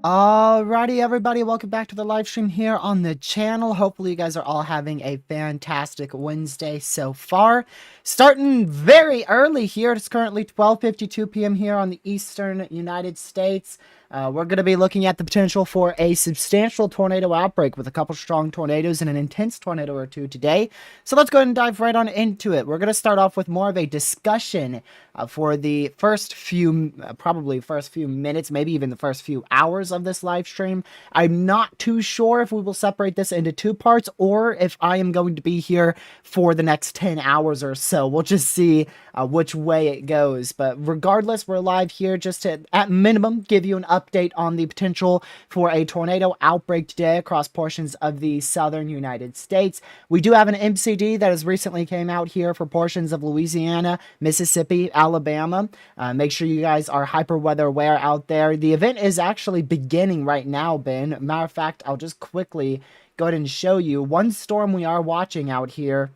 Alrighty, everybody, welcome back to the live stream here on the channel. Hopefully you guys are all having a fantastic Wednesday so far. Starting very early here. It's currently 12:52 p.m. here on the eastern United States. We're going to be looking at the potential for a substantial tornado outbreak with a couple strong tornadoes and an intense tornado or two today. So let's go ahead and dive right on into it. We're going to start off with more of a discussion for the first few, probably first few minutes, maybe even the first few hours of this live stream. I'm not too sure if we will separate this into two parts or if I am going to be here for the next 10 hours or so. We'll just see which way it goes. But regardless, we're live here just to, at minimum, give you an update on the potential for a tornado outbreak today across portions of the southern United States. We do have an MCD that has recently came out here for portions of Louisiana, Mississippi, Alabama. Make sure you guys are hyper weather aware out there. The event is actually beginning right now, Ben. Matter of fact, I'll just quickly go ahead and show you one storm we are watching out here.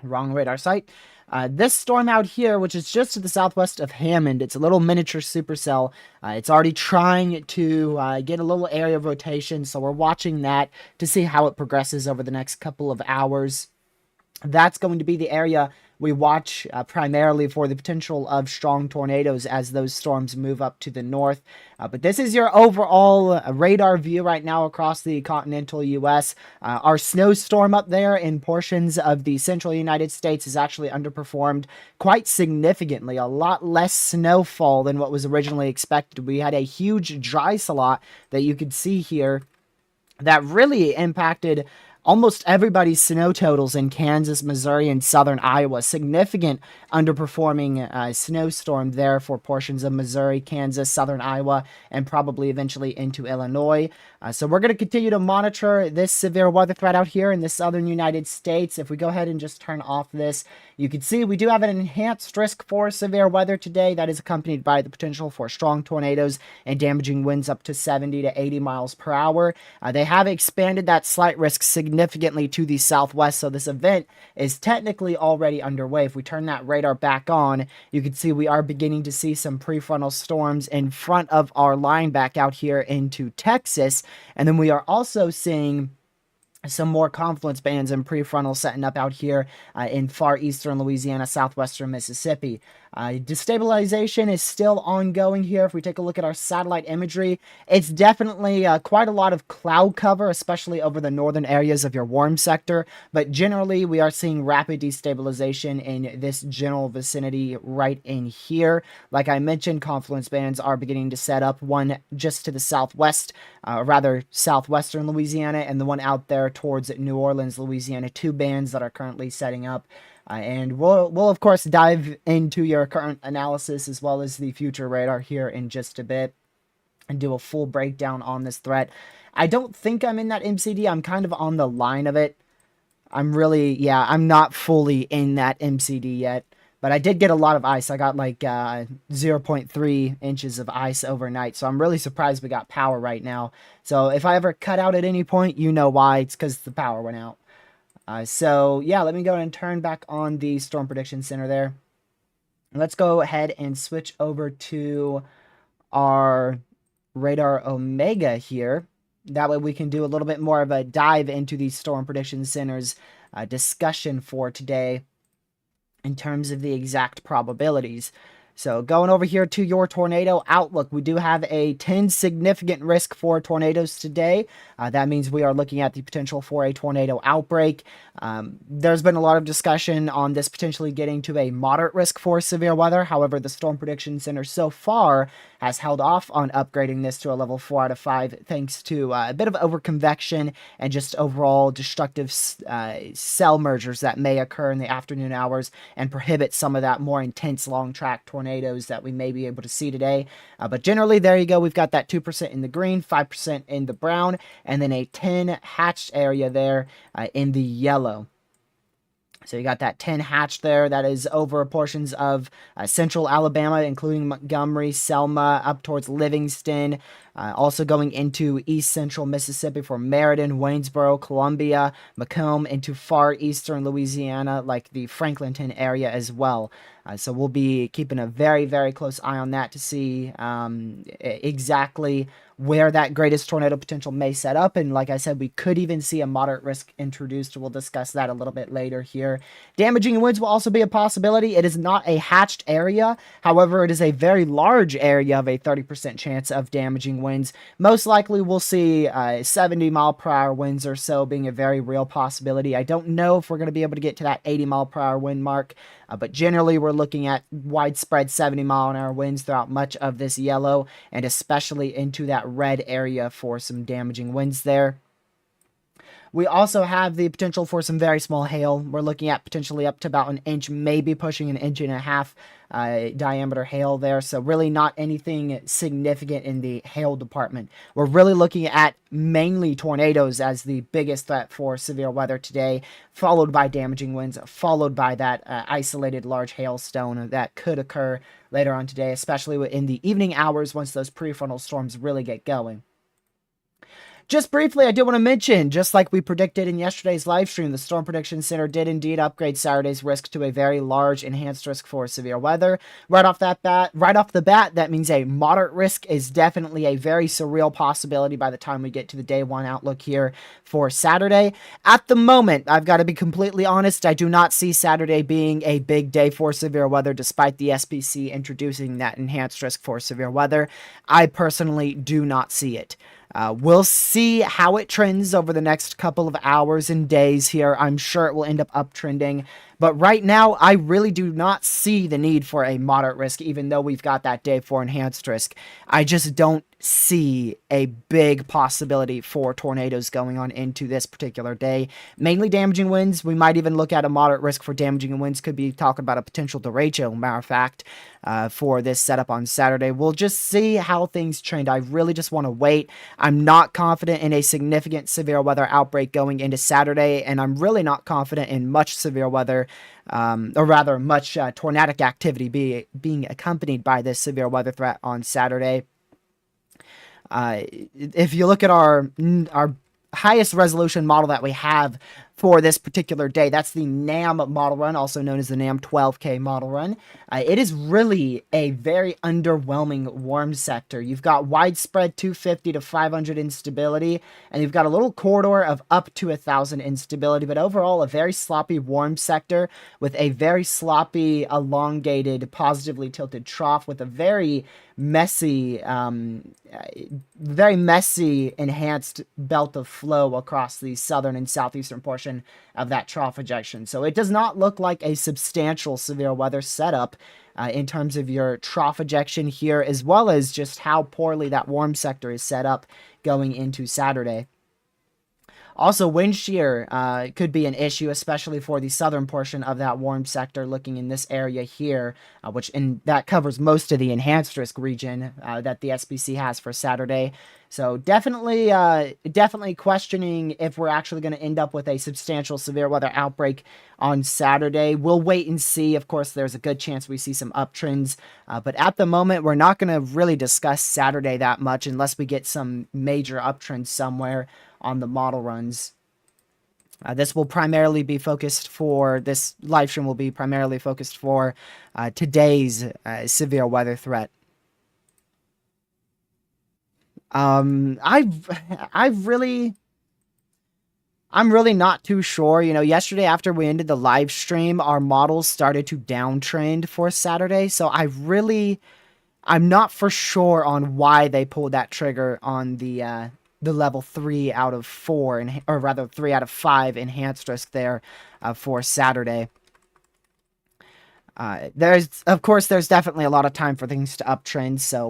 Wrong radar site. This storm out here, which is just to the southwest of Hammond, it's a little miniature supercell. It's already trying to get a little area of rotation, so we're watching that to see how it progresses over the next couple of hours. That's going to be the area we watch primarily for the potential of strong tornadoes as those storms move up to the north. But this is your overall radar view right now across the continental U.S. Our snowstorm up there in portions of the central United States has actually underperformed quite significantly. A lot less snowfall than what was originally expected. We had a huge dry slot that you could see here that really impacted almost everybody's snow totals in Kansas, Missouri, and southern Iowa. Significant underperforming snowstorm there for portions of Missouri, Kansas, southern Iowa, and probably eventually into Illinois. So we're going to continue to monitor this severe weather threat out here in the southern United States. If we go ahead and just turn off this, you can see we do have an enhanced risk for severe weather today that is accompanied by the potential for strong tornadoes and damaging winds up to 70 to 80 miles per hour. They have expanded that slight risk significantly to the southwest, so this event is technically already underway. If we turn that radar back on, you can see we are beginning to see some prefrontal storms in front of our line back out here into Texas, and then we are also seeing some more confluence bands and prefrontal setting up out here in far eastern Louisiana, southwestern Mississippi. Destabilization is still ongoing here. If we take a look at our satellite imagery, it's definitely quite a lot of cloud cover, especially over the northern areas of your warm sector. But generally, we are seeing rapid destabilization in this general vicinity right in here. Like I mentioned, confluence bands are beginning to set up, one just to the southwest, rather southwestern Louisiana, and the one out there towards New Orleans, Louisiana. 2 bands that are currently setting up. And we'll of course dive into your current analysis as well as the future radar here in just a bit and do a full breakdown on this threat. I don't think I'm in that MCD. I'm kind of on the line of it. I'm not fully in that MCD yet. But I did get a lot of ice. I got like 0.3 inches of ice overnight. So I'm really surprised we got power right now. So if I ever cut out at any point, you know why. It's because the power went out. So yeah, let me go and turn back on the Storm Prediction Center there. Let's go ahead and switch over to our Radar Omega here. That way we can do a little bit more of a dive into the Storm Prediction Center's discussion for today in terms of the exact probabilities. So going over here to your tornado outlook, we do have a 10 significant risk for tornadoes today. That means we are looking at the potential for a tornado outbreak. There's been a lot of discussion on this potentially getting to a moderate risk for severe weather. However, the Storm Prediction Center so far has held off on upgrading this to a level 4 out of 5 thanks to a bit of overconvection and just overall destructive cell mergers that may occur in the afternoon hours and prohibit some of that more intense long track tornadoes that we may be able to see today. But generally, there you go. We've got that 2% in the green, 5% in the brown, and then a 10 hatched area there in the yellow. So you got that 10 hatched there. That is over portions of central Alabama, including Montgomery, Selma, up towards Livingston. Also going into east central Mississippi for Meriden, Waynesboro, Columbia, Macomb, into far eastern Louisiana, like the Franklinton area as well. So we'll be keeping a very, very close eye on that to see exactly where that greatest tornado potential may set up. And like I said, we could even see a moderate risk introduced. We'll discuss that a little bit later here. Damaging winds will also be a possibility. It is not a hatched area. However, it is a very large area of a 30% chance of damaging winds. Most likely we'll see 70 mile per hour winds or so being a very real possibility. I don't know if we're going to be able to get to that 80 mile per hour wind mark, but generally we're looking at widespread 70 mile an hour winds throughout much of this yellow and especially into that red area for some damaging winds there. We also have the potential for some very small hail. We're looking at potentially up to about an inch, maybe pushing an inch and a half diameter hail there. So really not anything significant in the hail department. We're really looking at mainly tornadoes as the biggest threat for severe weather today, followed by damaging winds, followed by that isolated large hailstone that could occur later on today, especially in the evening hours once those prefrontal storms really get going. Just briefly, I do want to mention, just like we predicted in yesterday's live stream, the Storm Prediction Center did indeed upgrade Saturday's risk to a very large enhanced risk for severe weather. Right off the bat, that means a moderate risk is definitely a very surreal possibility by the time we get to the day one outlook here for Saturday. At the moment, I've got to be completely honest, I do not see Saturday being a big day for severe weather, despite the SPC introducing that enhanced risk for severe weather. I personally do not see it. We'll see how it trends over the next couple of hours and days here. I'm sure it will end up uptrending. But right now, I really do not see the need for a moderate risk, even though we've got that day 4 enhanced risk. I just don't see a big possibility for tornadoes going on into this particular day. Mainly damaging winds. We might even look at a moderate risk for damaging winds. Could be talking about a potential derecho, matter of fact, for this setup on Saturday. We'll just see how things trend. I really just want to wait. I'm not confident in a significant severe weather outbreak going into Saturday, and I'm really not confident in much severe weather, or rather much tornadic activity being accompanied by this severe weather threat on Saturday. If you look at our highest resolution model that we have for this particular day, that's the NAM model run, also known as the NAM 12K model run. It is really a very underwhelming warm sector. You've got widespread 250 to 500 instability, and you've got a little corridor of up to 1,000 instability, but overall a very sloppy warm sector with a very sloppy, elongated, positively tilted trough with a very messy enhanced belt of flow across the southern and southeastern portion of that trough ejection. So it does not look like a substantial severe weather setup in terms of your trough ejection here, as well as just how poorly that warm sector is set up going into Saturday. Also, wind shear could be an issue, especially for the southern portion of that warm sector, looking in this area here, that covers most of the enhanced risk region that the SPC has for Saturday. So definitely questioning if we're actually going to end up with a substantial severe weather outbreak on Saturday. We'll wait and see. Of course, there's a good chance we see some uptrends, but at the moment, we're not going to really discuss Saturday that much unless we get some major uptrends somewhere on the model runs. This live stream will be primarily focused for today's severe weather threat. I'm really not too sure. Yesterday after we ended the live stream, our models started to downtrend for Saturday. So I'm not for sure on why they pulled that trigger on the level 3 out of 4, or rather 3 out of 5 enhanced risk there for Saturday. There's definitely a lot of time for things to uptrend, so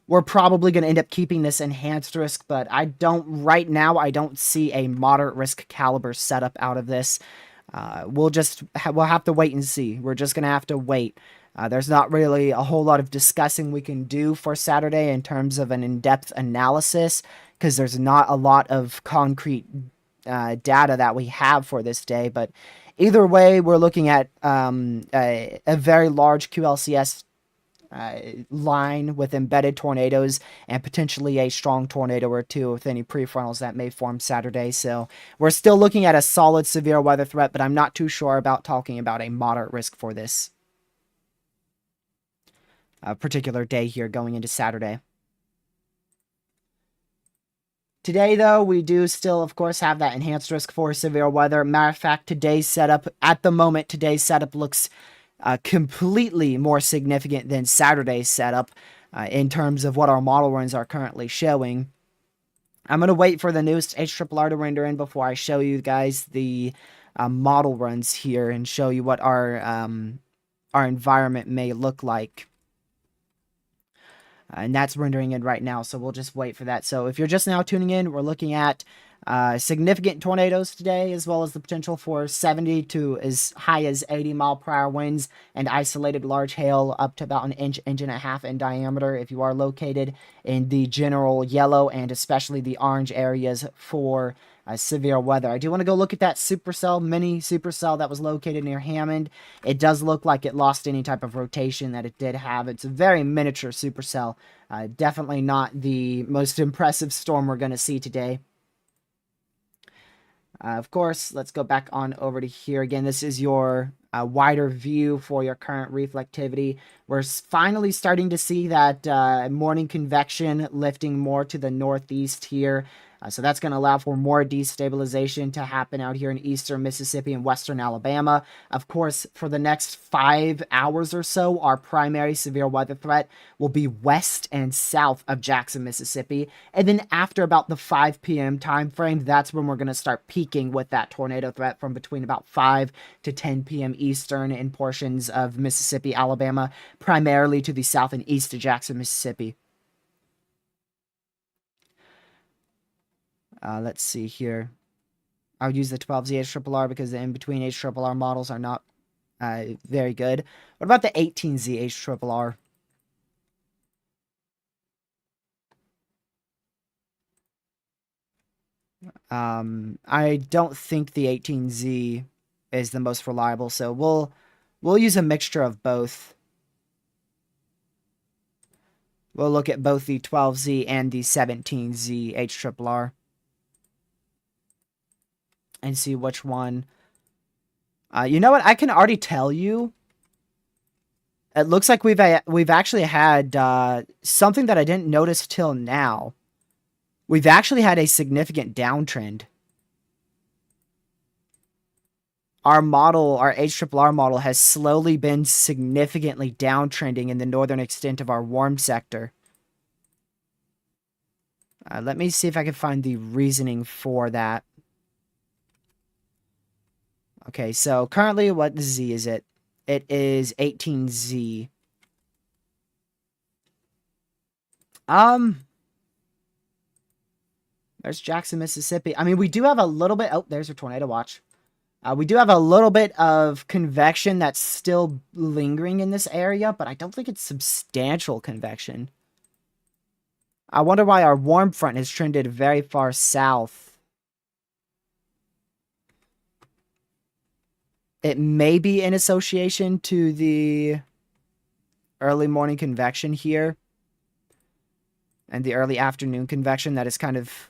we're probably going to end up keeping this enhanced risk, but right now I don't see a moderate risk caliber setup out of this. We'll have to wait and see. We're just going to have to wait. There's not really a whole lot of discussing we can do for Saturday in terms of an in-depth analysis, because there's not a lot of concrete data that we have for this day. But either way, we're looking at a very large QLCS line with embedded tornadoes and potentially a strong tornado or two with any prefrontals that may form Saturday. So we're still looking at a solid severe weather threat, but I'm not too sure about talking about a moderate risk for this particular day here going into Saturday. Today, though, we do still, of course, have that enhanced risk for severe weather. Matter of fact, today's setup looks completely more significant than Saturday's setup in terms of what our model runs are currently showing. I'm going to wait for the newest HRRR to render in before I show you guys the model runs here and show you what our environment may look like. And that's rendering in right now, so we'll just wait for that. So if you're just now tuning in, we're looking at significant tornadoes today, as well as the potential for 70 to as high as 80-mile-per-hour winds and isolated large hail up to about an inch and a half in diameter if you are located in the general yellow and especially the orange areas for severe weather. I do want to go look at that mini supercell that was located near Hammond. It does look like it lost any type of rotation that it did have. It's a very miniature supercell. Definitely not the most impressive storm we're going to see today. Of course, let's go back on over to here. Again, this is your wider view for your current reflectivity. We're finally starting to see that morning convection lifting more to the northeast here. So that's going to allow for more destabilization to happen out here in eastern Mississippi and western Alabama. Of course, for the next 5 hours or so, our primary severe weather threat will be west and south of Jackson, Mississippi. And then after about the 5 p.m. time frame, that's when we're going to start peaking with that tornado threat from between about 5 to 10 p.m. Eastern in portions of Mississippi, Alabama, primarily to the south and east of Jackson, Mississippi. Let's see here. I would use the 12Z HRRR because the in-between HRRR models are not very good. What about the 18Z HRRR? I don't think the 18Z is the most reliable, so we'll use a mixture of both. We'll look at both the 12Z and the 17Z HRRR and see which one. You know what? I can already tell you. It looks like we've actually had something that I didn't notice till now. We've actually had a significant downtrend. Our HRRR model has slowly been significantly downtrending in the northern extent of our warm sector. Let me see if I can find the reasoning for that. Okay, so currently, what Z is it? It is 18Z. There's Jackson, Mississippi. I mean, we do have a little bit. Oh, there's a tornado watch. We do have a little bit of convection that's still lingering in this area, but I don't think it's substantial convection. I wonder why our warm front has trended very far south. It may be in association to the early morning convection here and the early afternoon convection that is kind of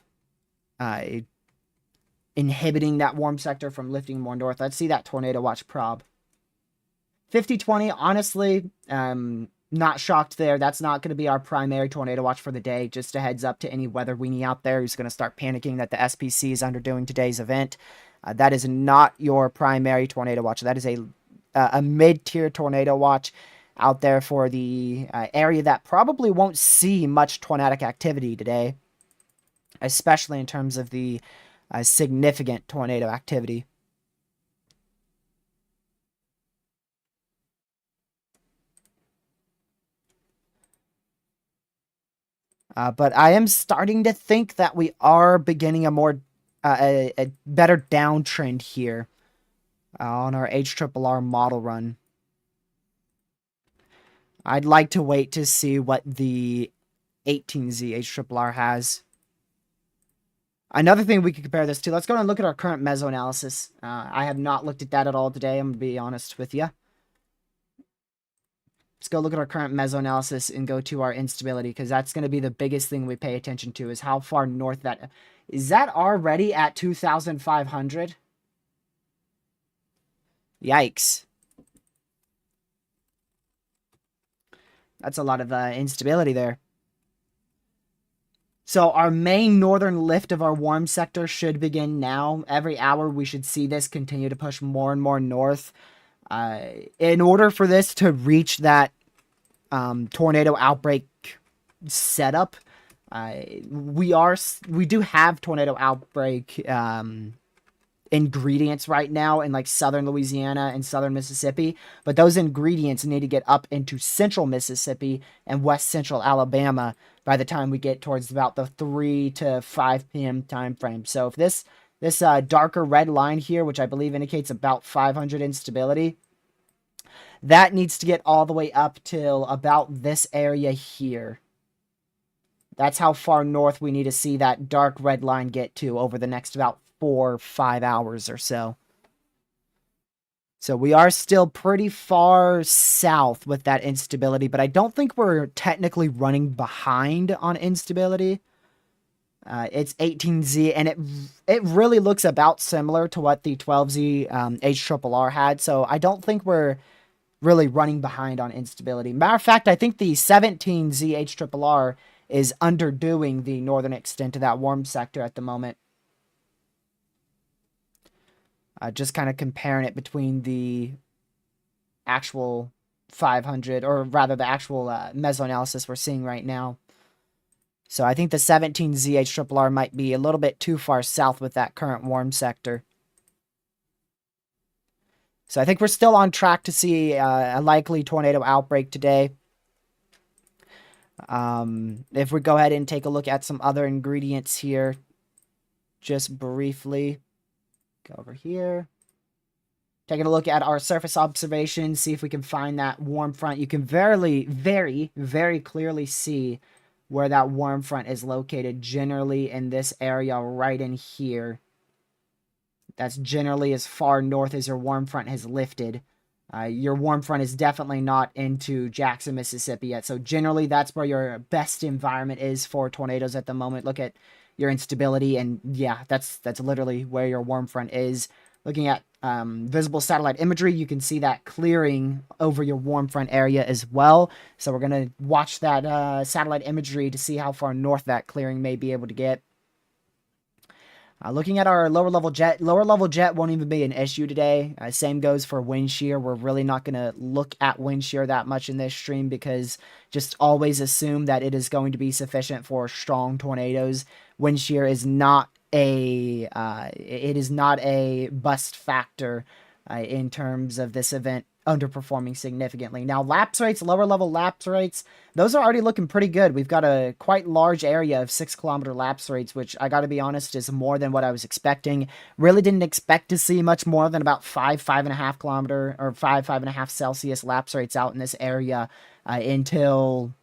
inhibiting that warm sector from lifting more north. Let's see that tornado watch prob. 50-20, honestly, not shocked there. That's not going to be our primary tornado watch for the day. Just a heads up to any weather weenie out there who's going to start panicking that the SPC is underdoing today's event. That is not your primary tornado watch. That is a mid-tier tornado watch out there for the area that probably won't see much tornadic activity today, especially in terms of the significant tornado activity. But I am starting to think that we are beginning a better downtrend here on our HRRR model run. I'd like to wait to see what the 18Z HRRR has. Another thing we could compare this to, let's go and look at our current mesoanalysis. I have not looked at that at all today, I'm going to be honest with you. Let's go look at our current mesoanalysis and go to our instability, because that's going to be the biggest thing we pay attention to, is how far north that... Is that already at 2,500? Yikes. That's a lot of instability there. So our main northern lift of our warm sector should begin now. Every hour we should see this continue to push more and more north. In order for this to reach that tornado outbreak setup, we do have tornado outbreak ingredients right now in like southern Louisiana and southern Mississippi, but those ingredients need to get up into central Mississippi and west central Alabama by the time we get towards about the 3 to 5 p.m. time frame. So if this darker red line here, which I believe indicates about 500 instability, that needs to get all the way up till about this area here. That's how far north we need to see that dark red line get to over the next about 4 or 5 hours or so. So we are still pretty far south with that instability, but I don't think we're technically running behind on instability. It's 18Z, and it really looks about similar to what the 12Z HRRR had, so I don't think we're really running behind on instability. Matter of fact, I think the 17Z HRRR is underdoing the northern extent of that warm sector at the moment. Just kind of comparing it between the actual 500, or rather the actual mesoanalysis we're seeing right now. So I think the 17Z HRRR might be a little bit too far south with that current warm sector. So I think we're still on track to see a likely tornado outbreak today. If we go ahead and take a look at some other ingredients here, just briefly. Go over here. Taking a look at our surface observation, see if we can find that warm front. You can very, very clearly see where that warm front is located, generally in this area right in here. That's generally as far north as your warm front has lifted. Your warm front is definitely not into Jackson, Mississippi yet. So generally that's where your best environment is for tornadoes at the moment. Look at your instability, and yeah, that's literally where your warm front is. Looking at visible satellite imagery, you can see that clearing over your warm front area as well. So we're going to watch that satellite imagery to see how far north that clearing may be able to get. Looking at our lower level jet won't even be an issue today. Same goes for wind shear. We're really not going to look at wind shear that much in this stream, because just always assume that it is going to be sufficient for strong tornadoes. Wind shear is not a bust factor in terms of this event. underperforming significantly. Now, lapse rates, lower level lapse rates, those are already looking pretty good. We've got a quite large area of 6 kilometer lapse rates, which I got to be honest is more than what I was expecting. Really didn't expect to see much more than about 5.5 kilometer or 5.5 Celsius lapse rates out in this area until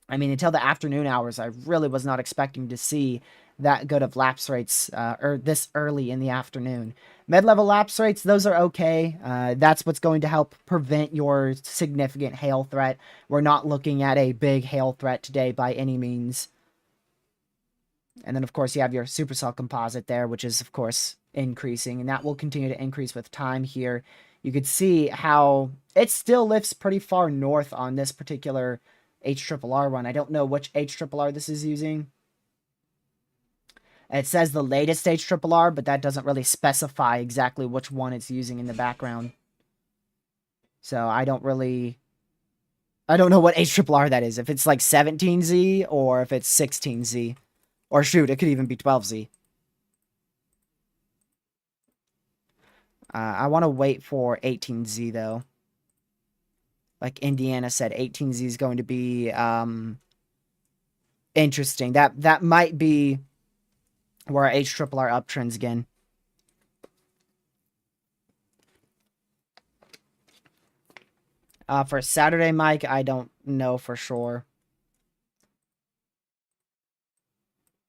the afternoon hours. I really was not expecting to see that good of lapse rates or this early in the afternoon. Mid-level lapse rates, those are okay. That's what's going to help prevent your significant hail threat. We're not looking at a big hail threat today by any means. And then, of course, you have your supercell composite there, which is, of course, increasing. And that will continue to increase with time here. You could see how it still lifts pretty far north on this particular HRRR one. I don't know which HRRR this is using. It says the latest HRRR, but that doesn't really specify exactly which one it's using in the background. So I don't know what HRRR that is. If it's like 17Z or if it's 16Z. Or shoot, it could even be 12Z. I want to wait for 18Z though. Like Indiana said, 18Z is going to be interesting. That might be where HRRR uptrends again. For Saturday, Mike, I don't know for sure.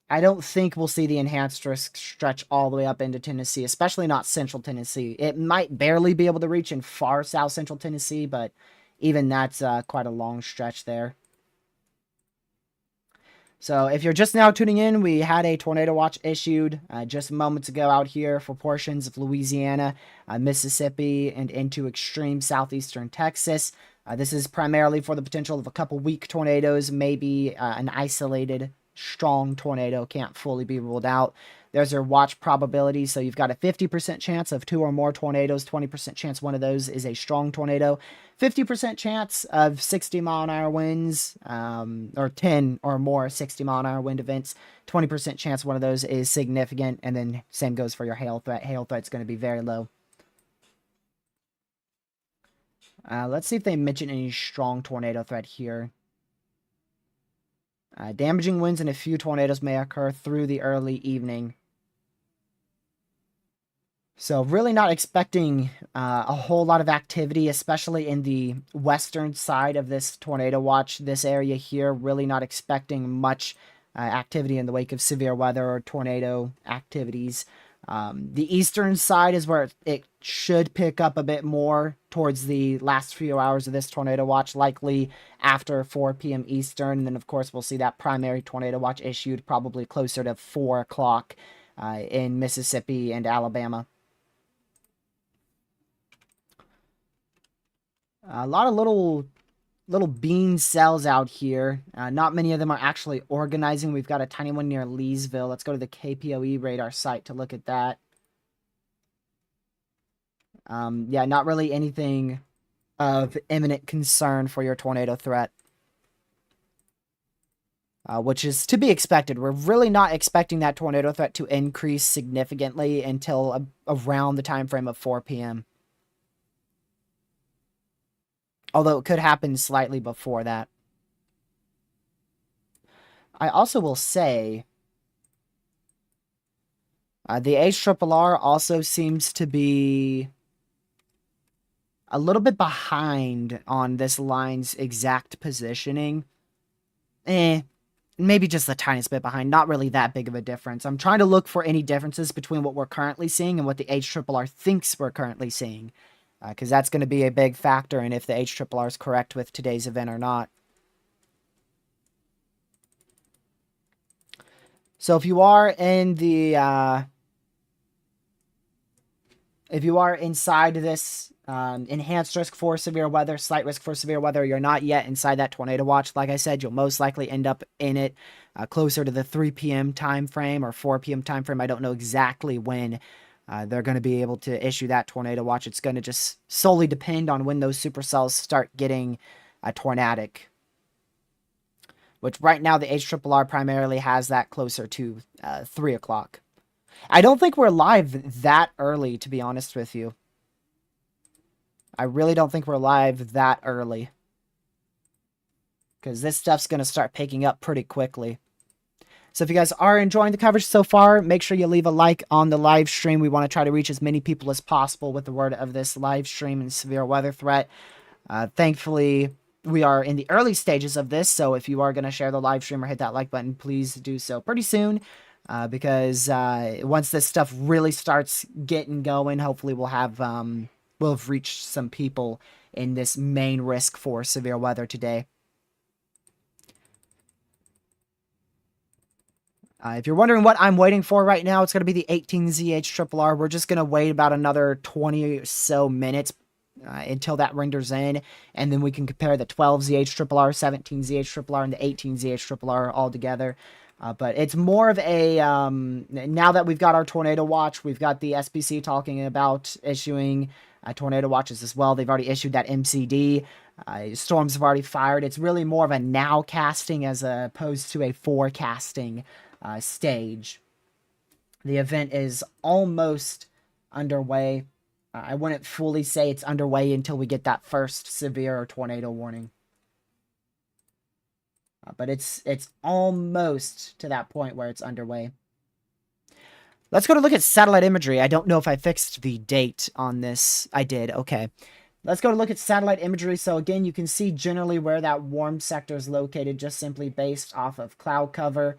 I don't think we'll see the enhanced risk stretch all the way up into Tennessee, especially not central Tennessee. It might barely be able to reach in far south central Tennessee, but even that's quite a long stretch there. So if you're just now tuning in, we had a tornado watch issued just moments ago out here for portions of Louisiana, Mississippi, and into extreme southeastern Texas. This is primarily for the potential of a couple weak tornadoes, maybe an isolated strong tornado. Can't fully be ruled out. There's your watch probability. So you've got a 50% chance of 2 or more tornadoes, 20% chance one of those is a strong tornado, 50% chance of 60-mile-an-hour winds, or 10 or more 60-mile-an-hour wind events, 20% chance one of those is significant, and then same goes for your hail threat. Hail threat's going to be very low. Let's see if they mention any strong tornado threat here. Damaging winds and a few tornadoes may occur through the early evening. So really not expecting a whole lot of activity, especially in the western side of this tornado watch. This area here, really not expecting much activity in the wake of severe weather or tornado activities. The eastern side is where it should pick up a bit more towards the last few hours of this tornado watch, likely after 4 p.m. Eastern. And then, of course, we'll see that primary tornado watch issued probably closer to 4 o'clock in Mississippi and Alabama. A lot of little bean cells out here. Not many of them are actually organizing. We've got a tiny one near Leesville. Let's go to the KPOE radar site to look at that. Yeah, not really anything of imminent concern for your tornado threat. Which is to be expected. We're really not expecting that tornado threat to increase significantly until around the time frame of 4 p.m. Although it could happen slightly before that. I also will say the HRRR also seems to be a little bit behind on this line's exact positioning. Maybe just the tiniest bit behind. Not really that big of a difference. I'm trying to look for any differences between what we're currently seeing and what the HRRR thinks we're currently seeing. Because that's going to be a big factor in if the HRRR is correct with today's event or not. So if you are in the... if you are inside this enhanced risk for severe weather, slight risk for severe weather, you're not yet inside that tornado watch. Like I said, you'll most likely end up in it closer to the 3 p.m. time frame or 4 p.m. time frame. I don't know exactly when they're going to be able to issue that tornado watch. It's going to just solely depend on when those supercells start getting tornadic. Which right now the HRRR primarily has that closer to 3 o'clock. I don't think we're live that early, to be honest with you. I really don't think we're live that early, because this stuff's going to start picking up pretty quickly. So if you guys are enjoying the coverage so far, make sure you leave a like on the live stream. We want to try to reach as many people as possible with the word of this live stream and severe weather threat. Thankfully, we are in the early stages of this, so if you are going to share the live stream or hit that like button, please do so pretty soon, because once this stuff really starts getting going, hopefully we'll have reached some people in this main risk for severe weather today. If you're wondering what I'm waiting for right now, it's going to be the 18ZH We're just going to wait about another 20 or so minutes until that renders in, and then we can compare the 12ZH 17ZH and the 18ZH all together. But it's more of a, now that we've got our tornado watch, we've got the SPC talking about issuing tornado watches as well. They've already issued that MCD. Storms have already fired. It's really more of a nowcasting as opposed to a forecasting stage. The event is almost underway. I wouldn't fully say it's underway until we get that first severe tornado warning. But it's almost to that point where it's underway. Let's go to look at satellite imagery. I don't know if I fixed the date on this. I did. Okay. Let's go to look at satellite imagery. So again, you can see generally where that warm sector is located, just simply based off of cloud cover.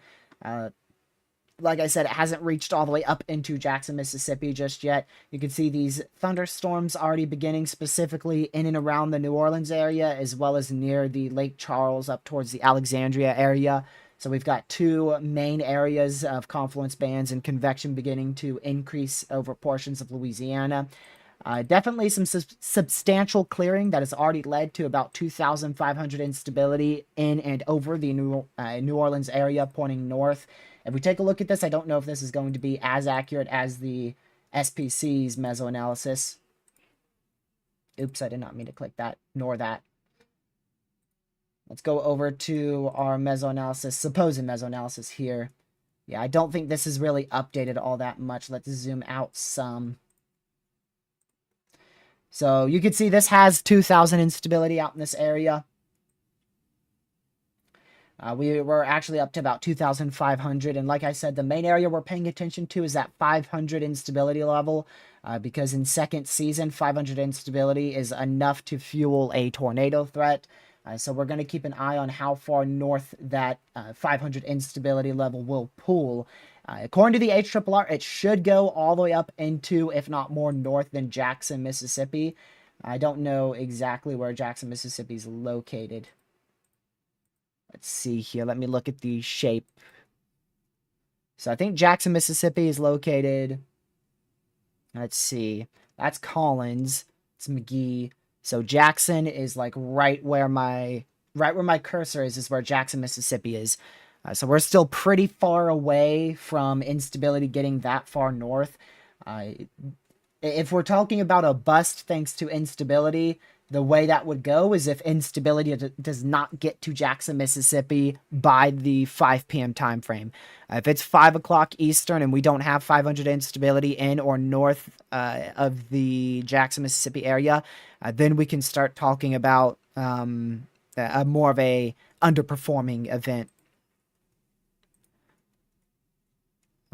Like I said, it hasn't reached all the way up into Jackson, Mississippi just yet. You can see these thunderstorms already beginning specifically in and around the New Orleans area, as well as near the Lake Charles up towards the Alexandria area. So we've got two main areas of confluence bands and convection beginning to increase over portions of Louisiana. Definitely some substantial clearing that has already led to about 2,500 instability in and over the New Orleans area pointing north. If we take a look at this, I don't know if this is going to be as accurate as the SPC's Mesoanalysis. Oops, I did not mean to click that, nor that. Let's go over to our Mesoanalysis, supposed Mesoanalysis here. Yeah, I don't think this is really updated all that much. Let's zoom out some. So you can see this has 2,000 instability out in this area. We were actually up to about 2,500. And like I said, the main area we're paying attention to is that 500 instability level. Because in second season, 500 instability is enough to fuel a tornado threat. So we're going to keep an eye on how far north that 500 instability level will pull. According to the HRRR, it should go all the way up into, if not more north than Jackson, Mississippi. I don't know exactly where Jackson, Mississippi is located. Let's see here. Let me look at the shape. So I think Jackson, Mississippi is located. Let's see. That's Collins. It's McGee. So Jackson is like right where my cursor is where Jackson, Mississippi is. So we're still pretty far away from instability getting that far north. If we're talking about a bust thanks to instability, the way that would go is if instability does not get to Jackson, Mississippi by the 5 p.m. time frame. If it's 5 o'clock Eastern and we don't have 500 instability in or north of the Jackson, Mississippi area, then we can start talking about more of a underperforming event.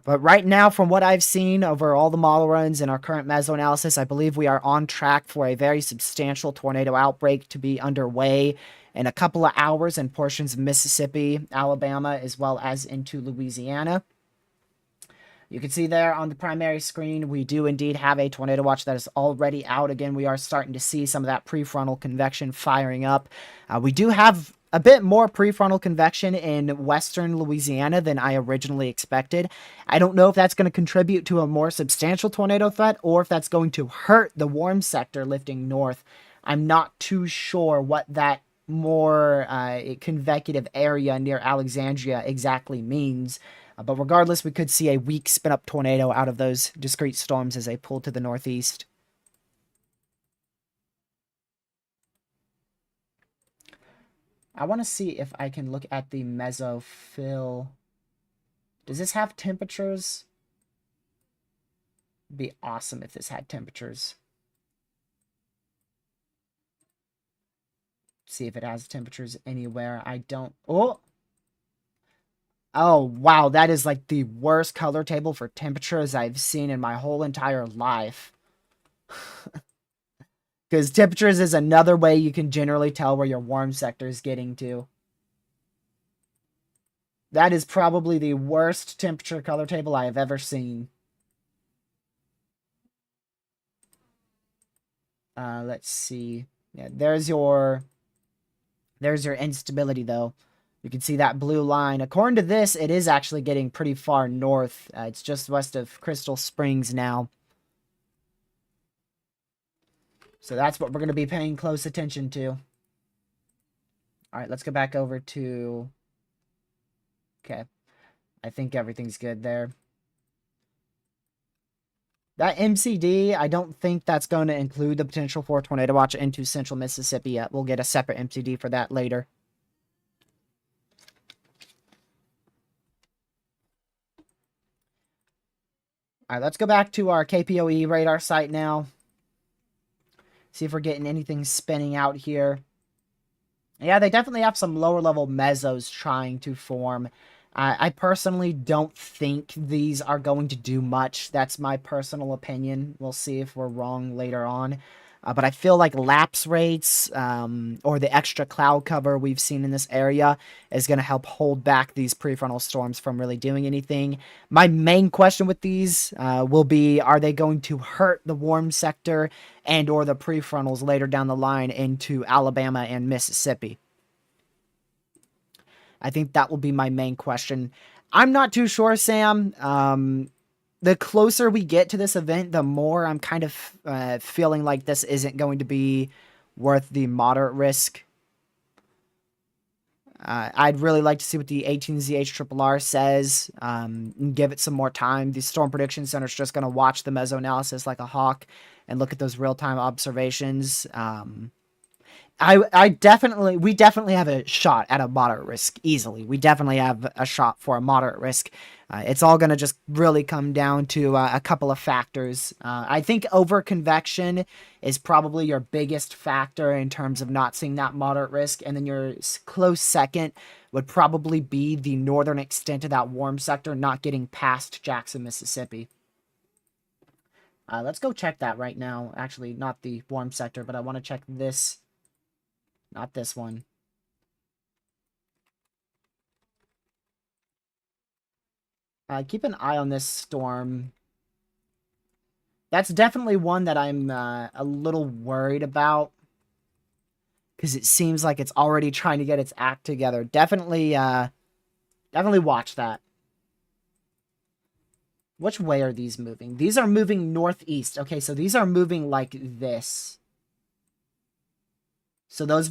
But right now, from what I've seen over all the model runs and our current mesoanalysis, I believe we are on track for a very substantial tornado outbreak to be underway in a couple of hours in portions of Mississippi, Alabama, as well as into Louisiana. You can see there on the primary screen, we do indeed have a tornado watch that is already out. Again, we are starting to see some of that prefrontal convection firing up. We do have a bit more prefrontal convection in western Louisiana than I originally expected. I don't know if that's going to contribute to a more substantial tornado threat or if that's going to hurt the warm sector lifting north. I'm not too sure what that more convecutive area near Alexandria exactly means. But regardless, we could see a weak spin-up tornado out of those discrete storms as they pull to the northeast. I want to see if I can look at the mesophil. Does this have temperatures? It'd be awesome if this had temperatures. see if it has temperatures anywhere. I don't... Oh, wow, that is like the worst color table for temperatures I've seen in my whole entire life. Because temperatures is another way you can generally tell where your warm sector is getting to. That is probably the worst temperature color table I have ever seen. Let's see. Yeah, there's your instability, though. You can see that blue line. According to this, it is actually getting pretty far north. It's just west of Crystal Springs now. So that's what we're going to be paying close attention to. All right, let's go back over to... Okay. I think everything's good there. That MCD, I don't think that's going to include the potential for a tornado watch into central Mississippi yet. We'll get a separate MCD for that later. All right, let's go back to our KPOE radar site now. See if we're getting anything spinning out here. Yeah, they definitely have some lower level mesos trying to form. I personally don't think these are going to do much. That's my personal opinion. We'll see if we're wrong later on. But I feel like lapse rates or the extra cloud cover we've seen in this area is going to help hold back these prefrontal storms from really doing anything. My main question with these will be, are they going to hurt the warm sector and or the prefrontals later down the line into Alabama and Mississippi? I think that will be my main question. I'm not too sure, Sam. The closer we get to this event, the more I'm kind of feeling like this isn't going to be worth the moderate risk. I'd really like to see what the 18ZH-RRR says. Give it some more time. The Storm Prediction Center is just going to watch the Mesoanalysis like a hawk and look at those real-time observations. We definitely have a shot at a moderate risk easily. We definitely have a shot for a moderate risk. It's all going to just really come down to a couple of factors. I think over-convection is probably your biggest factor in terms of not seeing that moderate risk. And then your close second would probably be the northern extent of that warm sector not getting past Jackson, Mississippi. Let's go check that right now. Actually, not the warm sector, but I want to check this. Not this one. Keep an eye on this storm. That's definitely one that I'm a little worried about. Because it seems like it's already trying to get its act together. Definitely watch that. Which way are these moving? These are moving northeast. Okay, so these are moving like this. So those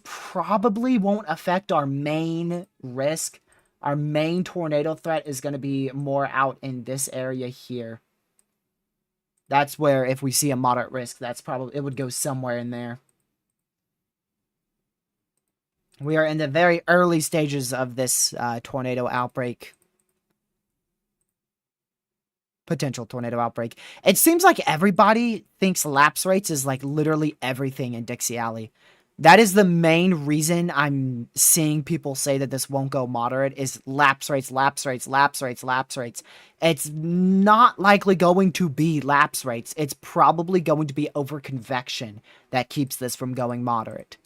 probably won't affect our main risk. Our main tornado threat is going to be more out in this area here. That's where, if we see a moderate risk, it would go somewhere in there. We are in the very early stages of this tornado outbreak. Potential tornado outbreak. It seems like everybody thinks lapse rates is like literally everything in Dixie Alley. That is the main reason I'm seeing people say that this won't go moderate is lapse rates, lapse rates, lapse rates, lapse rates. It's not likely going to be lapse rates. It's probably going to be over-convection that keeps this from going moderate.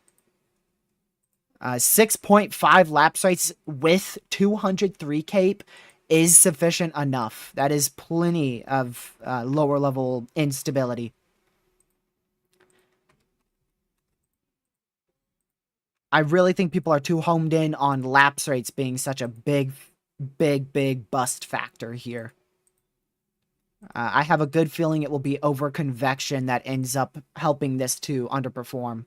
6.5 lapse rates with 203 cape is sufficient enough. That is plenty of lower level instability. I really think people are too homed in on lapse rates being such a big bust factor here. I have a good feeling it will be over convection that ends up helping this to underperform.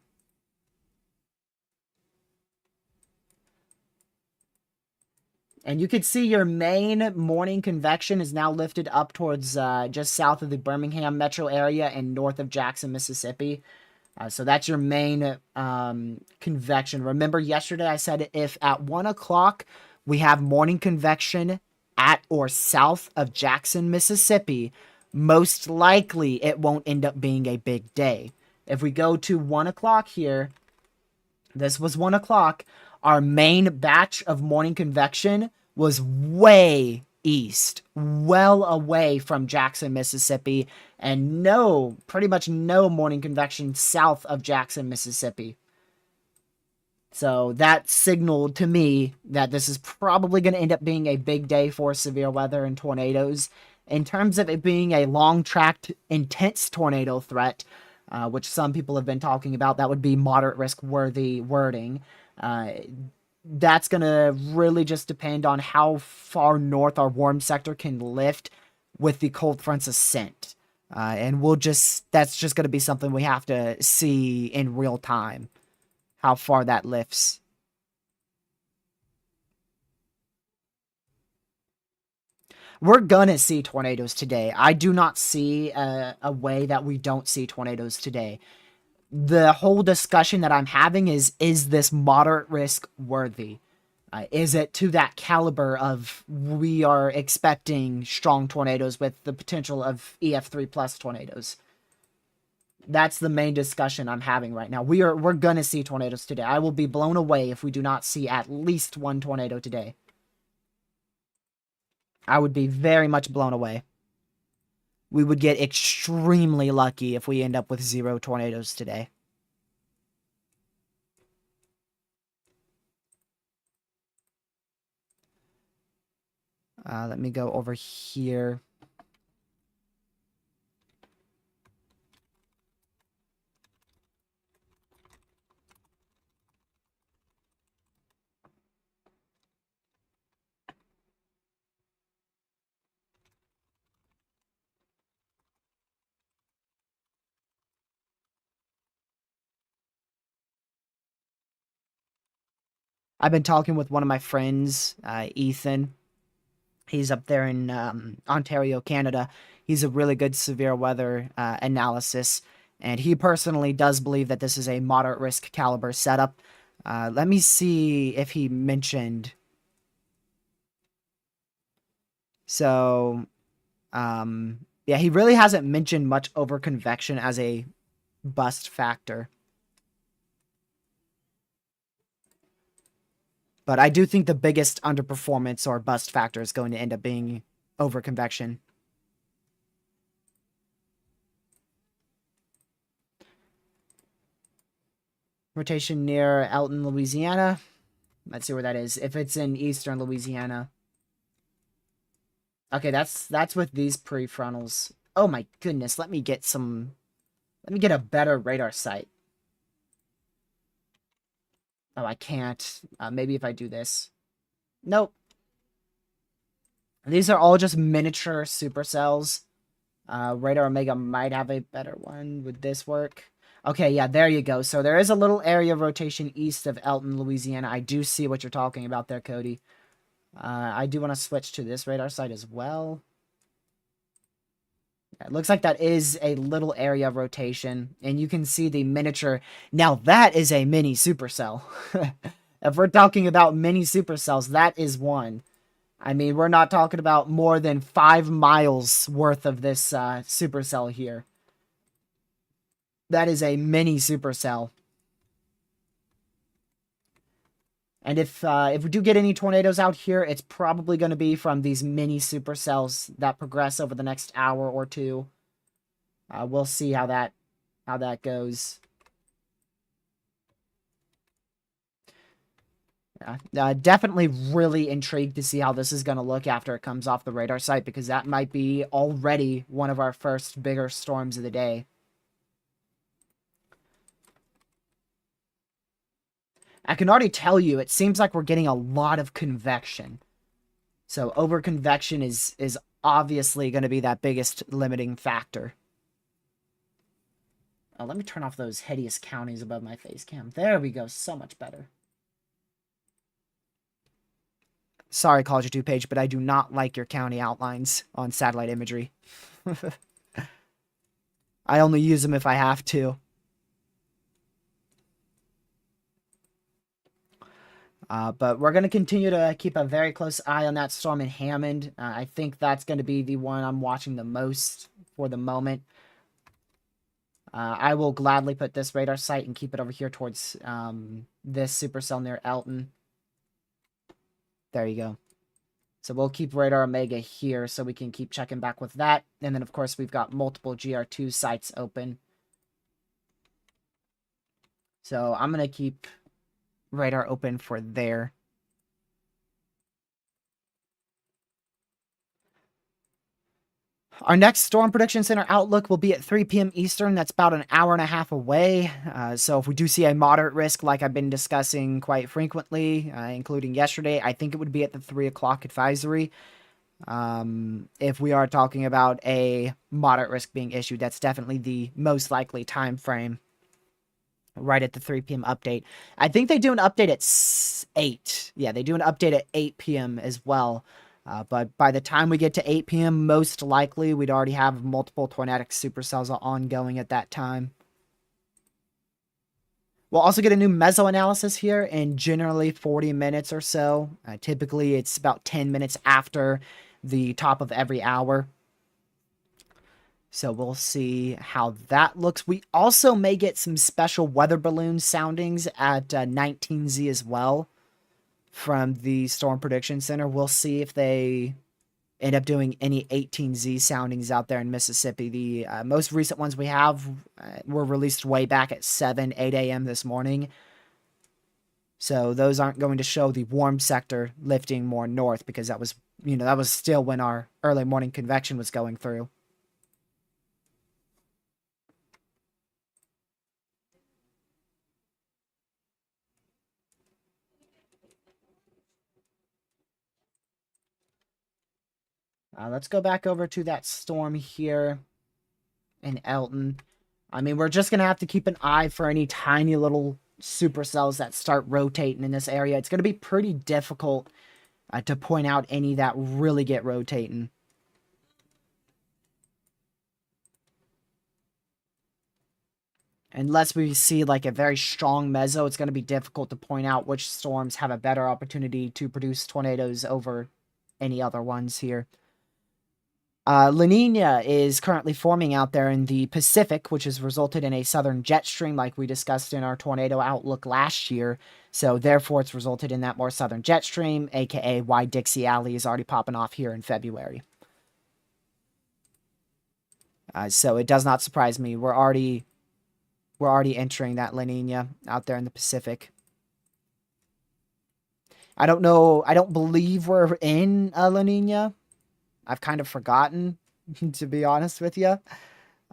And you can see your main morning convection is now lifted up towards just south of the Birmingham metro area and north of Jackson, Mississippi. So that's your main convection. Remember yesterday I said if at 1 o'clock we have morning convection at or south of Jackson, Mississippi, most likely it won't end up being a big day. If we go to 1 o'clock here, This was 1 o'clock. Our main batch of morning convection was way east, well away from Jackson, Mississippi, and pretty much no morning convection south of Jackson, Mississippi. So that signaled to me that this is probably going to end up being a big day for severe weather and tornadoes. In terms of it being a long-tracked, intense tornado threat, which some people have been talking about, that would be moderate risk-worthy wording. That's going to really just depend on how far north our warm sector can lift with the cold front's ascent. And that's just going to be something we have to see in real time, how far that lifts. We're gonna see tornadoes today. I do not see a way that we don't see tornadoes today. The whole discussion that I'm having is this moderate risk worthy? Is it to that caliber of we are expecting strong tornadoes with the potential of EF3 plus tornadoes? That's the main discussion I'm having right now. We're gonna see tornadoes today. I will be blown away if we do not see at least one tornado today. I would be very much blown away. We would get extremely lucky if we end up with 0 tornadoes today. Let me go over here. I've been talking with one of my friends, Ethan. He's up there in Ontario, Canada. He's a really good severe weather analysis, and he personally does believe that this is a moderate risk caliber setup. Let me see if he mentioned. So, yeah, he really hasn't mentioned much over convection as a bust factor. But I do think the biggest underperformance or bust factor is going to end up being over convection. Rotation near Elton, Louisiana. Let's see where that is. If it's in eastern Louisiana. Okay, that's with these prefrontals. Oh my goodness, let me get a better radar sight. Oh, I can't. Maybe if I do this. Nope. These are all just miniature supercells. Radar Omega might have a better one. Would this work? Okay, yeah, there you go. So there is a little area of rotation east of Elton, Louisiana. I do see what you're talking about there, Cody. I do want to switch to this radar site as well. It looks like that is a little area of rotation, and you can see the miniature. Now, that is a mini supercell. If we're talking about mini supercells, that is one. I mean, we're not talking about more than 5 miles worth of this supercell here. That is a mini supercell. And if we do get any tornadoes out here, it's probably going to be from these mini supercells that progress over the next hour or two. We'll see how that goes. Definitely really intrigued to see how this is going to look after it comes off the radar site, because that might be already one of our first bigger storms of the day. I can already tell you, it seems like we're getting a lot of convection. So over convection is obviously going to be that biggest limiting factor. Let me turn off those hideous counties above my face cam. There we go. So much better. Sorry, College of 2 page, but I do not like your county outlines on satellite imagery. I only use them if I have to. But we're going to continue to keep a very close eye on that storm in Hammond. I think that's going to be the one I'm watching the most for the moment. I will gladly put this radar site and keep it over here towards this supercell near Elton. There you go. So we'll keep radar Omega here so we can keep checking back with that. And then, of course, we've got multiple GR2 sites open. So I'm going to keep radar open for there. Our next Storm Prediction Center outlook will be at 3 p.m. Eastern. That's about an hour and a half away. So if we do see a moderate risk, like I've been discussing quite frequently, including yesterday, I think it would be at the 3 o'clock advisory. If we are talking about a moderate risk being issued, that's definitely the most likely time frame. Right at the 3 p.m. update. I think they do an update at 8. Yeah, they do an update at 8 p.m. as well. But by the time we get to 8 p.m., most likely we'd already have multiple tornadic supercells ongoing at that time. We'll also get a new Mesoanalysis here in generally 40 minutes or so. Typically, it's about 10 minutes after the top of every hour. So we'll see how that looks. We also may get some special weather balloon soundings at 19Z as well from the Storm Prediction Center. We'll see if they end up doing any 18Z soundings out there in Mississippi. The most recent ones we have were released way back at 8 a.m. this morning. So those aren't going to show the warm sector lifting more north because that was, that was still when our early morning convection was going through. Let's go back over to that storm here in Elton. I mean, we're just going to have to keep an eye for any tiny little supercells that start rotating in this area. It's going to be pretty difficult to point out any that really get rotating. Unless we see like a very strong meso, it's going to be difficult to point out which storms have a better opportunity to produce tornadoes over any other ones here. La Nina is currently forming out there in the Pacific, which has resulted in a southern jet stream like we discussed in our tornado outlook last year. So therefore, it's resulted in that more southern jet stream, aka why Dixie Alley is already popping off here in February. So it does not surprise me. We're already entering that La Nina out there in the Pacific. I don't know. I don't believe we're in a La Nina. I've kind of forgotten, to be honest with you.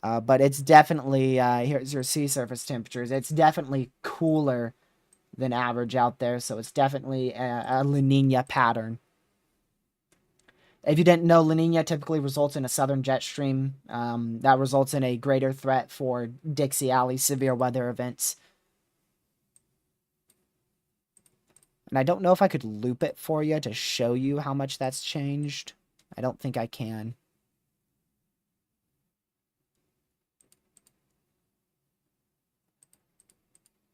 But it's definitely, here's your sea surface temperatures. It's definitely cooler than average out there. So it's definitely a La Nina pattern. If you didn't know, La Nina typically results in a southern jet stream. That results in a greater threat for Dixie Alley severe weather events. And I don't know if I could loop it for you to show you how much that's changed. I don't think I can.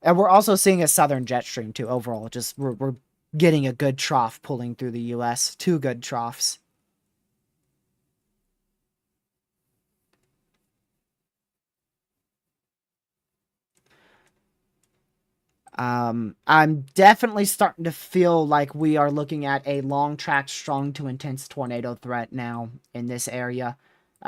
And we're also seeing a southern jet stream too overall. Just we're getting a good trough pulling through the US. 2 good troughs. I'm definitely starting to feel like we are looking at a long track, strong to intense tornado threat now in this area.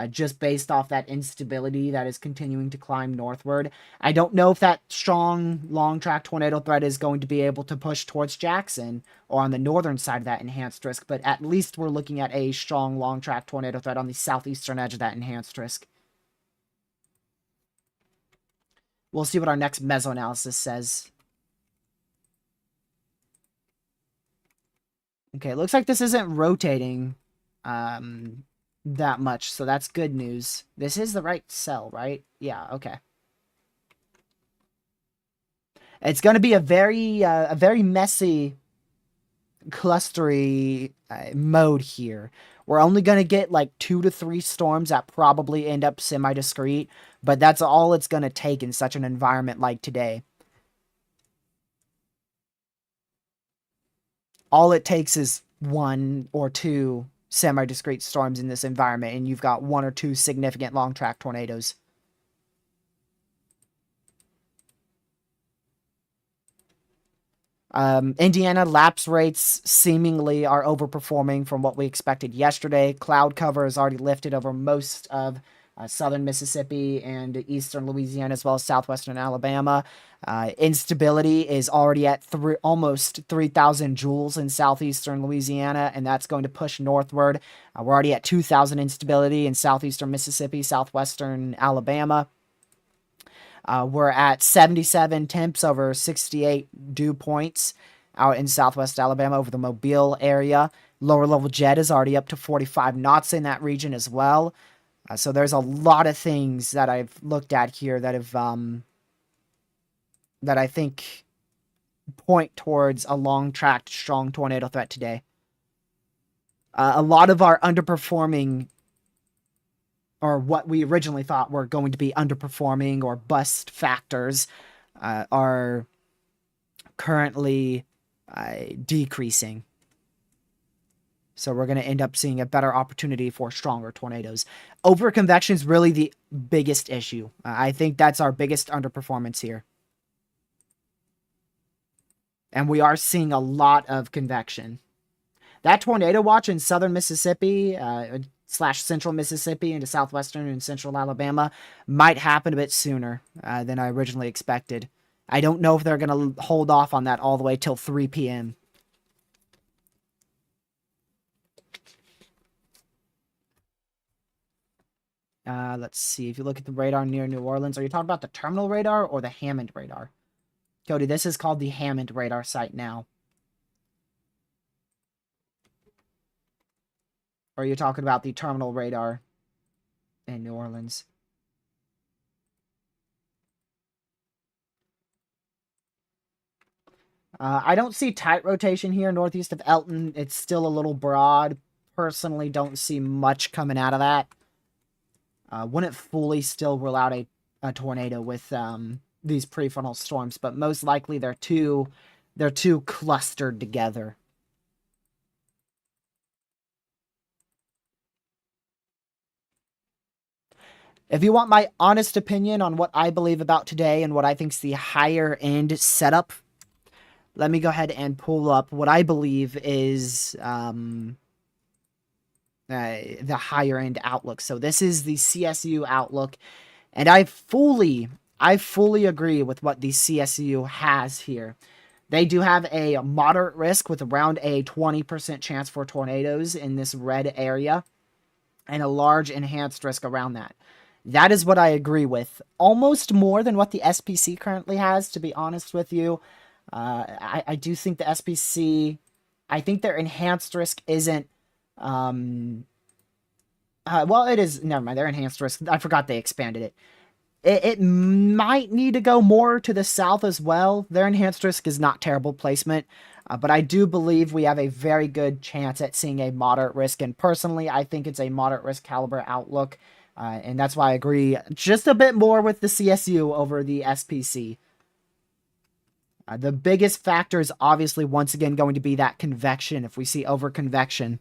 Just based off that instability that is continuing to climb northward. I don't know if that strong, long track tornado threat is going to be able to push towards Jackson or on the northern side of that enhanced risk, but at least we're looking at a strong, long track tornado threat on the southeastern edge of that enhanced risk. We'll see what our next mesoanalysis says. Okay, it looks like this isn't rotating that much, so that's good news. This is the right cell, right? Yeah, okay. It's going to be a very messy, clustery mode here. We're only going to get like 2 to 3 storms that probably end up semi-discrete, but that's all it's going to take in such an environment like today. All it takes is 1 or 2 semi-discrete storms in this environment, and you've got 1 or 2 significant long-track tornadoes. Indiana lapse rates seemingly are overperforming from what we expected yesterday. Cloud cover is already lifted over most of southern Mississippi and eastern Louisiana, as well as southwestern Alabama. Instability is already at almost 3,000 joules in southeastern Louisiana, and that's going to push northward. We're already at 2,000 instability in southeastern Mississippi, southwestern Alabama. We're at 77 temps over 68 dew points out in southwest Alabama over the Mobile area. Lower level jet is already up to 45 knots in that region as well. So there's a lot of things that I've looked at here that have that I think point towards a long-tracked, strong tornado threat today. A lot of our underperforming, or what we originally thought were going to be underperforming or bust factors, are currently decreasing. So we're going to end up seeing a better opportunity for stronger tornadoes. Overconvection is really the biggest issue. I think that's our biggest underperformance here. And we are seeing a lot of convection. That tornado watch in southern Mississippi / central Mississippi into southwestern and central Alabama might happen a bit sooner than I originally expected. I don't know if they're going to hold off on that all the way till 3 p.m. Let's see. If you look at the radar near New Orleans, are you talking about the terminal radar or the Hammond radar? Cody, this is called the Hammond radar site now. Or are you talking about the terminal radar in New Orleans? I don't see tight rotation here northeast of Elton. It's still a little broad. Personally, don't see much coming out of that. Wouldn't fully still rule out a tornado with these prefrontal storms, but most likely they're too clustered together. If you want my honest opinion on what I believe about today and what I think's the higher end setup, let me go ahead and pull up what I believe is the higher end outlook. So this is the CSU outlook, and I fully agree with what the CSU has here. They do have a moderate risk with around a 20% chance for tornadoes in this red area, and a large enhanced risk around that. That is what I agree with. Almost more than what the SPC currently has, to be honest with you. I do think the SPC, I think their enhanced risk isn't, well, it is, never mind, their enhanced risk, I forgot they expanded it. It might need to go more to the south as well. Their enhanced risk is not terrible placement, but I do believe we have a very good chance at seeing a moderate risk, and personally, I think it's a moderate risk caliber outlook. And that's why I agree just a bit more with the CSU over the SPC. The biggest factor is obviously once again going to be that convection. If we see overconvection,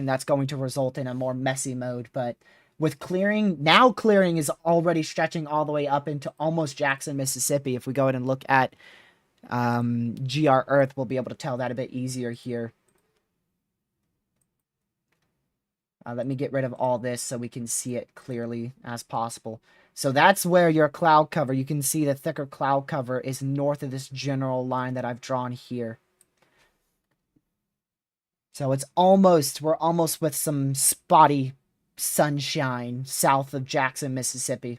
that's going to result in a more messy mode. But with clearing, now clearing is already stretching all the way up into almost Jackson, Mississippi. If we go ahead and look at GR Earth, we'll be able to tell that a bit easier here. Let me get rid of all this so we can see it clearly as possible. So that's where your cloud cover, you can see the thicker cloud cover is north of this general line that I've drawn here. So it's almost, we're almost with some spotty sunshine south of Jackson, Mississippi.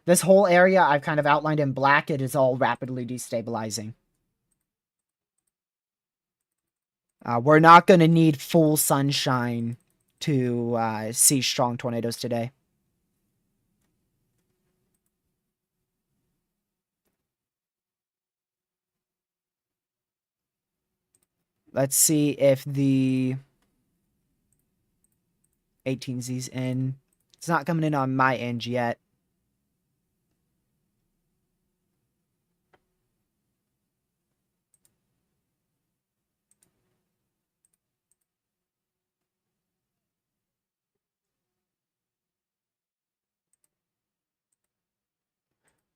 This whole area I've kind of outlined in black. It is all rapidly destabilizing. We're not going to need full sunshine to see strong tornadoes today. Let's see if the 18Z's in. It's not coming in on my end yet.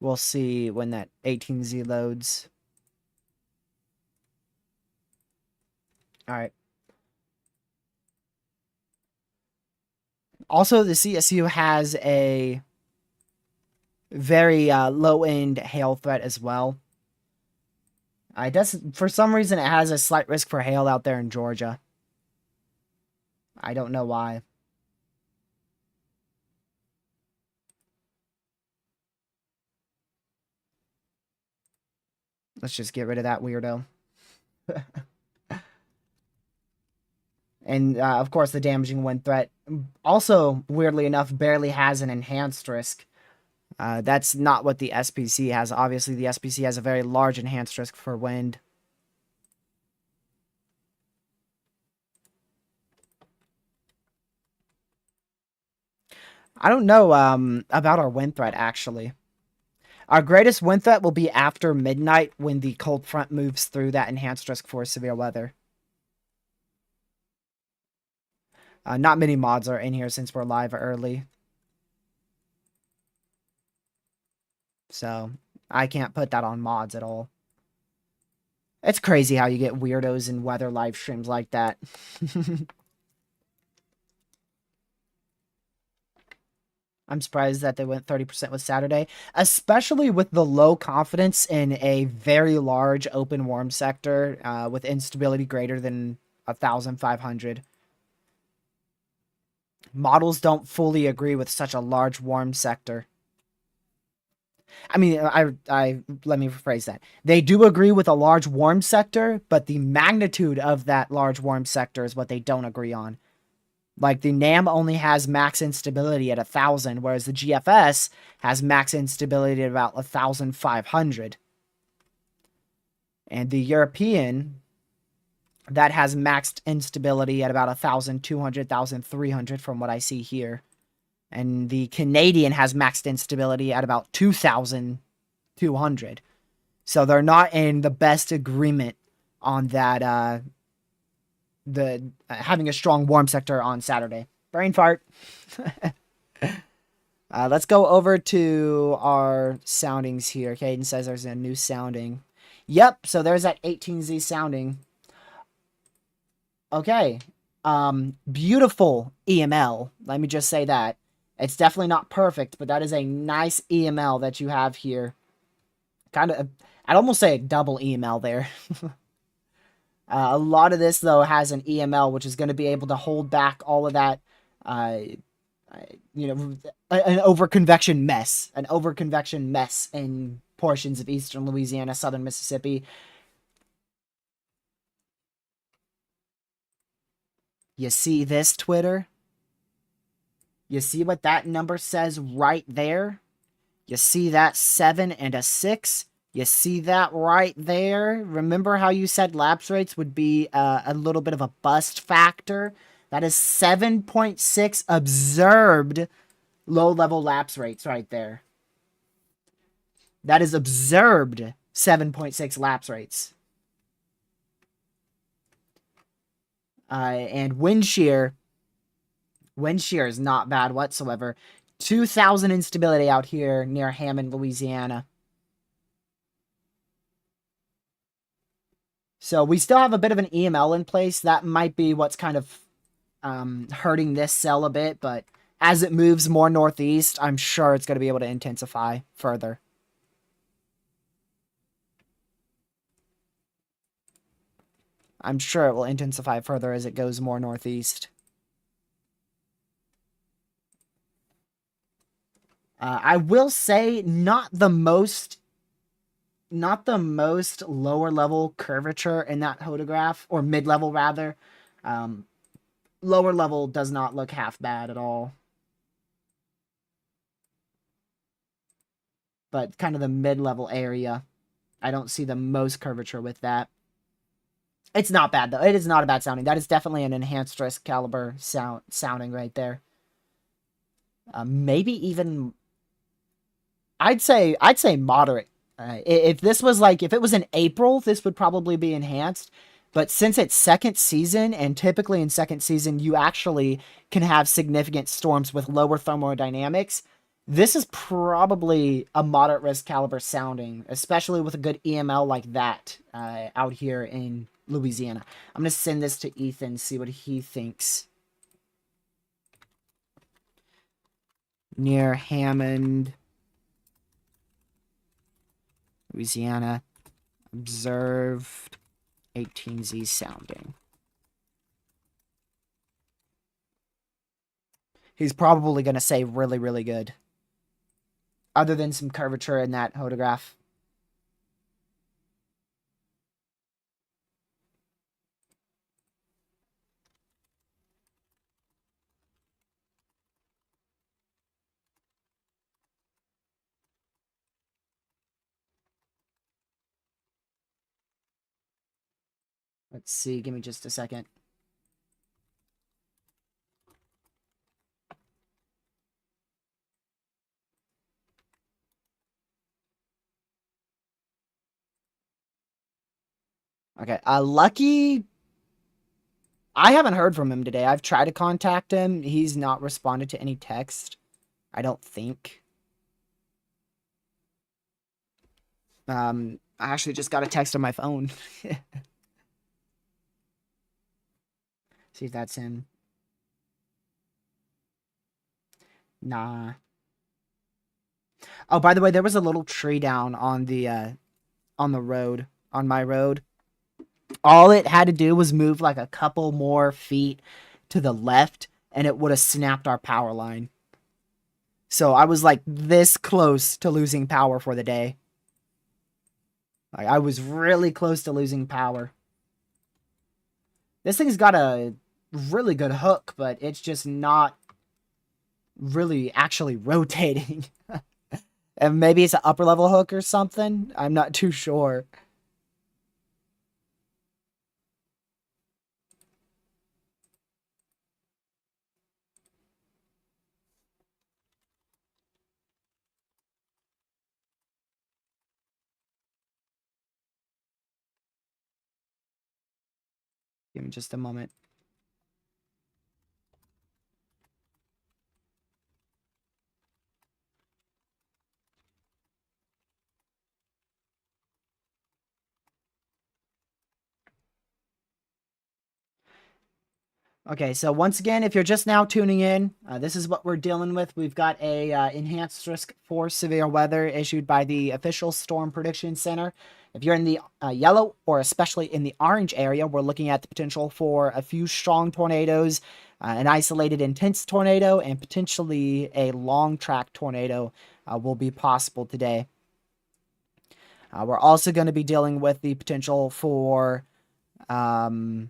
We'll see when that 18Z loads. All right. Also, the CSU has a very low-end hail threat as well. It does, for some reason, it has a slight risk for hail out there in Georgia. I don't know why. Let's just get rid of that weirdo. And, of course, the damaging wind threat also, weirdly enough, barely has an enhanced risk. That's not what the SPC has. Obviously, the SPC has a very large enhanced risk for wind. I don't know about our wind threat, actually. Our greatest wind threat will be after midnight when the cold front moves through that enhanced risk for severe weather. Not many mods are in here since we're live early. So, I can't put that on mods at all. It's crazy how you get weirdos in weather live streams like that. I'm surprised that they went 30% with Saturday, especially with the low confidence in a very large open warm sector with instability greater than 1,500. Models don't fully agree with such a large warm sector. I mean, I let me rephrase that. They do agree with a large warm sector, but the magnitude of that large warm sector is what they don't agree on. Like, the NAM only has max instability at 1,000, whereas the GFS has max instability at about 1,500. And the European, that has maxed instability at about 1,200, 1,300 from what I see here. And the Canadian has maxed instability at about 2,200. So they're not in the best agreement on that, having a strong warm sector on Saturday. Brain fart. Let's go over to our soundings here. Caden says there's a new sounding. Yep, so there's that 18Z sounding. Okay. Beautiful EML. Let me just say that. It's definitely not perfect, but that is a nice EML that you have here. Kind of, I'd almost say a double EML there. A lot of this, though, has an EML, which is going to be able to hold back all of that, an overconvection mess. An overconvection mess in portions of eastern Louisiana, southern Mississippi. You see this, Twitter? You see what that number says right there? You see that 7 and a 6? You see that right there? Remember how you said lapse rates would be a little bit of a bust factor? That is 7.6 observed low-level lapse rates right there. That is observed 7.6 lapse rates. And wind shear is not bad whatsoever. 2,000 instability out here near Hammond, Louisiana. So we still have a bit of an EML in place. That might be what's kind of hurting this cell a bit, but as it moves more northeast, I'm sure it's going to be able to intensify further. I'm sure it will intensify further as it goes more northeast. I will say not the most lower level curvature in that photograph, or mid-level rather. Lower level does not look half bad at all. But kind of the mid-level area, I don't see the most curvature with that. It's not bad, though. It is not a bad sounding. That is definitely an enhanced risk caliber sounding right there. Maybe even... I'd say moderate. If this was if it was in April, this would probably be enhanced. But since it's second season, and typically in second season, you actually can have significant storms with lower thermodynamics, This is probably a moderate risk caliber sounding, especially with a good EML like that out here in Louisiana. I'm going to send this to Ethan, see what he thinks. Near Hammond, Louisiana. Observed 18Z sounding. He's probably going to say really, really good. Other than some curvature in that photograph. Let's see. Give me just a second. Okay. Lucky. I haven't heard from him today. I've tried to contact him. He's not responded to any text. I don't think. I actually just got a text on my phone. See if that's him. Nah. Oh, by the way, there was a little tree down on the road, on my road. All it had to do was move like a couple more feet to the left, and it would have snapped our power line. So I was like this close to losing power for the day. Like I was really close to losing power. This thing's got a really good hook, but it's just not really actually rotating. And maybe it's an upper level hook or something. I'm not too sure. Give me just a moment. Okay, so once again, if you're just now tuning in, this is what we're dealing with. We've got a enhanced risk for severe weather issued by the official Storm Prediction Center. If you're in the yellow or especially in the orange area, we're looking at the potential for a few strong tornadoes, an isolated intense tornado, and potentially a long track tornado will be possible today. We're also going to be dealing with the potential for around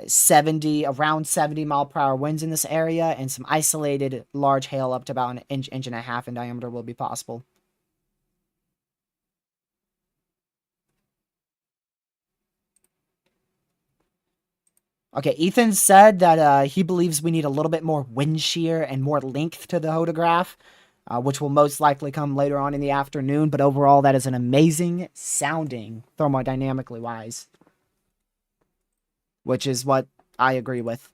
70 mile per hour winds in this area, and some isolated large hail up to about an inch and a half in diameter will be possible. Okay, Ethan said that he believes we need a little bit more wind shear and more length to the photograph, which will most likely come later on in the afternoon, but overall that is an amazing sounding thermodynamically wise, which is what I agree with.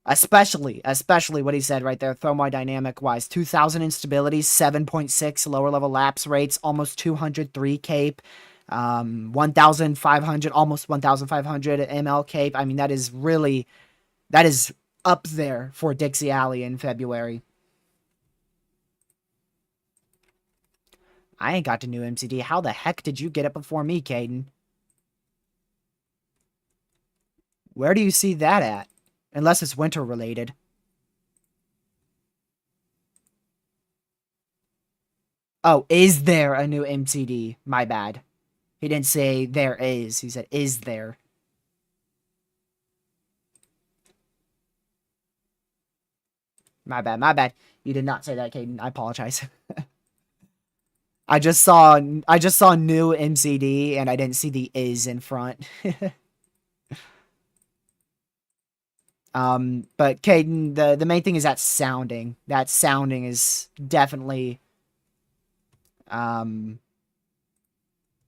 Especially what he said right there, thermodynamic wise. 2000 instability, 7.6 lower level lapse rates, almost 203 cape, 1500, almost 1500 ml cape. I mean, that is up there for Dixie Alley in February. I ain't got the new MCD. How the heck did you get it before me, Caden? Where do you see that at? Unless it's winter related. Oh, is there a new MCD? My bad. He didn't say there is. He said, is there? My bad. My bad. You did not say that, Caden. I apologize. I just saw new MCD and I didn't see the is in front. But Caden, the main thing is that sounding. That sounding is definitely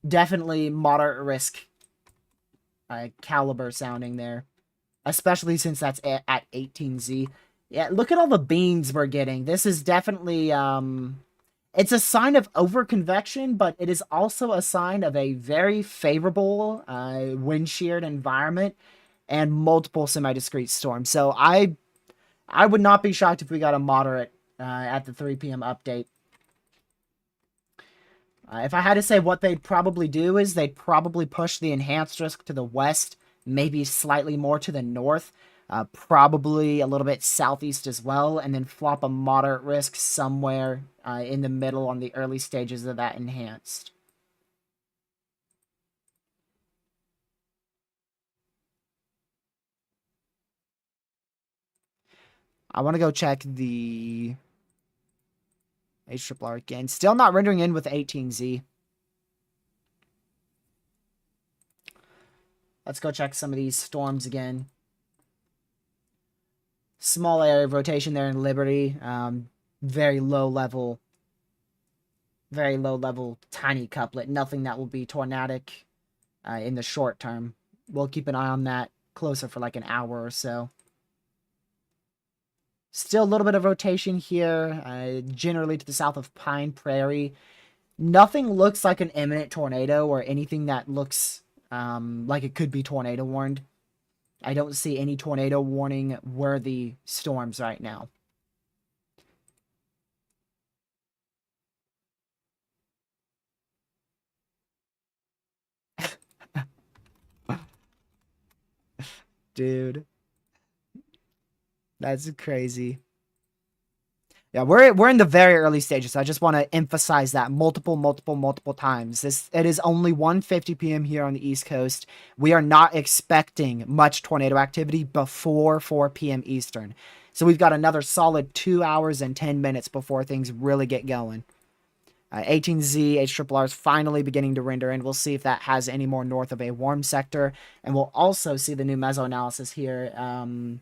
definitely moderate risk caliber sounding there. Especially since that's at 18Z. Yeah, look at all the beans we're getting. This is definitely it's a sign of overconvection, but it is also a sign of a very favorable wind sheared environment and multiple semi-discrete storms. So I would not be shocked if we got a moderate at the 3 p.m. update. If I had to say what they'd probably do is they'd probably push the enhanced risk to the west, maybe slightly more to the north, probably a little bit southeast as well, and then flop a moderate risk somewhere in the middle on the early stages of that enhanced. I want to go check the HRR again. Still not rendering in with 18Z. Let's go check some of these storms again. Small area of rotation there in Liberty. Very low level, tiny couplet. Nothing that will be tornadic in the short term. We'll keep an eye on that closer for like an hour or so. Still a little bit of rotation here, generally to the south of Pine Prairie. Nothing looks like an imminent tornado or anything that looks like it could be tornado warned. I don't see any tornado warning worthy storms right now. Dude, that's crazy. Yeah, we're in the very early stages. I just want to emphasize that multiple times. It is only 1:50 p.m. here on the East Coast. We are not expecting much tornado activity before 4 p.m. Eastern. So we've got another solid 2 hours and 10 minutes before things really get going. 18Z HRR is finally beginning to render in. We'll see if that has any more north of a warm sector, and we'll also see the new Mesoanalysis here in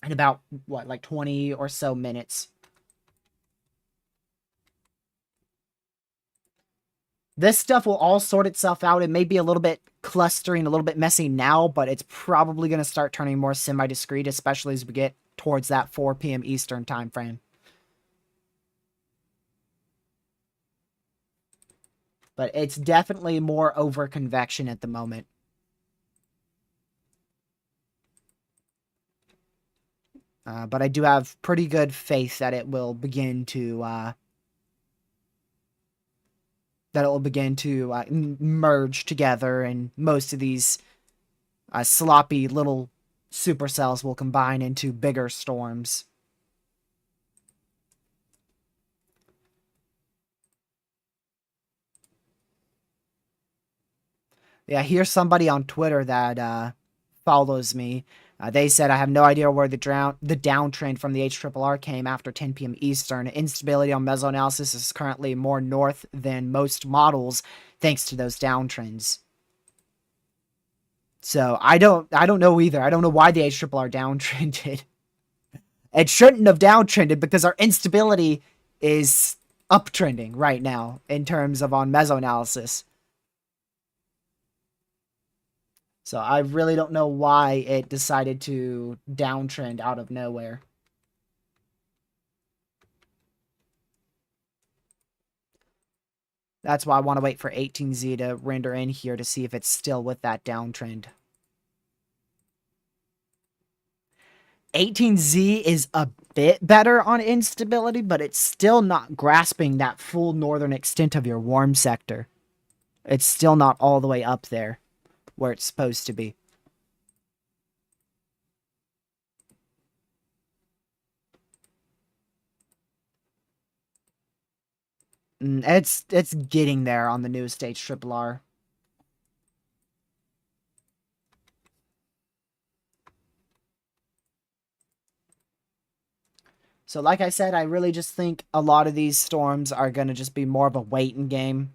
about like 20 or so minutes. This stuff will all sort itself out. It may be a little bit clustering, a little bit messy now, but it's probably going to start turning more semi-discrete, especially as we get towards that 4 p.m. Eastern time frame. But it's definitely more over convection at the moment. But I do have pretty good faith that it will begin to merge together, and most of these sloppy little supercells will combine into bigger storms. Yeah, here's somebody on Twitter that follows me. They said, I have no idea where the downtrend from the HRR came after 10 p.m. Eastern. Instability on Mesoanalysis is currently more north than most models, thanks to those downtrends. So I don't know either. I don't know why the HRR downtrended. It shouldn't have downtrended because our instability is uptrending right now in terms of on Mesoanalysis. So I really don't know why it decided to downtrend out of nowhere. That's why I want to wait for 18Z to render in here to see if it's still with that downtrend. 18Z is a bit better on instability, but it's still not grasping that full northern extent of your warm sector. It's still not all the way up there where it's supposed to be. It's getting there on the new stage HRR. So like I said, I really just think a lot of these storms are going to just be more of a waiting game.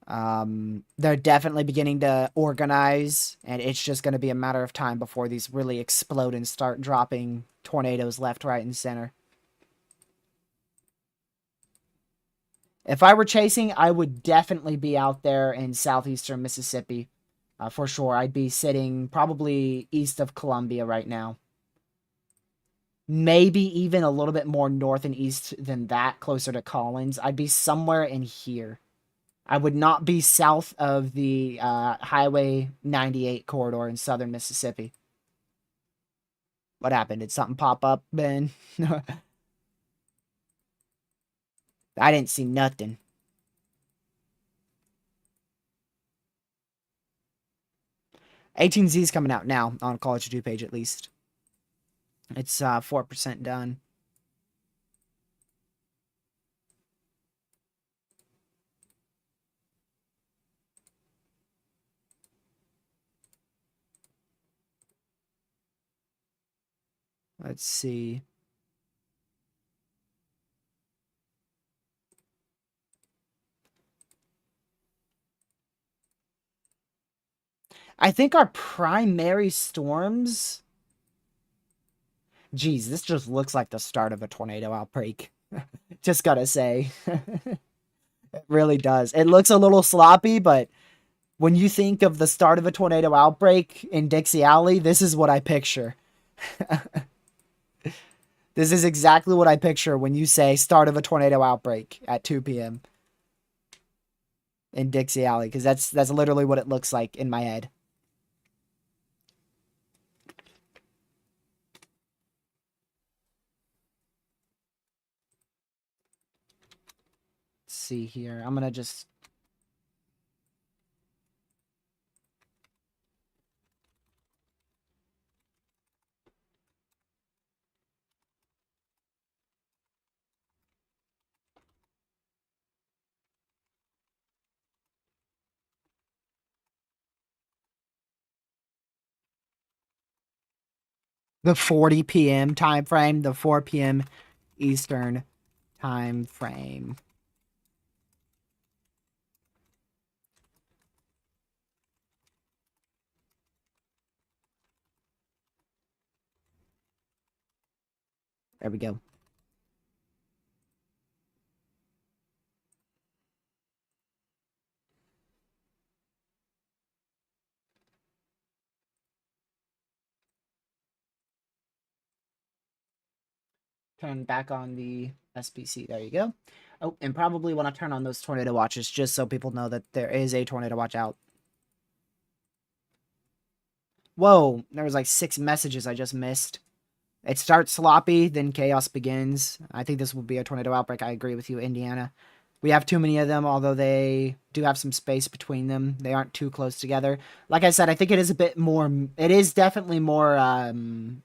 They're definitely beginning to organize, and it's just going to be a matter of time before these really explode and start dropping tornadoes left, right, and center. If I were chasing, I would definitely be out there in southeastern Mississippi. For sure. I'd be sitting probably east of Columbia right now. maybe even a little bit more north and east than that, closer to Collins. I'd be somewhere in here. I would not be south of the Highway 98 corridor in southern Mississippi. What happened? Did something pop up, Ben? I didn't see nothing. 18Z's coming out now on College 2 page at least. It's 4% done. Let's see. I think our primary storms. Geez, this just looks like the start of a tornado outbreak. Just gotta say. It really does. It looks a little sloppy, but when you think of the start of a tornado outbreak in Dixie Alley, this is what I picture. This is exactly what I picture when you say start of a tornado outbreak at 2 p.m. in Dixie Alley, because that's literally what it looks like in my head. Let's see here. I'm gonna just the 40 p.m. time frame, the 4 p.m. Eastern time frame. There we go. Turn back on the SPC. There you go. Oh, and probably want to turn on those tornado watches just so people know that there is a tornado watch out. Whoa, there was like 6 messages I just missed. It starts sloppy, then chaos begins. I think this will be a tornado outbreak. I agree with you, Indiana. We have too many of them, although they do have some space between them. They aren't too close together. Like I said, I think it is a bit more. It is definitely more on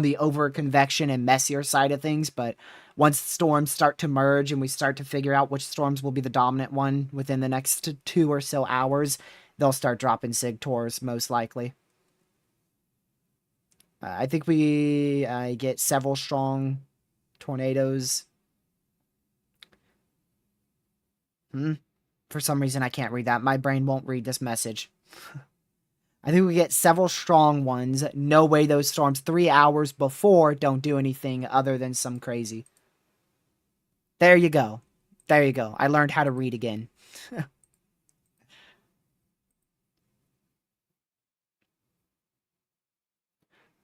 the over convection and messier side of things. But once storms start to merge and we start to figure out which storms will be the dominant one within the next 2 or so hours, they'll start dropping SIG-TORs most likely. I think we get several strong tornadoes. For some reason, I can't read that. My brain won't read this message. I think we get several strong ones. No way those storms 3 hours before don't do anything other than some crazy. There you go. There you go. I learned how to read again.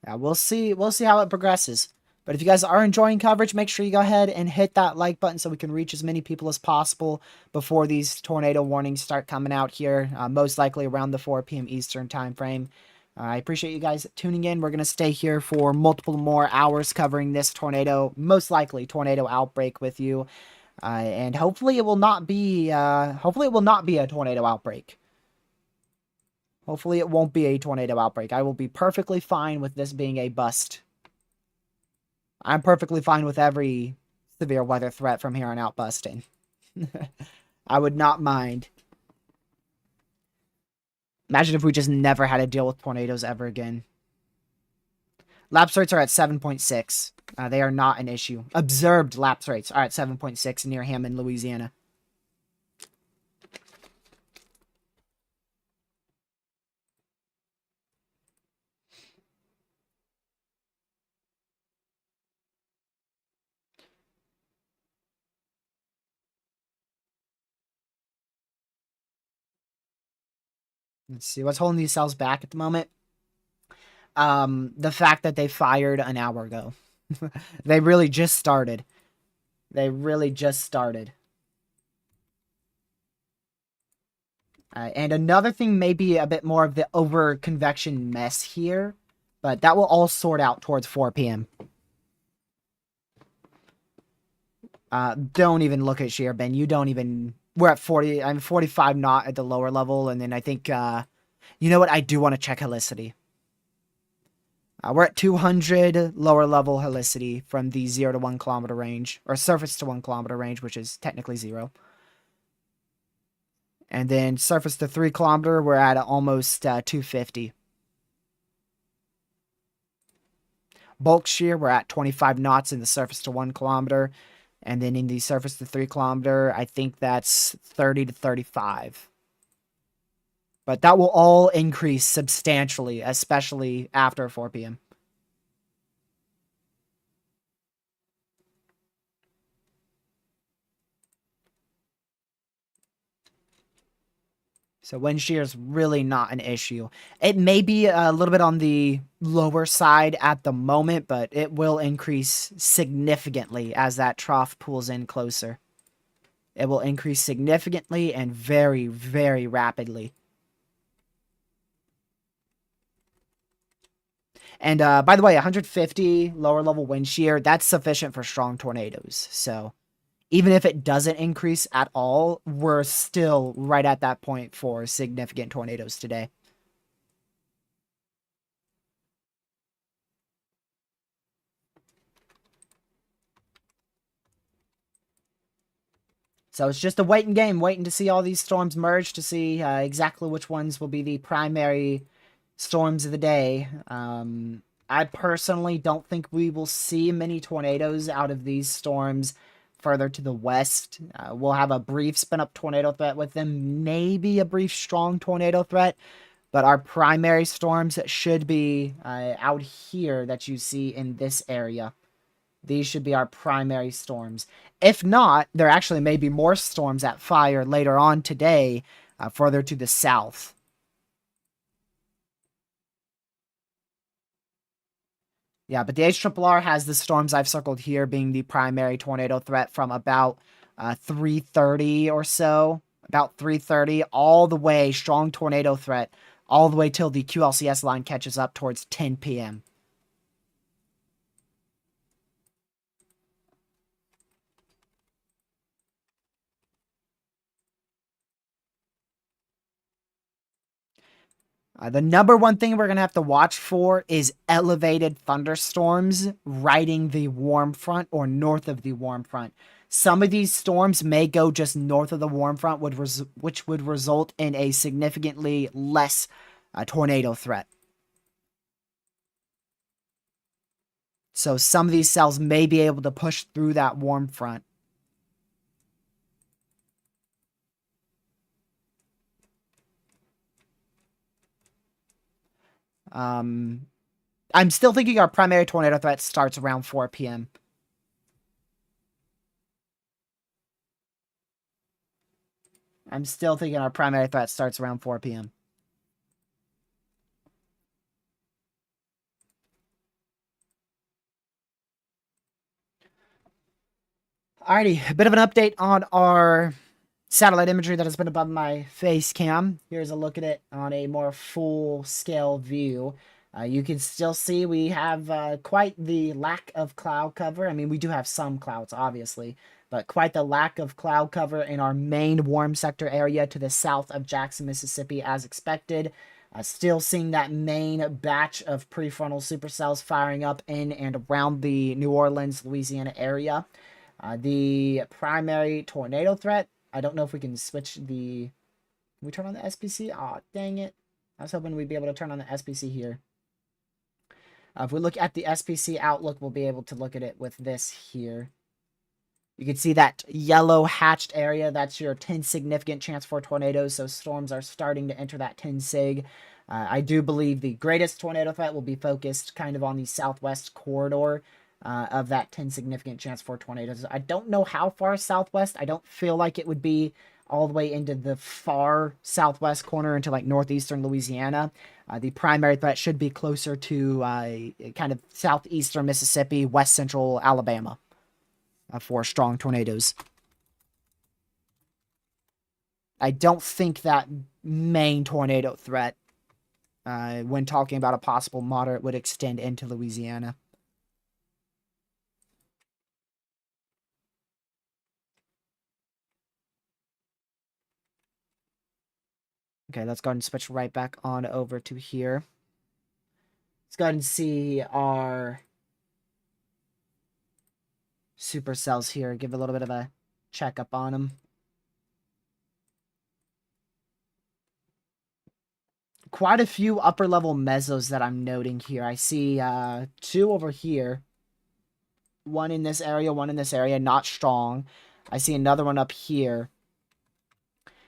Yeah, we'll see. We'll see how it progresses. But if you guys are enjoying coverage, make sure you go ahead and hit that like button so we can reach as many people as possible before these tornado warnings start coming out here, most likely around the 4 p.m. Eastern time frame. I appreciate you guys tuning in. We're going to stay here for multiple more hours covering this tornado, most likely tornado outbreak with you. And hopefully it will not be a tornado outbreak. Hopefully it won't be a tornado outbreak. I will be perfectly fine with this being a bust. I'm perfectly fine with every severe weather threat from here on out busting. I would not mind. Imagine if we just never had to deal with tornadoes ever again. Lapse rates are at 7.6. They are not an issue. Observed lapse rates are at 7.6 near Hammond, Louisiana. Let's see. What's holding these cells back at the moment? The fact that they fired an hour ago. They really just started. They really just started. And another thing may be a bit more of the over convection mess here, but that will all sort out towards 4 p.m. Don't even look at shear, Ben. You don't even... We're at 40... I'm 45 knot at the lower level, and then I think... you know what? I do want to check helicity. We're at 200 lower level helicity from the 0 to 1 kilometer range, or surface to 1 kilometer range, which is technically 0. And then surface to 3 kilometer, we're at almost 250. Bulk shear, we're at 25 knots in the surface to 1 kilometer. And then in the surface to 3 kilometer, I think that's 30 to 35. But that will all increase substantially, especially after 4 p.m. So wind shear is really not an issue. It may be a little bit on the lower side at the moment, but it will increase significantly as that trough pulls in closer. It will increase significantly and very, very rapidly. And by the way, 150 lower level wind shear, that's sufficient for strong tornadoes. So even if it doesn't increase at all, we're still right at that point for significant tornadoes today. So it's just a waiting game, waiting to see all these storms merge to see exactly which ones will be the primary storms of the day. I personally don't think we will see many tornadoes out of these storms further to the west. We'll have a brief spin-up tornado threat with them, maybe a brief strong tornado threat, but our primary storms should be out here that you see in this area. These should be our primary storms. If not, there actually may be more storms at fire later on today, further to the south. Yeah, but the HRRR has the storms I've circled here being the primary tornado threat from about 3:30 or so. About 3:30, all the way, strong tornado threat, all the way till the QLCS line catches up towards 10 p.m. The number one thing we're going to have to watch for is elevated thunderstorms riding the warm front or north of the warm front. Some of these storms may go just north of the warm front, which would result in a significantly less tornado threat. So some of these cells may be able to push through that warm front. I'm still thinking our primary tornado threat starts around 4 p.m. I'm still thinking our primary threat starts around 4 p.m. Alrighty, a bit of an update on our satellite imagery that has been above my face cam. Here's a look at it on a more full-scale view. You can still see we have quite the lack of cloud cover. I mean, we do have some clouds, obviously, but quite the lack of cloud cover in our main warm sector area to the south of Jackson, Mississippi, as expected. Still seeing that main batch of prefrontal supercells firing up in and around the New Orleans, Louisiana area. The primary tornado threat, I don't know if we can switch the... Can we turn on the SPC? Aw, dang it. I was hoping we'd be able to turn on the SPC here. If we look at the SPC outlook, we'll be able to look at it with this here. You can see that yellow hatched area. That's your 10 significant chance for tornadoes. So storms are starting to enter that 10 sig. I do believe the greatest tornado threat will be focused kind of on the southwest corridor of that 10 significant chance for tornadoes. I don't know how far southwest. I don't feel like it would be all the way into the far southwest corner into like northeastern Louisiana. The primary threat should be closer to kind of southeastern Mississippi, west central Alabama for strong tornadoes. I don't think that main tornado threat, when talking about a possible moderate, would extend into Louisiana. Okay, let's go ahead and switch right back on over to here. Let's go ahead and see our supercells here. Give a little bit of a checkup on them. Quite a few upper level mesos that I'm noting here. I see 2 over here. One in this area, one in this area, not strong. I see another one up here.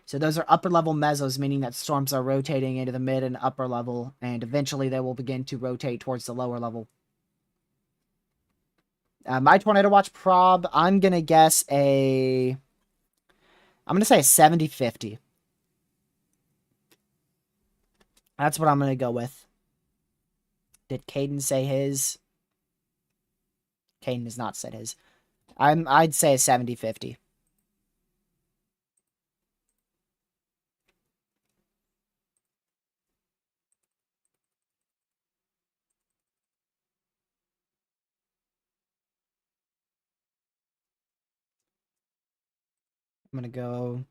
So those are upper level mesos, meaning that storms are rotating into the mid and upper level, and eventually they will begin to rotate towards the lower level. My tornado watch prob, I'm going to guess I'm going to say a 70-50. That's what I'm going to go with. Did Caden say his? Caden has not said his. I'd say a 70-50. I'm going to go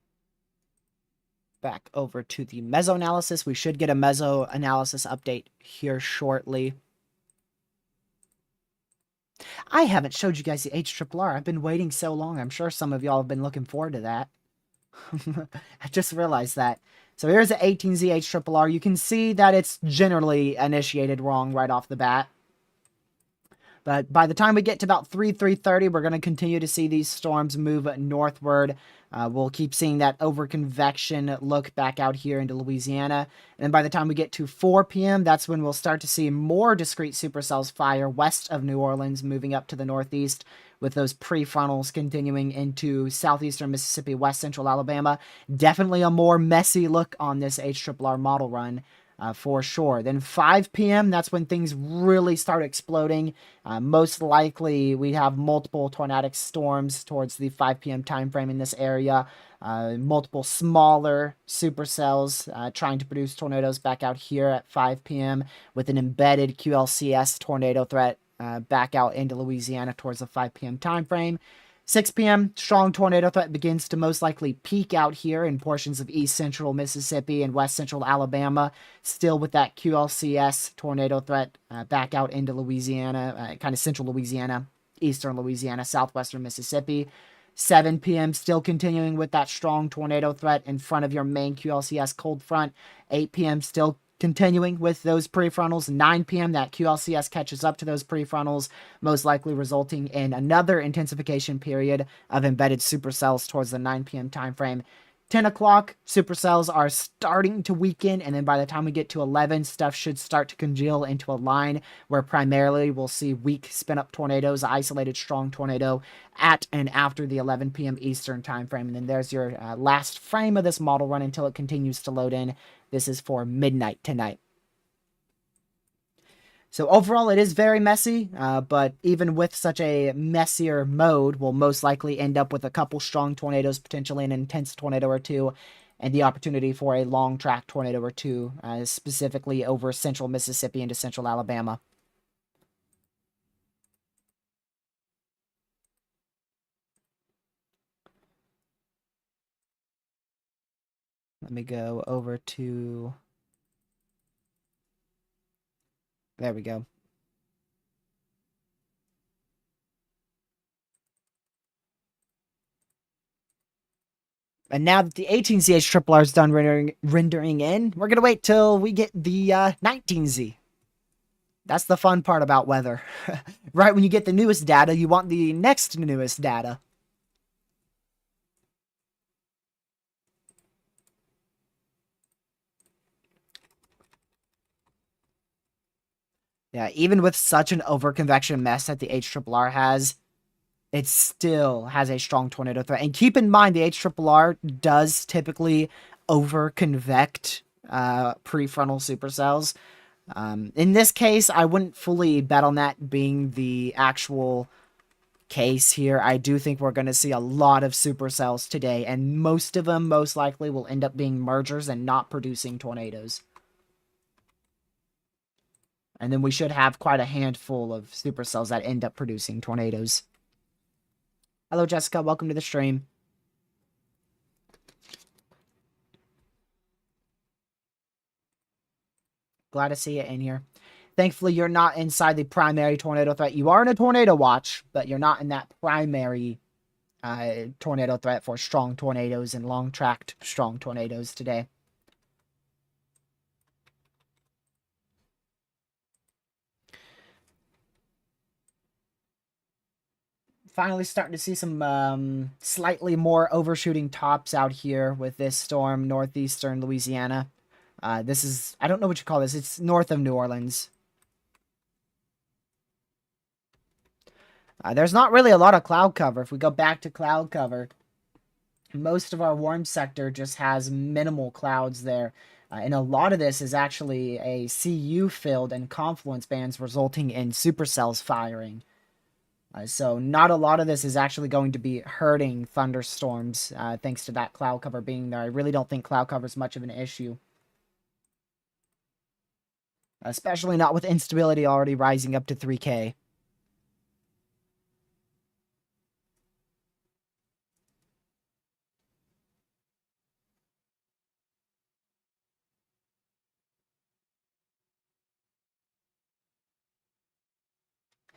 back over to the Mesoanalysis. We should get a Mesoanalysis update here shortly. I haven't showed you guys the HRRR. I've been waiting so long. I'm sure some of y'all have been looking forward to that. I just realized that. So here's the 18Z HRRR. You can see that it's generally initiated wrong right off the bat. But by the time we get to about 3:30, we're going to continue to see these storms move northward. We'll keep seeing that over convection look back out here into Louisiana. And then by the time we get to 4 p.m., that's when we'll start to see more discrete supercells fire west of New Orleans, moving up to the northeast, with those prefrontals continuing into southeastern Mississippi, west central Alabama. Definitely a more messy look on this HRRR model run. For sure. Then 5 p.m., that's when things really start exploding. Most likely, we have multiple tornadic storms towards the 5 p.m. time frame in this area. Multiple smaller supercells trying to produce tornadoes back out here at 5 p.m. with an embedded QLCS tornado threat back out into Louisiana towards the 5 p.m. time frame. 6 p.m., strong tornado threat begins to most likely peak out here in portions of east central Mississippi and west central Alabama, still with that QLCS tornado threat back out into Louisiana, kind of central Louisiana, eastern Louisiana, southwestern Mississippi. 7 p.m., still continuing with that strong tornado threat in front of your main QLCS cold front. 8 p.m., still continuing with those prefrontals. 9 p.m., that QLCS catches up to those prefrontals, most likely resulting in another intensification period of embedded supercells towards the 9 p.m. time frame. 10 o'clock, supercells are starting to weaken, and then by the time we get to 11, stuff should start to congeal into a line where primarily we'll see weak spin-up tornadoes, isolated strong tornado at and after the 11 p.m. Eastern time frame. And then there's your last frame of this model run until it continues to load in. This is for midnight tonight. So overall, it is very messy, but even with such a messier mode, we'll most likely end up with a couple strong tornadoes, potentially an intense tornado or two, and the opportunity for a long track tornado or two, specifically over central Mississippi into central Alabama. Let me go over to... There we go. And now that the 18Z HRRR is done rendering in, we're going to wait till we get the 19Z. That's the fun part about weather. Right when you get the newest data, you want the next newest data. Yeah, even with such an overconvection mess that the HRRR has, it still has a strong tornado threat. And keep in mind, the HRRR does typically over-convect prefrontal supercells. In this case, I wouldn't fully bet on that being the actual case here. I do think we're going to see a lot of supercells today, and most of them most likely will end up being mergers and not producing tornadoes. And then we should have quite a handful of supercells that end up producing tornadoes. Hello, Jessica. Welcome to the stream. Glad to see you in here. Thankfully, you're not inside the primary tornado threat. You are in a tornado watch, but you're not in that primary tornado threat for strong tornadoes and long-tracked strong tornadoes today. Finally starting to see some slightly more overshooting tops out here with this storm, northeastern Louisiana. This is, I don't know what you call this. It's north of New Orleans. There's not really a lot of cloud cover. If we go back to cloud cover, most of our warm sector just has minimal clouds there. And a lot of this is actually a CU field and confluence bands resulting in supercells firing. So not a lot of this is actually going to be hurting thunderstorms thanks to that cloud cover being there. I really don't think cloud cover is much of an issue. Especially not with instability already rising up to 3K.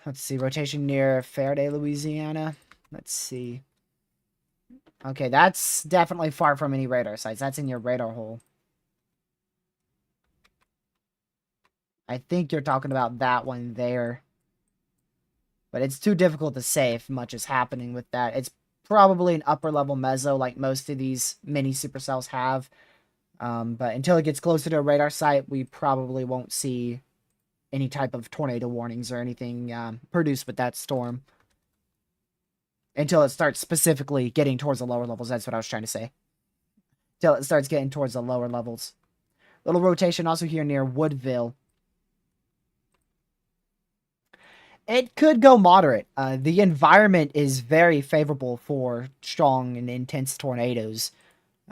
Let's see, rotation near Faraday, Louisiana. Let's see. Okay, that's definitely far from any radar sites. That's in your radar hole. I think you're talking about that one there. But it's too difficult to say if much is happening with that. It's probably an upper level meso like most of these mini supercells have. But until it gets closer to a radar site, we probably won't see any type of tornado warnings or anything produced with that storm. Until it starts specifically getting towards the lower levels. That's what I was trying to say. Until it starts getting towards the lower levels. Little rotation also here near Woodville. It could go moderate. The environment is very favorable for strong and intense tornadoes.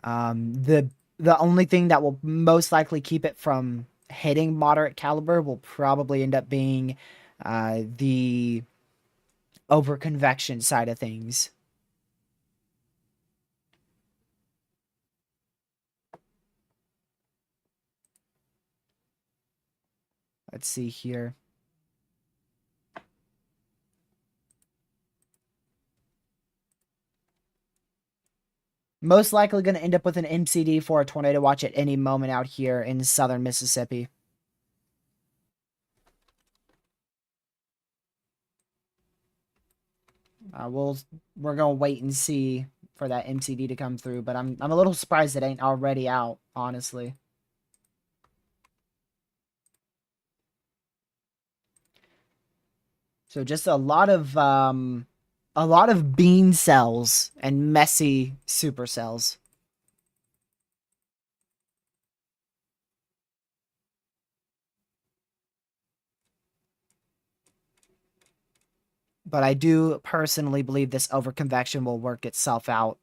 The only thing that will most likely keep it from hitting moderate caliber will probably end up being the over-convection side of things. Let's see here. Most likely going to end up with an MCD for a tornado watch at any moment out here in southern Mississippi. We're gonna wait and see for that MCD to come through, but I'm a little surprised it ain't already out, honestly. So just a lot of bean cells and messy supercells. But I do personally believe this overconvection will work itself out,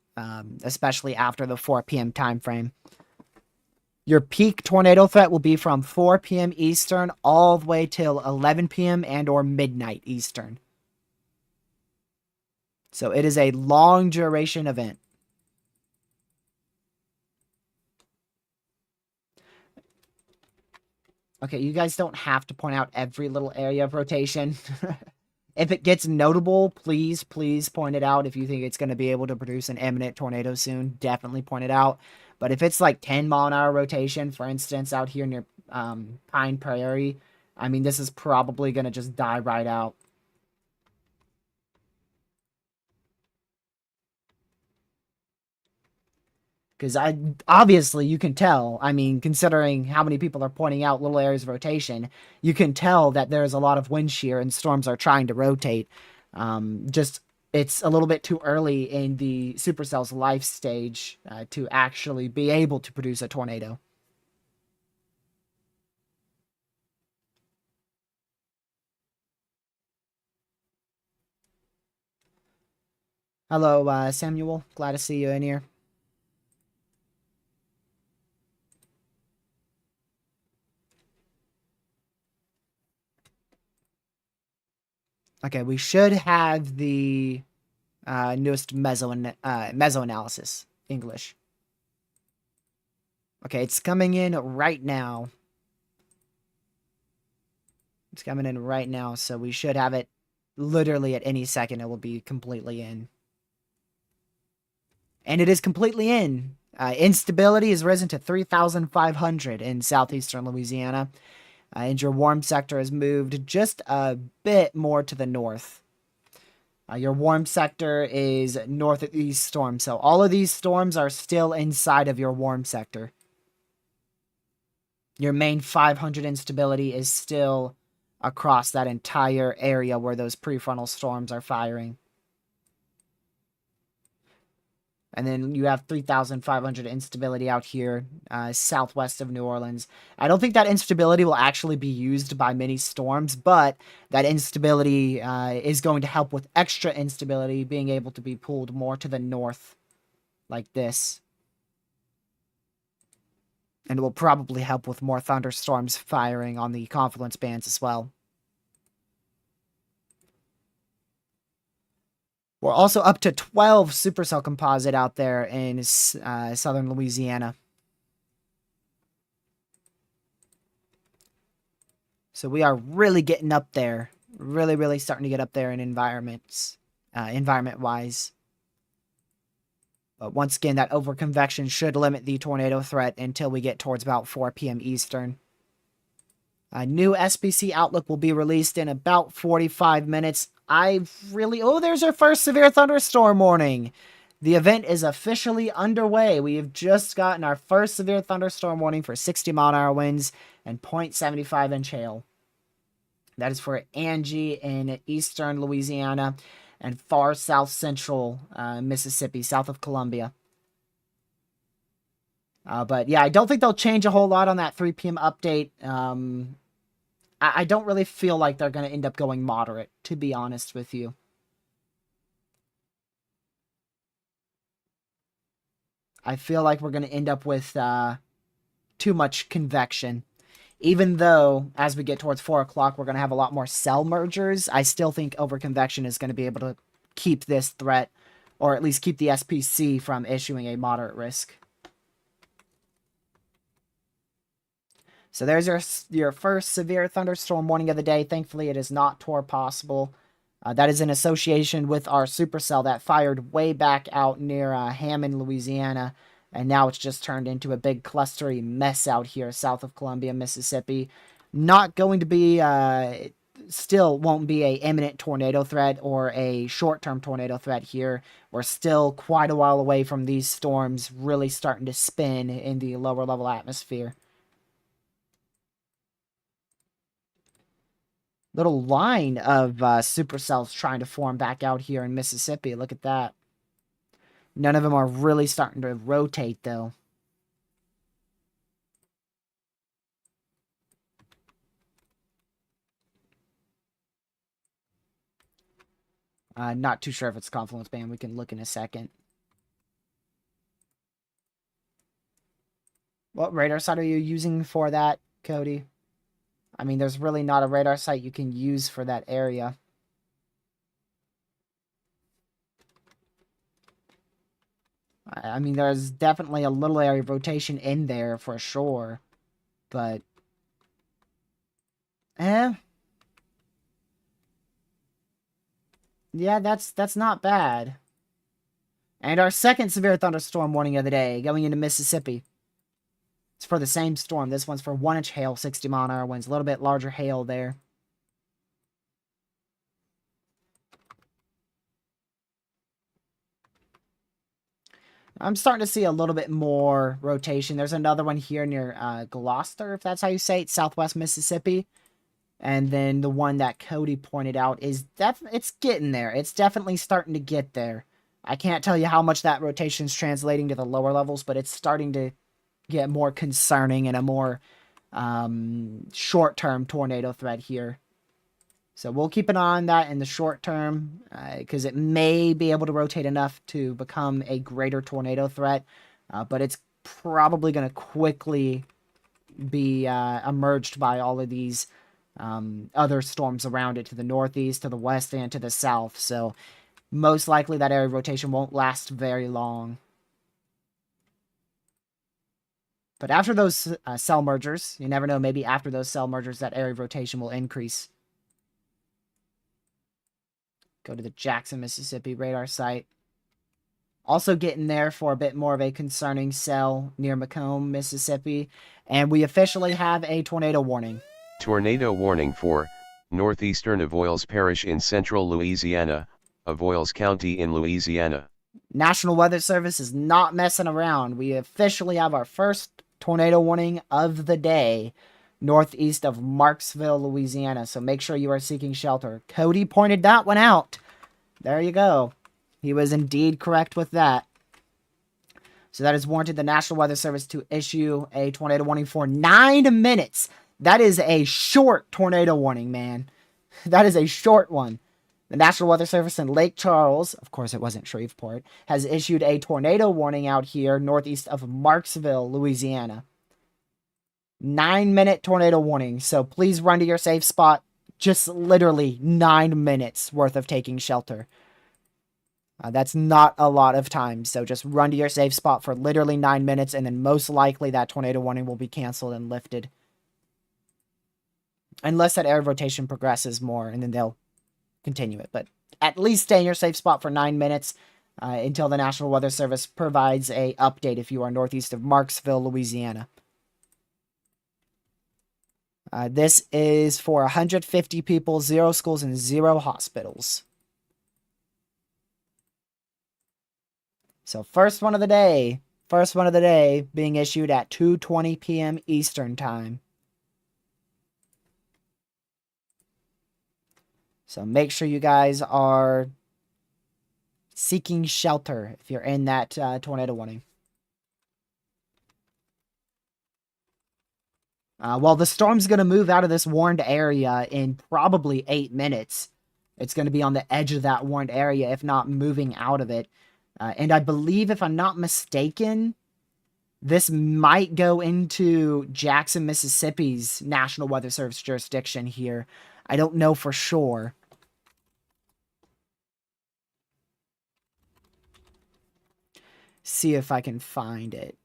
especially after the 4 p.m. time frame. Your peak tornado threat will be from 4 p.m. Eastern all the way till 11 p.m. and or midnight Eastern. So it is a long duration event. Okay, you guys don't have to point out every little area of rotation. If it gets notable, please point it out. If you think it's going to be able to produce an imminent tornado soon, definitely point it out. But if it's like 10-mile-an-hour rotation, for instance, out here near Pine Prairie, I mean, this is probably going to just die right out. Because obviously you can tell, I mean, considering how many people are pointing out little areas of rotation, you can tell that there's a lot of wind shear and storms are trying to rotate. Just it's a little bit too early in the supercell's life stage to actually be able to produce a tornado. Hello, Samuel. Glad to see you in here. Okay, we should have the newest Mesoanalysis English. Okay, it's coming in right now. It's coming in right now, so we should have it literally at any second. It will be completely in. And it is completely in. Instability has risen to 3,500 in southeastern Louisiana. And your warm sector has moved just a bit more to the north. Your warm sector is north of these storms. So all of these storms are still inside of your warm sector. Your main 500 instability is still across that entire area where those prefrontal storms are firing. And then you have 3,500 instability out here, southwest of New Orleans. I don't think that instability will actually be used by many storms, but that instability is going to help with extra instability being able to be pulled more to the north, like this. And it will probably help with more thunderstorms firing on the confluence bands as well. We're also up to 12 supercell composite out there in southern Louisiana. So we are really getting up there. Really, really starting to get up there in environments, environment-wise. But once again, that overconvection should limit the tornado threat until we get towards about 4 p.m. Eastern. A new SPC outlook will be released in about 45 minutes. Oh, there's our first severe thunderstorm warning. The event is officially underway. We have just gotten our first severe thunderstorm warning for 60-mile-an-hour winds and 0.75-inch hail. That is for Angie in eastern Louisiana and far south central Mississippi, south of Columbia. But yeah, I don't think they'll change a whole lot on that 3 p.m. update. I don't really feel like they're going to end up going moderate, to be honest with you. I feel like we're going to end up with too much convection. Even though, as we get towards 4 o'clock, we're going to have a lot more cell mergers, I still think overconvection is going to be able to keep this threat, or at least keep the SPC from issuing a moderate risk. So there's your first severe thunderstorm warning of the day. Thankfully, it is not TOR possible. That is in association with our supercell that fired way back out near Hammond, Louisiana. And now it's just turned into a big clustery mess out here south of Columbia, Mississippi. Not going to be, still won't be a imminent tornado threat or a short-term tornado threat here. We're still quite a while away from these storms really starting to spin in the lower level atmosphere. Little line of supercells trying to form back out here in Mississippi. Look at that. None of them are really starting to rotate, though. Not too sure if it's confluence band. We can look in a second. What radar site are you using for that, Cody? I mean, there's really not a radar site you can use for that area. I mean, there's definitely a little area of rotation in there for sure. But... yeah, that's not bad. And our second severe thunderstorm warning of the day, going into Mississippi. It's for the same storm. This one's for 1-inch hail, 60-mile-an-hour winds. A little bit larger hail there. I'm starting to see a little bit more rotation. There's another one here near Gloucester, if that's how you say it, southwest Mississippi. And then the one that Cody pointed out is it's getting there. It's definitely starting to get there. I can't tell you how much that rotation is translating to the lower levels, but it's starting to get more concerning and a more short-term tornado threat here. So we'll keep an eye on that in the short term because it may be able to rotate enough to become a greater tornado threat, but it's probably going to quickly be emerged by all of these other storms around it to the northeast, to the west, and to the south. So most likely that area of rotation won't last very long. But after those cell mergers, you never know, maybe after those cell mergers, that area of rotation will increase. Go to the Jackson, Mississippi radar site. Also getting there for a bit more of a concerning cell near Macomb, Mississippi. And we officially have a tornado warning. Tornado warning for northeastern Avoyelles Parish in central Louisiana, Avoyelles County in Louisiana. National Weather Service is not messing around. We officially have our first tornado warning of the day northeast of Marksville, Louisiana. So make sure you are seeking shelter. Cody pointed that one out. There you go. He was indeed correct with that. So that has warranted the National Weather Service to issue a tornado warning for 9 minutes. That is a short tornado warning, man. That is a short one. The National Weather Service in Lake Charles, of course it wasn't Shreveport, has issued a tornado warning out here northeast of Marksville, Louisiana. 9-minute tornado warning. So please run to your safe spot. Just literally 9 minutes worth of taking shelter. That's not a lot of time. So just run to your safe spot for literally 9 minutes, and then most likely that tornado warning will be canceled and lifted. Unless that area of rotation progresses more, and then they'll continue it. But at least stay in your safe spot for 9 minutes until the National Weather Service provides a update if you are northeast of Marksville, Louisiana. This is for 150 people, 0 schools, and 0 hospitals. So first one of the day being issued at 2:20 p.m. Eastern Time. So make sure you guys are seeking shelter if you're in that tornado warning. Well, the storm's going to move out of this warned area in probably 8 minutes. It's going to be on the edge of that warned area, if not moving out of it. And I believe, if I'm not mistaken, this might go into Jackson, Mississippi's National Weather Service jurisdiction here. I don't know for sure. See if I can find it.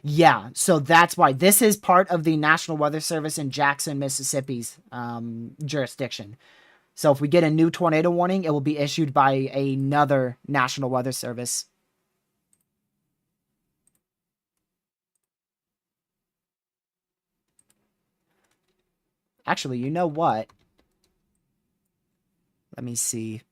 Yeah, so that's why this is part of the National Weather Service in Jackson, Mississippi's jurisdiction. So if we get a new tornado warning, it will be issued by another National Weather Service. Actually, you know what? Let me see.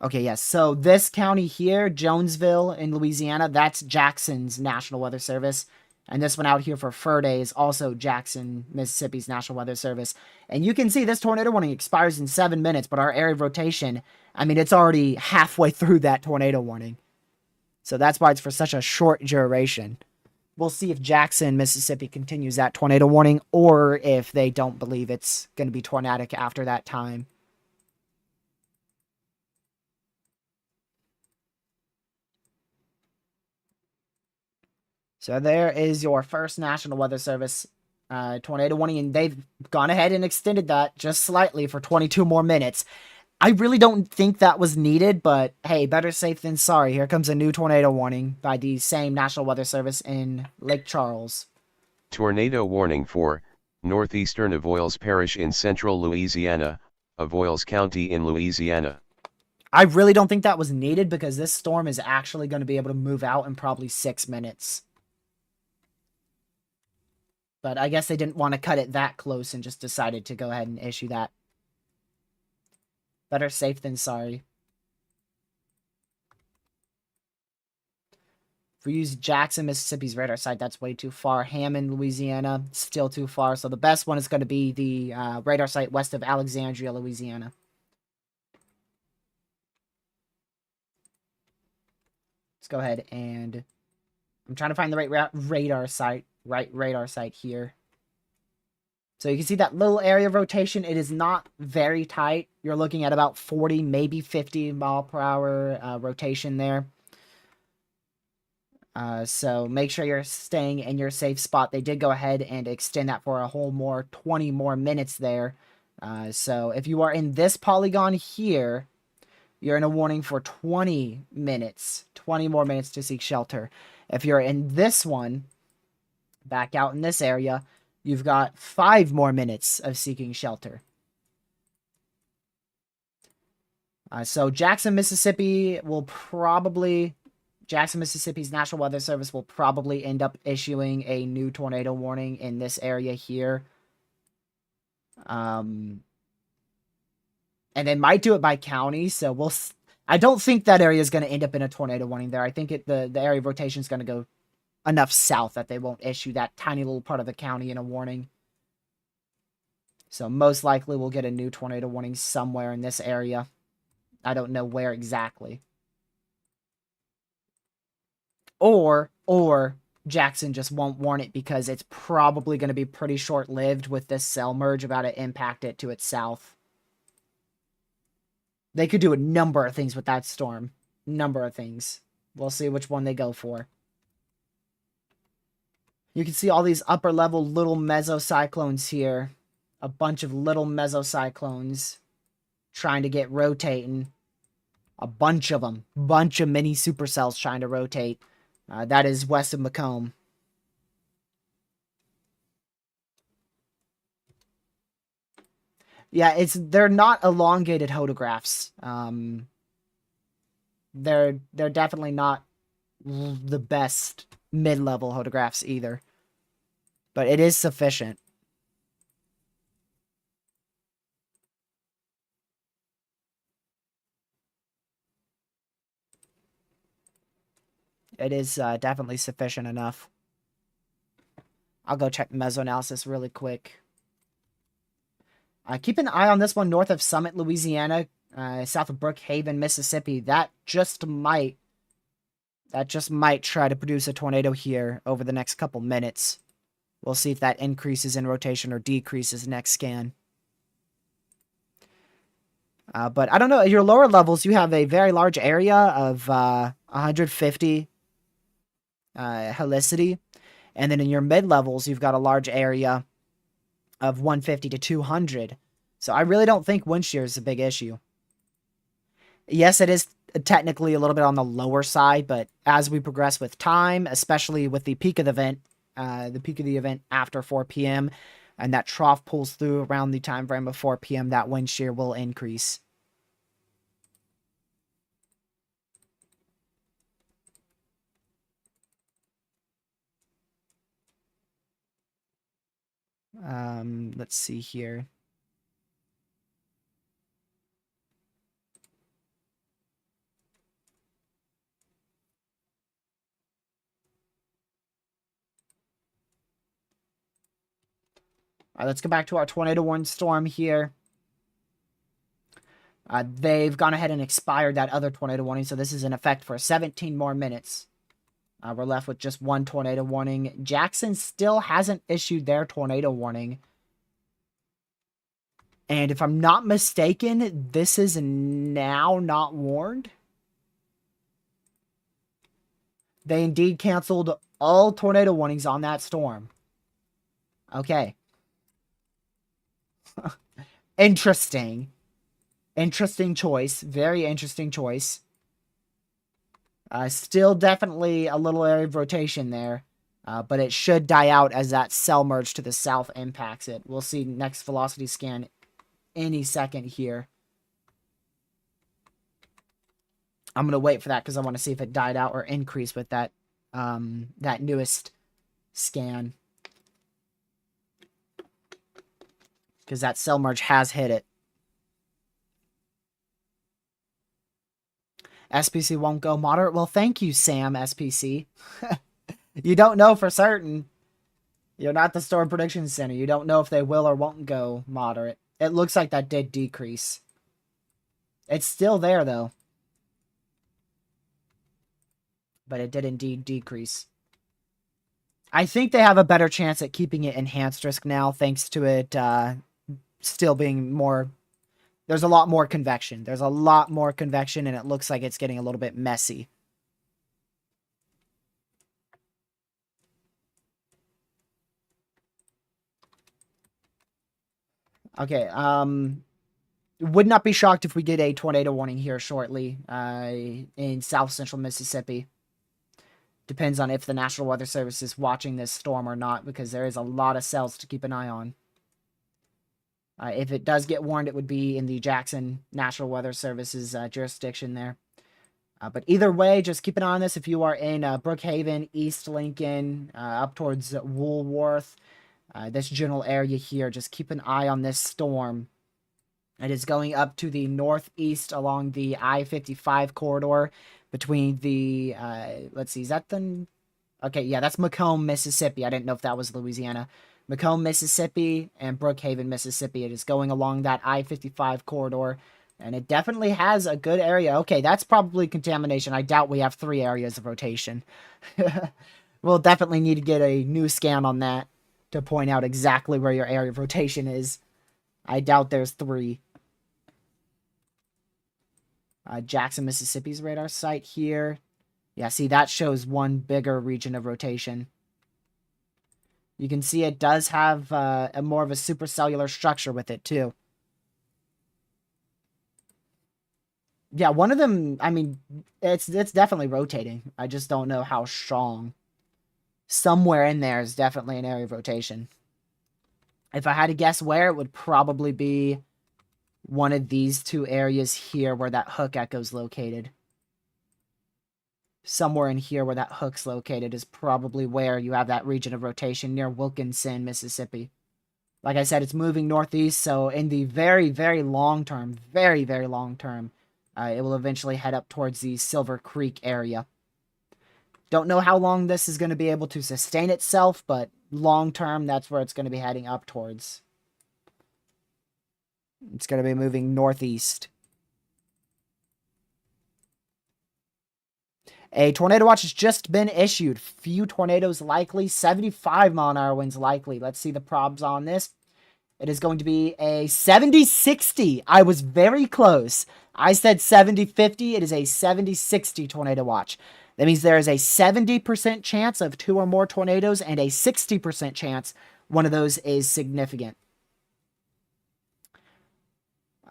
Okay, yes. So this county here, Jonesville in Louisiana, that's Jackson's National Weather Service. And this one out here for Ferday is also Jackson, Mississippi's National Weather Service. And you can see this tornado warning expires in 7 minutes, but our area of rotation, I mean, it's already halfway through that tornado warning. So that's why it's for such a short duration. We'll see if Jackson, Mississippi continues that tornado warning, or if they don't believe it's going to be tornadic after that time. So there is your first National Weather Service tornado warning, and they've gone ahead and extended that just slightly for 22 more minutes. I really don't think that was needed, but hey, better safe than sorry. Here comes a new tornado warning by the same National Weather Service in Lake Charles. Tornado warning for northeastern Avoyelles Parish in central Louisiana, Avoyelles County in Louisiana. I really don't think that was needed because this storm is actually going to be able to move out in probably 6 minutes. But I guess they didn't want to cut it that close and just decided to go ahead and issue that. Better safe than sorry. If we use Jackson, Mississippi's radar site, that's way too far. Hammond, Louisiana, still too far. So the best one is going to be the radar site west of Alexandria, Louisiana. Let's go ahead and I'm trying to find the right radar site here. So you can see that little area of rotation. It is not very tight. You're looking at about 40, maybe 50 mile per hour rotation there. So make sure you're staying in your safe spot. They did go ahead and extend that for a whole 20 more minutes there. So if you are in this polygon here, you're in a warning for 20 minutes. 20 more minutes to seek shelter. If you're in this one, back out in this area, you've got 5 more minutes of seeking shelter. So Jackson, Mississippi's National Weather Service will probably end up issuing a new tornado warning in this area here. And they might do it by county, so I don't think that area is going to end up in a tornado warning there. I think the area of rotation is going to go enough south that they won't issue that tiny little part of the county in a warning. So most likely we'll get a new tornado warning somewhere in this area. I don't know where exactly. Or Jackson just won't warn it because it's probably going to be pretty short-lived with this cell merge about to impact it to its south. They could do a number of things with that storm. Number of things. We'll see which one they go for. You can see all these upper-level little mesocyclones here. A bunch of little mesocyclones trying to get rotating. A bunch of them. Bunch of mini supercells trying to rotate. That is west of Macomb. Yeah, they're not elongated photographs. They're definitely not the best mid-level photographs either. But it is sufficient. It is definitely sufficient enough. I'll go check Mesoanalysis really quick. Keep an eye on this one north of Summit, Louisiana, south of Brookhaven, Mississippi. That just might try to produce a tornado here over the next couple minutes. We'll see if that increases in rotation or decreases next scan. But I don't know. At your lower levels, you have a very large area of 150 helicity. And then in your mid-levels, you've got a large area of 150 to 200. So I really don't think wind shear is a big issue. Yes, it is technically a little bit on the lower side, but as we progress with time, especially with the peak of the event after 4 p.m., and that trough pulls through around the time frame of 4 p.m., that wind shear will increase. Let's see here. All right, let's go back to our tornado warning storm here. They've gone ahead and expired that other tornado warning, so this is in effect for 17 more minutes. We're left with just one tornado warning. Jackson still hasn't issued their tornado warning. And if I'm not mistaken, this is now not warned. They indeed canceled all tornado warnings on that storm. Okay. Interesting. Interesting choice. Very interesting choice. Still definitely a little area of rotation there. But it should die out as that cell merge to the south impacts it. We'll see next velocity scan any second here. I'm going to wait for that because I want to see if it died out or increased with that newest scan. Because that cell merge has hit it. SPC won't go moderate. Well, thank you, Sam SPC. You don't know for certain. You're not the Storm Prediction Center. You don't know if they will or won't go moderate. It looks like that did decrease. It's still there, though. But it did indeed decrease. I think they have a better chance at keeping it enhanced risk now, thanks to it still being more... There's a lot more convection. There's a lot more convection, and it looks like it's getting a little bit messy. Okay, would not be shocked if we get a tornado warning here shortly in south central Mississippi. Depends on if the National Weather Service is watching this storm or not, because there is a lot of cells to keep an eye on. If it does get warned, it would be in the Jackson National Weather Service's jurisdiction there. But either way, just keep an eye on this. If you are in Brookhaven, East Lincoln, up towards Woolworth, this general area here, just keep an eye on this storm. It is going up to the northeast along the I-55 corridor between the, let's see, is that the... Okay, yeah, that's Macomb, Mississippi. I didn't know if that was Louisiana. Macomb, Mississippi, and Brookhaven, Mississippi. It is going along that I-55 corridor, and it definitely has a good area. Okay, that's probably contamination. I doubt we have 3 areas of rotation. We'll definitely need to get a new scan on that to point out exactly where your area of rotation is. I doubt there's 3. Jackson, Mississippi's radar site here. Yeah, see, that shows one bigger region of rotation. You can see it does have a more of a supercellular structure with it, too. Yeah, one of them, I mean, it's definitely rotating. I just don't know how strong. Somewhere in there is definitely an area of rotation. If I had to guess where, it would probably be one of these 2 areas here where that hook echo's located. Somewhere in here where that hook's located is probably where you have that region of rotation near Wilkinson, Mississippi. Like I said, it's moving northeast, so in the very, very long term, very, very long term, it will eventually head up towards the Silver Creek area. Don't know how long this is going to be able to sustain itself, but long term, that's where it's going to be heading up towards. It's going to be moving northeast. A tornado watch has just been issued. Few tornadoes likely. 75-mile-an-hour winds likely. Let's see the probs on this. It is going to be a 70-60. I was very close. I said 70-50. It is a 70-60 tornado watch. That means there is a 70% chance of 2 or more tornadoes and a 60% chance one of those is significant.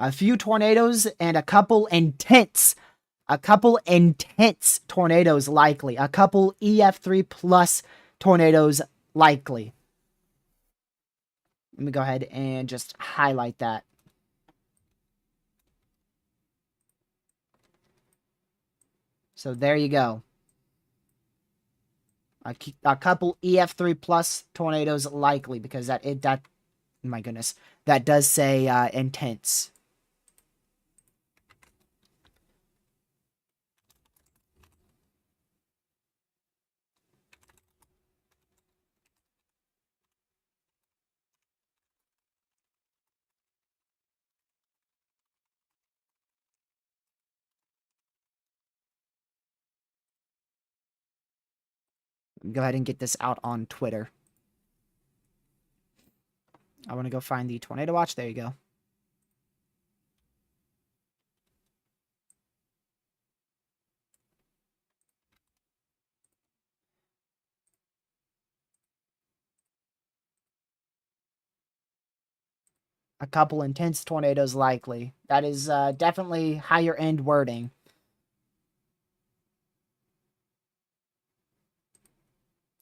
A few tornadoes and a couple intense tornadoes likely. A couple EF3 plus tornadoes likely. Let me go ahead and just highlight that. So there you go. A couple EF3 plus tornadoes likely, because that my goodness, that does say intense. Go ahead and get this out on Twitter. I want to go find the tornado watch. There you go. A couple intense tornadoes likely. That is definitely higher end wording.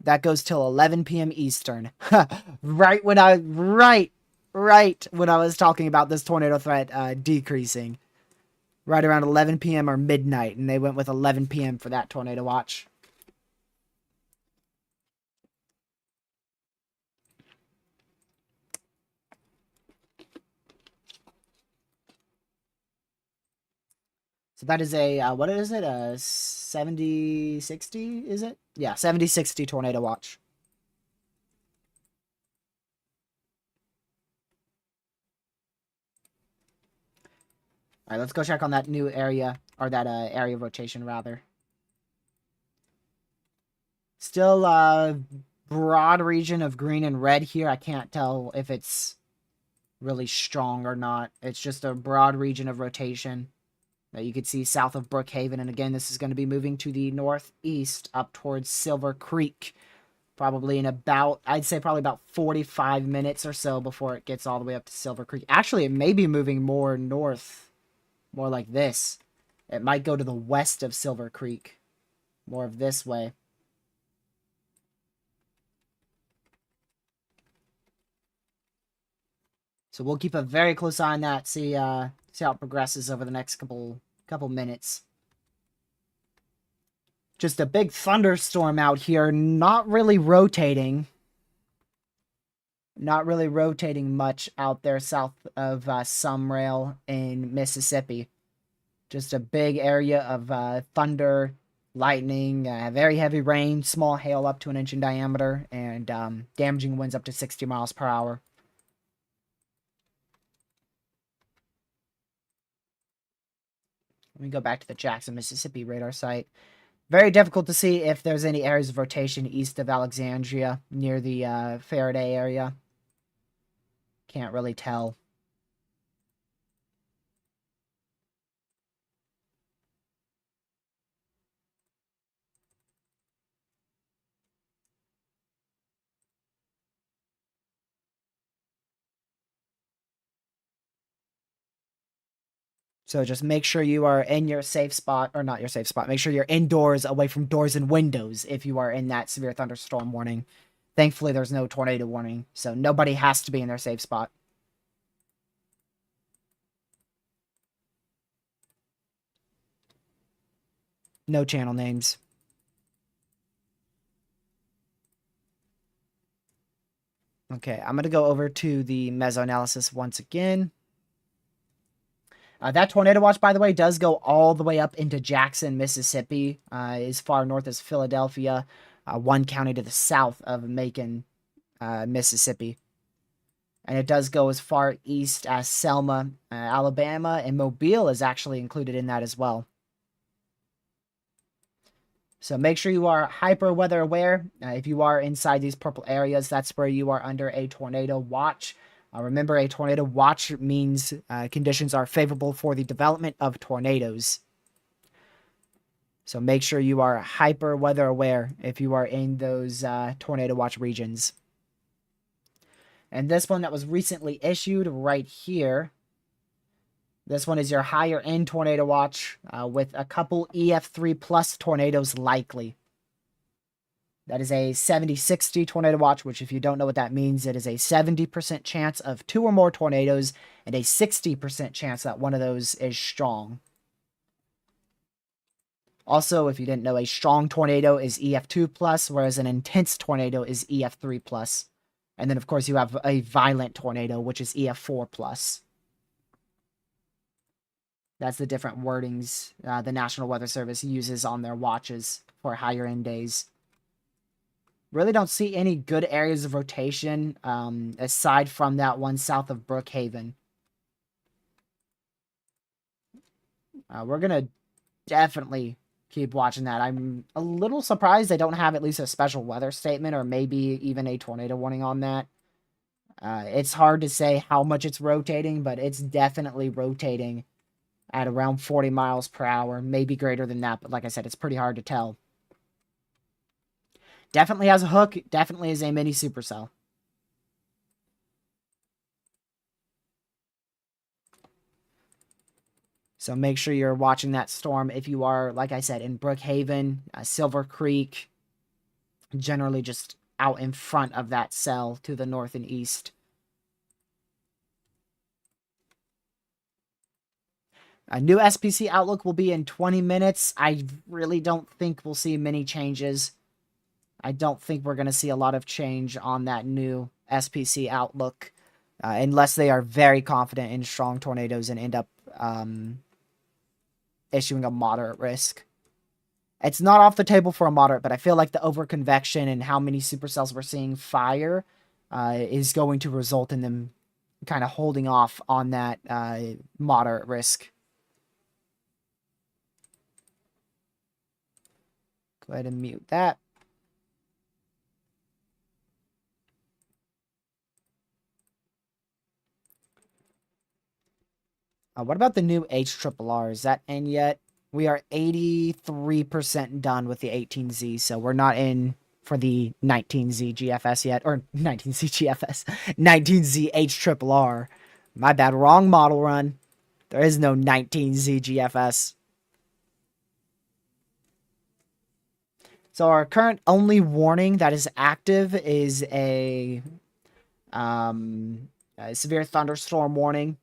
That goes till 11 p.m. Eastern. right when I was talking about this tornado threat decreasing. Right around 11 p.m. or midnight, and they went with 11 p.m. for that tornado watch. So that is a, what is it? A 70-60, is it? Yeah, 70-60 tornado watch. All right, let's go check on that new area, or that area of rotation, rather. Still broad region of green and red here. I can't tell if it's really strong or not. It's just a broad region of rotation that you can see south of Brookhaven. And again, this is going to be moving to the northeast up towards Silver Creek. Probably in about, I'd say probably about 45 minutes or so before it gets all the way up to Silver Creek. Actually, it may be moving more north, more like this. It might go to the west of Silver Creek, more of this way. So we'll keep a very close eye on that, see how it progresses over the next couple minutes. Just a big thunderstorm out here, not really rotating. Not really rotating much out there south of Sumrail in Mississippi. Just a big area of thunder, lightning, very heavy rain, small hail up to 1 inch in diameter, and damaging winds up to 60 miles per hour. Let me go back to the Jackson, Mississippi radar site. Very difficult to see if there's any areas of rotation east of Alexandria near the Faraday area. Can't really tell. So just make sure you are in your safe spot, or not your safe spot. Make sure you're indoors, away from doors and windows if you are in that severe thunderstorm warning. Thankfully, there's no tornado warning, so nobody has to be in their safe spot. No channel names. Okay, I'm going to go over to the Mesoanalysis once again. That tornado watch, by the way, does go all the way up into Jackson, Mississippi, as far north as Philadelphia, one county to the south of Macon, Mississippi. And it does go as far east as Selma, Alabama, and Mobile is actually included in that as well. So make sure you are hyper weather aware. If you are inside these purple areas, that's where you are under a tornado watch. Remember, a tornado watch means conditions are favorable for the development of tornadoes. So make sure you are hyper weather aware if you are in those tornado watch regions. And this one that was recently issued right here. This one is your higher end tornado watch with a couple EF3 plus tornadoes likely. That is a 70-60 tornado watch, which if you don't know what that means, it is a 70% chance of 2 or more tornadoes and a 60% chance that one of those is strong. Also, if you didn't know, a strong tornado is EF2 plus, whereas an intense tornado is EF3 plus. And then, of course, you have a violent tornado, which is EF4 plus. That's the different wordings the National Weather Service uses on their watches for higher end days. Really don't see any good areas of rotation aside from that one south of Brookhaven. We're going to definitely keep watching that. I'm a little surprised they don't have at least a special weather statement or maybe even a tornado warning on that. It's hard to say how much it's rotating, but it's definitely rotating at around 40 miles per hour, maybe greater than that. But like I said, it's pretty hard to tell. Definitely has a hook. Definitely is a mini supercell. So make sure you're watching that storm if you are, like I said, in Brookhaven, Silver Creek, generally just out in front of that cell to the north and east. A new SPC outlook will be in 20 minutes. I really don't think we'll see many changes. I don't think we're going to see a lot of change on that new SPC outlook unless they are very confident in strong tornadoes and end up issuing a moderate risk. It's not off the table for a moderate, but I feel like the overconvection and how many supercells we're seeing fire is going to result in them kind of holding off on that moderate risk. Go ahead and mute that. What about the new HRRR? Is that in yet? We are 83% done with the 18Z, so we're not in for the 19Z GFS yet, or 19Z GFS, 19Z HRRR. My bad, wrong model run. There is no 19Z GFS. So our current only warning that is active is a severe thunderstorm warning.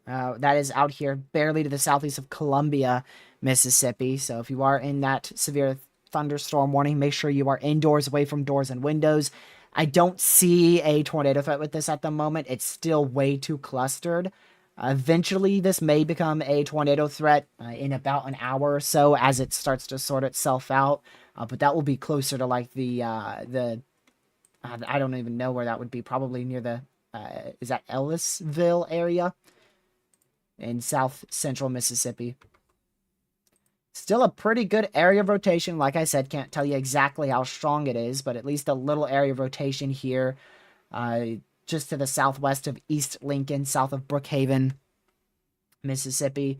That is out here barely to the southeast of Columbia, Mississippi. So if you are in that severe thunderstorm warning, make sure you are indoors, away from doors and windows. I don't see a tornado threat with this at the moment. It's still way too clustered. Eventually, this may become a tornado threat in about an hour or so as it starts to sort itself out. But that will be closer to like the I don't even know where that would be. Probably near the is that Ellisville area in south central Mississippi. Still a pretty good area of rotation. Like I said, can't tell you exactly how strong it is, but at least a little area of rotation here. Just to the southwest of East Lincoln, south of Brookhaven, Mississippi.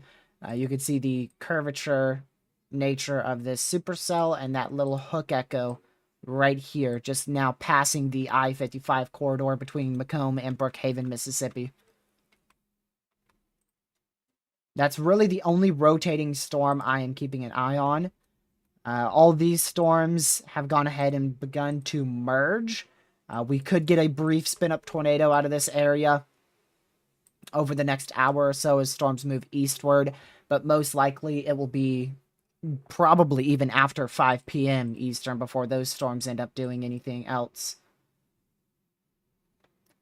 You can see the curvature nature of this supercell and that little hook echo right here, just now passing the I-55 corridor between Macomb and Brookhaven, Mississippi. That's really the only rotating storm I am keeping an eye on. All these storms have gone ahead and begun to merge. We could get a brief spin-up tornado out of this area over the next hour or so as storms move eastward, but most likely it will be probably even after 5 p.m. Eastern before those storms end up doing anything else.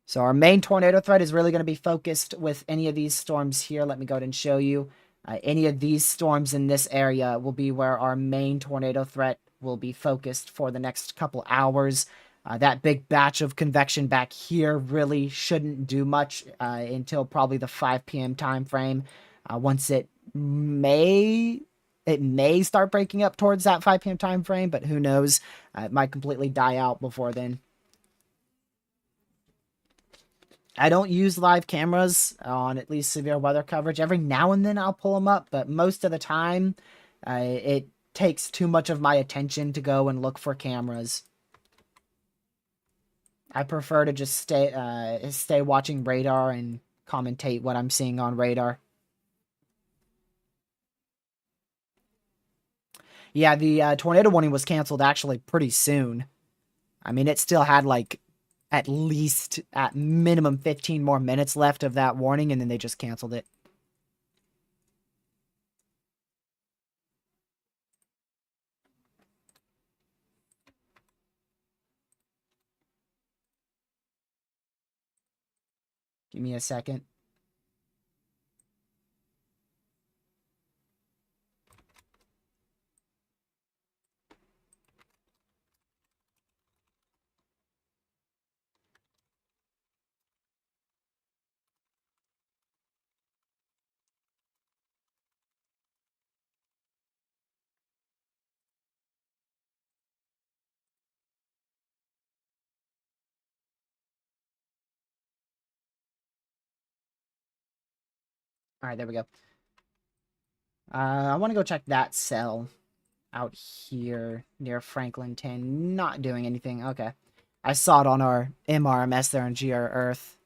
So our main tornado threat is really going to be focused with any of these storms here. Let me go ahead and show you. Any of these storms in this area will be where our main tornado threat will be focused for the next couple hours. That big batch of convection back here really shouldn't do much until probably the 5 p.m. time frame. Once it may start breaking up towards that 5 p.m. time frame, but who knows? It might completely die out before then. I don't use live cameras on at least severe weather coverage. Every now and then I'll pull them up, but most of the time it takes too much of my attention to go and look for cameras. I prefer to just stay watching radar and commentate what I'm seeing on radar. Yeah, the tornado warning was canceled actually pretty soon. I mean, it still had like at least at minimum 15 more minutes left of that warning, and then they just canceled it. Give me a second. All right, there we go. I want to go check that cell out here near Franklin 10. Not doing anything. Okay. I saw it on our MRMS there on GR Earth.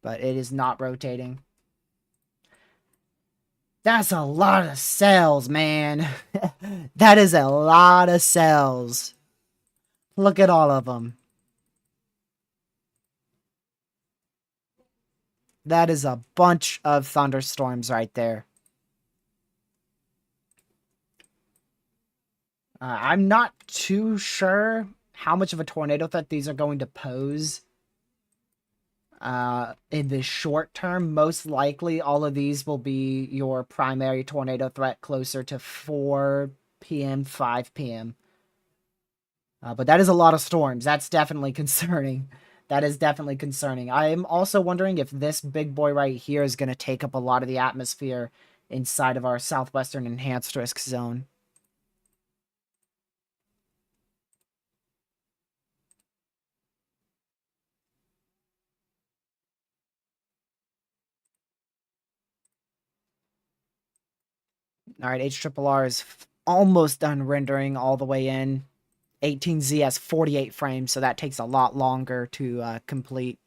But it is not rotating. That's a lot of cells, man. That is a lot of cells. Look at all of them. That is a bunch of thunderstorms right there. I'm not too sure how much of a tornado threat these are going to pose. in the short term. Most likely, all of these will be your primary tornado threat closer to 4 p.m., 5 p.m. But that is a lot of storms. That's definitely concerning. That is definitely concerning. I am also wondering if this big boy right here is going to take up a lot of the atmosphere inside of our southwestern enhanced risk zone. All right, HRRR is almost done rendering all the way in. 18Z has 48 frames, so that takes a lot longer to complete.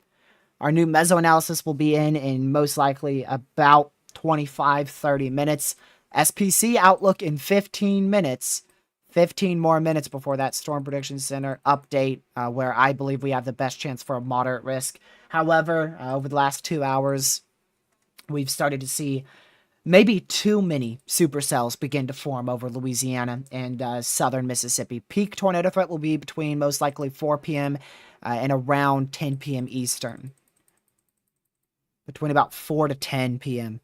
Our new Mesoanalysis will be in most likely about 25-30 minutes. SPC outlook in 15 minutes. 15 more minutes before that Storm Prediction Center update, where I believe we have the best chance for a moderate risk. However, over the last 2 hours, we've started to see maybe too many supercells begin to form over Louisiana and southern Mississippi. Peak tornado threat will be between most likely 4 p.m. And around 10 p.m. Eastern. Between about 4 to 10 p.m.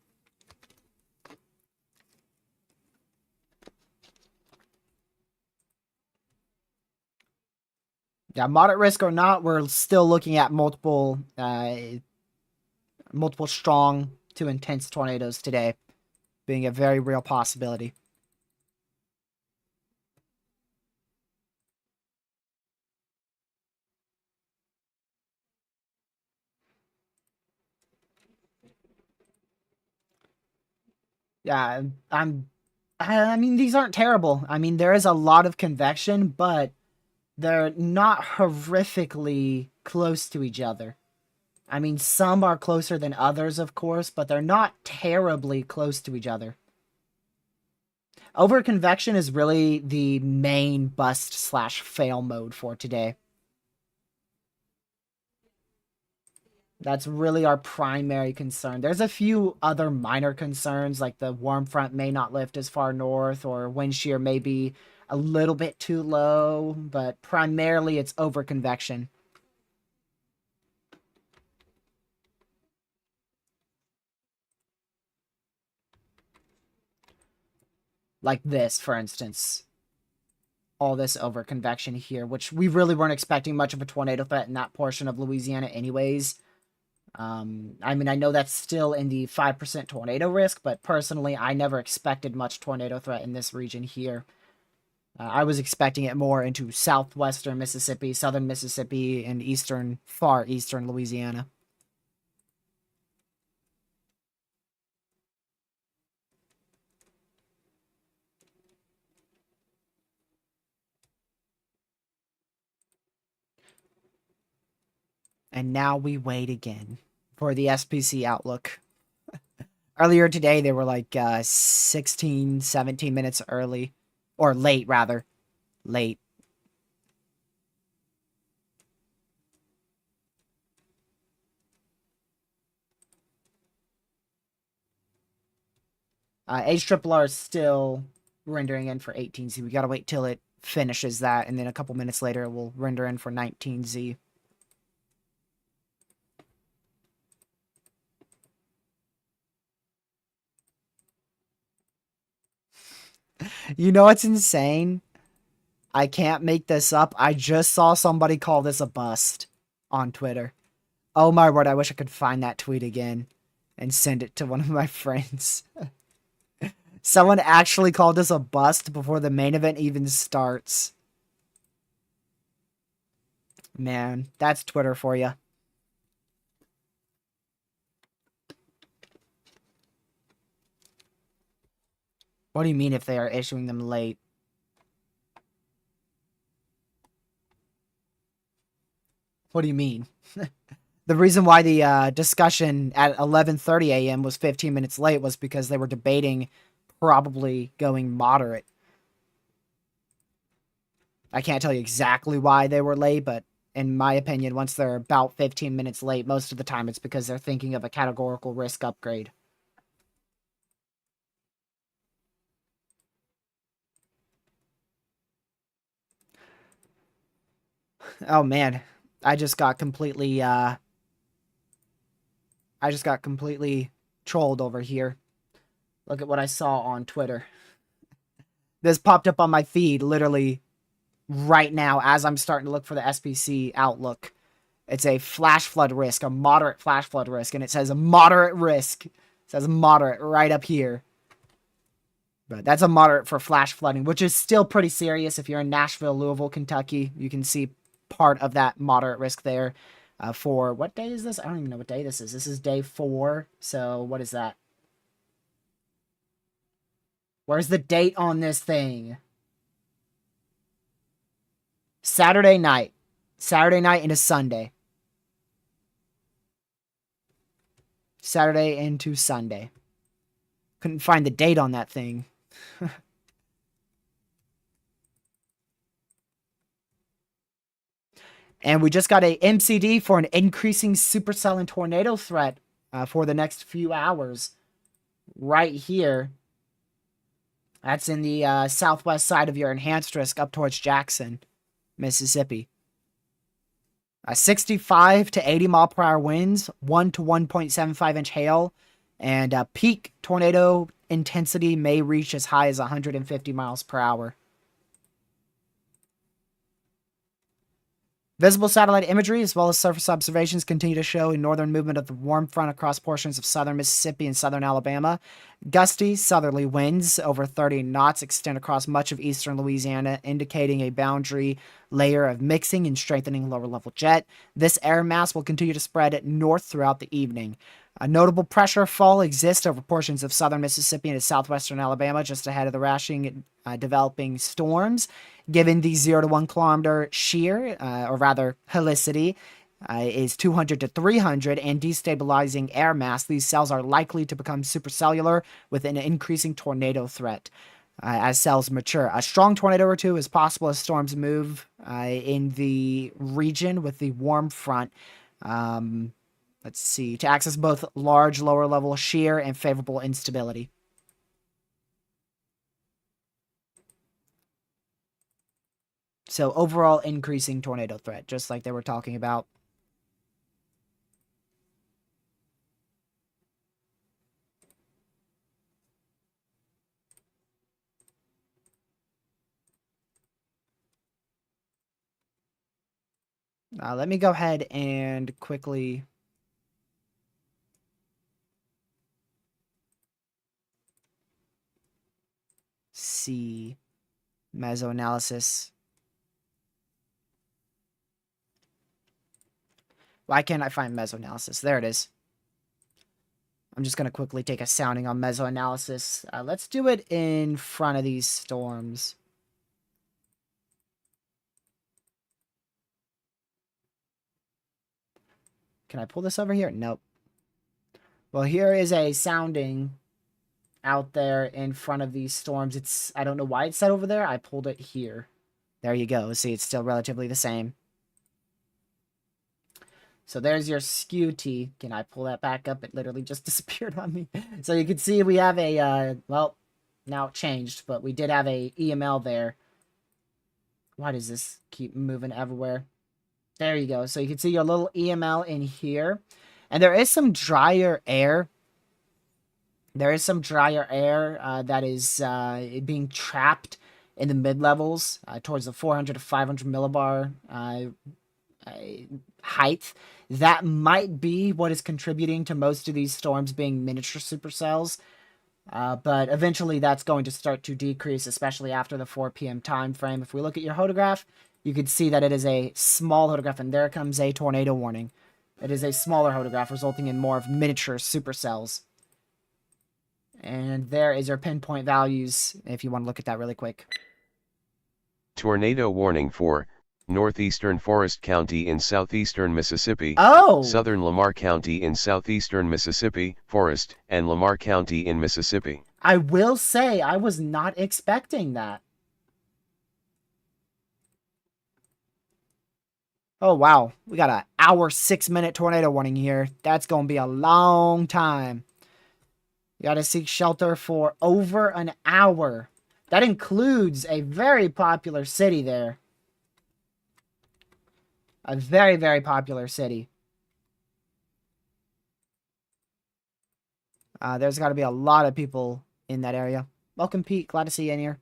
Yeah, moderate risk or not, we're still looking at multiple strong to intense tornadoes today being a very real possibility. Yeah, I mean, these aren't terrible. I mean, there is a lot of convection, but they're not horrifically close to each other. I mean, some are closer than others, of course, but they're not terribly close to each other. Overconvection is really the main bust/fail mode for today. That's really our primary concern. There's a few other minor concerns, like the warm front may not lift as far north, or wind shear may be a little bit too low, but primarily it's overconvection. Like this, for instance. All this overconvection here, which we really weren't expecting much of a tornado threat in that portion of Louisiana anyways. I mean, I know that's still in the 5% tornado risk, but personally, I never expected much tornado threat in this region here. I was expecting it more into southwestern Mississippi, southern Mississippi, and far eastern Louisiana. And now we wait again for the SPC outlook. Earlier today, they were like 16, 17 minutes early. Or late, rather. Late. HRRR is still rendering in for 18Z. We gotta wait till it finishes that, and then a couple minutes later, it will render in for 19Z. You know what's insane? I can't make this up. I just saw somebody call this a bust on Twitter. Oh my word, I wish I could find that tweet again and send it to one of my friends. Someone actually called this a bust before the main event even starts. Man, that's Twitter for you. What do you mean if they are issuing them late? What do you mean? The reason why the discussion at 11:30 a.m. was 15 minutes late was because they were debating probably going moderate. I can't tell you exactly why they were late, but in my opinion, once they're about 15 minutes late, most of the time it's because they're thinking of a categorical risk upgrade. Oh man, I just got completely I just got completely trolled over here. Look at what I saw on Twitter. This popped up on my feed literally right now as I'm starting to look for the SPC outlook. It's a flash flood risk, a moderate flash flood risk, and it says a moderate risk. It says moderate right up here. But that's a moderate for flash flooding, which is still pretty serious. If you're in Nashville, Louisville, Kentucky, you can see part of that moderate risk there. For what day is this? I don't even know what day this is. This is day 4. So what is that? Where's the date on this thing? Saturday night. Saturday night into Sunday. Saturday into Sunday. Couldn't find the date on that thing. And we just got a MCD for an increasing supercell and tornado threat for the next few hours. Right here. That's in the southwest side of your enhanced risk up towards Jackson, Mississippi. 65 to 80 mile per hour winds, 1 to 1.75 inch hail, and peak tornado intensity may reach as high as 150 miles per hour. Visible satellite imagery as well as surface observations continue to show a northern movement of the warm front across portions of southern Mississippi and southern Alabama. Gusty southerly winds over 30 knots extend across much of eastern Louisiana, indicating a boundary layer of mixing and strengthening lower level jet. This air mass will continue to spread north throughout the evening. A notable pressure fall exists over portions of southern Mississippi and southwestern Alabama just ahead of the rashing developing storms. Given the 0 to 1 kilometer shear, or rather helicity, is 200 to 300 and destabilizing air mass, these cells are likely to become supercellular with an increasing tornado threat as cells mature. A strong tornado or two is possible as storms move in the region with the warm front. Let's see, to access both large lower level shear and favorable instability. So overall increasing tornado threat, just like they were talking about. Let me go ahead and quickly see Mesoanalysis. Why can't I find Mesoanalysis? There it is. I'm just going to quickly take a sounding on Mesoanalysis. Let's do it in front of these storms. Can I pull this over here? Nope. Well, here is a sounding out there in front of these storms. I don't know why it's set over there. I pulled it here. There you go. See, it's still relatively the same. So there's your skew T. Can I pull that back up? It literally just disappeared on me. So you can see we have a, well, now it changed, but we did have a EML there. Why does this keep moving everywhere? There you go. So you can see your little EML in here. And there is some drier air. There is some drier air that is being trapped in the mid-levels towards the 400 to 500 millibar height. That might be what is contributing to most of these storms being miniature supercells. But eventually that's going to start to decrease, especially after the 4 p.m. time frame. If we look at your photograph, you can see that it is a small photograph, and there comes a tornado warning. It is a smaller photograph, resulting in more of miniature supercells. And there is your pinpoint values, if you want to look at that really quick. Tornado warning for northeastern Forest County in southeastern Mississippi, southern Lamar County in southeastern Mississippi, Forest, and Lamar County in Mississippi. I will say, I was not expecting that. Oh, wow. We got an hour, 6-minute tornado warning here. That's going to be a long time. You got to seek shelter for over an hour. That includes a very popular city there. A very, very popular city. There's got to be a lot of people in that area. Welcome, Pete. Glad to see you in here.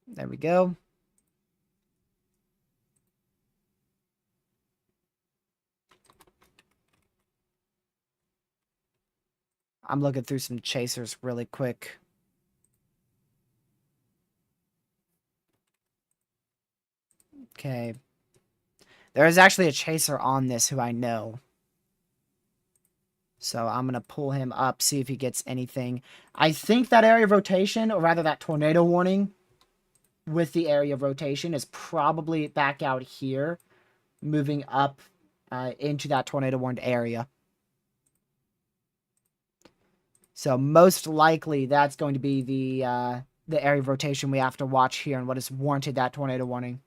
There we go. I'm looking through some chasers really quick. Okay. There is actually a chaser on this who I know. So I'm going to pull him up, see if he gets anything. I think that area of rotation, or rather that tornado warning with the area of rotation, is probably back out here, moving up into that tornado warned area. So most likely that's going to be the area of rotation we have to watch here and what has warranted that tornado warning.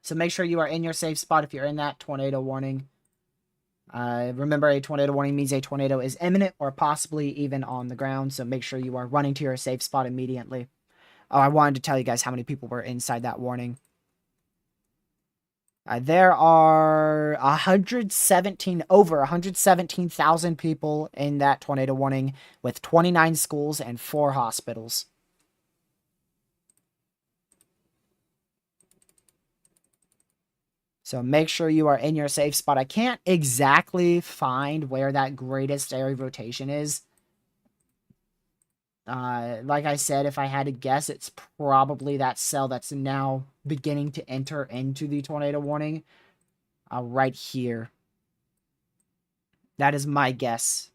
So make sure you are in your safe spot if you're in that tornado warning. Remember, a tornado warning means a tornado is imminent or possibly even on the ground. So make sure you are running to your safe spot immediately. Oh, I wanted to tell you guys how many people were inside that warning. There are over 117,000 people in that tornado warning with 29 schools and 4 hospitals. So make sure you are in your safe spot. I can't exactly find where that greatest area of rotation is. Like I said, if I had to guess, it's probably that cell that's now beginning to enter into the tornado warning. Right here. That is my guess.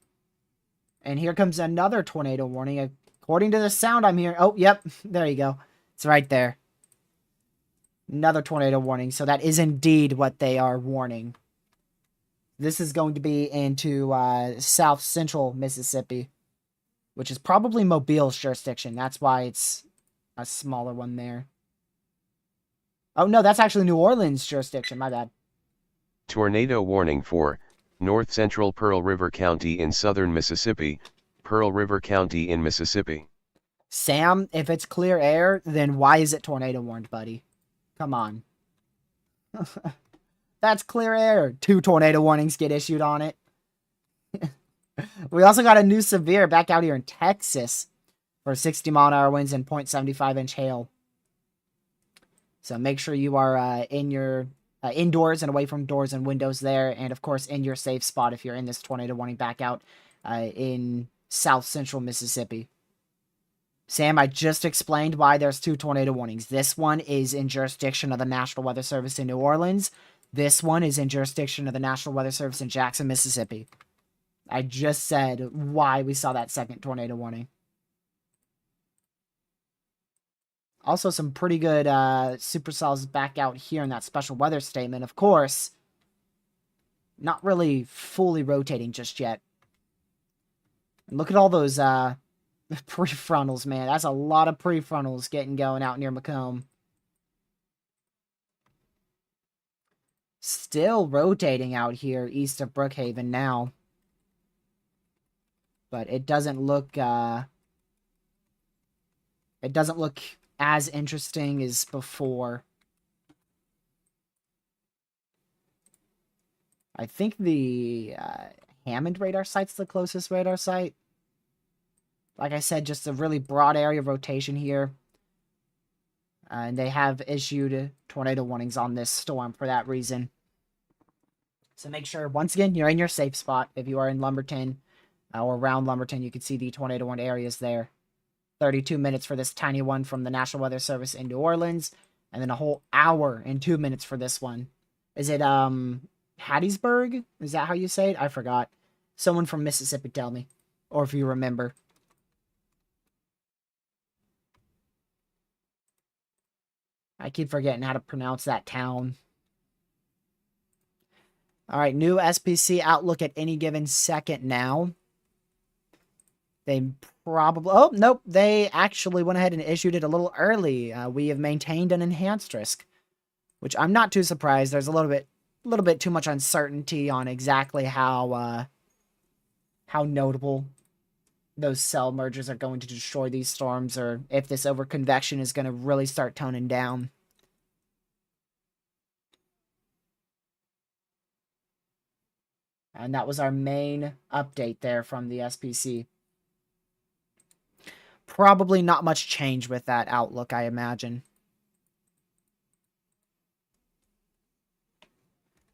And here comes another tornado warning. According to the sound I'm hearing. Oh, yep. There you go. It's right there. Another tornado warning. So that is indeed what they are warning. This is going to be into south central Mississippi, which is probably Mobile's jurisdiction. That's why it's a smaller one there. Oh, no, that's actually New Orleans' jurisdiction. My bad. Tornado warning for North Central Pearl River County in southern Mississippi, Pearl River County in Mississippi. Sam, if it's clear air, then why is it tornado warned, buddy? Come on. That's clear air. 2 tornado warnings get issued on it. We also got a new severe back out here in Texas for 60-mile-an-hour winds and 0.75-inch hail. So make sure you are in your indoors and away from doors and windows there. And, of course, in your safe spot if you're in this tornado warning back out in south central Mississippi. Sam, I just explained why there's 2 tornado warnings. This one is in jurisdiction of the National Weather Service in New Orleans. This one is in jurisdiction of the National Weather Service in Jackson, Mississippi. I just said why we saw that second tornado warning. Also, some pretty good supercells back out here in that special weather statement. Of course, not really fully rotating just yet. And look at all those prefrontals, man. That's a lot of prefrontals going out near Macomb. Still rotating out here east of Brookhaven now. But it doesn't look as interesting as before. I think the Hammond radar site's the closest radar site. Like I said, just a really broad area of rotation here. And they have issued tornado warnings on this storm for that reason. So make sure, once again, you're in your safe spot. If you are in Lumberton or around Lumberton, you can see the tornado warned areas there. 32 minutes for this tiny one from the National Weather Service in New Orleans. And then a whole hour and 2 minutes for this one. Is it Hattiesburg? Is that how you say it? I forgot. Someone from Mississippi tell me. Or if you remember. I keep forgetting how to pronounce that town. All right, new SPC outlook at any given second now. They probably... Oh, nope. They actually went ahead and issued it a little early. We have maintained an enhanced risk, which I'm not too surprised. There's a little bit too much uncertainty on exactly how notable those cell mergers are going to destroy these storms, or if this overconvection is going to really start toning down. And that was our main update there from the SPC. Probably not much change with that outlook, I imagine.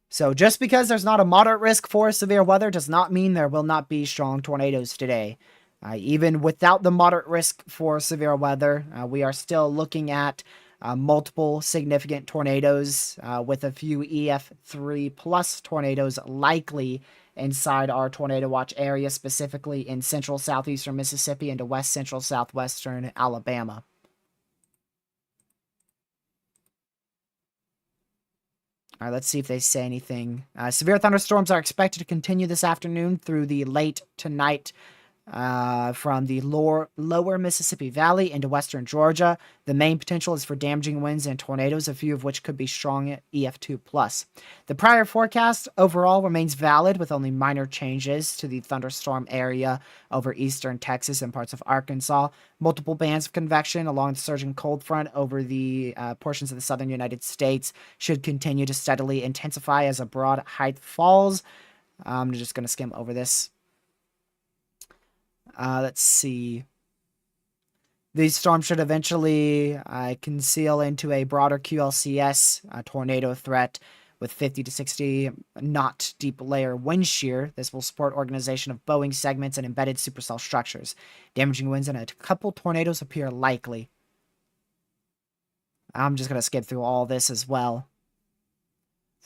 So just because there's not a moderate risk for severe weather does not mean there will not be strong tornadoes today. Even without the moderate risk for severe weather, we are still looking at multiple significant tornadoes with a few EF3 plus tornadoes likely inside our tornado watch area, specifically in central southeastern Mississippi and to west central southwestern Alabama. All right, let's see if they say anything. Severe thunderstorms are expected to continue this afternoon through the late tonight from the lower Mississippi Valley into western Georgia. The main potential is for damaging winds and tornadoes, a few of which could be strong EF2+. The prior forecast overall remains valid with only minor changes to the thunderstorm area over eastern Texas and parts of Arkansas. Multiple bands of convection along the surging cold front over the portions of the southern United States should continue to steadily intensify as a broad height falls. I'm just going to skim over this. Let's see. These storms should eventually conceal into a broader QLCS tornado threat with 50 to 60 knot deep layer wind shear. This will support organization of bowing segments and embedded supercell structures. Damaging winds and a couple tornadoes appear likely. I'm just going to skip through all this as well.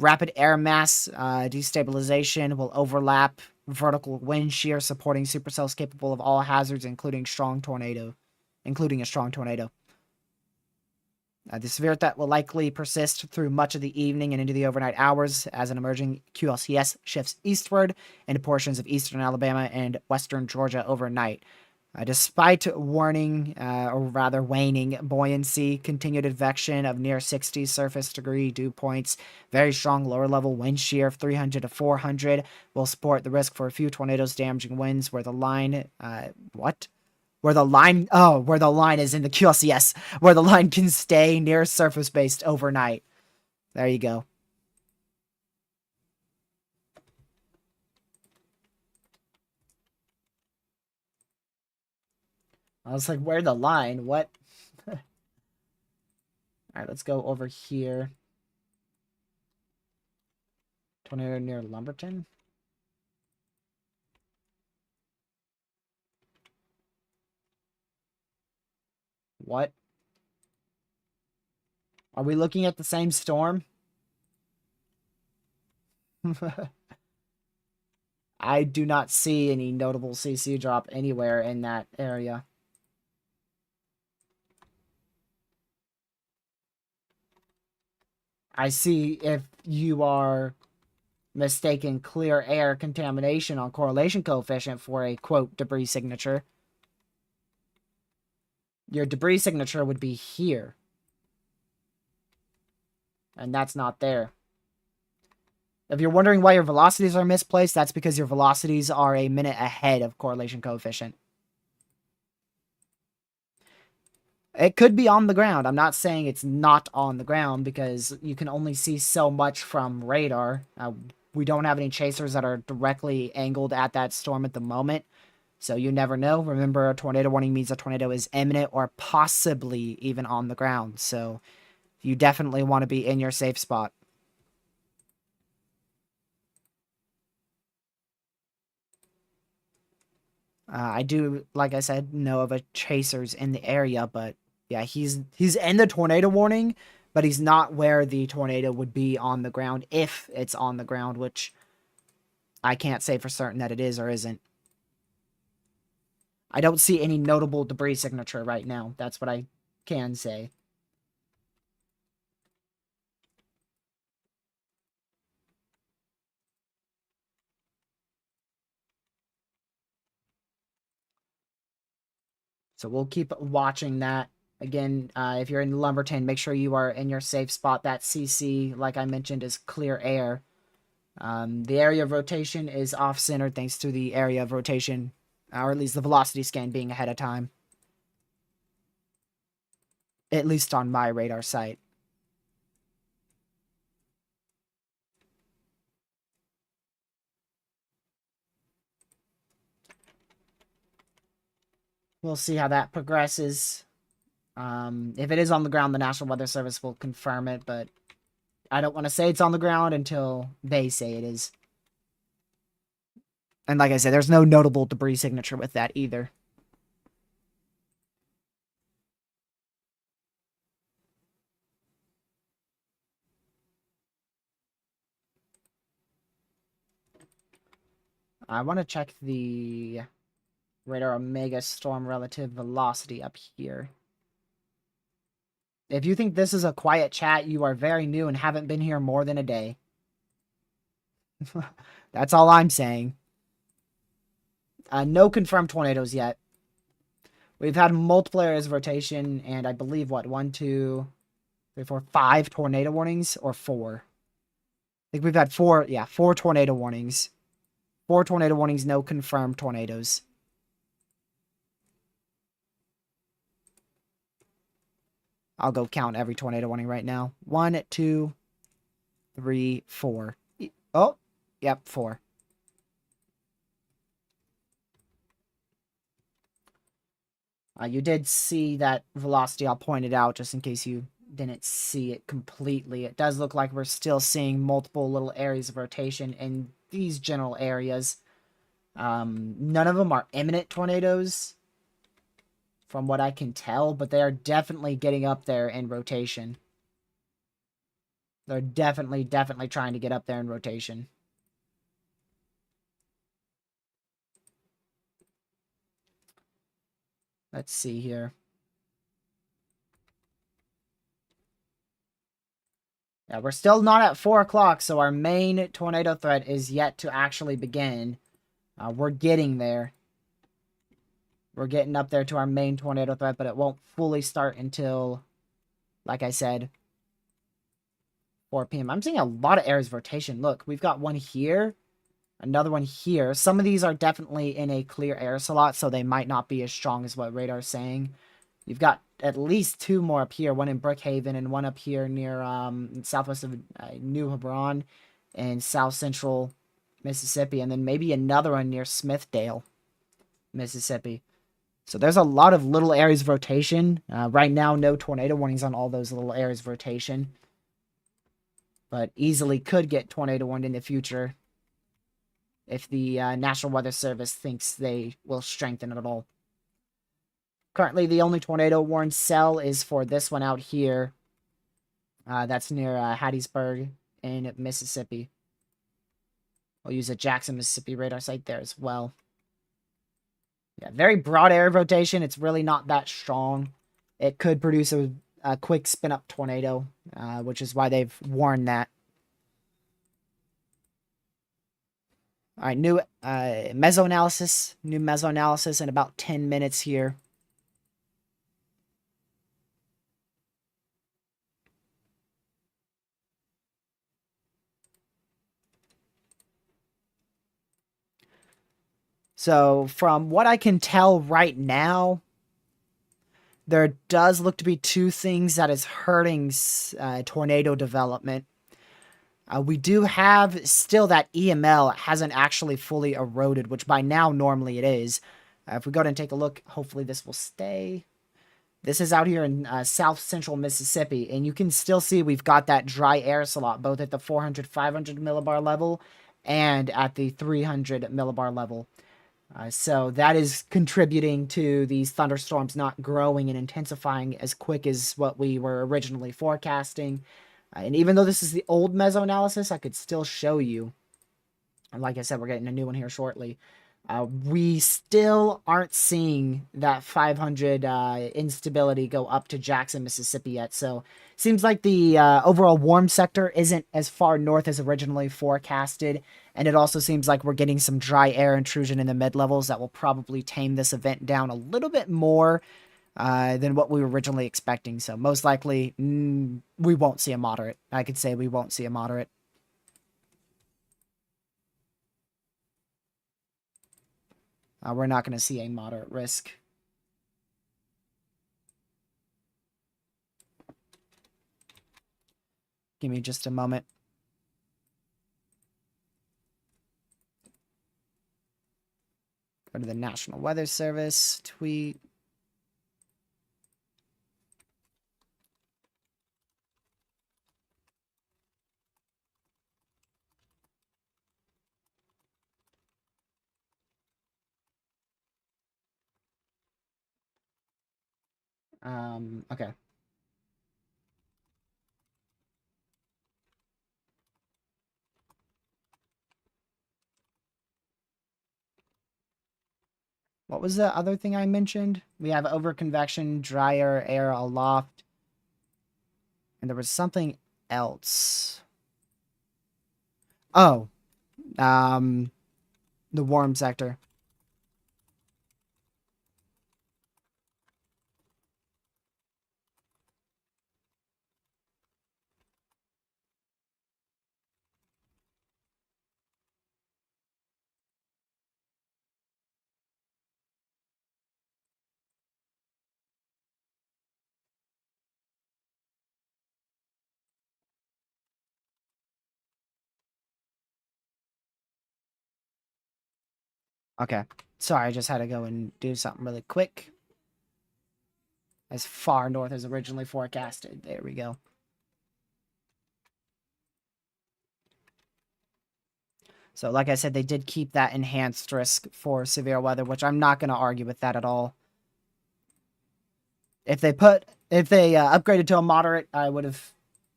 Rapid air mass destabilization will overlap vertical wind shear, supporting supercells capable of all hazards, including a strong tornado. The severe threat will likely persist through much of the evening and into the overnight hours as an emerging QLCS shifts eastward into portions of eastern Alabama and western Georgia overnight. Despite waning buoyancy, continued advection of near 60 surface degree dew points, very strong lower level wind shear of 300 to 400 will support the risk for a few tornadoes, damaging winds where the line is in the QLCS, where the line can stay near surface based overnight. There you go. I was like, where the line? What? All right, let's go over here. Tornado near Lumberton. What? Are we looking at the same storm? I do not see any notable CC drop anywhere in that area. I see if you are mistaking clear air contamination on correlation coefficient for a, quote, debris signature. Your debris signature would be here. And that's not there. If you're wondering why your velocities are misplaced, that's because your velocities are a minute ahead of correlation coefficient. It could be on the ground. I'm not saying it's not on the ground because you can only see so much from radar. We don't have any chasers that are directly angled at that storm at the moment. So you never know. Remember, a tornado warning means a tornado is imminent or possibly even on the ground. So you definitely want to be in your safe spot. I do, like I said, know of a chasers in the area, but yeah, he's in the tornado warning, but he's not where the tornado would be on the ground if it's on the ground, which I can't say for certain that it is or isn't. I don't see any notable debris signature right now. That's what I can say. So we'll keep watching that. Again, if you're in Lumberton, make sure you are in your safe spot. That CC, like I mentioned, is clear air. The area of rotation is off-centered thanks to the area of rotation or at least the velocity scan being ahead of time. At least on my radar site. We'll see how that progresses. If it is on the ground, the National Weather Service will confirm it, but I don't want to say it's on the ground until they say it is. And like I said, there's no notable debris signature with that either. I want to check the radar omega storm relative velocity up here. If you think this is a quiet chat, you are very new and haven't been here more than a day. That's all I'm saying. No confirmed tornadoes yet. We've had multiple areas of rotation, and I believe, what, 1, 2, 3, 4, 5 tornado warnings, or 4? I think we've had 4 tornado warnings. 4 tornado warnings, no confirmed tornadoes. I'll go count every tornado warning right now. 1, 2, 3, 4. Oh, yep, 4. You did see that velocity. I'll point it out just in case you didn't see it completely. It does look like we're still seeing multiple little areas of rotation in these general areas. None of them are imminent tornadoes, from what I can tell, but they are definitely getting up there in rotation. They're definitely trying to get up there in rotation. Let's see here. Yeah, we're still not at 4 o'clock, so our main tornado threat is yet to actually begin. We're getting there. We're getting up there to our main tornado threat, but it won't fully start until, like I said, 4 p.m. I'm seeing a lot of areas of rotation. Look, we've got one here, another one here. Some of these are definitely in a clear air slot, so they might not be as strong as what radar's saying. You've got at least 2 more up here, one in Brookhaven and one up here near southwest of New Hebron and south central Mississippi, and then maybe another one near Smithdale, Mississippi. So there's a lot of little areas of rotation. Right now, no tornado warnings on all those little areas of rotation, but easily could get tornado warned in the future if the National Weather Service thinks they will strengthen it at all. Currently, the only tornado warned cell is for this one out here. That's near Hattiesburg in Mississippi. We'll use a Jackson, Mississippi radar site there as well. Yeah, very broad area of rotation. It's really not that strong. It could produce a quick spin-up tornado, which is why they've warned that. All right, new Mesoanalysis. New Mesoanalysis in about 10 minutes here. So, from what I can tell right now, there does look to be 2 things that is hurting tornado development. We do have still that EML hasn't actually fully eroded, which by now normally it is. If we go ahead and take a look, hopefully this will stay. This is out here in south central Mississippi, and you can still see we've got that dry air slot, both at the 400, 500 millibar level and at the 300 millibar level. So that is contributing to these thunderstorms not growing and intensifying as quick as what we were originally forecasting. And even though this is the old Mesoanalysis, I could still show you. And like I said, we're getting a new one here shortly. We still aren't seeing that 500 instability go up to Jackson, Mississippi yet. So seems like the overall warm sector isn't as far north as originally forecasted. And it also seems like we're getting some dry air intrusion in the mid-levels that will probably tame this event down a little bit more than what we were originally expecting. So most likely, we won't see a moderate. I could say we won't see a moderate. we're not going to see a moderate risk. Give me just a moment. Go to the National Weather Service, tweet. Okay. What was the other thing I mentioned? We have overconvection, drier air aloft. And there was something else. Oh. The warm sector. Okay. Sorry, I just had to go and do something really quick. As far north as originally forecasted. There we go. So, like I said, they did keep that enhanced risk for severe weather, which I'm not going to argue with that at all. If they upgraded to a moderate, I would have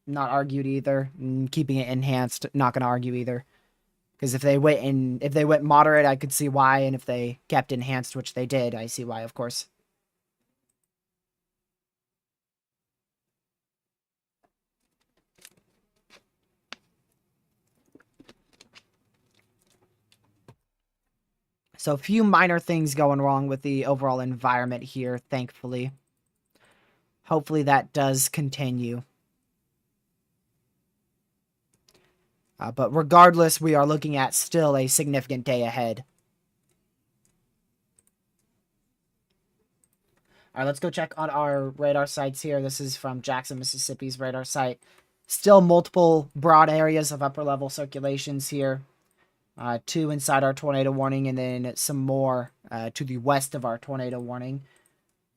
not argued either. And keeping it enhanced, not going to argue either. Because if they went moderate, I could see why, and if they kept enhanced, which they did, I see why, of course. So a few minor things going wrong with the overall environment here, thankfully. Hopefully that does continue. But regardless, we are looking at still a significant day ahead. All right, let's go check on our radar sites here. This is from Jackson, Mississippi's radar site. Still multiple broad areas of upper level circulations here. 2 inside our tornado warning, and then some more to the west of our tornado warning.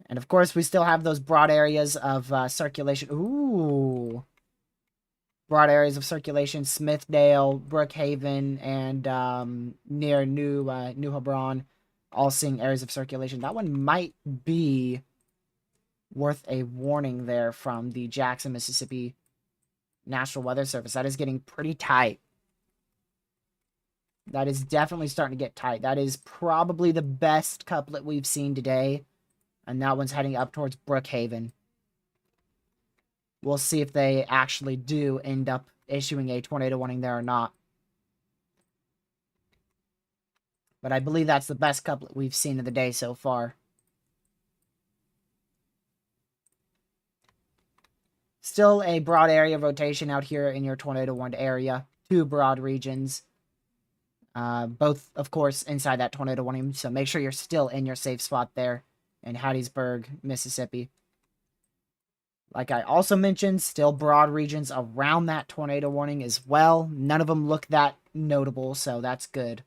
And of course, we still have those broad areas of circulation. Ooh. Broad areas of circulation, Smithdale, Brookhaven, and near New Hebron, all seeing areas of circulation. That one might be worth a warning there from the Jackson, Mississippi National Weather Service. That is getting pretty tight. That is definitely starting to get tight. That is probably the best couplet we've seen today. And that one's heading up towards Brookhaven. We'll see if they actually do end up issuing a tornado warning there or not. But I believe that's the best couplet we've seen of the day so far. Still a broad area rotation out here in your tornado warned area. 2 broad regions. Both, of course, inside that tornado warning. So make sure you're still in your safe spot there in Hattiesburg, Mississippi. Like I also mentioned, still broad regions around that tornado warning as well. None of them look that notable, so that's good.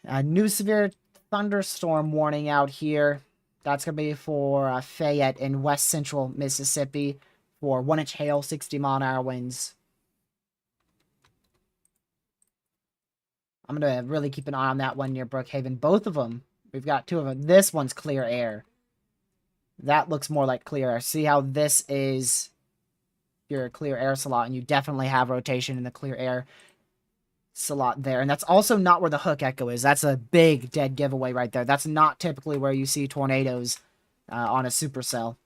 A new severe thunderstorm warning out here. That's going to be for Fayette in west central Mississippi for 1-inch hail, 60-mile-an-hour winds. I'm going to really keep an eye on that one near Brookhaven. Both of them. We've got 2 of them. This one's clear air. That looks more like clear air. See how this is your clear air slot, and you definitely have rotation in the clear air slot there. And that's also not where the hook echo is. That's a big dead giveaway right there. That's not typically where you see tornadoes on a supercell.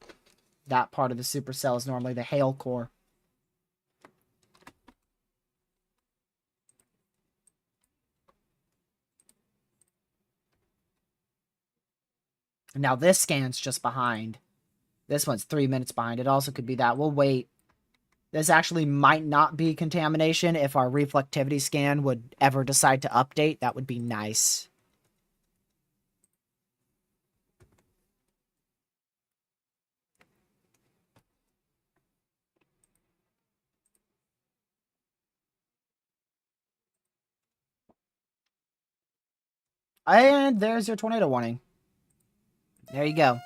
That part of the supercell is normally the hail core. Now this scan's just behind. This one's 3 minutes behind. It also could be that. We'll wait This actually might not be contamination. If our reflectivity scan would ever decide to update, that would be nice. And there's your tornado warning. There you go.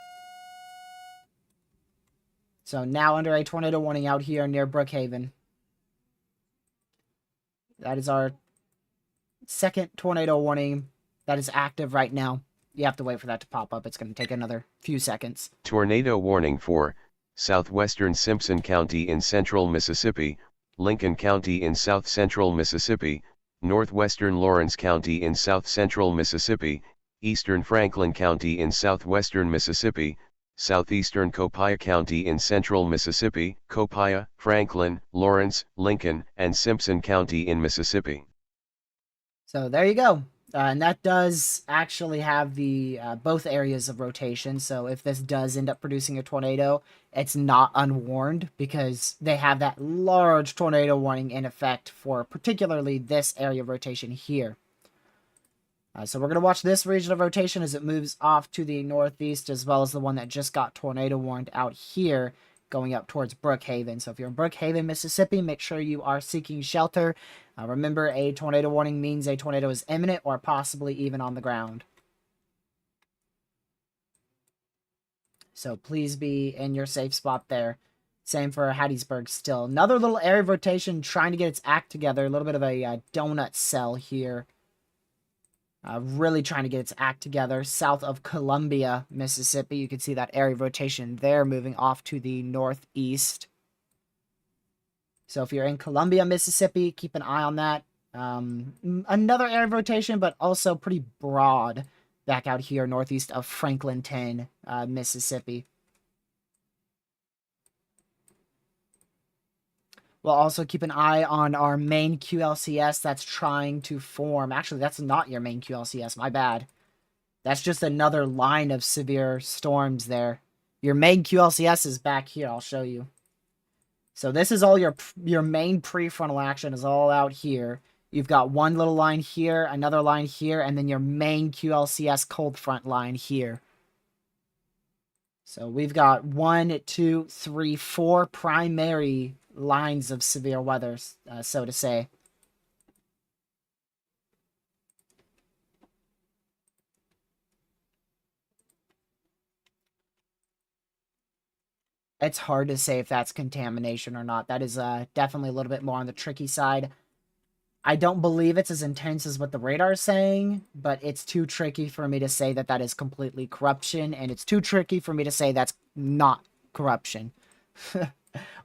So now under a tornado warning out here near Brookhaven. That is our second tornado warning that is active right now. You have to wait for that to pop up. It's going to take another few seconds. Tornado warning for southwestern Simpson County in central Mississippi, Lincoln County in south central Mississippi, northwestern Lawrence County in south central Mississippi, eastern Franklin County in southwestern Mississippi, southeastern Copiah County in central Mississippi, Copiah, Franklin, Lawrence, Lincoln, and Simpson County in Mississippi. So there you go. And that does actually have the both areas of rotation. So if this does end up producing a tornado, it's not unwarned because they have that large tornado warning in effect for particularly this area of rotation here. So we're going to watch this region of rotation as it moves off to the northeast, as well as the one that just got tornado warned out here, going up towards Brookhaven. So if you're in Brookhaven, Mississippi, make sure you are seeking shelter. Remember, a tornado warning means a tornado is imminent or possibly even on the ground. So please be in your safe spot there. Same for Hattiesburg still. Another little area of rotation trying to get its act together. A little bit of a donut cell here. Really trying to get its act together. South of Columbia, Mississippi. You can see that area of rotation there moving off to the northeast. So if you're in Columbia, Mississippi, keep an eye on that. Another area of rotation, but also pretty broad back out here northeast of Franklinton, Mississippi. We'll also keep an eye on our main QLCS that's trying to form. Actually, that's not your main QLCS. My bad. That's just another line of severe storms there. Your main QLCS is back here. I'll show you. So this is all your main prefrontal action is all out here. You've got one little line here, another line here, and then your main QLCS cold front line here. So we've got 1, 2, 3, 4 primary lines of severe weather, so to say. It's hard to say if that's contamination or not. That is definitely a little bit more on the tricky side. I don't believe it's as intense as what the radar is saying, but it's too tricky for me to say that that is completely corruption, and it's too tricky for me to say that's not corruption.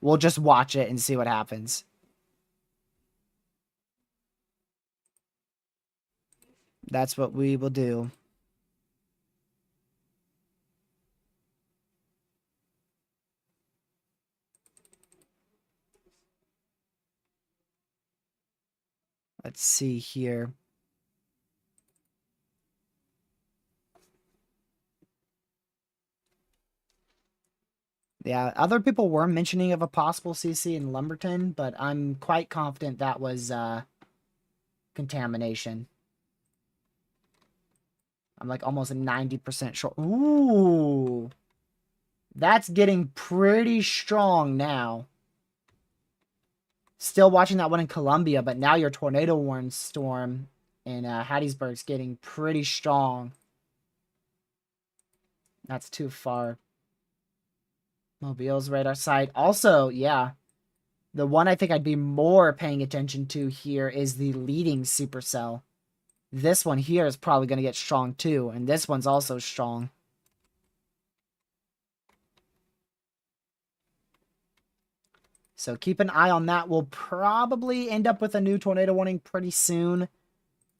We'll just watch it and see what happens. That's what we will do. Let's see here. Yeah, other people were mentioning of a possible CC in Lumberton, but I'm quite confident that was contamination. I'm like almost 90% sure. Ooh. That's getting pretty strong now. Still watching that one in Columbia, but now your tornado warning storm in Hattiesburg's getting pretty strong. That's too far. Mobile's radar site. Also, yeah. The one I think I'd be more paying attention to here is the leading supercell. This one here is probably going to get strong too, and this one's also strong. So keep an eye on that. We'll probably end up with a new tornado warning pretty soon.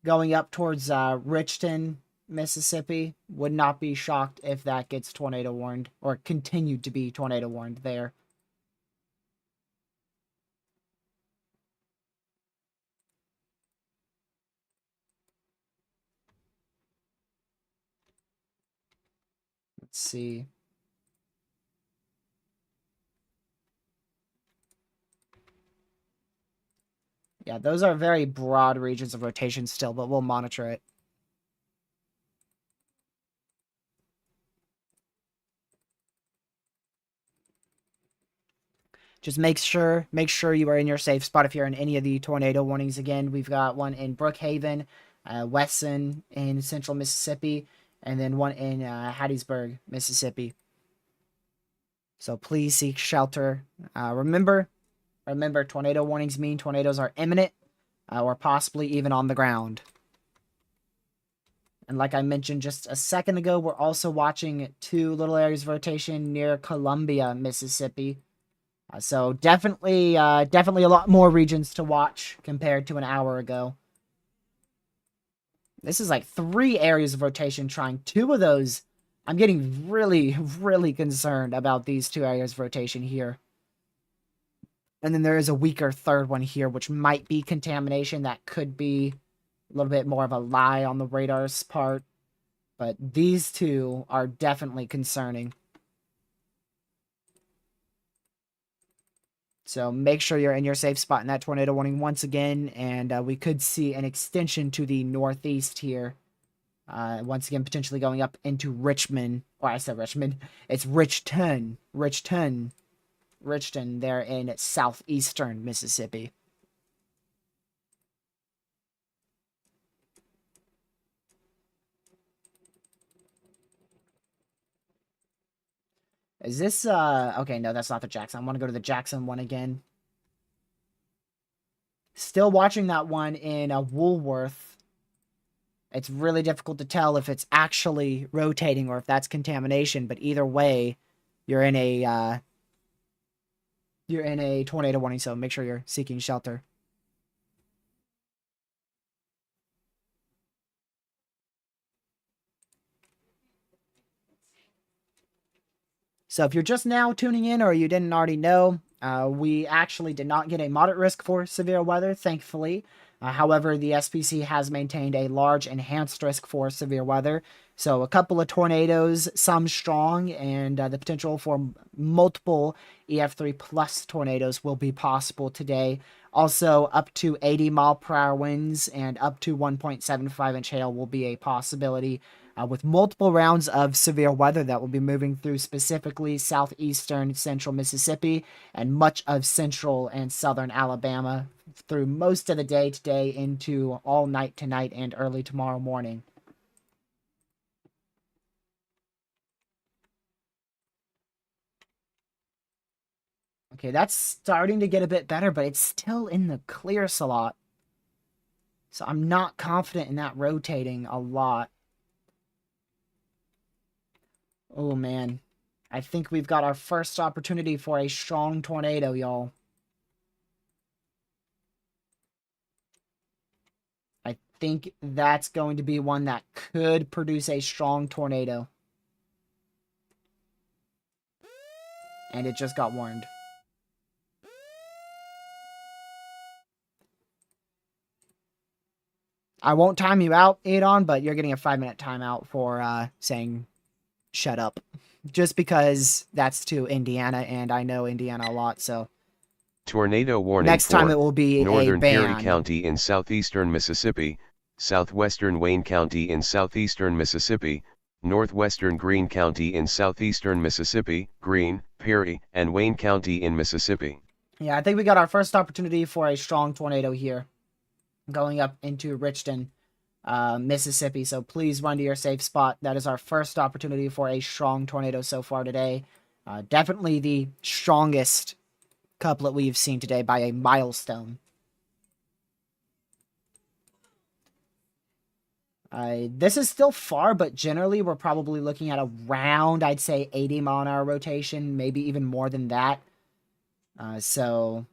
Going up towards Richton, Mississippi. Would not be shocked if that gets tornado warned, or continued to be tornado warned there. Let's see. Yeah, those are very broad regions of rotation still, but we'll monitor it. Just make sure you are in your safe spot if you're in any of the tornado warnings. Again, we've got one in Brookhaven, Wesson in central Mississippi, and then one in Hattiesburg, Mississippi. So please seek shelter. Remember, tornado warnings mean tornadoes are imminent or possibly even on the ground. And like I mentioned just a second ago, we're also watching 2 little areas of rotation near Columbia, Mississippi. So definitely a lot more regions to watch compared to an hour ago. This is like 3 areas of rotation trying. 2 of those, I'm getting really, really concerned about these 2 areas of rotation here. And then there is a weaker third one here, which might be contamination. That could be a little bit more of a lie on the radar's part. But these 2 are definitely concerning. So make sure you're in your safe spot in that tornado warning once again. And we could see an extension to the northeast here. Once again, potentially going up into Richmond. Or I said Richmond. It's Richton. Richton there in southeastern Mississippi. Is this, okay, no, that's not the Jackson. I want to go to the Jackson one again. Still watching that one in Woolworth. It's really difficult to tell if it's actually rotating or if that's contamination, but either way, you're in a tornado warning, so make sure you're seeking shelter. So if you're just now tuning in or you didn't already know, we actually did not get a moderate risk for severe weather, thankfully. However, the SPC has maintained a large enhanced risk for severe weather. So a couple of tornadoes, some strong, and the potential for multiple EF3 plus tornadoes will be possible today. Also, up to 80-mile-per-hour winds and up to 1.75-inch hail will be a possibility. With multiple rounds of severe weather that will be moving through specifically southeastern central Mississippi and much of central and southern Alabama through most of the day today into all night tonight and early tomorrow morning. Okay, that's starting to get a bit better, but it's still in the clear slot. So I'm not confident in that rotating a lot. Oh, man. I think we've got our first opportunity for a strong tornado, y'all. I think that's going to be one that could produce a strong tornado. And it just got warned. I won't time you out, Adon, but you're getting a 5-minute timeout for saying shut up. Just because that's to Indiana, and I know Indiana a lot, so. Tornado warning next time it will be Northern a ban. Peary County in southeastern Mississippi, southwestern Wayne County in southeastern Mississippi, northwestern Greene County in southeastern Mississippi, Greene, Peary, and Wayne County in Mississippi. Yeah, I think we got our first opportunity for a strong tornado here, going up into Richton, Mississippi. So please run to your safe spot. That is our first opportunity for a strong tornado so far today. Definitely the strongest couplet we've seen today by a milestone. This is still far, but generally we're probably looking at around, I'd say, 80-mile-an-hour rotation, maybe even more than that. So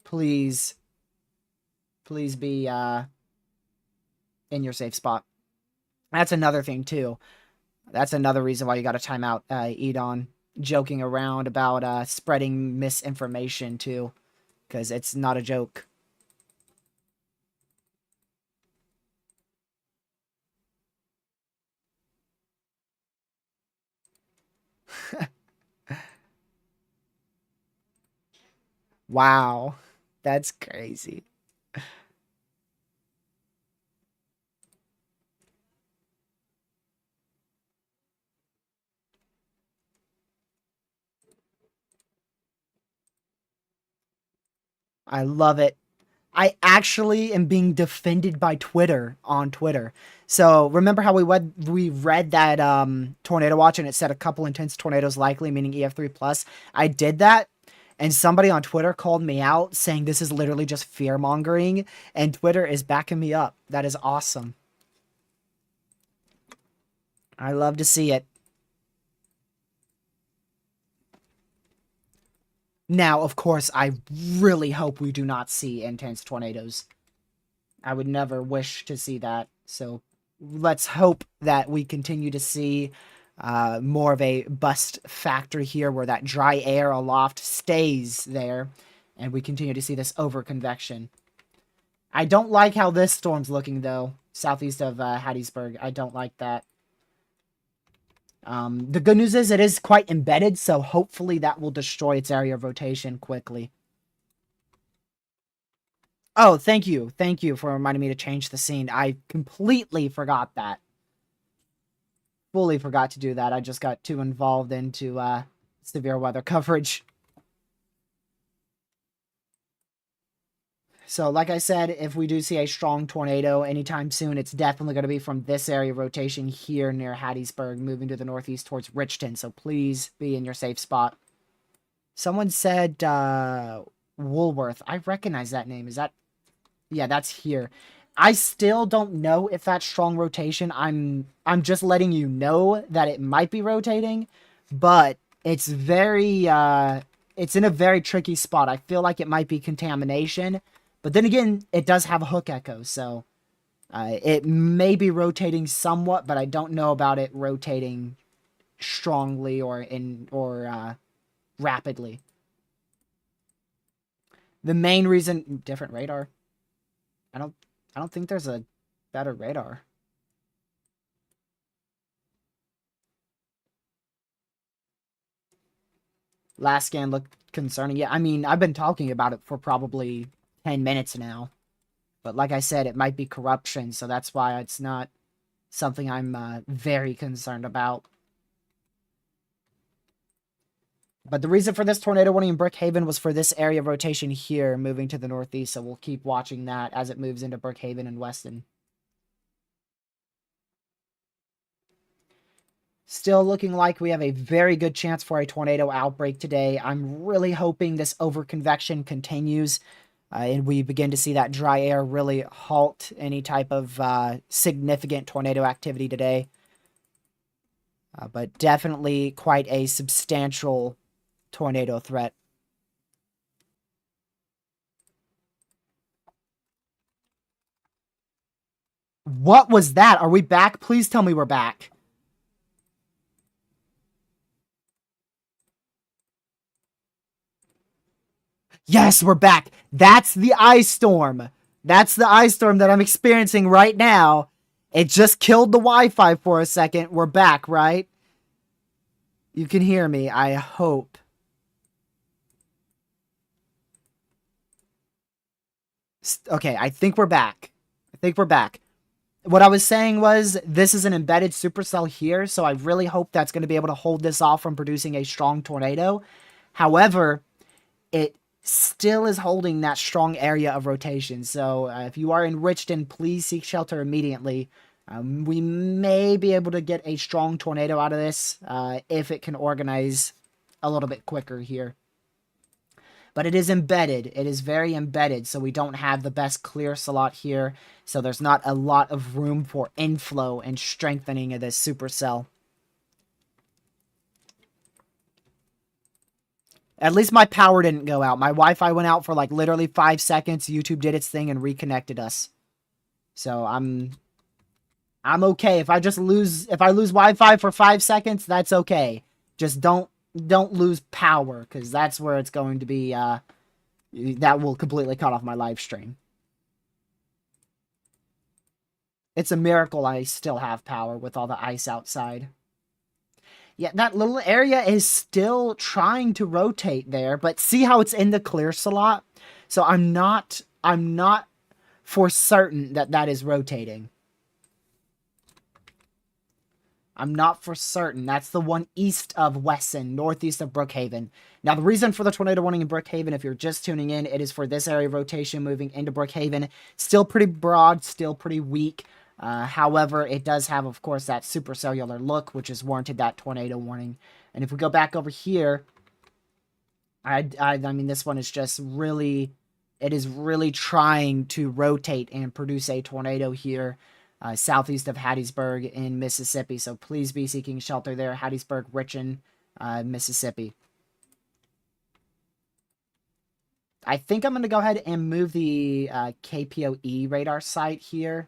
please be in your safe spot. That's another thing, too. That's another reason why you got to time out Edon joking around about spreading misinformation, too, because it's not a joke. Wow. That's crazy. I love it. I actually am being defended by Twitter on Twitter. So remember how we read that tornado watch and it said a couple intense tornadoes likely, meaning EF3 plus. I did that, and somebody on Twitter called me out saying this is literally just fear mongering, and Twitter is backing me up. That is awesome. I love to see it. Now, of course, I really hope we do not see intense tornadoes. I would never wish to see that. So let's hope that we continue to see more of a bust factor here where that dry air aloft stays there and we continue to see this over convection. I don't like how this storm's looking, though, southeast of Hattiesburg. I don't like that. The good news is it is quite embedded, so hopefully that will destroy its area of rotation quickly. Oh, thank you. Thank you for reminding me to change the scene. I completely forgot that. Fully forgot to do that. I just got too involved into severe weather coverage. So, like I said, if we do see a strong tornado anytime soon, it's definitely going to be from this area of rotation here near Hattiesburg, moving to the northeast towards Richton. So please be in your safe spot. Someone said Woolworth. I recognize that name. Is that... Yeah, that's here. I still don't know if that's strong rotation. I'm just letting you know that it might be rotating, but it's very it's in a very tricky spot. I feel like it might be contamination, but then again, it does have a hook echo, so it may be rotating somewhat, but I don't know about it rotating strongly or rapidly. The main reason... Different radar. I don't think there's a better radar. Last scan looked concerning. Yeah, I mean, I've been talking about it for probably 10 minutes now. But like I said, it might be corruption, so that's why it's not something I'm very concerned about. But the reason for this tornado warning in Brookhaven was for this area of rotation here, moving to the northeast, so we'll keep watching that as it moves into Brookhaven and Weston. Still looking like we have a very good chance for a tornado outbreak today. I'm really hoping this overconvection continues and we begin to see that dry air really halt any type of significant tornado activity today. But definitely quite a substantial tornado threat. What was that? Are we back? Please tell me we're back. Yes, we're back. That's the ice storm. That's the ice storm that I'm experiencing right now. It just killed the Wi-Fi for a second. We're back, right? You can hear me, I hope. Okay, I think we're back. What I was saying was, this is an embedded supercell here, so I really hope that's going to be able to hold this off from producing a strong tornado. However, it still is holding that strong area of rotation. So if you are in Richton, please seek shelter immediately. We may be able to get a strong tornado out of this if it can organize a little bit quicker here. But it is embedded. It is very embedded, so we don't have the best clear slot here. So there's not a lot of room for inflow and strengthening of this supercell. At least my power didn't go out. My Wi-Fi went out for like literally 5 seconds. YouTube did its thing and reconnected us. So I'm okay. If I lose Wi-Fi for 5 seconds, that's okay. Just don't lose power, because that's where it's going to be that will completely cut off my live stream. It's a miracle I still have power with all the ice outside. Yeah, that little area is still trying to rotate there, but see how it's in the clear slot? So I'm not for certain that that is rotating. I'm not for certain. That's the one east of Wesson, northeast of Brookhaven. Now, the reason for the tornado warning in Brookhaven, if you're just tuning in, it is for this area of rotation moving into Brookhaven. Still pretty broad, still pretty weak. However, it does have, of course, that supercellular look, which has warranted that tornado warning. And if we go back over here, I mean, this one is just really, it is really trying to rotate and produce a tornado here. Southeast of Hattiesburg in Mississippi. So please be seeking shelter there. Hattiesburg, Richmond, Mississippi. I think I'm going to go ahead and move the KPOE radar site here.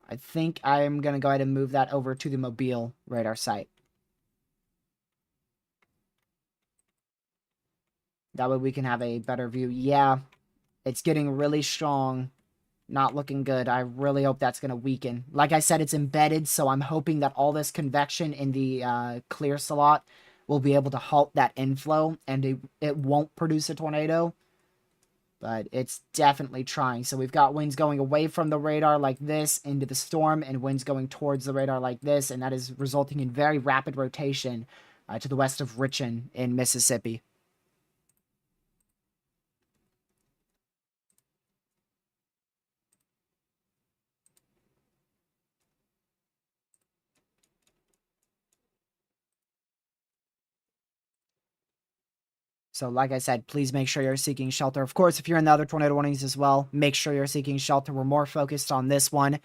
I think I'm going to go ahead and move that over to the Mobile radar site. That way we can have a better view. Yeah, it's getting really strong. Not looking good. I really hope that's going to weaken. Like I said, it's embedded, so I'm hoping that all this convection in the clear slot will be able to halt that inflow, and it won't produce a tornado. But it's definitely trying. So we've got winds going away from the radar like this into the storm, and winds going towards the radar like this, and that is resulting in very rapid rotation to the west of Richmond in Mississippi. So like I said, please make sure you're seeking shelter. Of course, if you're in the other tornado warnings as well, make sure you're seeking shelter. We're more focused on this one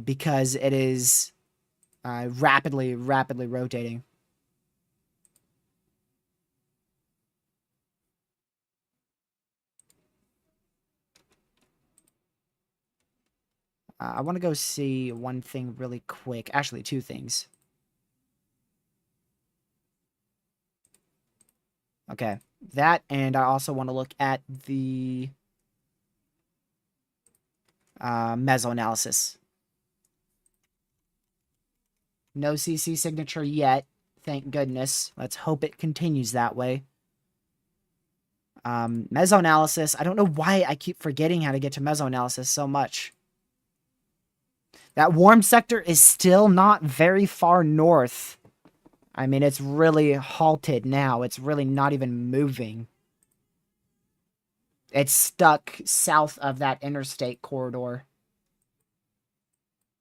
because it is rapidly rotating. I want to go see one thing really quick. Actually, two things. Okay, that, and I also want to look at the Mesoanalysis. No CC signature yet, thank goodness. Let's hope it continues that way. Mesoanalysis, I don't know why I keep forgetting how to get to Mesoanalysis so much. That warm sector is still not very far north. I mean, it's really halted now. It's really not even moving. It's stuck south of that interstate corridor.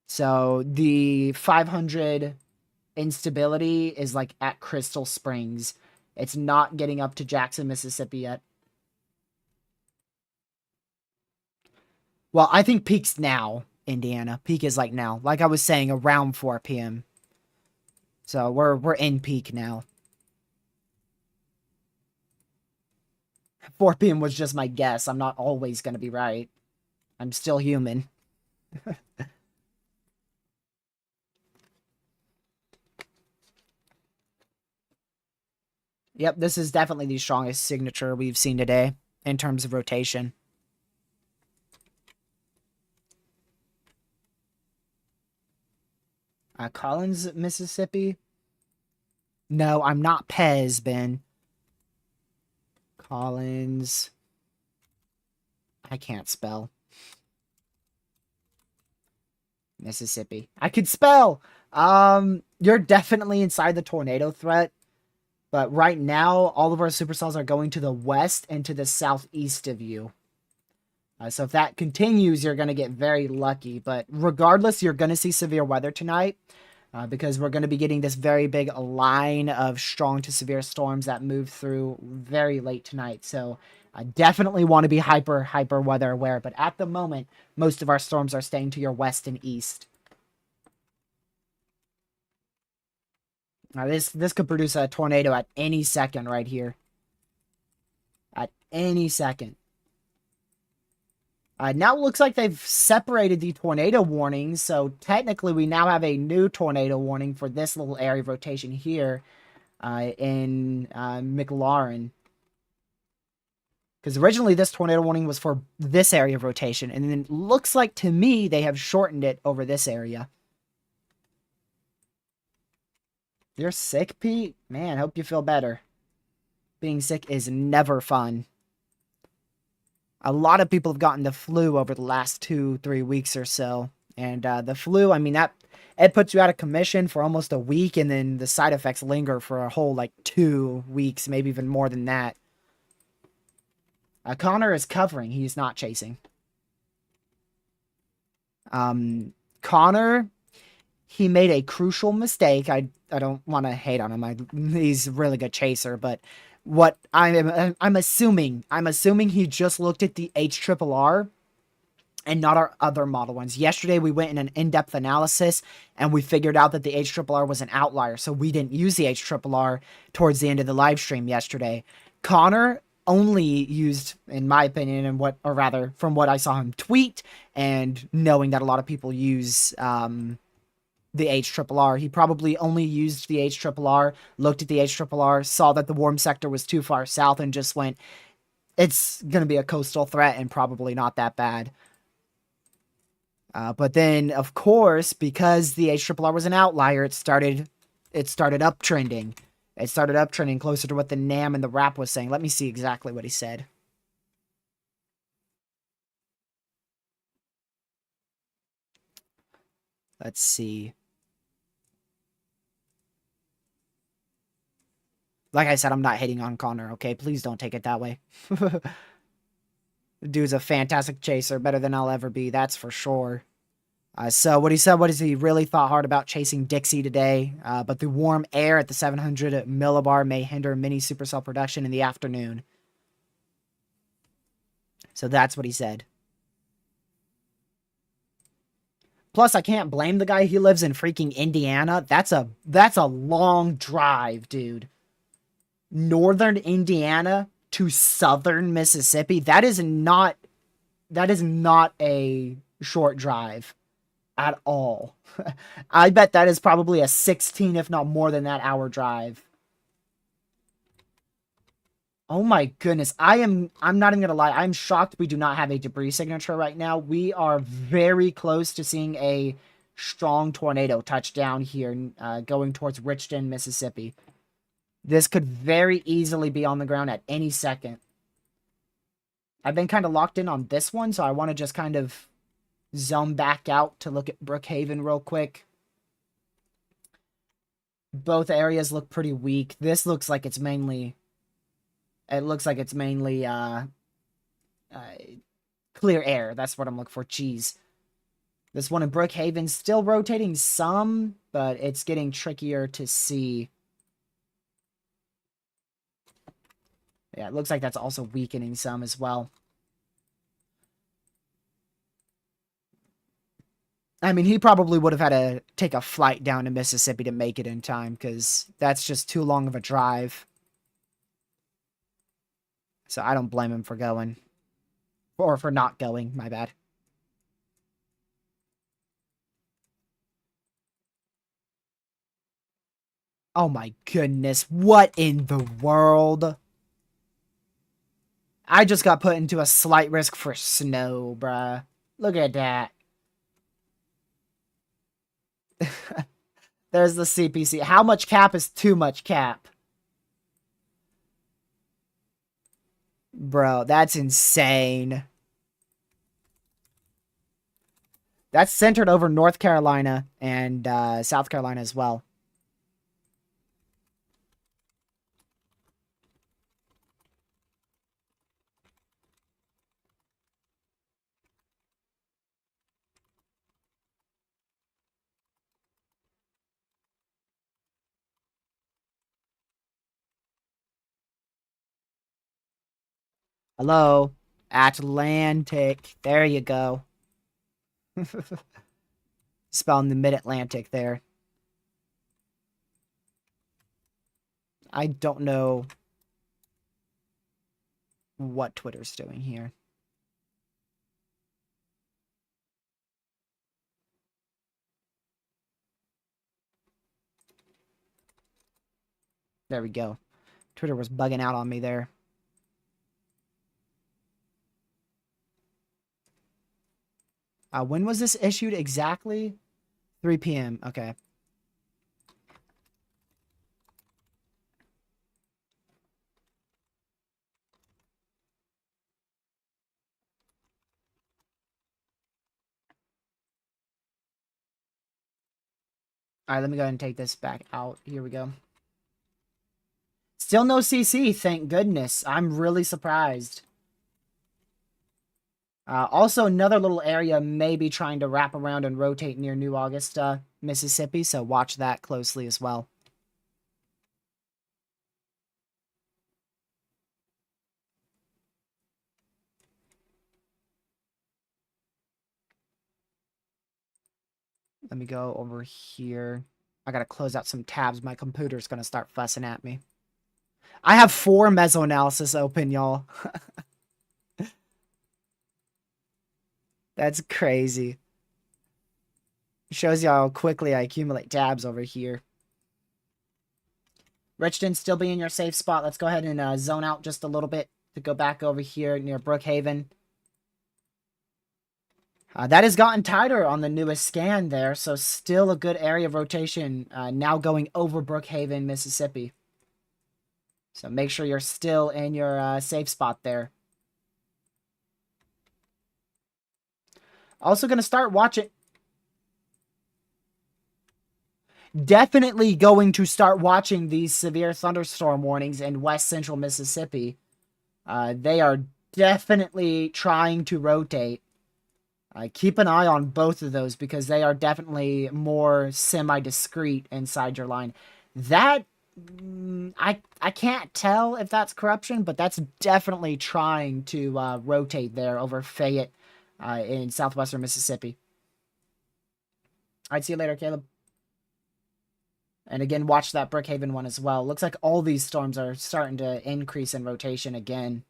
So the 500 instability is like at Crystal Springs. It's not getting up to Jackson, Mississippi yet. Well, I think peak's now, Indiana. Peak is like now. Like I was saying, around 4 p.m. So we're in peak now. 4 p.m. was just my guess. I'm not always going to be right. I'm still human. Yep, this is definitely the strongest signature we've seen today in terms of rotation. Collins, Mississippi. No, I'm not Pez, Ben. Collins. I can't spell. Mississippi. I could spell. You're definitely inside the tornado threat. But right now, all of our supercells are going to the west and to the southeast of you. So if that continues, you're going to get very lucky. But regardless, you're going to see severe weather tonight. Because we're going to be getting this very big line of strong to severe storms that move through very late tonight. So I definitely want to be hyper weather aware. But at the moment, most of our storms are staying to your west and east. Now this could produce a tornado at any second right here. At any second. Now it looks like they've separated the tornado warnings, so technically we now have a new tornado warning for this little area of rotation here in McLaurin. Because originally this tornado warning was for this area of rotation, and then it looks like to me they have shortened it over this area. You're sick, Pete? Man, hope you feel better. Being sick is never fun. A lot of people have gotten the flu over the last 2-3 weeks or so. And the flu, I mean, it puts you out of commission for almost a week, and then the side effects linger for a whole, like, 2 weeks, maybe even more than that. Connor is covering. He's not chasing. Connor, he made a crucial mistake. I don't want to hate on him. He's a really good chaser, but what I'm assuming he just looked at the HRRR and not our other model ones. Yesterday we went in an in-depth analysis and we figured out that the HRRR was an outlier, so we didn't use the HRRR towards the end of the live stream yesterday. Connor only used, in my opinion, and or rather from what I saw him tweet and knowing that a lot of people use the HRRR, he probably only used the HRRR, looked at the HRRR, saw that the warm sector was too far south, and just went, it's going to be a coastal threat and probably not that bad. But then, of course, because the HRRR was an outlier, it started uptrending. It started uptrending closer to what the NAM and the RAP was saying. Let me see exactly what he said. Let's see. Like I said, I'm not hating on Connor, okay? Please don't take it that way. The dude's a fantastic chaser, better than I'll ever be, that's for sure. So what he said, what is he really thought hard about chasing Dixie today, but the warm air at the 700 millibar may hinder mini supercell production in the afternoon. So that's what he said. Plus, I can't blame the guy. He lives in freaking Indiana. That's a long drive, dude. Northern Indiana to southern Mississippi. That is not a short drive at all. I bet that is probably a 16, if not more than that, hour drive. Oh my goodness. I'm not even gonna lie. I'm shocked we do not have a debris signature right now. We are very close to seeing a strong tornado touchdown here, going towards Richton, Mississippi. This could very easily be on the ground at any second. I've been kind of locked in on this one, so I want to just kind of zone back out to look at Brookhaven real quick. Both areas look pretty weak. This looks like it's mainly... It looks like it's mainly clear air. That's what I'm looking for. Jeez. This one in Brookhaven still rotating some, but it's getting trickier to see. Yeah, it looks like that's also weakening some as well. I mean, he probably would have had to take a flight down to Mississippi to make it in time, because that's just too long of a drive. So I don't blame him for going. Or for not going, my bad. Oh my goodness, what in the world? I just got put into a slight risk for snow, bruh. Look at that. There's the CPC. How much cap is too much cap? Bro, that's insane. That's centered over North Carolina and South Carolina as well. Hello? Atlantic. There you go. Spelling the mid-Atlantic there. I don't know what Twitter's doing here. There we go. Twitter was bugging out on me there. When was this issued exactly? 3 p.m. Okay. All right, let me go ahead and take this back out. Here we go. Still no CC, thank goodness. I'm really surprised. Also, another little area may be trying to wrap around and rotate near New Augusta, Mississippi, so watch that closely as well. Let me go over here. I gotta close out some tabs. My computer's gonna start fussing at me. I have 4 Mesoanalysis open, y'all. That's crazy. Shows you how quickly I accumulate tabs over here. Richton, still be in your safe spot. Let's go ahead and zone out just a little bit to go back over here near Brookhaven. That has gotten tighter on the newest scan there, so still a good area of rotation now going over Brookhaven, Mississippi. So make sure you're still in your safe spot there. Also going to start watching. Definitely going to start watching these severe thunderstorm warnings in west central Mississippi. They are definitely trying to rotate. Keep an eye on both of those because they are definitely more semi-discreet inside your line. That, I can't tell if that's corruption, but that's definitely trying to rotate there over Fayette in southwestern Mississippi. All right, see you later, Caleb. And again, watch that Brookhaven one as well. Looks like all these storms are starting to increase in rotation again.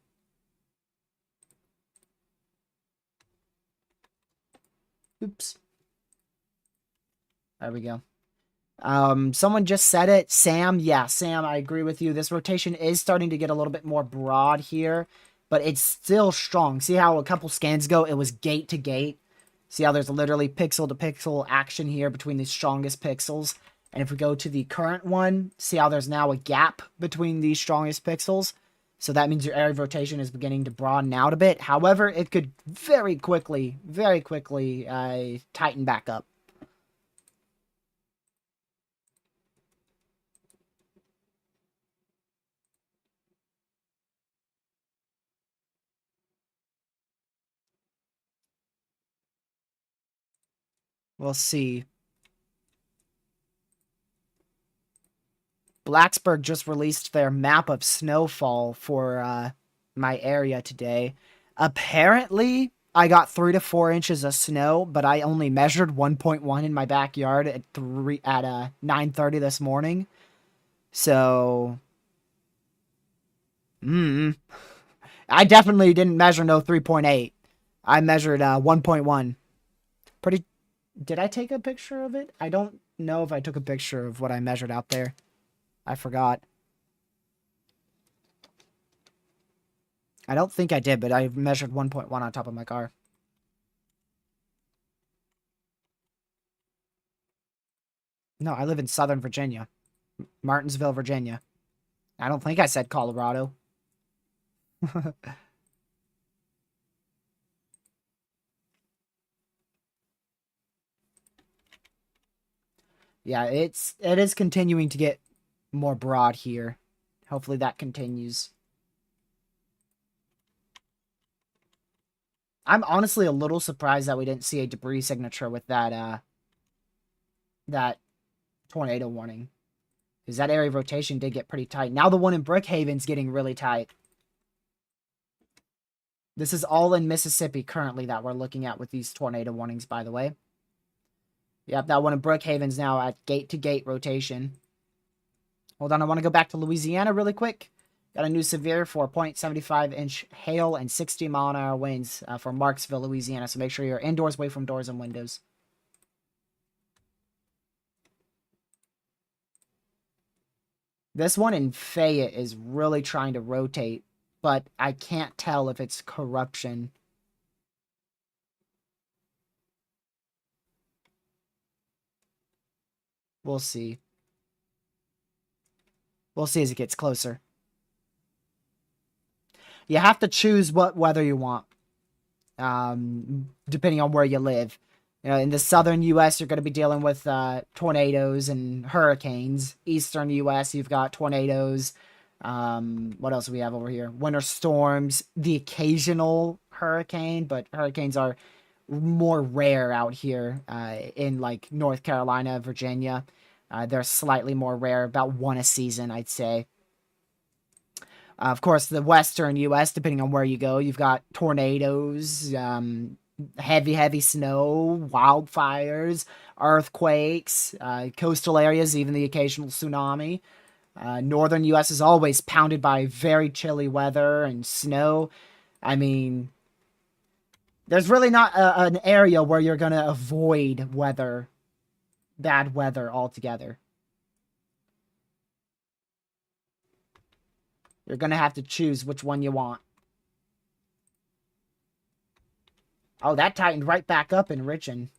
Oops. There we go. Someone just said it. Sam, yeah, Sam, I agree with you. This rotation is starting to get a little bit more broad here, but it's still strong. See how a couple scans ago, it was gate to gate? See how there's literally pixel to pixel action here between the strongest pixels? And if we go to the current one, see how there's now a gap between these strongest pixels? So that means your area of rotation is beginning to broaden out a bit. However, it could very quickly tighten back up. We'll see. Blacksburg just released their map of snowfall for my area today. Apparently, I got 3 to 4 inches of snow, but I only measured 1.1 in my backyard at 9:30 this morning. So, I definitely didn't measure no 3.8. I measured 1.1. Pretty. Did I take a picture of it? I don't know if I took a picture of what I measured out there. I forgot. I don't think I did, but I measured 1.1 on top of my car. No, I live in Southern Virginia. Martinsville, Virginia. I don't think I said Colorado. Yeah, it is continuing to get more broad here. Hopefully that continues. I'm honestly a little surprised that we didn't see a debris signature with that tornado warning. Because that area of rotation did get pretty tight. Now the one in Brookhaven's getting really tight. This is all in Mississippi currently that we're looking at with these tornado warnings, by the way. Yep, that one in Brookhaven's now at gate-to-gate rotation. Hold on, I want to go back to Louisiana really quick. Got a new severe for 0.75-inch hail and 60-mile-an-hour winds for Marksville, Louisiana. So make sure you're indoors, away from doors and windows. This one in Fayette is really trying to rotate, but I can't tell if it's corruption. We'll see. We'll see as it gets closer. You have to choose what weather you want, depending on where you live. You know, in the southern U.S., you're going to be dealing with tornadoes and hurricanes. Eastern U.S., you've got tornadoes. What else do we have over here? Winter storms, the occasional hurricane, but hurricanes are more rare out here in like North Carolina, Virginia. They're slightly more rare, about one a season, I'd say. Of course, the western U.S., depending on where you go, you've got tornadoes, heavy snow, wildfires, earthquakes, coastal areas, even the occasional tsunami. Northern U.S. is always pounded by very chilly weather and snow. I mean, there's really not an area where you're going to avoid bad weather altogether. You're going to have to choose which one you want. Oh, that tightened right back up in Richmond.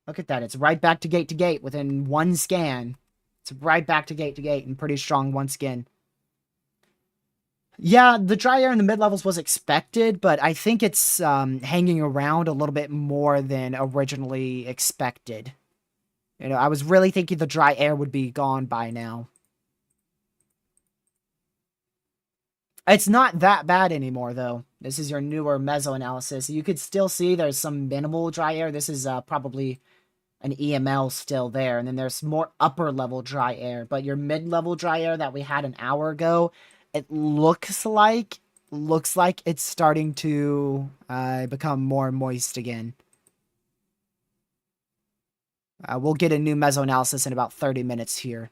Look at that. It's right back to gate within one scan. It's right back to gate and pretty strong once again. Yeah, the dry air in the mid-levels was expected, but I think it's hanging around a little bit more than originally expected. You know, I was really thinking the dry air would be gone by now. It's not that bad anymore, though. This is your newer Mesoanalysis. You could still see there's some minimal dry air. This is probably an EML still there. And then there's more upper-level dry air. But your mid-level dry air that we had an hour ago, it looks like it's starting to become more moist again. We'll get a new Mesoanalysis in about 30 minutes here.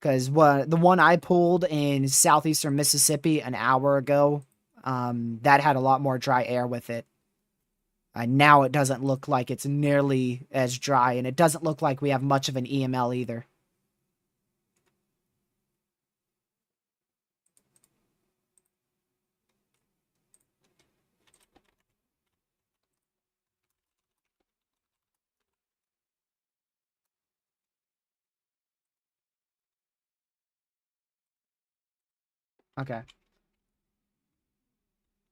Because the one I pulled in southeastern Mississippi an hour ago, that had a lot more dry air with it. Now it doesn't look like it's nearly as dry, and it doesn't look like we have much of an EML either. Okay.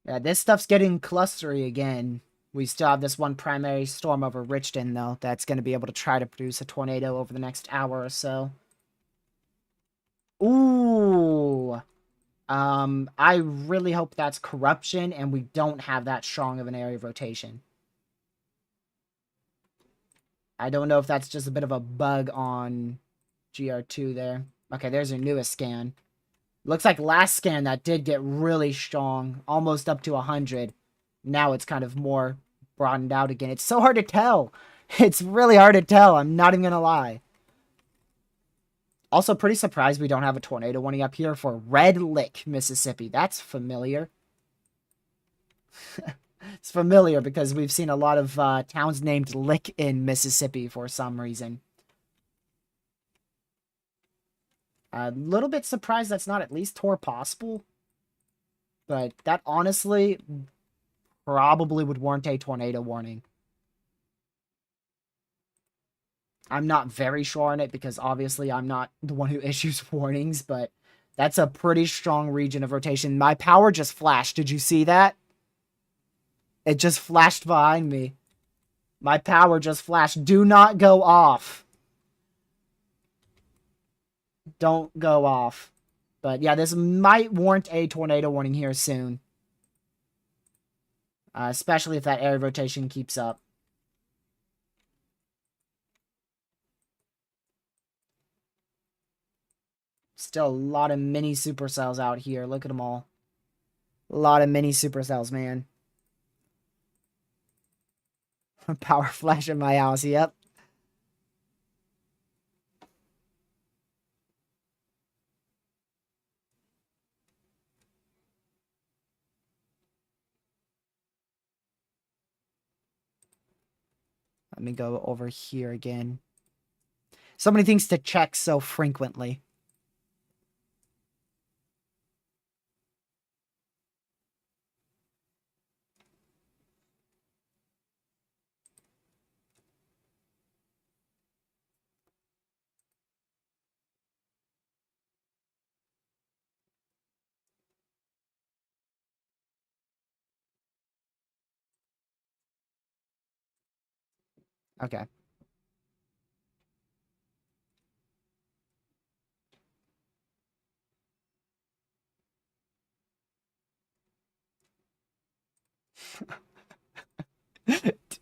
Yeah, this stuff's getting clustery again. We still have this one primary storm over Richmond, though, that's going to be able to try to produce a tornado over the next hour or so. Ooh. I really hope that's corruption and we don't have that strong of an area of rotation. I don't know if that's just a bit of a bug on GR2 there. Okay, there's your newest scan. Looks like last scan that did get really strong, almost up to 100. Now it's kind of more broadened out again. It's so hard to tell. It's really hard to tell. I'm not even going to lie. Also, pretty surprised we don't have a tornado warning up here for Red Lick, Mississippi. That's familiar. It's familiar because we've seen a lot of towns named Lick in Mississippi for some reason. A little bit surprised that's not at least Tor possible. But that honestly probably would warrant a tornado warning. I'm not very sure on it because obviously I'm not the one who issues warnings, but that's a pretty strong region of rotation. My power just flashed. Did you see that? It just flashed behind me. My power just flashed. Do not go off. Don't go off. But yeah, this might warrant a tornado warning here soon. Especially if that area rotation keeps up. Still a lot of mini supercells out here. Look at them all. A lot of mini supercells, man. Power flash in my house, yep. Let me go over here again. So many things to check so frequently. Okay.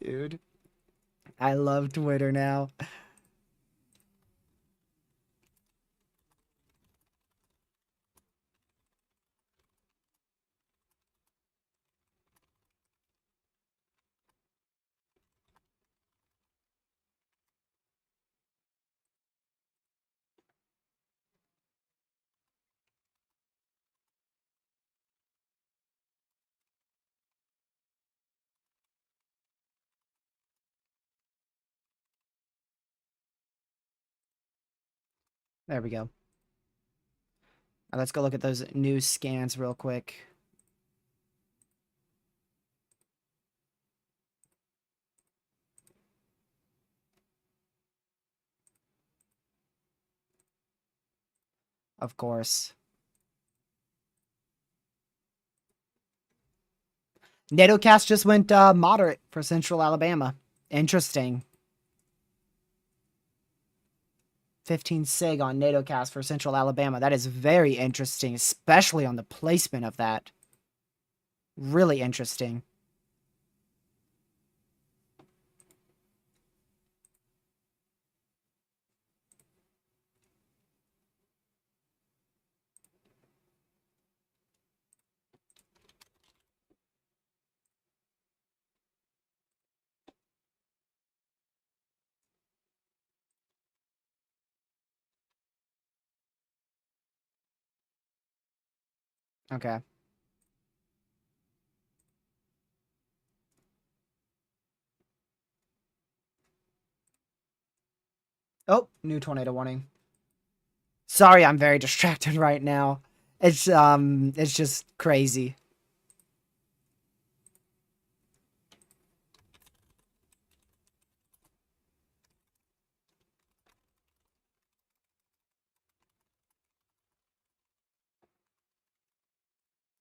Dude, I love Twitter now. There we go. Let's go look at those new scans real quick. Of course. Nowcast just went moderate for Central Alabama. Interesting. 15 sig on Nowcast for Central Alabama. That is very interesting, especially on the placement of that. Really interesting. Okay. Oh, new tornado warning. Sorry, I'm very distracted right now. It's just crazy.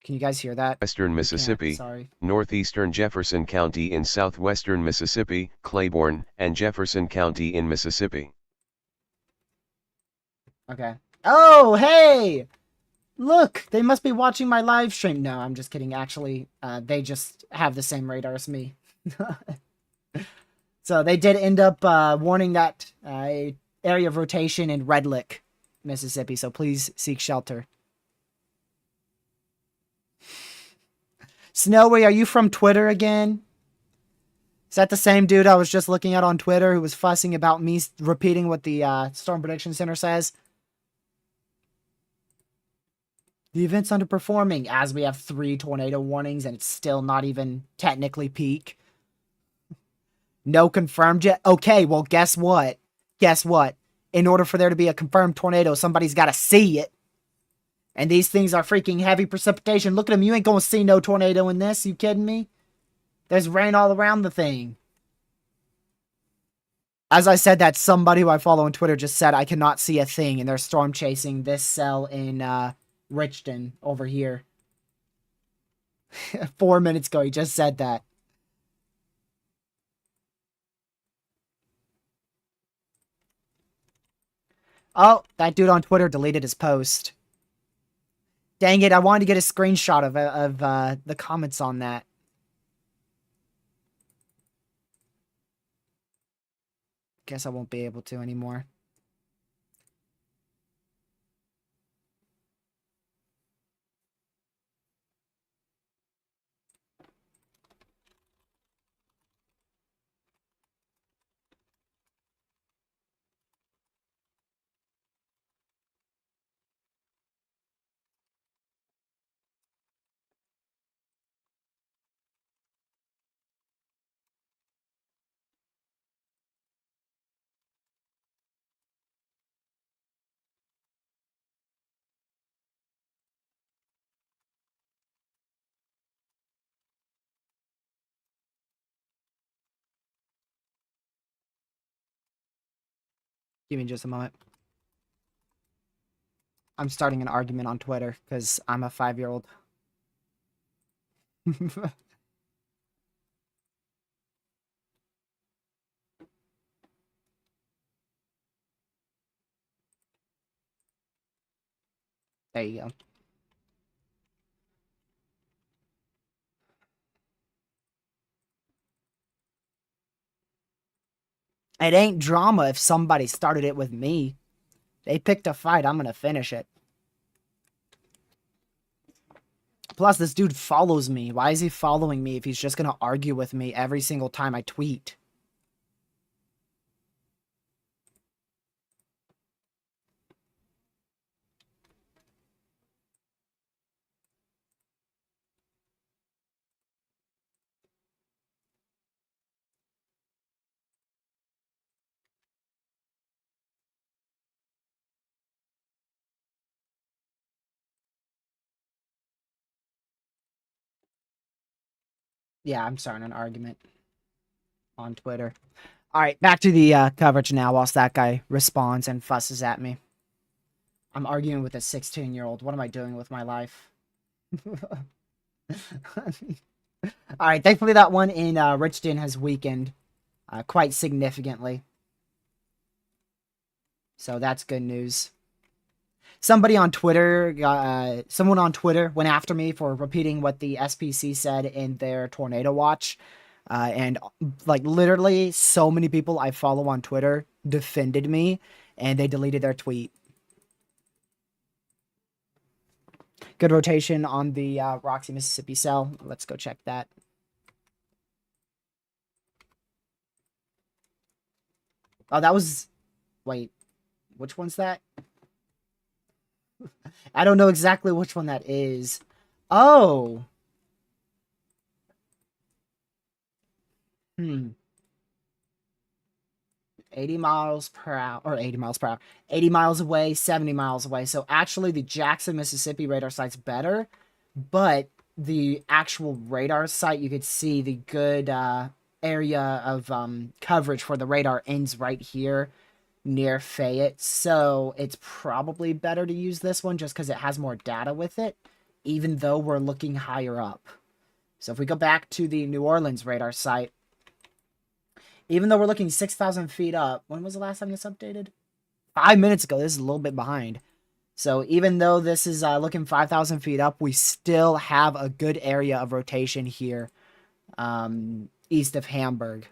Can you guys hear that? Western Mississippi, sorry. northeastern Jefferson County in southwestern Mississippi, Claiborne, and Jefferson County in Mississippi. Okay. Oh, hey! Look, they must be watching my live stream. No, I'm just kidding. Actually, they just have the same radar as me. So they did end up warning that area of rotation in Red Lick, Mississippi. So please seek shelter. Snowy, are you from Twitter again? Is that the same dude I was just looking at on Twitter who was fussing about me repeating what the Storm Prediction Center says? The event's underperforming as we have 3 tornado warnings and it's still not even technically peak. No confirmed yet? Okay, well, guess what? Guess what? In order for there to be a confirmed tornado, somebody's got to see it. And these things are freaking heavy precipitation. Look at them. You ain't going to see no tornado in this. You kidding me? There's rain all around the thing. As I said, that somebody who I follow on Twitter just said I cannot see a thing. And they're storm chasing this cell in Richton over here. 4 minutes ago, he just said that. Oh, that dude on Twitter deleted his post. Dang it, I wanted to get a screenshot of the comments on that. Guess I won't be able to anymore. Give me just a moment. I'm starting an argument on Twitter because I'm a 5-year-old. There you go. It ain't drama if somebody started it with me. They picked a fight, I'm gonna finish it. Plus, this dude follows me. Why is he following me if he's just gonna argue with me every single time I tweet? Yeah, I'm starting an argument on Twitter. All right, back to the coverage now whilst that guy responds and fusses at me. I'm arguing with a 16-year-old. What am I doing with my life? All right, thankfully that one in Richton has weakened quite significantly. So that's good news. Somebody on Twitter, someone on Twitter went after me for repeating what the SPC said in their tornado watch. And like literally so many people I follow on Twitter defended me and they deleted their tweet. Good rotation on the Roxy, Mississippi cell. Let's go check that. Oh, that was... Wait, which one's that? I don't know exactly which one that is. Oh. 80 miles per hour, or 80 miles per hour. 80 miles away, 70 miles away. So actually the Jackson, Mississippi radar site's better, but the actual radar site, you could see the good area of coverage for the radar ends right here near Fayette. So it's probably better to use this one just because it has more data with it, even though we're looking higher up. So if we go back to the New Orleans radar site, even though we're looking 6,000 feet up, when was the last time this updated? 5 minutes ago. This is a little bit behind. So even though this is looking 5,000 feet up, we still have a good area of rotation here east of Hamburg.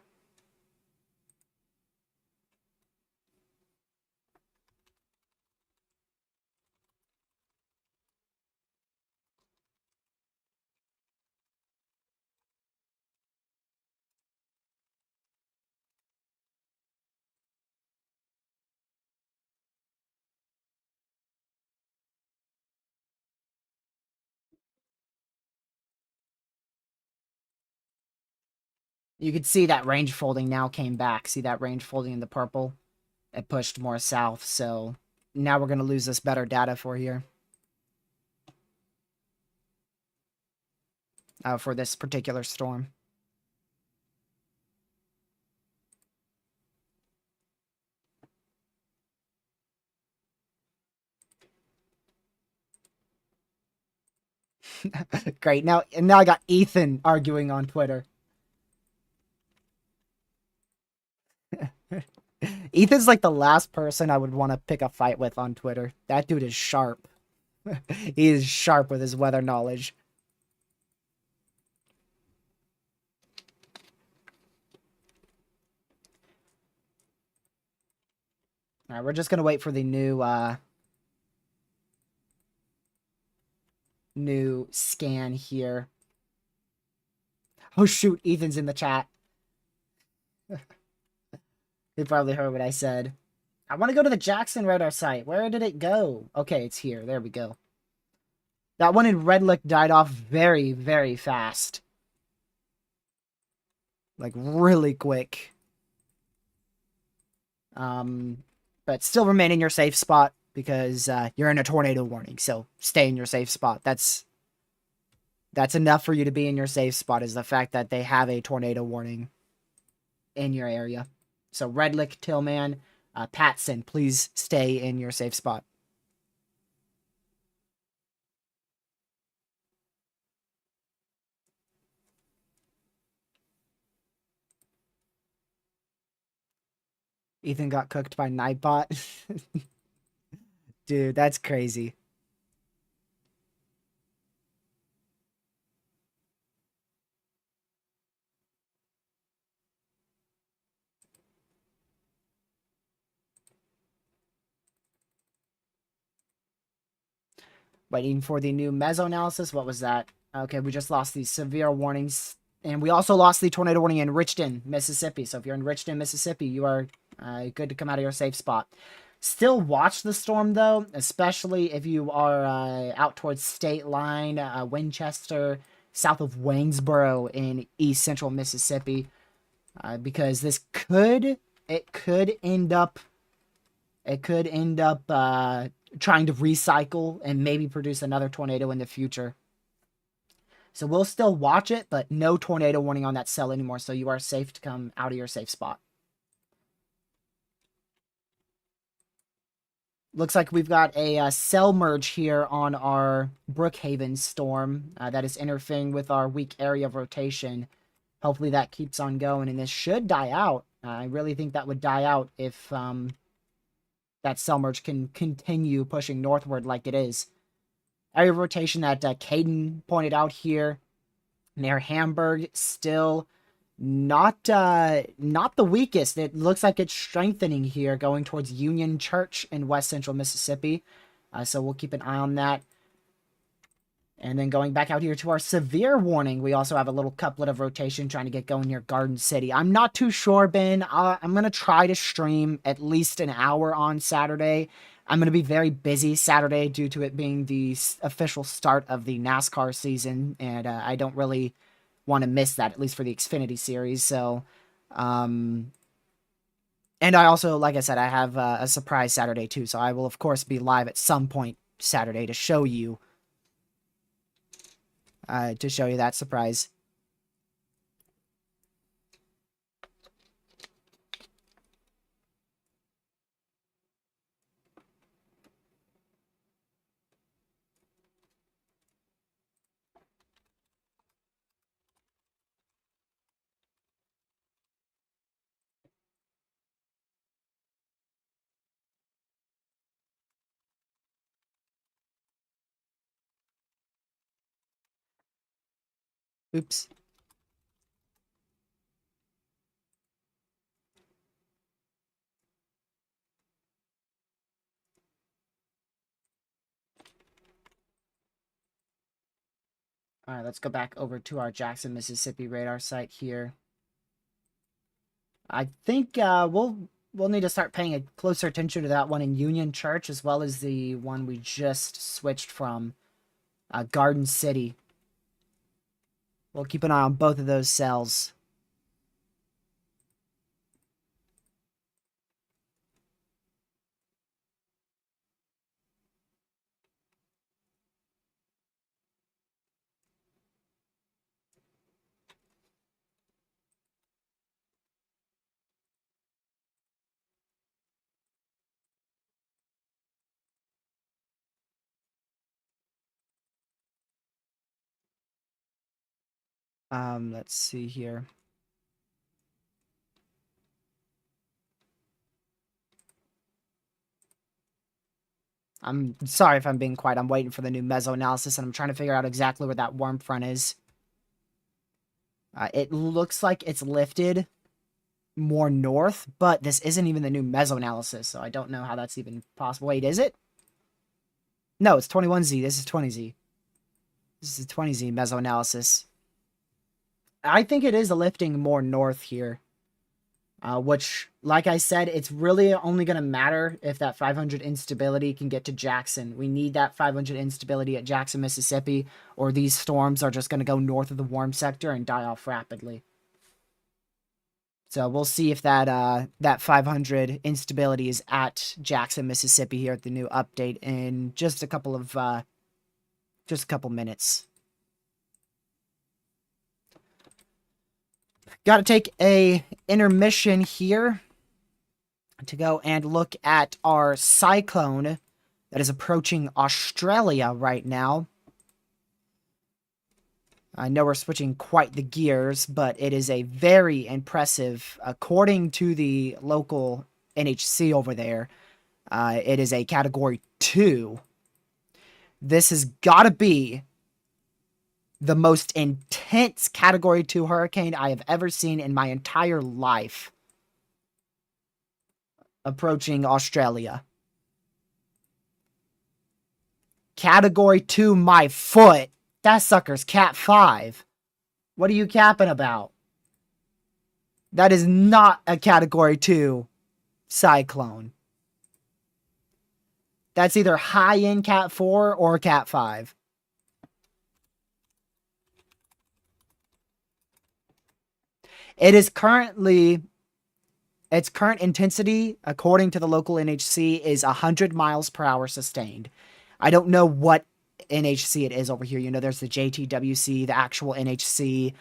You could see that range folding now came back. See that range folding in the purple? It pushed more south, so now we're going to lose this better data for here. For this particular storm. Great. Now I got Ethan arguing on Twitter. Ethan's like the last person I would want to pick a fight with on Twitter. That dude is sharp. He is sharp with his weather knowledge. All right, we're just gonna wait for the new scan here. Oh shoot, Ethan's in the chat. He probably heard what I said. I want to go to the Jackson radar site. Where did it go? Okay, it's here. There we go. That one in Red Lick died off very, very fast. Like, really quick. But still remain in your safe spot because you're in a tornado warning. So stay in your safe spot. That's enough for you to be in your safe spot, is the fact that they have a tornado warning in your area. So Red Lick, Tillman, Patson, please stay in your safe spot. Ethan got cooked by Nightbot. Dude, that's crazy. Waiting for the new Mesoanalysis. What was that? Okay, we just lost the severe warnings. And we also lost the tornado warning in Richton, Mississippi. So if you're in Richton, Mississippi, you are good to come out of your safe spot. Still watch the storm, though, especially if you are out towards State Line, Winchester, south of Waynesboro in east central Mississippi. Because this could end up trying to recycle and maybe produce another tornado in the future. So we'll still watch it, but no tornado warning on that cell anymore, so you are safe to come out of your safe spot. Looks like we've got a cell merge here on our Brookhaven storm that is interfering with our weak area of rotation. Hopefully that keeps on going, and this should die out. I really think that would die out if that cell merge can continue pushing northward like it is. Area of rotation that Caden pointed out here near Hamburg, still not the weakest. It looks like it's strengthening here, going towards Union Church in west central Mississippi. So we'll keep an eye on that. And then going back out here to our severe warning, we also have a little couplet of rotation trying to get going near Garden City. I'm not too sure, Ben. I'm going to try to stream at least an hour on Saturday. I'm going to be very busy Saturday due to it being the official start of the NASCAR season, and I don't really want to miss that, at least for the Xfinity series. So, and I also, like I said, I have a surprise Saturday too, so I will, of course, be live at some point Saturday to show you that surprise. Oops. All right, let's go back over to our Jackson, Mississippi radar site here. I think we'll need to start paying a closer attention to that one in Union Church, as well as the one we just switched from, Garden City. We'll keep an eye on both of those cells. Let's see here. I'm sorry if I'm being quiet. I'm waiting for the new Mesoanalysis, and I'm trying to figure out exactly where that warm front is. It looks like it's lifted more north, but this isn't even the new Mesoanalysis, so I don't know how that's even possible. Wait, is it? No, it's 21Z. This is 20Z. This is 20Z Mesoanalysis. I think it is lifting more north here. Which, like I said, it's really only going to matter if that 500 instability can get to Jackson. We need that 500 instability at Jackson, Mississippi, or these storms are just going to go north of the warm sector and die off rapidly. So we'll see if that 500 instability is at Jackson, Mississippi here at the new update in just a couple minutes. Got to take a intermission here to go and look at our cyclone that is approaching Australia right now. I know we're switching quite the gears, but it is a very impressive, according to the local NHC over there, it is a Category 2. This has got to be the most intense Category 2 hurricane I have ever seen in my entire life approaching Australia. Category 2, my foot. That sucker's Cat 5. What are you capping about? That is not a Category 2 cyclone. That's either high-end Cat 4 or Cat 5. It is currently, its current intensity, according to the local NHC, is 100 miles per hour sustained. I don't know what NHC it is over here. You know, there's the JTWC, the actual NHC.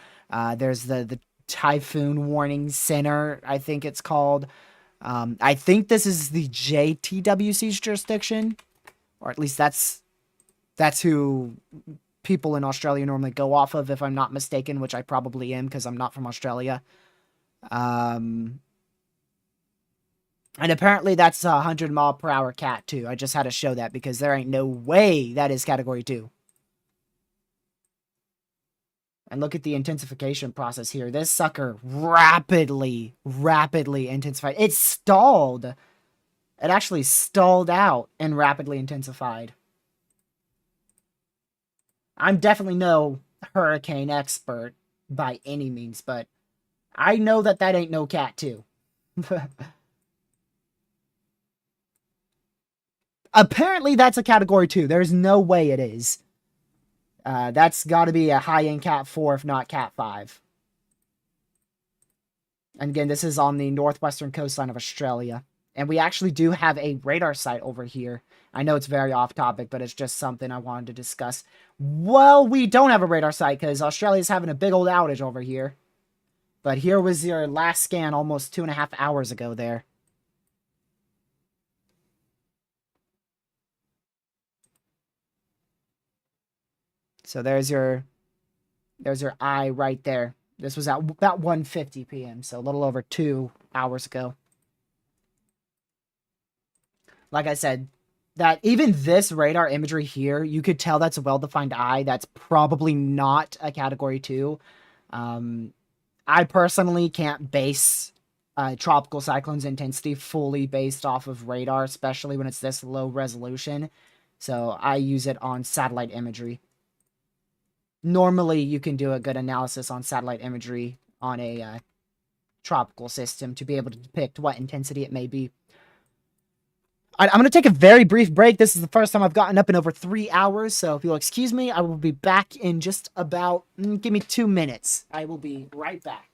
There's the Typhoon Warning Center, I think it's called. I think this is the JTWC's jurisdiction, or at least that's who people in Australia normally go off of, if I'm not mistaken, which I probably am because I'm not from Australia. And apparently that's a 100-mile-per-hour cat too. I just had to show that because there ain't no way that is Category 2. And look at the intensification process here. This sucker rapidly intensified. It stalled. It actually stalled out and rapidly intensified. I'm definitely no hurricane expert by any means, but I know that ain't no Cat 2. Apparently that's a Category 2. There's no way it is. That's got to be a high-end Cat 4, if not Cat 5. And again, this is on the northwestern coastline of Australia. And we actually do have a radar site over here. I know it's very off-topic, but it's just something I wanted to discuss. Well, we don't have a radar site because Australia's having a big old outage over here. But here was your last scan almost 2.5 hours ago there. So there's your eye right there. This was at about 1:50 p.m., so a little over 2 hours ago. Like I said, that even this radar imagery here, you could tell that's a well-defined eye. That's probably not a Category 2. I personally can't base tropical cyclones intensity fully based off of radar, especially when it's this low resolution. So I use it on satellite imagery. Normally, you can do a good analysis on satellite imagery on a tropical system to be able to depict what intensity it may be. I'm going to take a very brief break. This is the first time I've gotten up in over 3 hours, so if you'll excuse me, I will be back in just about, give me 2 minutes. I will be right back.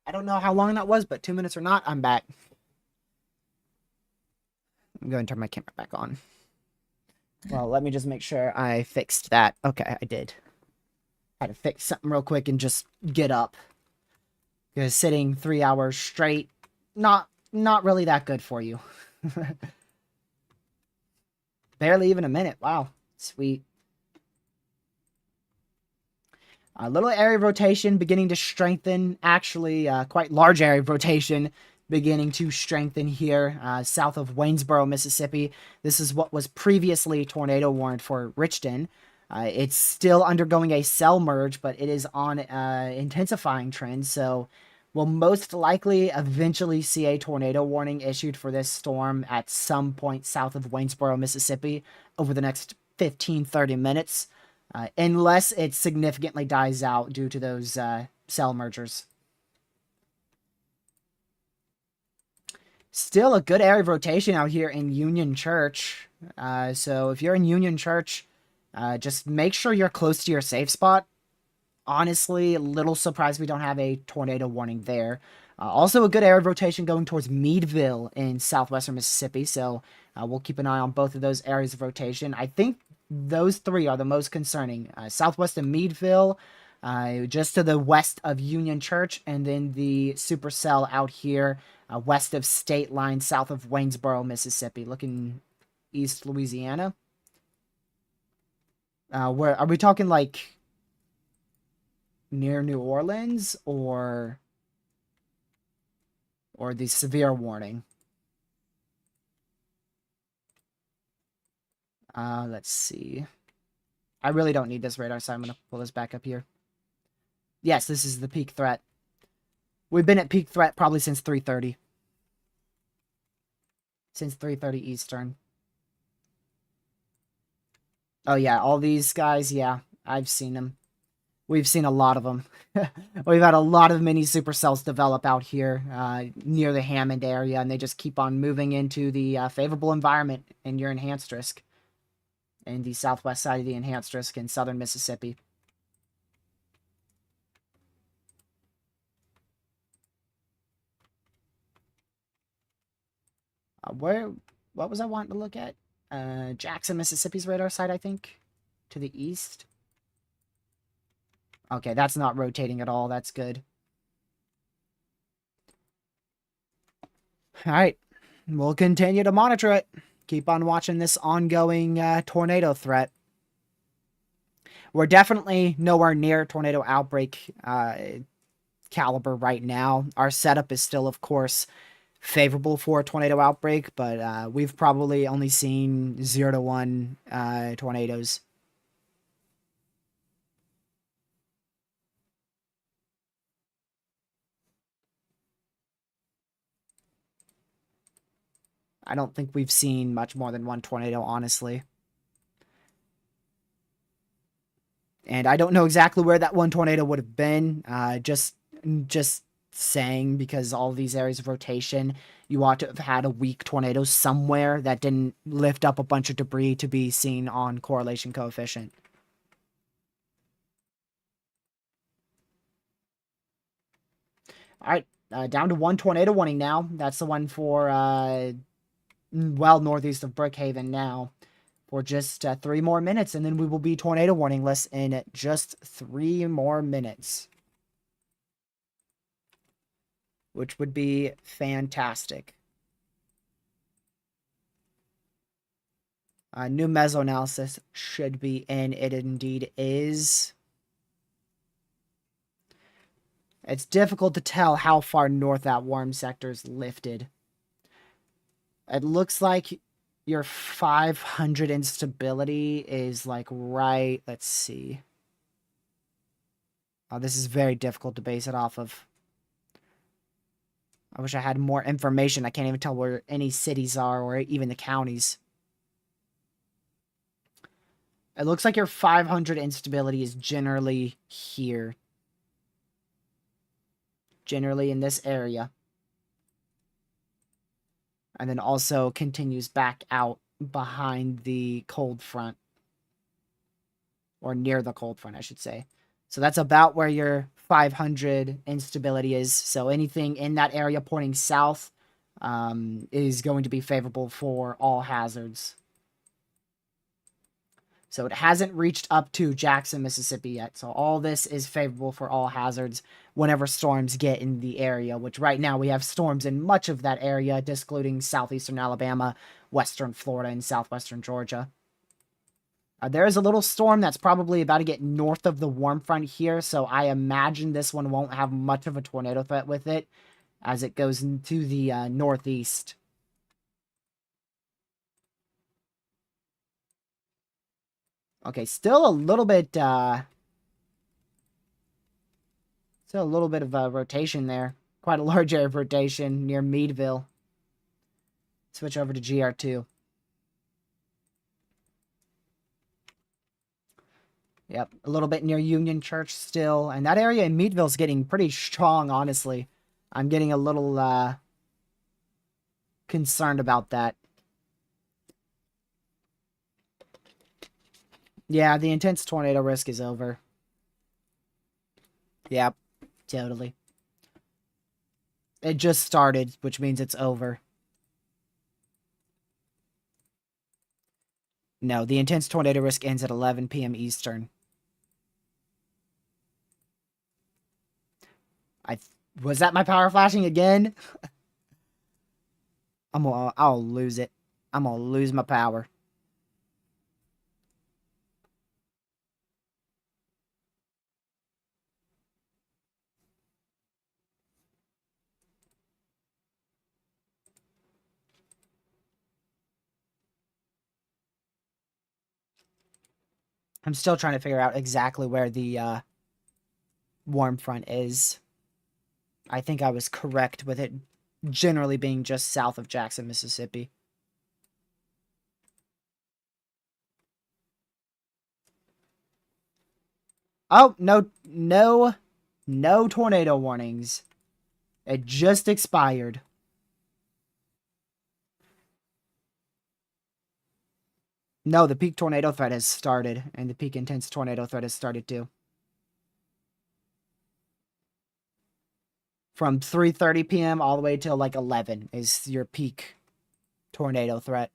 I don't know how long that was, but 2 minutes or not, I'm back. I'm going to turn my camera back on. Well, let me just make sure I fixed that. Okay, I did. Had to fix something real quick and just get up. Because sitting 3 hours straight, not really that good for you. Barely even a minute. Wow. Sweet. A little area of rotation beginning to strengthen. Actually, quite large area of rotation beginning to strengthen here south of Waynesboro, Mississippi. This is what was previously tornado warned for Richton. It's still undergoing a cell merge, but it is on intensifying trend. So we'll most likely eventually see a tornado warning issued for this storm at some point south of Waynesboro, Mississippi over the next 15-30 minutes. Unless it significantly dies out due to those cell mergers. Still a good area of rotation out here in Union Church. So if you're in Union Church, just make sure you're close to your safe spot. honestly, a little surprised we don't have a tornado warning there. Also, a good area of rotation going towards Meadville in southwestern Mississippi, so we'll keep an eye on both of those areas of rotation. I think those three are the most concerning. Southwest of Meadville, just to the west of Union Church, and then the supercell out here west of State Line, south of Waynesboro, Mississippi, looking east Louisiana. Where are we talking, like near New Orleans or the severe warning? Let's see. I really don't need this radar, so I'm going to pull this back up here. Yes, this is the peak threat. We've been at peak threat probably since 3:30. Since 3:30 Eastern. Oh, yeah, all these guys, yeah, I've seen them. We've seen a lot of them. We've had a lot of mini supercells develop out here near the Hammond area, and they just keep on moving into the favorable environment in your enhanced risk. In the southwest side of the enhanced risk in southern Mississippi. What was I wanting to look at? Jackson, Mississippi's radar site, I think. To the east. Okay, that's not rotating at all. That's good. Alright. We'll continue to monitor it. Keep on watching this ongoing tornado threat. We're definitely nowhere near tornado outbreak caliber right now. Our setup is still, of course, favorable for a tornado outbreak, but we've probably only seen 0 to 1 tornadoes. I don't think we've seen much more than 1 tornado, honestly. And I don't know exactly where that 1 tornado would have been. Just saying, because all these areas of rotation, you ought to have had a weak tornado somewhere that didn't lift up a bunch of debris to be seen on correlation coefficient. All right, down to 1 tornado warning now. That's the one for, well, northeast of Brookhaven now. For just 3 more minutes, and then we will be tornado warningless in just 3 more minutes. Which would be fantastic. New Mesoanalysis should be in. It indeed is. It's difficult to tell how far north that warm sector is lifted. It looks like your 500 instability is like right, let's see. Oh, this is very difficult to base it off of. I wish I had more information. I can't even tell where any cities are or even the counties. It looks like your 500 instability is generally here. Generally in this area. And then also continues back out behind the cold front. Or near the cold front, I should say. So that's about where your 500 instability is. So anything in that area pointing south is going to be favorable for all hazards. So it hasn't reached up to Jackson, Mississippi yet. So all this is favorable for all hazards whenever storms get in the area, which right now we have storms in much of that area, excluding southeastern Alabama, western Florida, and southwestern Georgia. There is a little storm that's probably about to get north of the warm front here, so I imagine this one won't have much of a tornado threat with it as it goes into the northeast. Okay, still a little bit of rotation there. Quite a large area of rotation near Meadville. Switch over to GR2. Yep, a little bit near Union Church still. And that area in Meadville is getting pretty strong, honestly. I'm getting a little concerned about that. Yeah, the intense tornado risk is over. Yep, totally. It just started, which means it's over. No, the intense tornado risk ends at 11 p.m. Eastern. Was that my power flashing again? I'll lose it. I'm gonna lose my power. I'm still trying to figure out exactly where the warm front is. I think I was correct with it generally being just south of Jackson, Mississippi. Oh, no tornado warnings. It just expired. No, the peak tornado threat has started, and the peak intense tornado threat has started too. From 3:30 p.m. all the way till like 11 is your peak tornado threat.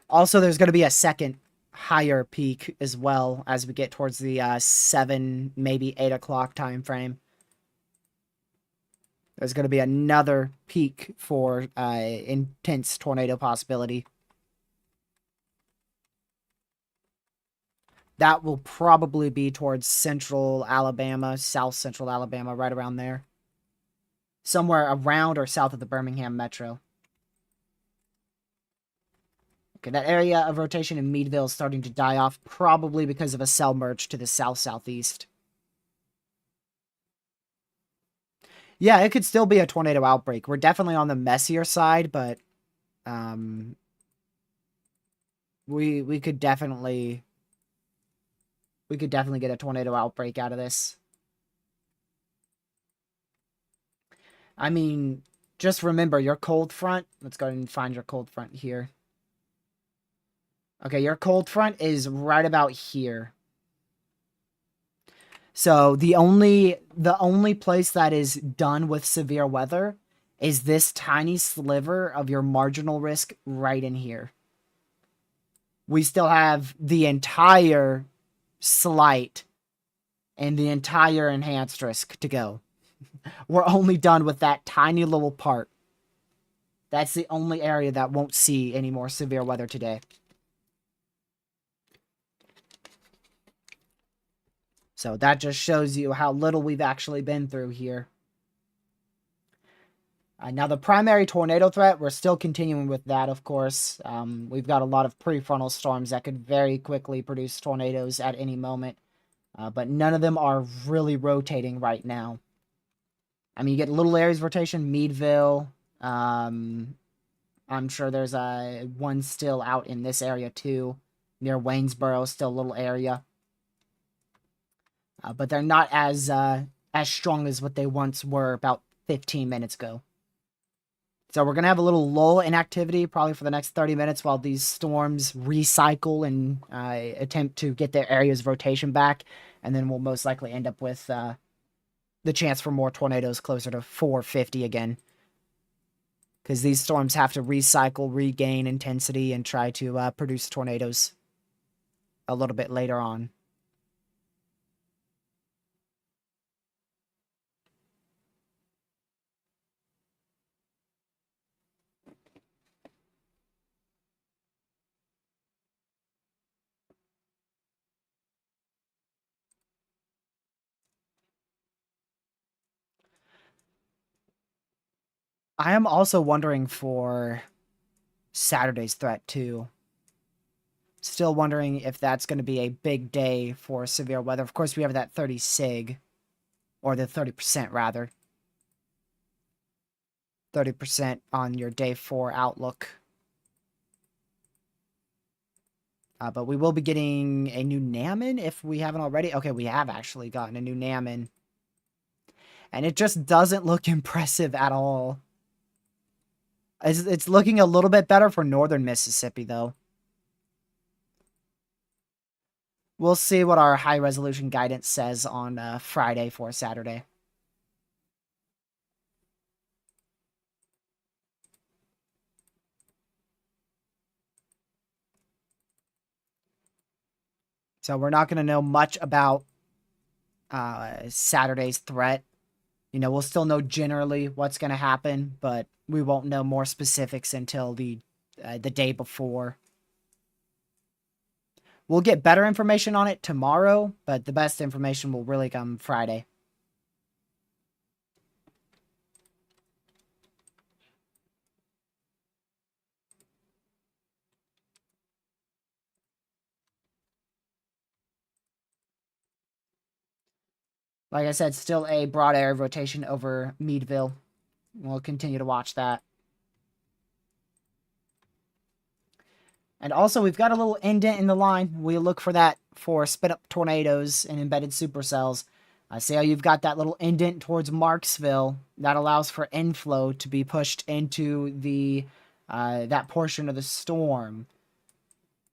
Also, there's going to be a second higher peak as well as we get towards the 7, maybe 8 o'clock time frame. There's going to be another peak for intense tornado possibility. That will probably be towards central Alabama, south central Alabama, right around there. Somewhere around or south of the Birmingham metro. Okay, that area of rotation in Meadville is starting to die off, probably because of a cell merge to the south-southeast. Yeah, it could still be a tornado outbreak. We're definitely on the messier side, but we could definitely get a tornado outbreak out of this. I mean, just remember your cold front. Let's go ahead and find your cold front here. Okay, your cold front is right about here. So the only place that is done with severe weather is this tiny sliver of your marginal risk right in here. We still have the entire slight and the entire enhanced risk to go. We're only done with that tiny little part. That's the only area that won't see any more severe weather today. So that just shows you how little we've actually been through here. Now, the primary tornado threat, we're still continuing with that, of course. We've got a lot of prefrontal storms that could very quickly produce tornadoes at any moment. But none of them are really rotating right now. I mean, you get little areas of rotation, Meadville. I'm sure there's one still out in this area, too. Near Waynesboro, still a little area. But they're not as strong as what they once were about 15 minutes ago. So we're going to have a little lull in activity probably for the next 30 minutes while these storms recycle and attempt to get their areas of rotation back. And then we'll most likely end up with the chance for more tornadoes closer to 450 again. Because these storms have to recycle, regain intensity, and try to produce tornadoes a little bit later on. I am also wondering for Saturday's threat, too. Still wondering if that's going to be a big day for severe weather. Of course, we have that 30 sig, or the 30% rather. 30% on your day 4 outlook. But we will be getting a new Namin if we haven't already. Okay, we have actually gotten a new Namin. And it just doesn't look impressive at all. It's looking a little bit better for northern Mississippi, though. We'll see what our high-resolution guidance says on Friday for Saturday. So we're not going to know much about Saturday's threat. You know, we'll still know generally what's going to happen, but we won't know more specifics until the day before. We'll get better information on it tomorrow, but the best information will really come Friday. Like I said, still a broad area of rotation over Meadville. We'll continue to watch that. And also, we've got a little indent in the line. We look for that for spin-up tornadoes and embedded supercells. See how you've got that little indent towards Marksville. That allows for inflow to be pushed into the that portion of the storm.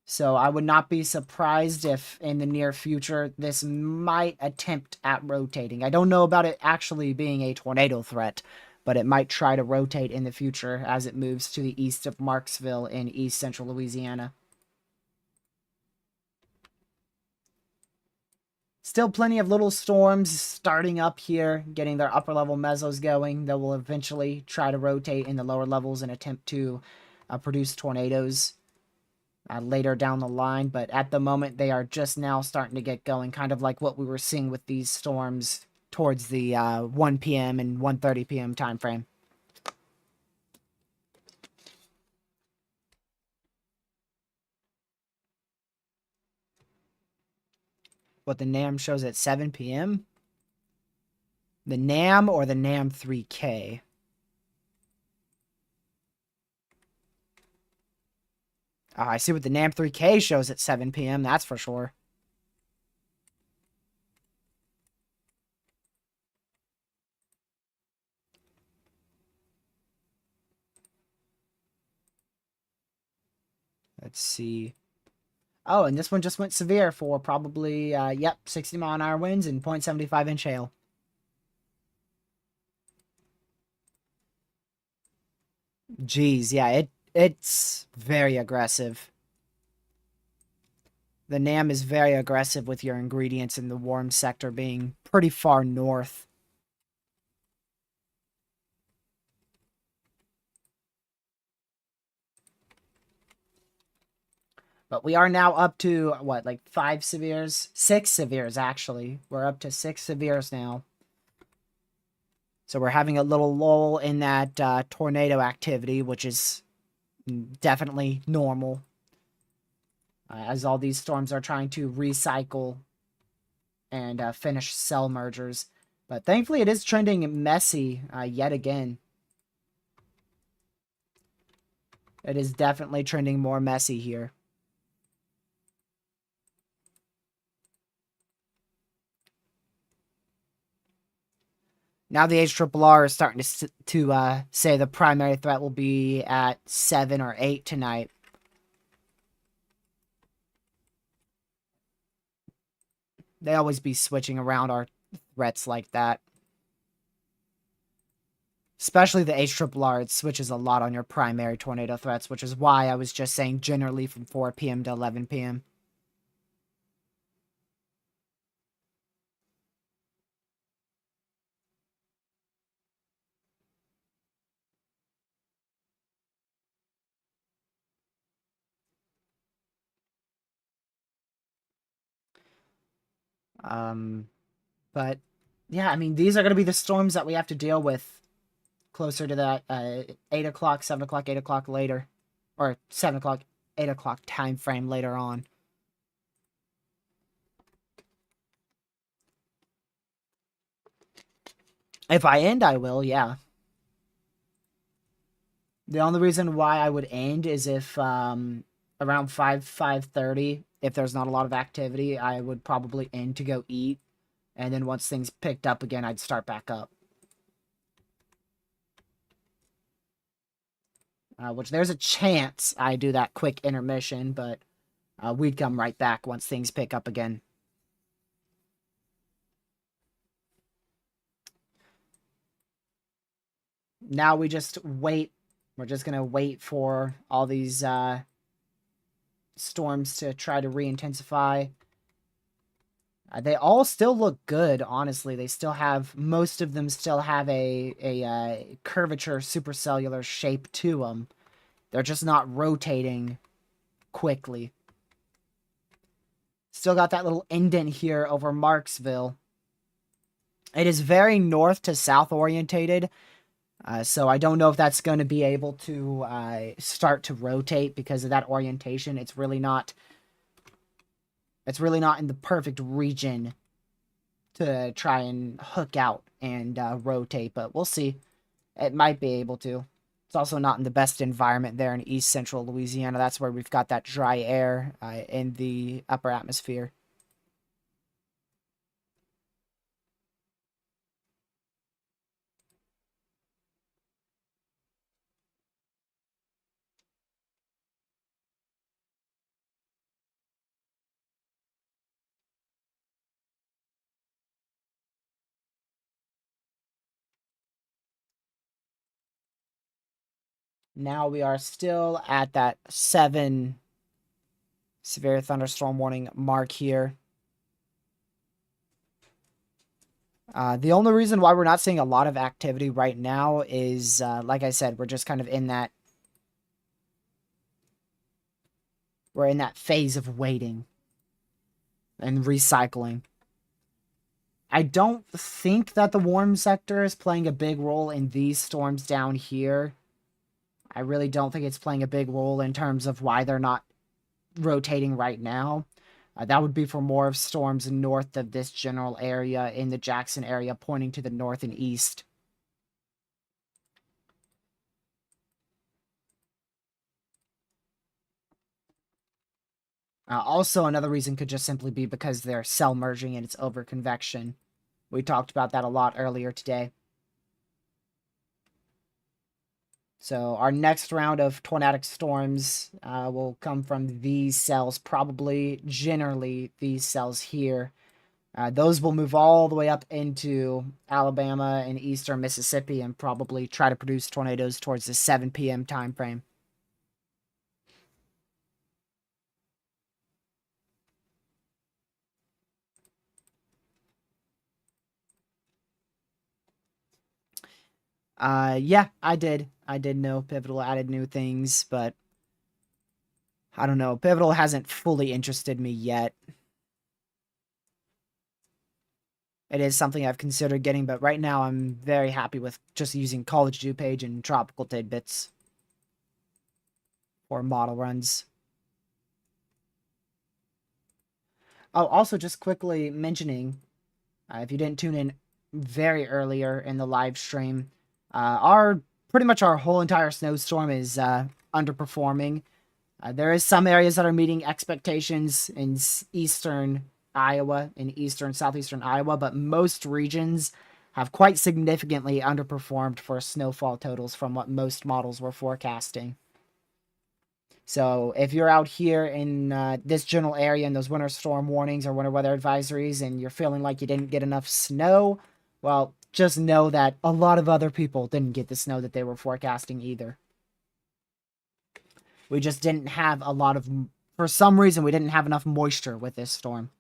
So I would not be surprised if in the near future this might attempt at rotating. I don't know about it actually being a tornado threat, but it might try to rotate in the future as it moves to the east of Marksville in east central Louisiana. Still plenty of little storms starting up here, getting their upper level mesos going. They will eventually try to rotate in the lower levels and attempt to produce tornadoes later down the line. But at the moment, they are just now starting to get going, kind of like what we were seeing with these storms towards the 1 p.m. and 1:30 p.m. time frame. What the NAM shows at 7 p.m.? The NAM or the NAM 3K? I see what the NAM 3K shows at 7 p.m., that's for sure. Let's see. Oh, and this one just went severe for probably, 60-mile-an-hour winds and 0.75-inch hail. Geez, yeah, it's very aggressive. The NAM is very aggressive with your ingredients in the warm sector being pretty far north. But we are now up to, what, like 5 severes? 6 severes, actually. We're up to 6 severes now. So we're having a little lull in that tornado activity, which is definitely normal. As all these storms are trying to recycle and finish cell mergers. But thankfully it is trending messy yet again. It is definitely trending more messy here. Now the HRRR is starting to say the primary threat will be at 7 or 8 tonight. They always be switching around our threats like that. Especially the HRRR, it switches a lot on your primary tornado threats, which is why I was just saying generally from 4 p.m. to 11 p.m. But yeah, I mean, these are going to be the storms that we have to deal with closer to that 8 o'clock, 7 o'clock, 8 o'clock later, or 7 o'clock, 8 o'clock time frame later on. If I end, I will, yeah. The only reason why I would end is if around 5:30, if there's not a lot of activity, I would probably end to go eat. And then once things picked up again, I'd start back up. which there's a chance I do that quick intermission, but we'd come right back once things pick up again. Now we just wait. We're just going to wait for all these storms to try to re-intensify. They all still look good, honestly. They still have, most of them still have a curvature supercellular shape to them. They're just not rotating quickly. Still got that little indent here over Marksville. It is very north to south orientated. So I don't know if that's going to be able to start to rotate because of that orientation. It's really not in the perfect region to try and hook out and rotate, but we'll see. It might be able to. It's also not in the best environment there in east central Louisiana. That's where we've got that dry air in the upper atmosphere. Now we are still at that 7 severe thunderstorm warning mark here. The only reason why we're not seeing a lot of activity right now is, like I said, we're just kind of in that... We're in that phase of waiting and recycling. I don't think that the warm sector is playing a big role in these storms down here. I really don't think it's playing a big role in terms of why they're not rotating right now. That would be for more of storms north of this general area in the Jackson area, pointing to the north and east. Also, another reason could just simply be because they're cell merging and it's over convection. We talked about that a lot earlier today. So our next round of tornadic storms will come from these cells, probably generally these cells here. Those will move all the way up into Alabama and eastern Mississippi and probably try to produce tornadoes towards the 7 p.m. time frame. Yeah, I did. I did know Pivotal added new things, but I don't know. Pivotal hasn't fully interested me yet. It is something I've considered getting, but right now I'm very happy with just using College DuPage and Tropical Tidbits for model runs. Oh, also just quickly mentioning, if you didn't tune in very earlier in the live stream, pretty much our whole entire snowstorm is underperforming. There is some areas that are meeting expectations in eastern Iowa, in eastern, southeastern Iowa, but most regions have quite significantly underperformed for snowfall totals from what most models were forecasting. So if you're out here in this general area in those winter storm warnings or winter weather advisories and you're feeling like you didn't get enough snow, well, just know that a lot of other people didn't get the snow that they were forecasting either. We just didn't have a lot of... For some reason, we didn't have enough moisture with this storm.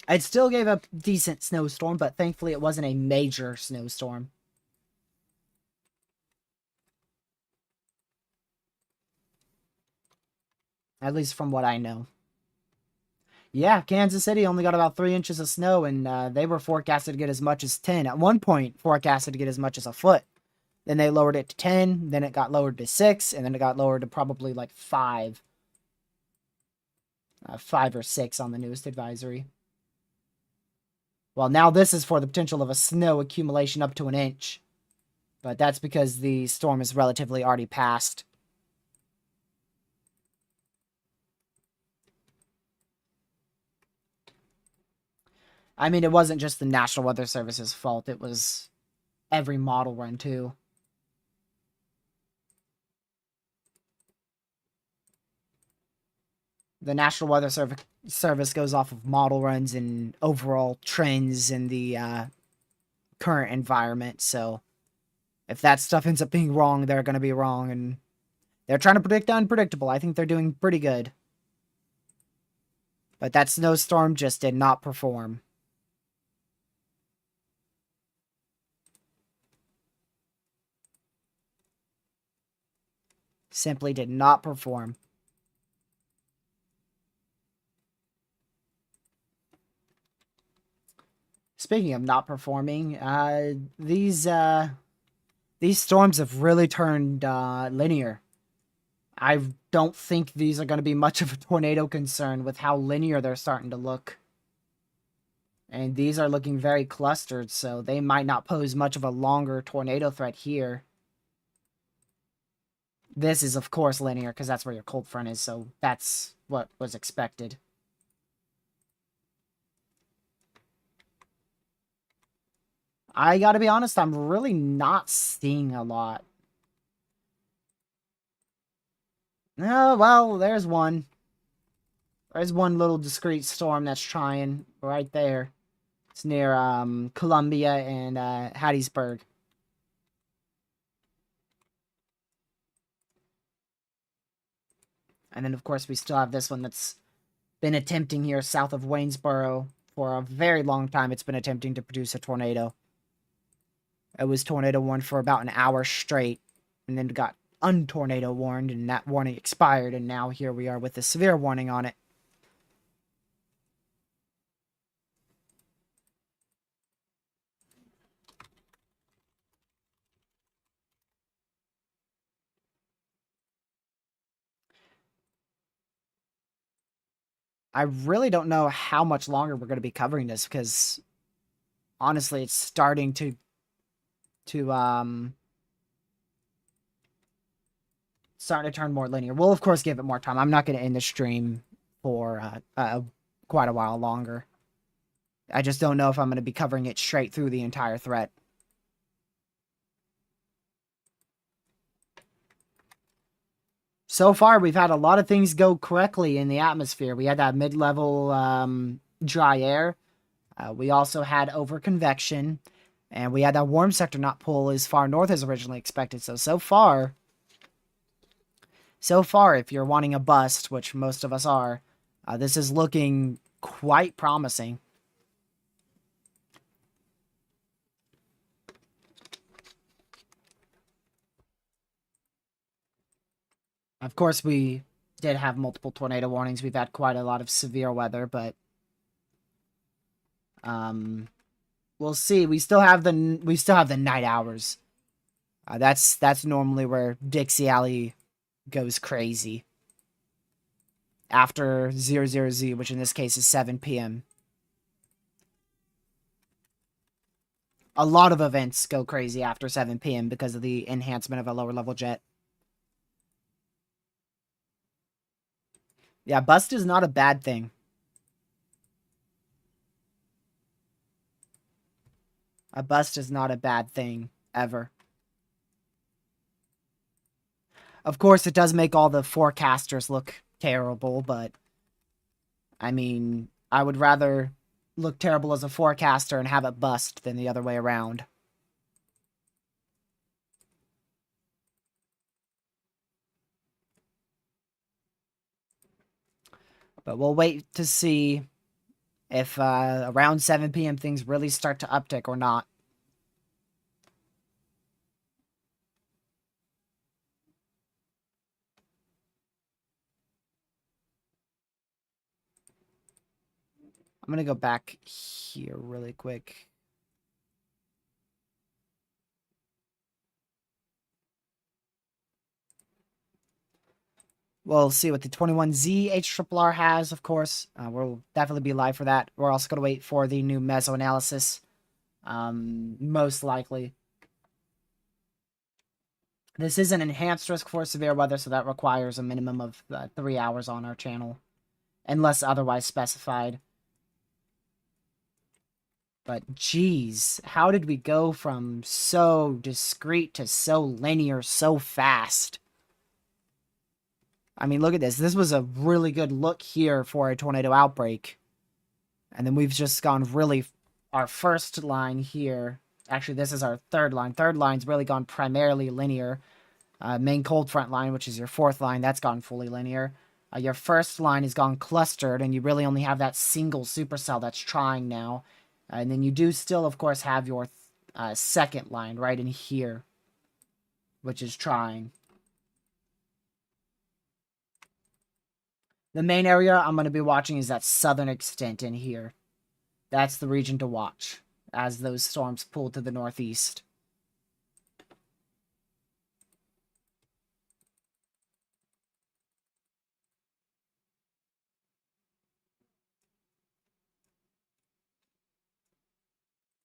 It still gave a decent snowstorm, but thankfully it wasn't a major snowstorm. At least from what I know. Yeah, Kansas City only got about 3 inches of snow, and they were forecasted to get as much as 10. At one point, forecasted to get as much as a foot. Then they lowered it to 10, then it got lowered to 6, and then it got lowered to probably like 5. 5 or 6 on the newest advisory. Well, now this is for the potential of a snow accumulation up to 1 inch. But that's because the storm is relatively already passed. I mean, it wasn't just the National Weather Service's fault. It was every model run, too. The National Weather Service goes off of model runs and overall trends in the current environment, so if that stuff ends up being wrong, they're going to be wrong, and they're trying to predict the unpredictable. I think they're doing pretty good. But that snowstorm just did not perform. Simply did not perform. Speaking of not performing, these storms have really turned linear. I don't think these are going to be much of a tornado concern with how linear they're starting to look. And these are looking very clustered, so they might not pose much of a longer tornado threat here. This is, of course, linear, because that's where your cold front is, so that's what was expected. I gotta be honest, I'm really not seeing a lot. Oh, well, there's one. There's one little discrete storm that's trying right there. It's near Columbia and Hattiesburg. And then, of course, we still have this one that's been attempting here south of Waynesboro for a very long time. It's been attempting to produce a tornado. It was tornado warned for about an hour straight, and then got untornado warned, and that warning expired, and now here we are with a severe warning on it. I really don't know how much longer we're going to be covering this, because honestly, it's starting to turn more linear. We'll of course give it more time. I'm not going to end the stream for quite a while longer. I just don't know if I'm going to be covering it straight through the entire threat. So far, we've had a lot of things go correctly in the atmosphere. We had that mid-level dry air. We also had over-convection. And we had that warm sector not pull as far north as originally expected. So far, if you're wanting a bust, which most of us are, this is looking quite promising. Of course, we did have multiple tornado warnings. We've had quite a lot of severe weather, but we'll see. We still have the night hours. That's normally where Dixie Alley goes crazy. After 00Z, which in this case is 7 p.m. A lot of events go crazy after 7 p.m. because of the enhancement of a lower level jet. Yeah, bust is not a bad thing. A bust is not a bad thing, ever. Of course, it does make all the forecasters look terrible, but I mean, I would rather look terrible as a forecaster and have it bust than the other way around. But we'll wait to see if around 7 p.m. things really start to uptick or not. I'm going to go back here really quick. We'll see what the 21Z HRRR has, of course. We'll definitely be live for that. We're also going to wait for the new Mesoanalysis, most likely. This is an enhanced risk for severe weather, so that requires a minimum of 3 hours on our channel, unless otherwise specified. But geez, how did we go from so discrete to so linear so fast? I mean, look at this. This was a really good look here for a tornado outbreak. And then we've just gone really... Our first line here... Actually, this is our third line. Third line's really gone primarily linear. Main cold front line, which is your fourth line, that's gone fully linear. Your first line has gone clustered, and you really only have that single supercell that's trying now. And then you do still, of course, have your second line right in here, which is trying. The main area I'm going to be watching is that southern extent in here. That's the region to watch as those storms pull to the northeast.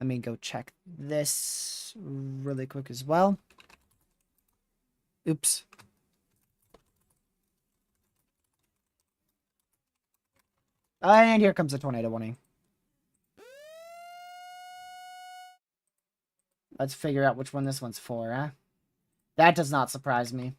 Let me go check this really quick as well. Oops. And here comes a tornado warning. Let's figure out which one this one's for, huh? That does not surprise me.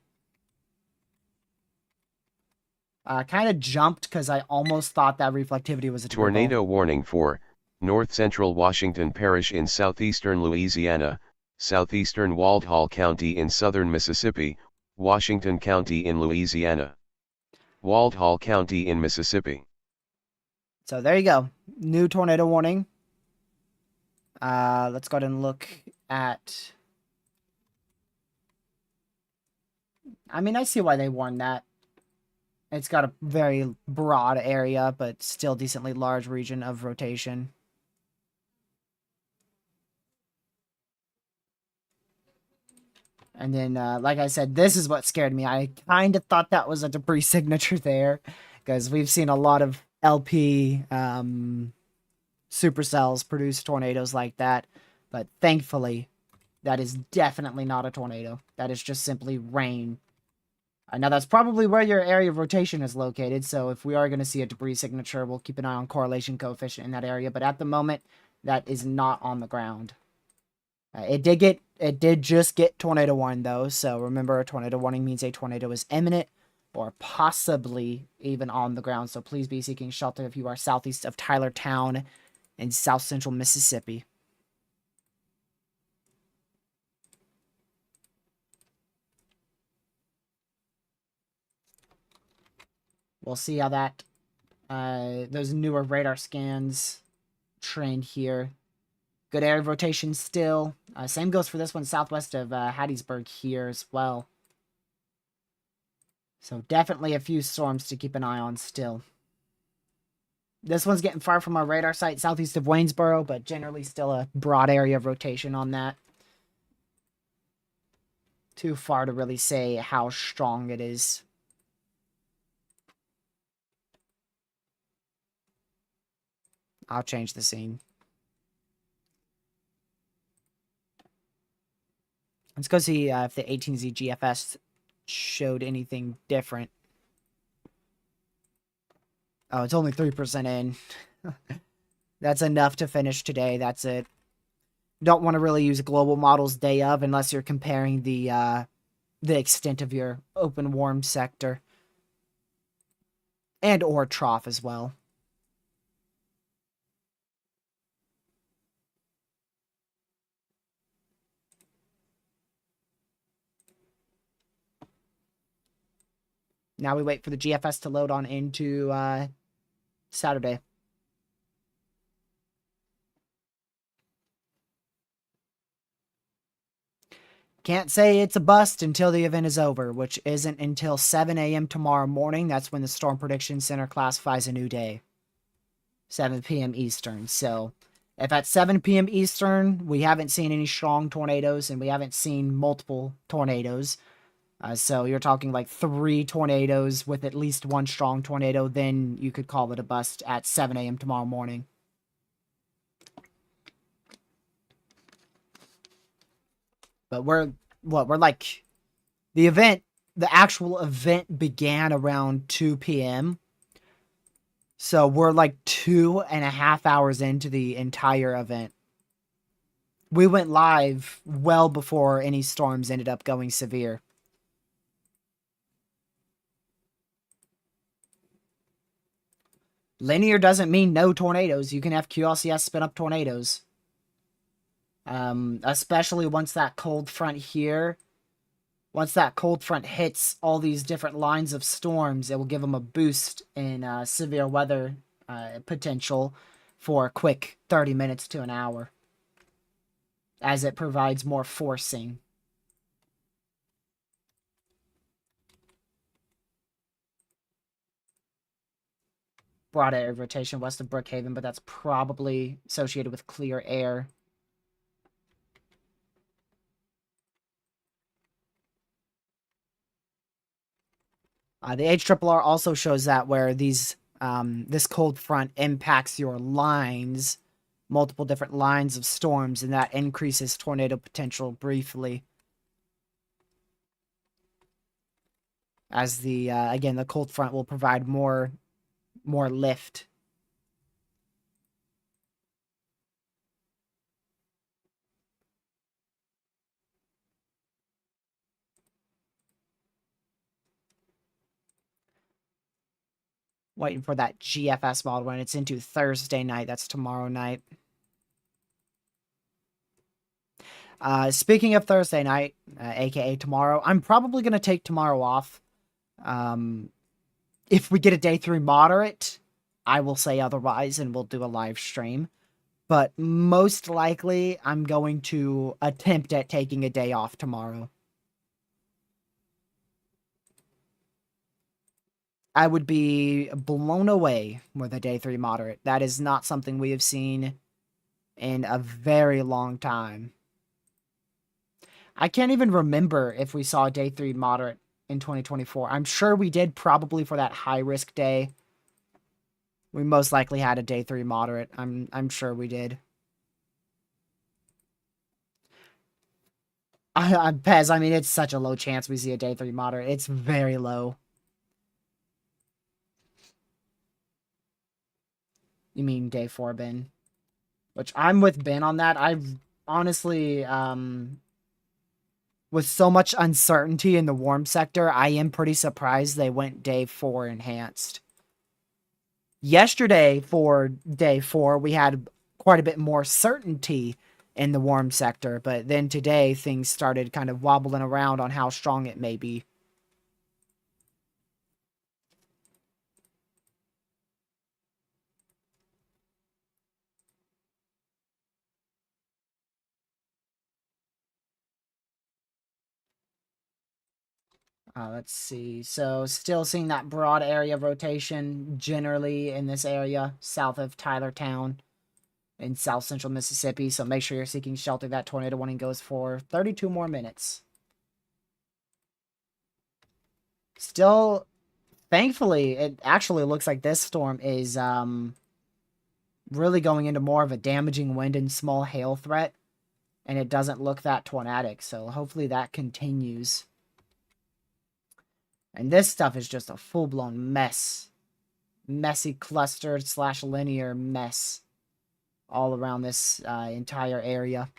Kind of jumped because I almost thought that reflectivity was a tornado warning for north central Washington Parish in southeastern Louisiana, southeastern Walthall County in southern Mississippi, Washington County in Louisiana, Walthall County in Mississippi. So there you go. New tornado warning. Let's go ahead and look at... I mean, I see why they warned that. It's got a very broad area, but still decently large region of rotation. And then, like I said, this is what scared me. I kind of thought that was a debris signature there, because we've seen a lot of LP supercells produce tornadoes like that. But thankfully, that is definitely not a tornado. That is just simply rain. Now, that's probably where your area of rotation is located, so if we are going to see a debris signature, we'll keep an eye on correlation coefficient in that area. But at the moment, that is not on the ground. It did just get tornado warning, though, so remember, a tornado warning means a tornado is imminent or possibly even on the ground. So please be seeking shelter if you are southeast of Tylertown in south central Mississippi. We'll see how that those newer radar scans trend here. Good area of rotation still. Same goes for this one southwest of Hattiesburg here as well. So definitely a few storms to keep an eye on still. This one's getting far from our radar site southeast of Waynesboro, but generally still a broad area of rotation on that. Too far to really say how strong it is. I'll change the scene. Let's go see if the 18Z GFS showed anything different. Oh, it's only 3% in. That's enough to finish today. That's it. Don't want to really use global models day of unless you're comparing the extent of your open warm sector. And or trough as well. Now we wait for the GFS to load on into Saturday. Can't say it's a bust until the event is over, which isn't until 7 a.m. tomorrow morning. That's when the Storm Prediction Center classifies a new day. 7 p.m. Eastern. So if at 7 p.m. Eastern we haven't seen any strong tornadoes and we haven't seen multiple tornadoes, so you're talking like 3 tornadoes with at least 1 strong tornado, then you could call it a bust at 7 a.m. tomorrow morning. But we're like, the actual event began around 2 p.m. So we're like 2.5 hours into the entire event. We went live well before any storms ended up going severe. Linear doesn't mean no tornadoes. You can have QLCS spin up tornadoes. Especially once that cold front here, once that cold front hits all these different lines of storms, it will give them a boost in severe weather potential for a quick 30 minutes to an hour, as it provides more forcing. Broad air rotation west of Brookhaven, but that's probably associated with clear air. The HRRR also shows that where these this cold front impacts your lines, multiple different lines of storms, and that increases tornado potential briefly. As the again, the cold front will provide more lift. Waiting for that GFS model when it's into Thursday night. That's tomorrow night. Speaking of Thursday night, aka tomorrow, I'm probably going to take tomorrow off. If we get a day 3 moderate, I will say otherwise and we'll do a live stream. But most likely, I'm going to attempt at taking a day off tomorrow. I would be blown away with a day 3 moderate. That is not something we have seen in a very long time. I can't even remember if we saw a day 3 moderate in 2024. I'm sure we did, probably for that high risk day. We most likely had a day 3 moderate. I'm sure we did. Pez, I mean, it's such a low chance we see a day 3 moderate. It's very low. You mean day 4, Ben? Which I'm with Ben on that. I've honestly, with so much uncertainty in the warm sector, I am pretty surprised they went day 4 enhanced. Yesterday, for day 4, we had quite a bit more certainty in the warm sector, but then today things started kind of wobbling around on how strong it may be. Let's see. So still seeing that broad area rotation generally in this area south of Tylertown in south central Mississippi. So make sure you're seeking shelter. That tornado warning goes for 32 more minutes. Still, thankfully, it actually looks like this storm is really going into more of a damaging wind and small hail threat. And it doesn't look that tornadic. So hopefully that continues. And this stuff is just a full-blown mess. Messy clustered / linear mess all around this entire area.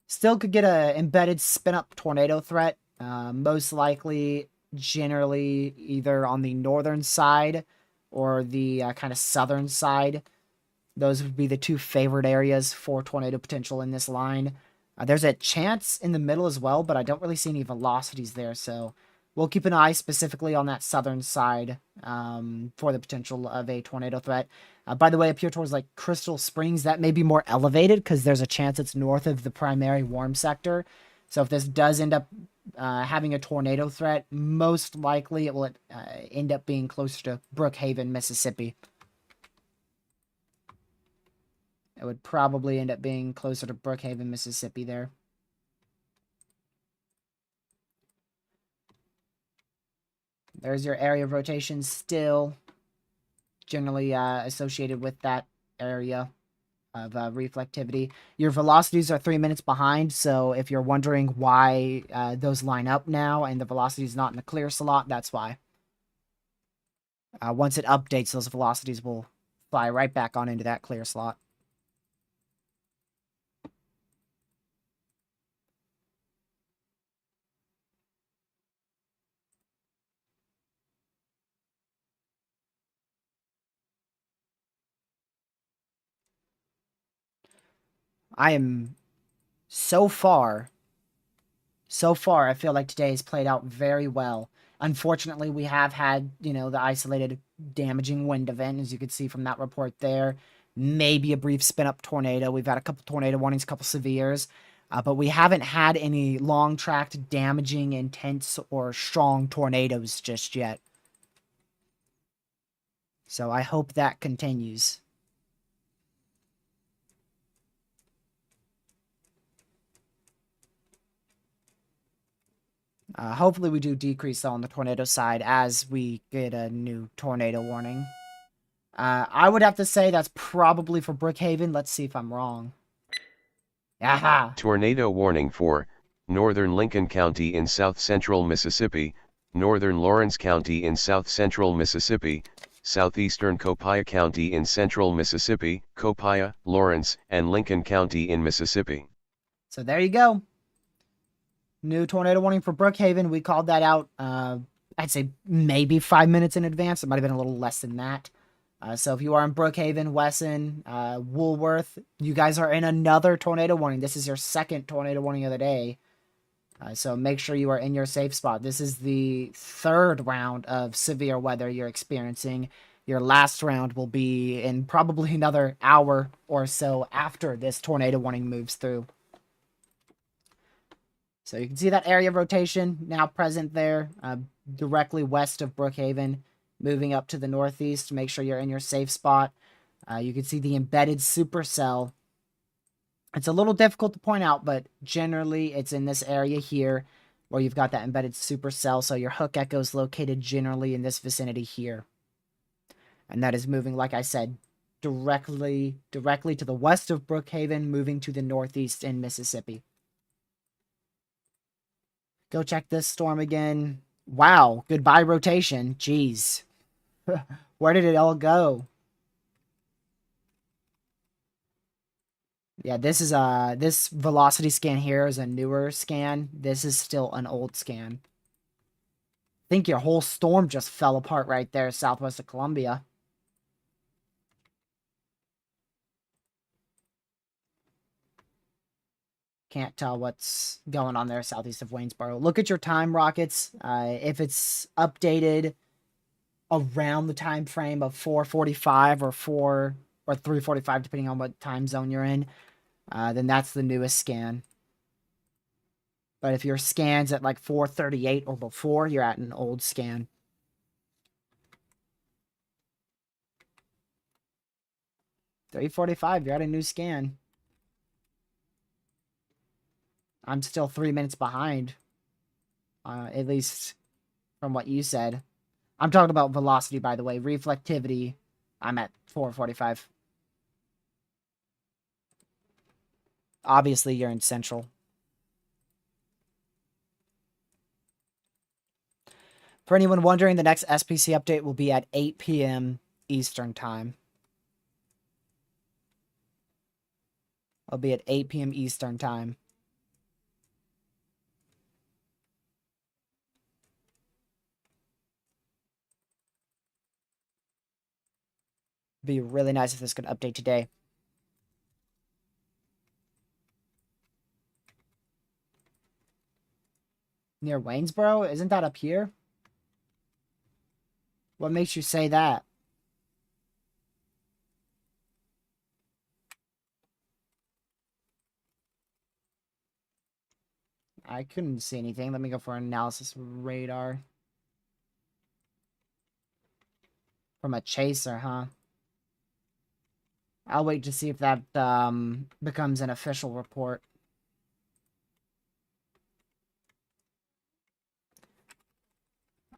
Still could get a embedded spin-up tornado threat. Most likely, generally, either on the northern side or the kind of southern side. Those would be the two favorite areas for tornado potential in this line. There's a chance in the middle as well, but I don't really see any velocities there, so we'll keep an eye specifically on that southern side for the potential of a tornado threat. By the way, up here towards like Crystal Springs, that may be more elevated because there's a chance it's north of the primary warm sector. So if this does end up having a tornado threat, most likely it will end up being closer to Brookhaven, Mississippi. It would probably end up being closer to Brookhaven, Mississippi there. There's your area of rotation still generally associated with that area of reflectivity. Your velocities are 3 minutes behind, so if you're wondering why those line up now and the velocity is not in the clear slot, that's why. Once it updates, those velocities will fly right back on into that clear slot. I am so far, I feel like today has played out very well. Unfortunately, we have had, the isolated damaging wind event, as you could see from that report there. Maybe a brief spin-up tornado. We've had a couple tornado warnings, a couple severes. But we haven't had any long-tracked, damaging, intense, or strong tornadoes just yet. So I hope that continues. Hopefully we do decrease, though, on the tornado side as we get a new tornado warning. I would have to say that's probably for Brookhaven. Let's see if I'm wrong. Aha! Tornado warning for northern Lincoln County in south-central Mississippi, northern Lawrence County in south-central Mississippi, southeastern Copiah County in central Mississippi, Copiah, Lawrence, and Lincoln County in Mississippi. So there you go. New tornado warning for Brookhaven. We called that out, I'd say maybe 5 minutes in advance. It might have been a little less than that. So if you are in Brookhaven, Wesson, Woolworth, you guys are in another tornado warning. This is your second tornado warning of the day. So make sure you are in your safe spot. This is the third round of severe weather you're experiencing. Your last round will be in probably another hour or so after this tornado warning moves through. So you can see that area of rotation now present there, directly west of Brookhaven, moving up to the northeast. Make sure you're in your safe spot. You can see the embedded supercell. It's a little difficult to point out, but generally it's in this area here where you've got that embedded supercell. So your hook echo is located generally in this vicinity here. And that is moving, like I said, directly to the west of Brookhaven, moving to the northeast in Mississippi. Go check this storm again. Wow, goodbye rotation. Jeez. Where did it all go? Yeah, this is this velocity scan here is a newer scan. This is still an old scan. I think your whole storm just fell apart right there southwest of Columbia. Can't tell what's going on there southeast of Waynesboro. Look at your time, Rockets. If it's updated around the time frame of 4:45 or 3:45, depending on what time zone you're in, then that's the newest scan. But if your scan's at like 4:38 or before, you're at an old scan. $3:45, you're at a new scan. I'm still 3 minutes behind, at least from what you said. I'm talking about velocity, by the way. Reflectivity, I'm at 4:45. Obviously, you're in Central. For anyone wondering, the next SPC update will be at 8 p.m. Eastern Time. It'll be at 8 p.m. Eastern Time. Be really nice if this could update today. Near Waynesboro? Isn't that up here? What makes you say that? I couldn't see anything. Let me go for analysis radar. From a chaser, huh? I'll wait to see if that becomes an official report.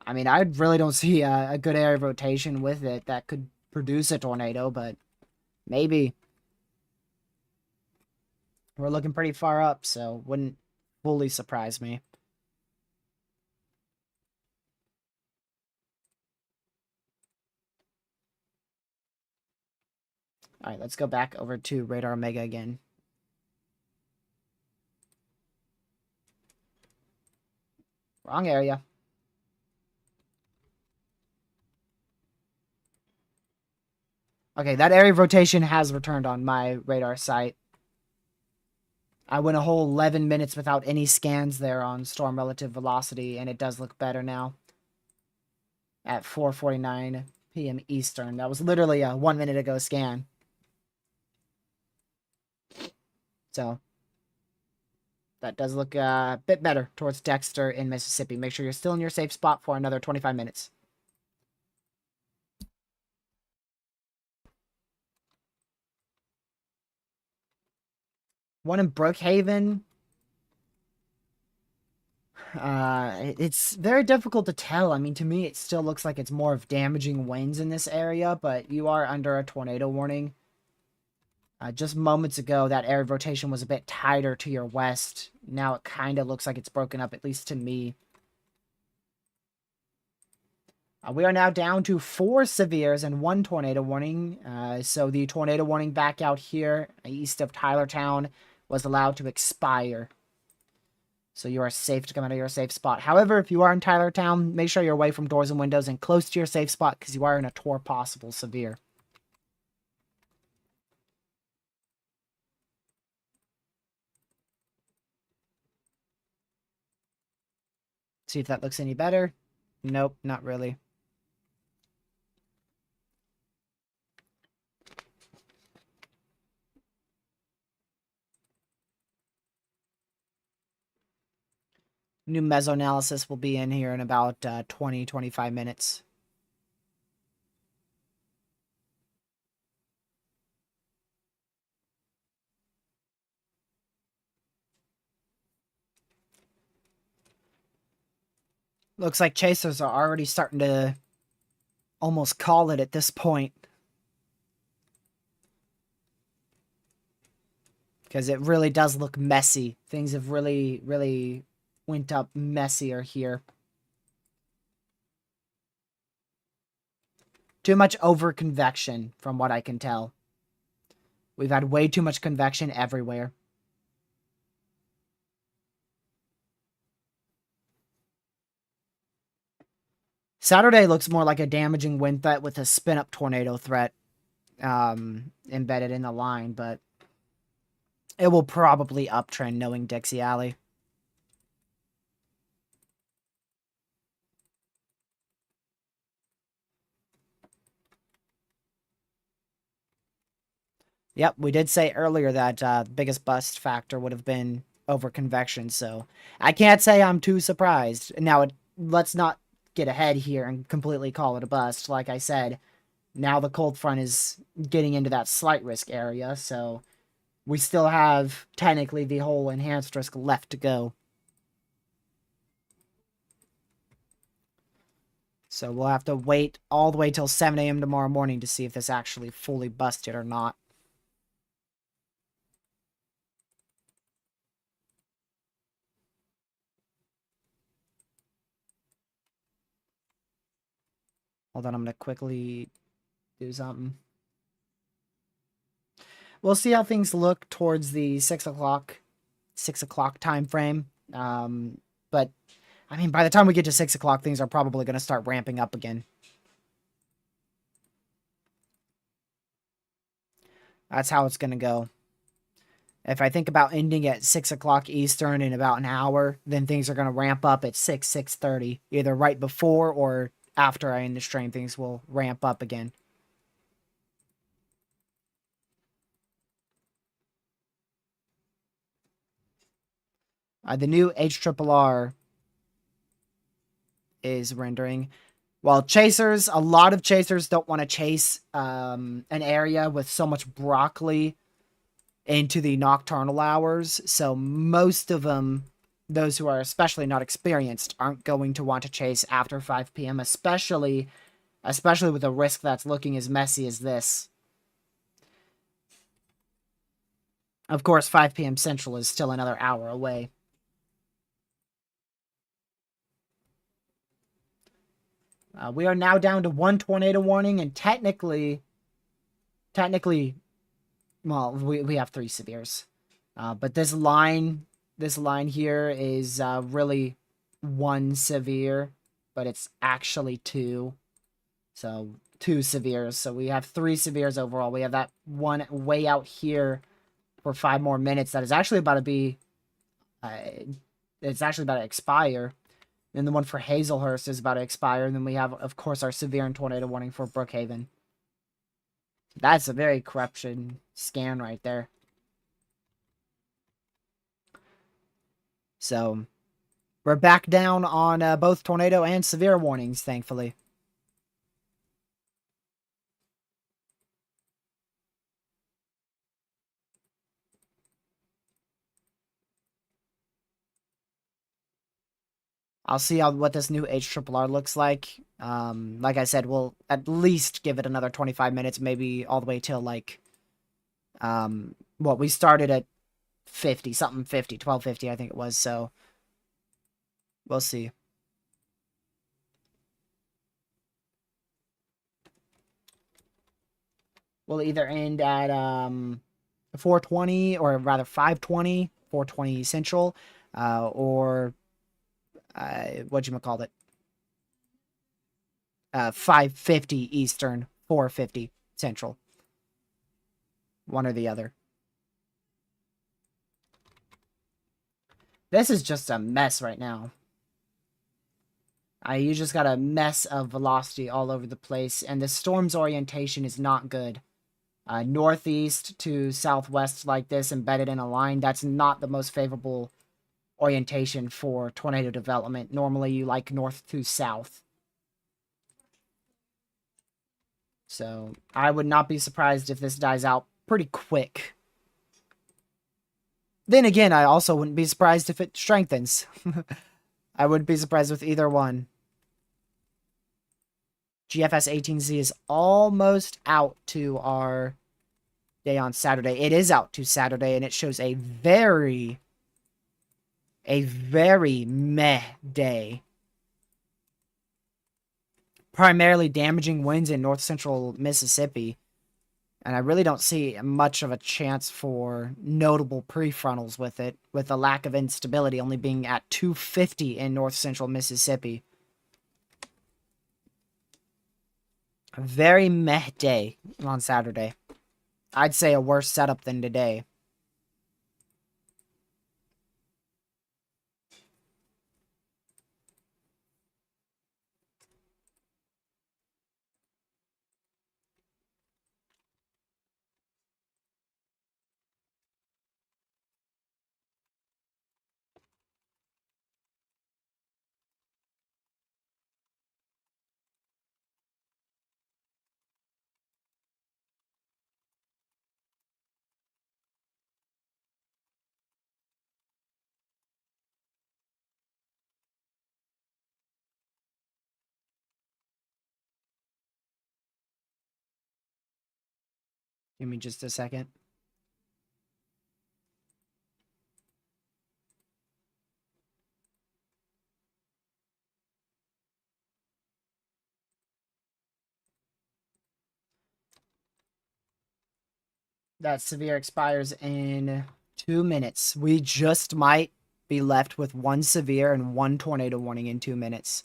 I mean, I really don't see a good area of rotation with it that could produce a tornado, but maybe. We're looking pretty far up, so wouldn't fully surprise me. All right, let's go back over to Radar Omega again. Wrong area. Okay, that area of rotation has returned on my radar site. I went a whole 11 minutes without any scans there on storm relative velocity, and it does look better now. At 4:49 p.m. Eastern. That was literally a 1 minute ago scan. So, that does look a bit better towards Dexter in Mississippi. Make sure you're still in your safe spot for another 25 minutes. One in Brookhaven. It's very difficult to tell. I mean, to me, it still looks like it's more of damaging winds in this area, but you are under a tornado warning. Just moments ago, that area of rotation was a bit tighter to your west. Now it kind of looks like it's broken up, at least to me. We are now down to 4 severes and 1 tornado warning. So the tornado warning back out here, east of Tylertown, was allowed to expire. So you are safe to come out of your safe spot. However, if you are in Tylertown, make sure you're away from doors and windows and close to your safe spot because you are in a Tor possible severe. See if that looks any better. Nope, not really. New Mesoanalysis will be in here in about 20-25 minutes. Looks like chasers are already starting to almost call it at this point. Because it really does look messy. Things have really went up messier here. Too much over-convection, from what I can tell. We've had way too much convection everywhere. Saturday looks more like a damaging wind threat with a spin-up tornado threat embedded in the line, but it will probably uptrend knowing Dixie Alley. Yep, we did say earlier that the biggest bust factor would have been over convection, so I can't say I'm too surprised. Now, let's not get ahead here and completely call it a bust. Like I said, now the cold front is getting into that slight risk area, so we still have technically the whole enhanced risk left to go. So we'll have to wait all the way till 7 a.m. tomorrow morning to see if this actually fully busted or not. Hold on, I'm going to quickly do something. We'll see how things look towards the 6 o'clock time frame. But, I mean, by the time we get to 6 o'clock, things are probably going to start ramping up again. That's how it's going to go. If I think about ending at 6 o'clock Eastern in about an hour, then things are going to ramp up at 6:30. Either right before or after I end the stream, things will ramp up again. The new HRRR is rendering. Well, chasers, a lot of chasers don't want to chase an area with so much broccoli into the nocturnal hours. So most of them, those who are especially not experienced, aren't going to want to chase after 5 p.m., especially with a risk that's looking as messy as this. Of course, 5 p.m. Central is still another hour away. We are now down to 1 tornado warning, and technically, Well, we have 3 severes. But this line here is really 1 severe, but it's actually 2. So 2 severes. So we have 3 severes overall. We have that one way out here for 5 more minutes that is actually about to be it's actually about to expire. And the one for Hazelhurst is about to expire. And then we have, of course, our severe and tornado warning for Brookhaven. That's a very corruption scan right there. So we're back down on both tornado and severe warnings, thankfully. I'll see what this new HRRR looks like. Like I said, we'll at least give it another 25 minutes, maybe all the way till like, we started at 50, something 50, 1250, I think it was, so we'll see. We'll either end at 420, or rather 520, 420 Central, or whatchamacallit, 550 Eastern, 450 Central. One or the other. This is just a mess right now. You just got a mess of velocity all over the place, and the storm's orientation is not good. Northeast to southwest like this, embedded in a line, that's not the most favorable orientation for tornado development. Normally you like north to south. So I would not be surprised if this dies out pretty quick. Then again, I also wouldn't be surprised if it strengthens. I wouldn't be surprised with either one. GFS 18Z is almost out to our day on Saturday. It is out to Saturday, and it shows a very meh day. Primarily damaging winds in north central Mississippi. And I really don't see much of a chance for notable prefrontals with it, with the lack of instability only being at 250 in north central Mississippi. A very meh day on Saturday. I'd say a worse setup than today. Give me just a second. That severe expires in 2 minutes. We just might be left with 1 severe and 1 tornado warning in 2 minutes.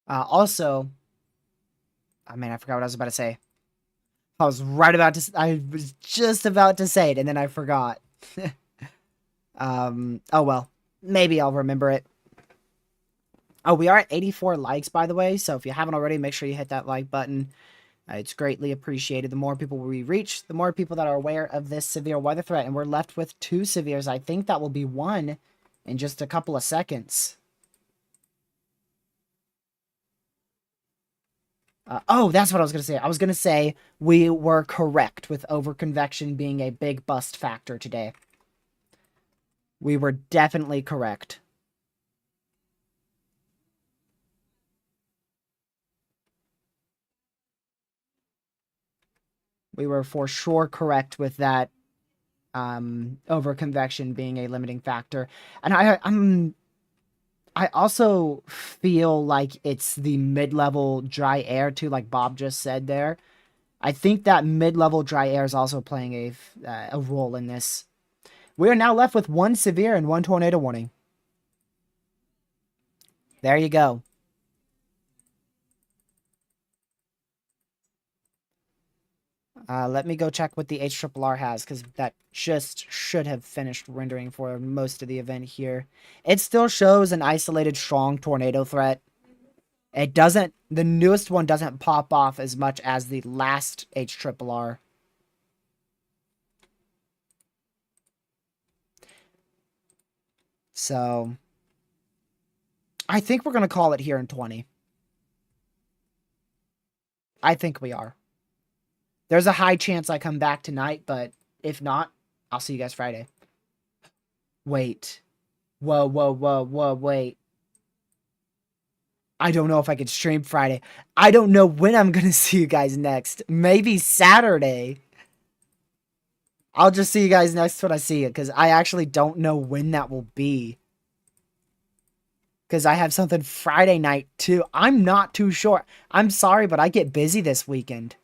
Also, I mean, I forgot what I was about to say. I was just about to say it, and then I forgot. Oh well, maybe I'll remember it. Oh, we are at 84 likes, by the way, so if you haven't already, make sure you hit that like button. It's greatly appreciated. The more people we reach, the more people that are aware of this severe weather threat, and we're left with 2 severes. I think that will be 1 in just a couple of seconds. Oh, that's what I was going to say. I was going to say we were correct with overconvection being a big bust factor today. We were definitely correct. We were for sure correct with that over convection being a limiting factor. And I also feel like it's the mid-level dry air too, like Bob just said there. I think that mid-level dry air is also playing a role in this. We are now left with one severe and one tornado warning. There you go. Let me go check what the HRRR has, because that just should have finished rendering for most of the event here. It still shows an isolated strong tornado threat. It doesn't, the newest one doesn't pop off as much as the last HRRR. So, I think we're going to call it here in 20. I think we are. There's a high chance I come back tonight, but if not, I'll see you guys Friday. Wait. Whoa, wait. I don't know if I could stream Friday. I don't know when I'm going to see you guys next. Maybe Saturday. I'll just see you guys next when I see it, because I actually don't know when that will be. Because I have something Friday night, too. I'm not too sure. I'm sorry, but I get busy this weekend.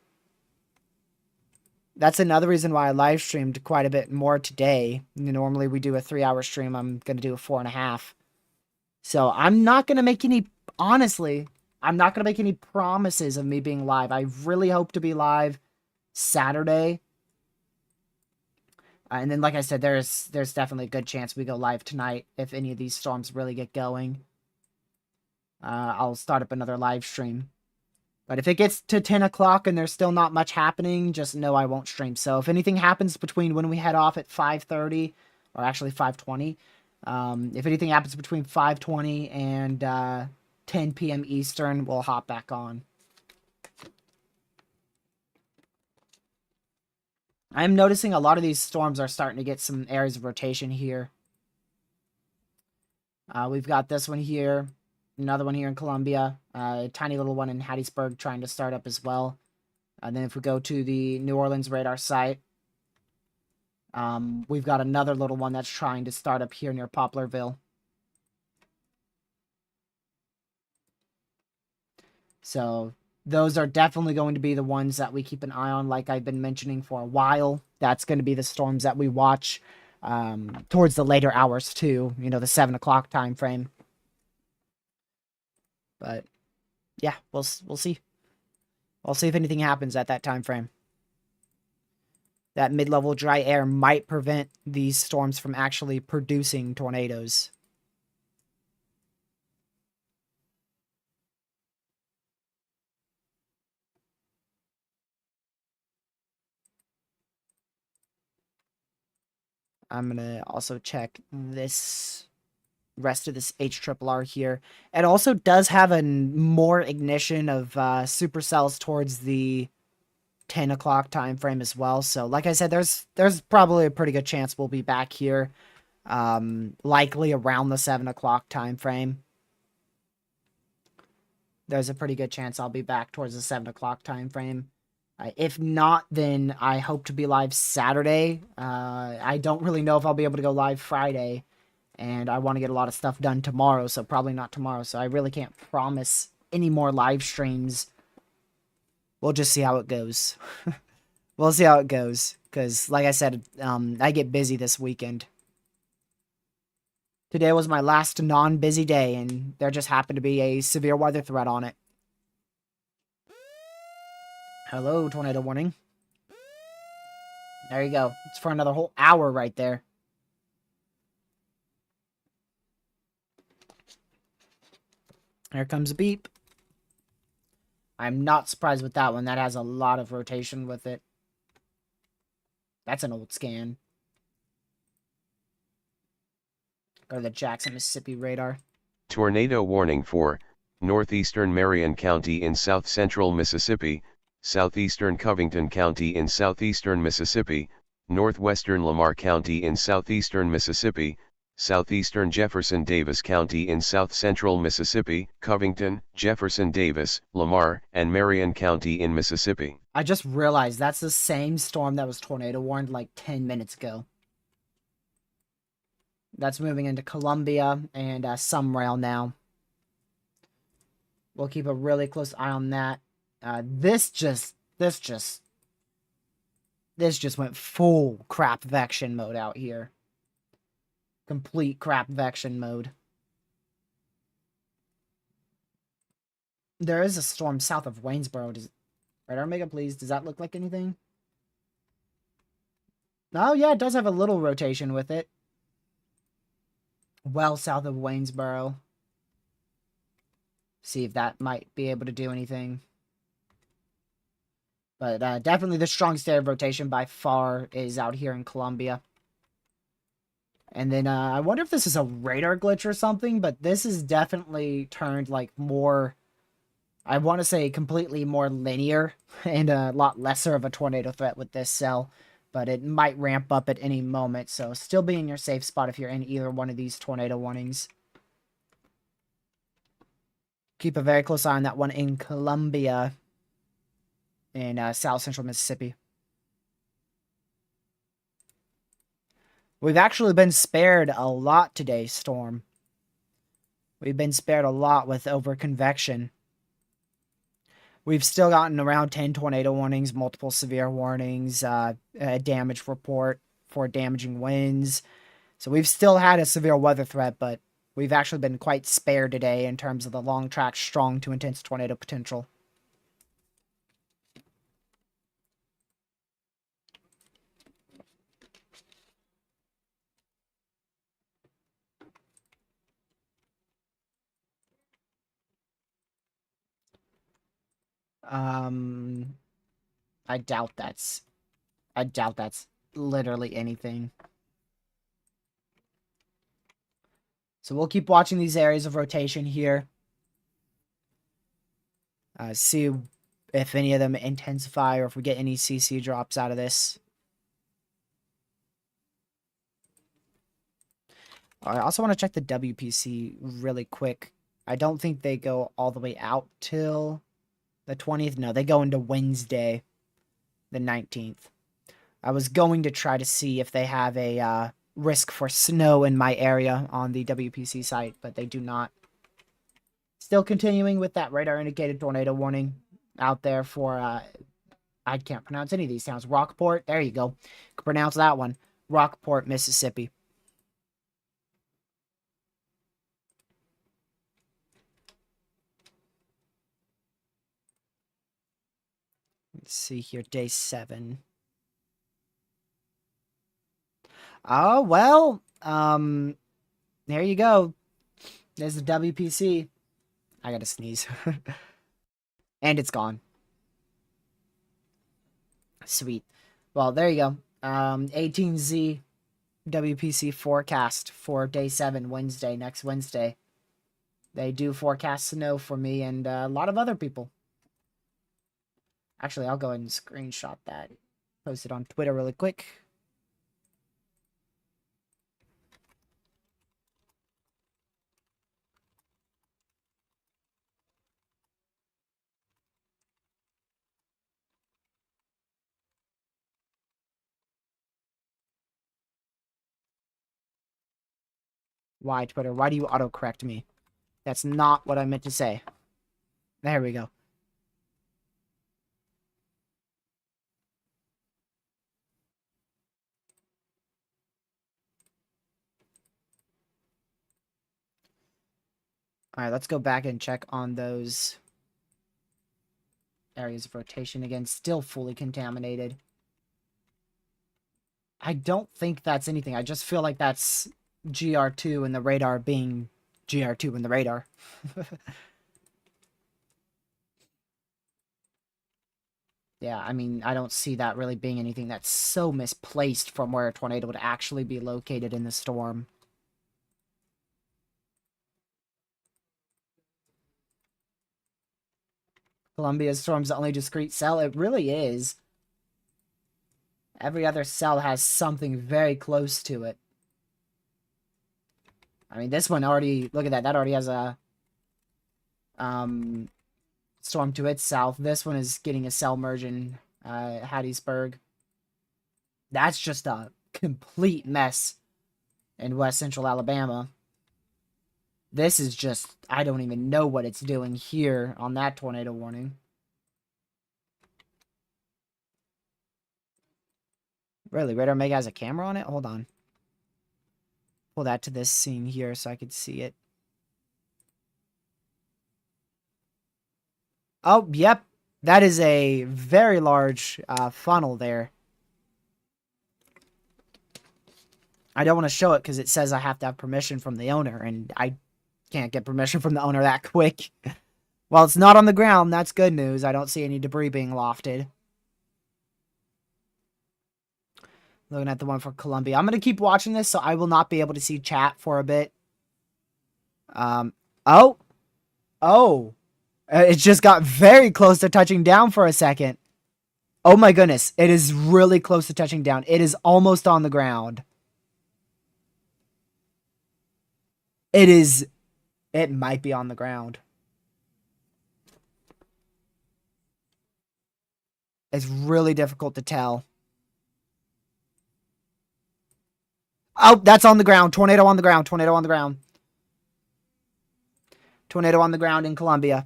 That's another reason why I live streamed quite a bit more today. Normally we do a 3-hour stream. I'm going to do a 4.5. So I'm not going to make any, honestly, I'm not going to make any promises of me being live. I really hope to be live Saturday. And then, like I said, there's definitely a good chance we go live tonight if any of these storms really get going. I'll start up another live stream. But if it gets to 10 o'clock and there's still not much happening, just know I won't stream. So if anything happens between when we head off at 5:30, or actually 5:20, if anything happens between 5:20 and 10 p.m. Eastern, we'll hop back on. I'm noticing a lot of these storms are starting to get some areas of rotation here. We've got this one here. Another one here in Columbia, a tiny little one in Hattiesburg trying to start up as well. And then if we go to the New Orleans radar site, we've got another little one that's trying to start up here near Poplarville. So those are definitely going to be the ones that we keep an eye on, like I've been mentioning for a while. That's going to be the storms that we watch towards the later hours too, the 7 o'clock time frame. But yeah, we'll see. We'll see if anything happens at that time frame. That mid-level dry air might prevent these storms from actually producing tornadoes. I'm gonna also check this rest of this HRRR here. It also does have a more ignition of supercells towards the 10 o'clock time frame as well. So like I said, there's probably a pretty good chance we'll be back here, likely around the 7 o'clock time frame. There's a pretty good chance I'll be back towards the 7 o'clock time frame. If not, then I hope to be live Saturday. I don't really know if I'll be able to go live Friday. And I want to get a lot of stuff done tomorrow, so probably not tomorrow. So I really can't promise any more live streams. We'll just see how it goes. We'll see how it goes. Because, like I said, I get busy this weekend. Today was my last non-busy day, and there just happened to be a severe weather threat on it. Hello, tornado warning. There you go. It's for another whole hour right there. Here comes a beep. I'm not surprised with that one. That has a lot of rotation with it. That's an old scan. Go to the Jackson, Mississippi radar. Tornado warning for northeastern Marion County in south-central Mississippi, southeastern Covington County in southeastern Mississippi, northwestern Lamar County in southeastern Mississippi, southeastern Jefferson Davis County in south-central Mississippi, Covington, Jefferson Davis, Lamar, and Marion County in Mississippi. I just realized that's the same storm that was tornado warned like 10 minutes ago. That's moving into Colombia and some rail now. We'll keep a really close eye on that. This just went full crapvection mode out here. Complete crapvection mode. There is a storm south of Waynesboro. Radar Mega, please. Does that look like anything? Oh, yeah, it does have a little rotation with it. Well south of Waynesboro. See if that might be able to do anything. But definitely the strongest area of rotation by far is out here in Colombia. And then I wonder if this is a radar glitch or something, but this is definitely turned like more, I want to say completely more linear and a lot lesser of a tornado threat with this cell. But it might ramp up at any moment, so still be in your safe spot if you're in either one of these tornado warnings. Keep a very close eye on that one in Colombia and south central Mississippi. We've actually been spared a lot today, Storm. We've been spared a lot with over-convection. We've still gotten around 10 tornado warnings, multiple severe warnings, a damage report for damaging winds. So we've still had a severe weather threat, but we've actually been quite spared today in terms of the long track, strong to intense tornado potential. I doubt that's literally anything. So we'll keep watching these areas of rotation here. See if any of them intensify or if we get any CC drops out of this. I also want to check the WPC really quick. I don't think they go all the way out till the 20th. No, they go into Wednesday, the 19th. I was going to try to see if they have a risk for snow in my area on the WPC site, but they do not. Still continuing with that radar indicated tornado warning out there for, I can't pronounce any of these towns. Rockport, there you go. Can pronounce that one. Rockport, Mississippi. Let's see here, day 7. Oh, well, there you go. There's the WPC. I gotta sneeze. And it's gone. Sweet. Well, there you go. 18Z WPC forecast for day 7, Wednesday, next Wednesday. They do forecast snow for me and a lot of other people. Actually, I'll go ahead and screenshot that. Post it on Twitter really quick. Why, Twitter? Why do you autocorrect me? That's not what I meant to say. There we go. Alright, let's go back and check on those areas of rotation again. Still fully contaminated. I don't think that's anything. I just feel like that's GR2 and the radar being GR2 and the radar. Yeah, I mean, I don't see that really being anything that's so misplaced from where a tornado would actually be located in the storm. Columbia's storm's the only discrete cell. It really is. Every other cell has something very close to it. I mean, this one already, look at that. That already has a storm to its south. This one is getting a cell merge in Hattiesburg. That's just a complete mess in west central Alabama. This is just, I don't even know what it's doing here on that tornado warning. Really, Radar Omega has a camera on it? Hold on. Pull that to this scene here so I could see it. Oh, yep. That is a very large funnel there. I don't want to show it because it says I have to have permission from the owner, and I can't get permission from the owner that quick. Well, it's not on the ground. That's good news. I don't see any debris being lofted. Looking at the one for Columbia. I'm going to keep watching this, so I will not be able to see chat for a bit. Oh. It just got very close to touching down for a second. Oh my goodness. It is really close to touching down. It is almost on the ground. It might be on the ground. It's really difficult to tell. Oh, that's on the ground. Tornado on the ground. Tornado on the ground. Tornado on the ground in Columbia.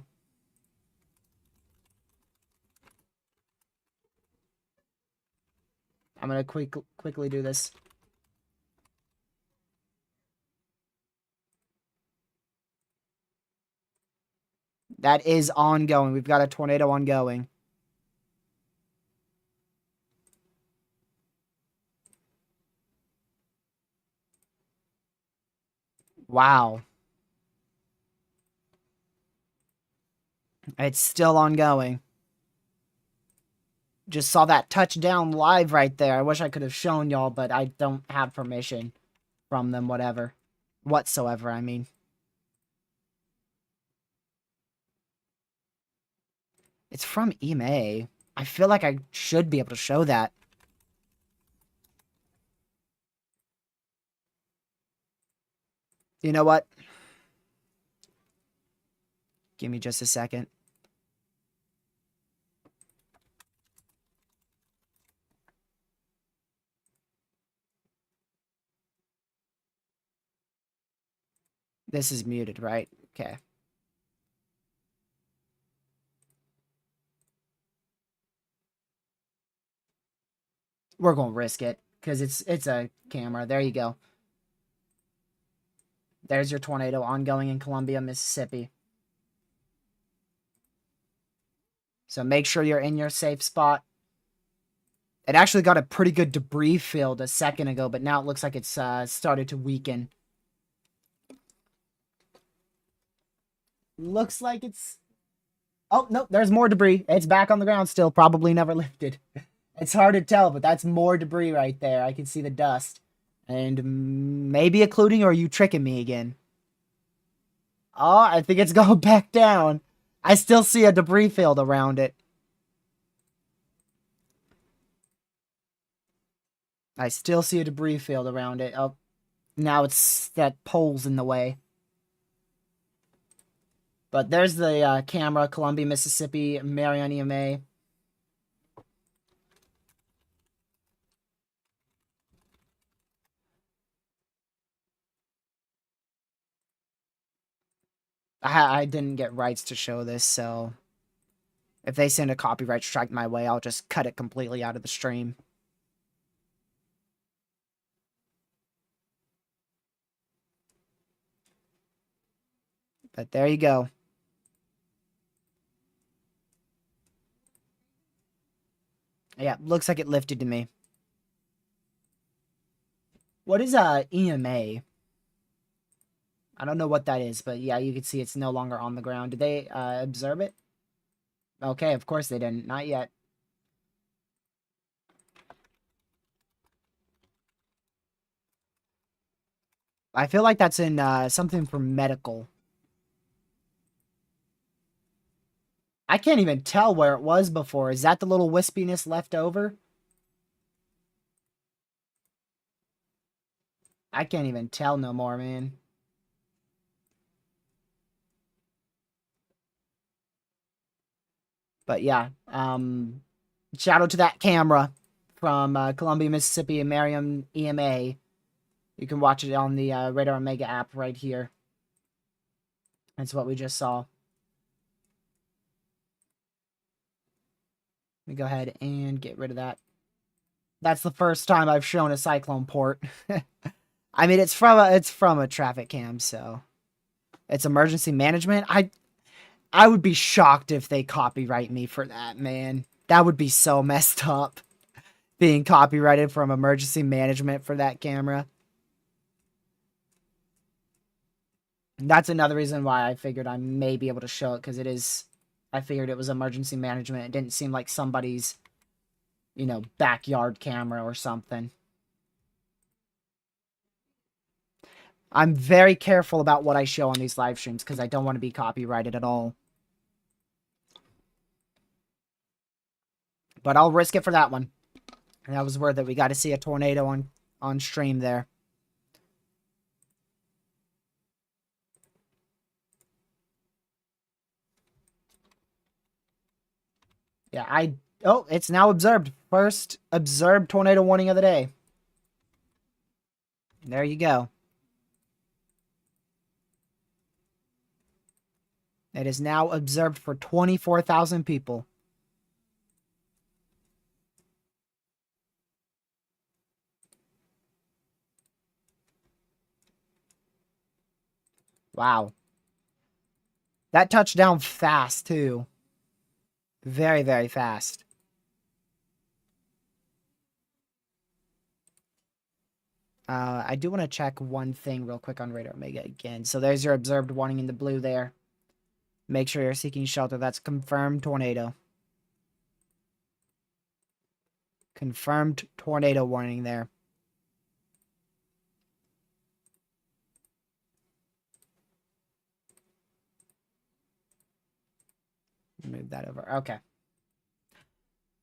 I'm going to quickly do this. That is ongoing. We've got a tornado ongoing. Wow. It's still ongoing. Just saw that touchdown live right there. I wish I could have shown y'all, but I don't have permission from them, whatsoever, I mean. It's from EMA. I feel like I should be able to show that. You know what? Give me just a second. This is muted, right? Okay. We're going to risk it because it's a camera. There you go. There's your tornado ongoing in Columbia, Mississippi. So make sure you're in your safe spot. It actually got a pretty good debris field a second ago, but now it looks like it's started to weaken. Looks like it's... Oh, no, there's more debris. It's back on the ground still. Probably never lifted. It's hard to tell, but that's more debris right there. I can see the dust. And maybe occluding, or are you tricking me again? Oh, I think it's going back down. I still see a debris field around it. I still see a debris field around it. Oh, now it's that pole's in the way. But there's the camera, Columbia, Mississippi, Marion EMA. I didn't get rights to show this, so if they send a copyright strike my way, I'll just cut it completely out of the stream. But there you go. Yeah, looks like it lifted to me. What is EMA? I don't know what that is, but yeah, you can see it's no longer on the ground. Did they observe it? Okay, of course they didn't. Not yet. I feel like that's in something for medical. I can't even tell where it was before. Is that the little wispiness left over? I can't even tell no more, man. But yeah, shout out to that camera from Columbia, Mississippi, and Merriam EMA. You can watch it on the Radar Omega app right here. That's what we just saw. Let me go ahead and get rid of that. That's the first time I've shown a cyclone port. I mean, it's from a traffic cam, so it's emergency management. I would be shocked if they copyright me for that, man. That would be so messed up. Being copyrighted from emergency management for that camera. That's another reason why I figured I may be able to show it, because it is... I figured it was emergency management. It didn't seem like somebody's, you know, backyard camera or something. I'm very careful about what I show on these live streams, because I don't want to be copyrighted at all. But I'll risk it for that one. And that was worth it. We got to see a tornado on stream there. Yeah, oh, it's now observed. First observed tornado warning of the day. There you go. It is now observed for 24,000 people. Wow. That touched down fast, too. Very, very fast. I do want to check one thing real quick on Radar Omega again. So there's your observed warning in the blue there. Make sure you're seeking shelter. That's confirmed tornado. Confirmed tornado warning there. Move that over. Okay.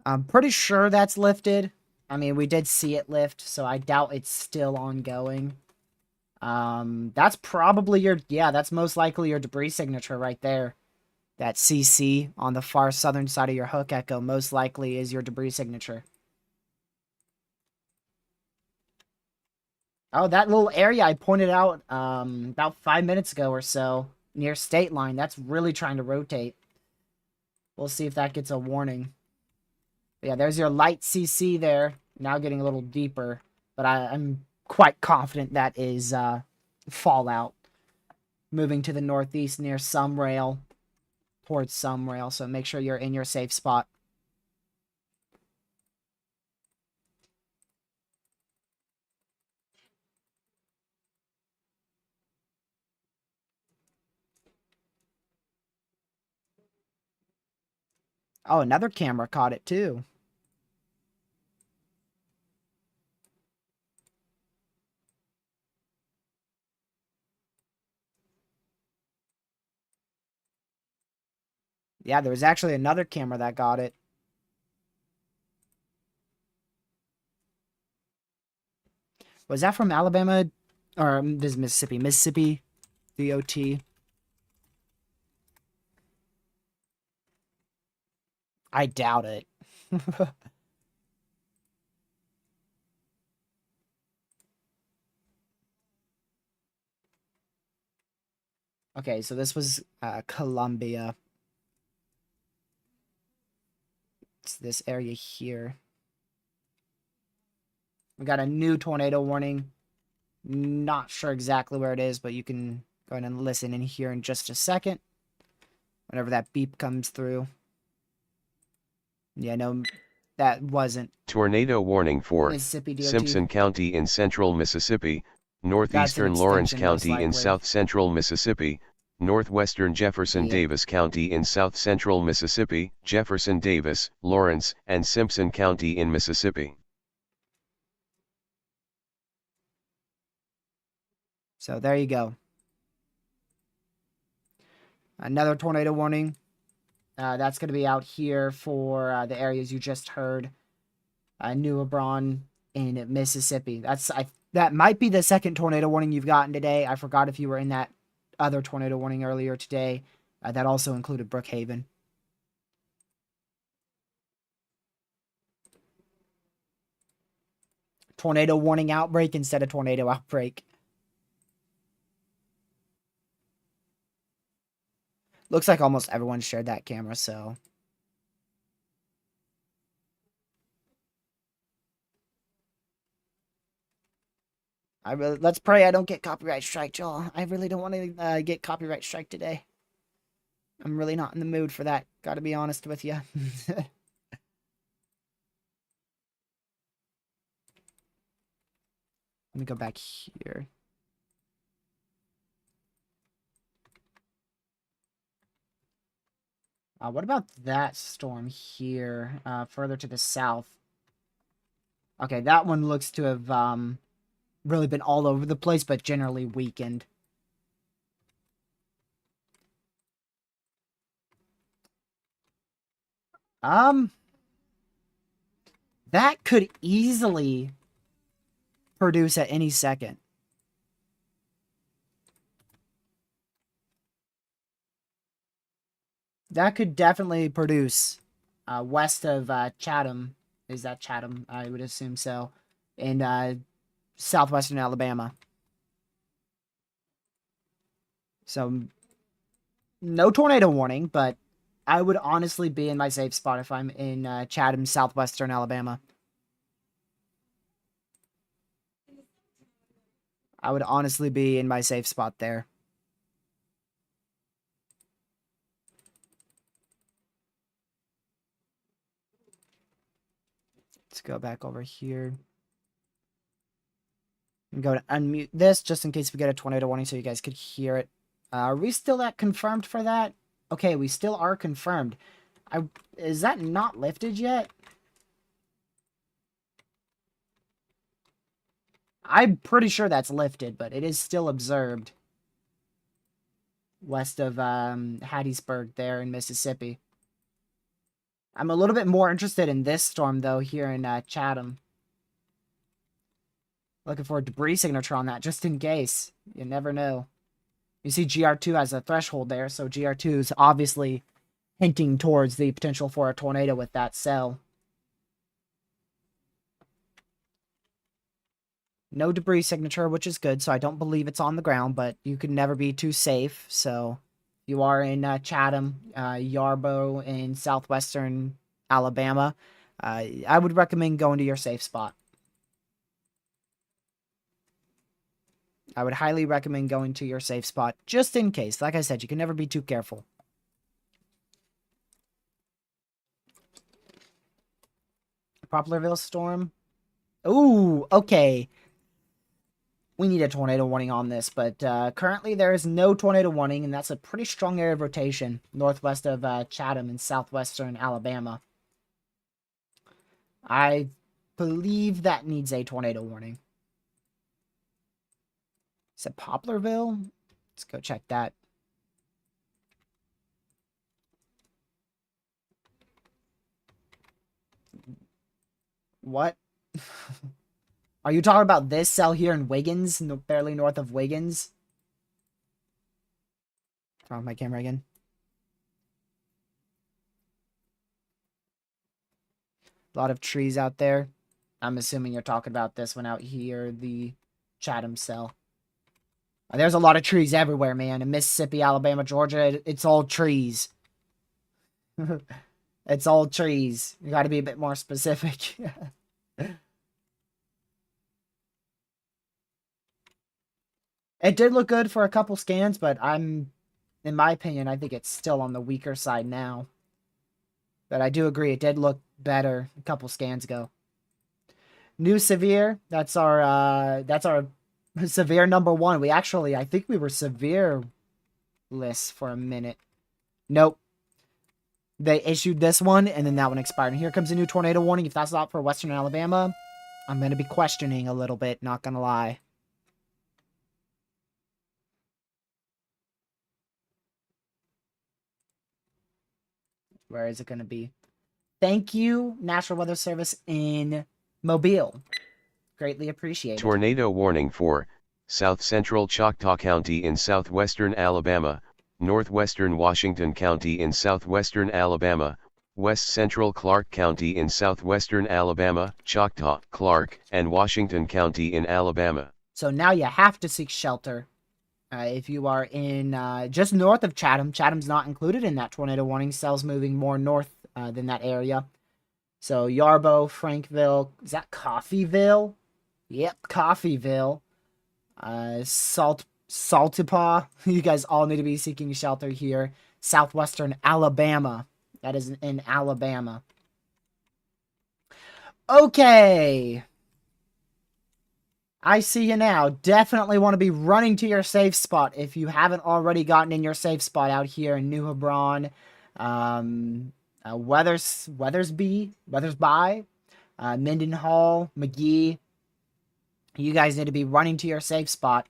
I'm pretty sure that's lifted. I mean, we did see it lift, so I doubt it's still ongoing. That's probably your... Yeah, that's most likely your debris signature right there. That CC on the far southern side of your hook echo most likely is your debris signature. Oh, that little area I pointed out about 5 minutes ago or so, near state line, that's really trying to rotate. We'll see if that gets a warning. But yeah, there's your light CC there, now getting a little deeper. But I'm quite confident that is fallout. Moving to the northeast near some rail, towards some rail, so make sure you're in your safe spot. Oh, another camera caught it too. Yeah, there was actually another camera that got it. Was that from Alabama? Or this is Mississippi. Mississippi DOT. I doubt it. Okay, so this was Columbia. It's this area here. We got a new tornado warning. Not sure exactly where it is, but you can go ahead and listen in here in just a second. Whenever that beep comes through. Yeah, no, that wasn't. Tornado warning for Simpson County in central Mississippi, northeastern Lawrence County in south central Mississippi, northwestern Jefferson Davis County in south central Mississippi, Jefferson Davis, Lawrence, and Simpson County in Mississippi. So there you go. Another tornado warning. That's going to be out here for the areas you just heard. New Lebron in Mississippi. That might be the second tornado warning you've gotten today. I forgot if you were in that other tornado warning earlier today. That also included Brookhaven. tornado warning outbreak instead of tornado outbreak. Looks like almost everyone shared that camera, so... let's pray I don't get copyright strike, y'all. I really don't want to get copyright strike today. I'm really not in the mood for that. Gotta be honest with you. Let me go back here. What about that storm here, further to the south? Okay, that one looks to have really been all over the place, but generally weakened. That could easily produce at any second. That could definitely produce west of Chatham. Is that Chatham? I would assume so. In southwestern Alabama. So, no tornado warning, but I would honestly be in my safe spot if I'm in Chatham, southwestern Alabama. I would honestly be in my safe spot there. Let's go back over here. I'm going to unmute this just in case we get a tornado warning so you guys could hear it. Are we still at confirmed for that? Okay, we still are confirmed. Is that not lifted yet? I'm pretty sure that's lifted, but it is still observed. West of Hattiesburg there in Mississippi. I'm a little bit more interested in this storm, though, here in Chatham. Looking for a debris signature on that, just in case. You never know. You see GR2 has a threshold there, so GR2 is obviously hinting towards the potential for a tornado with that cell. No debris signature, which is good, so I don't believe it's on the ground, but you can never be too safe. So you are in Chatham, Yarbo in southwestern Alabama. I would recommend going to your safe spot. I would highly recommend going to your safe spot, just in case. Like I said, you can never be too careful. Poplarville storm. Ooh, okay. We need a tornado warning on this, but currently there is no tornado warning, and that's a pretty strong area of rotation northwest of Chatham in southwestern Alabama. I believe that needs a tornado warning. Is it Poplarville? Let's go check that. What? Are you talking about this cell here in Wiggins, barely north of Wiggins? Turn off my camera again. A lot of trees out there. I'm assuming you're talking about this one out here, the Chatham cell. There's a lot of trees everywhere, man. In Mississippi, Alabama, Georgia, it's all trees. It's all trees. You got to be a bit more specific. It did look good for a couple scans, but in my opinion, I think it's still on the weaker side now. But I do agree, it did look better a couple scans ago. New severe, that's our severe number 1. We actually, I think we were severe-less for a minute. Nope. They issued this one, and then that one expired. And here comes a new tornado warning. If that's not for Western Alabama, I'm going to be questioning a little bit, not going to lie. Where is it going to be? Thank you, National Weather Service in Mobile. Greatly appreciated. Tornado warning for South Central Choctaw County in southwestern Alabama, northwestern Washington County in southwestern Alabama, West Central Clark County in southwestern Alabama, Choctaw, Clark, and Washington County in Alabama. So now you have to seek shelter. If you are in just north of Chatham, Chatham's not included in that tornado warning. Cells moving more north than that area. So Yarbo, Frankville, is that Coffeeville? Yep, Coffeeville. Saltipaw. You guys all need to be seeking shelter here. Southwestern Alabama. That is in Alabama. Okay. I see you now. Definitely want to be running to your safe spot if you haven't already gotten in your safe spot out here in New Hebron. Weathersby, Mendenhall, McGee. You guys need to be running to your safe spot.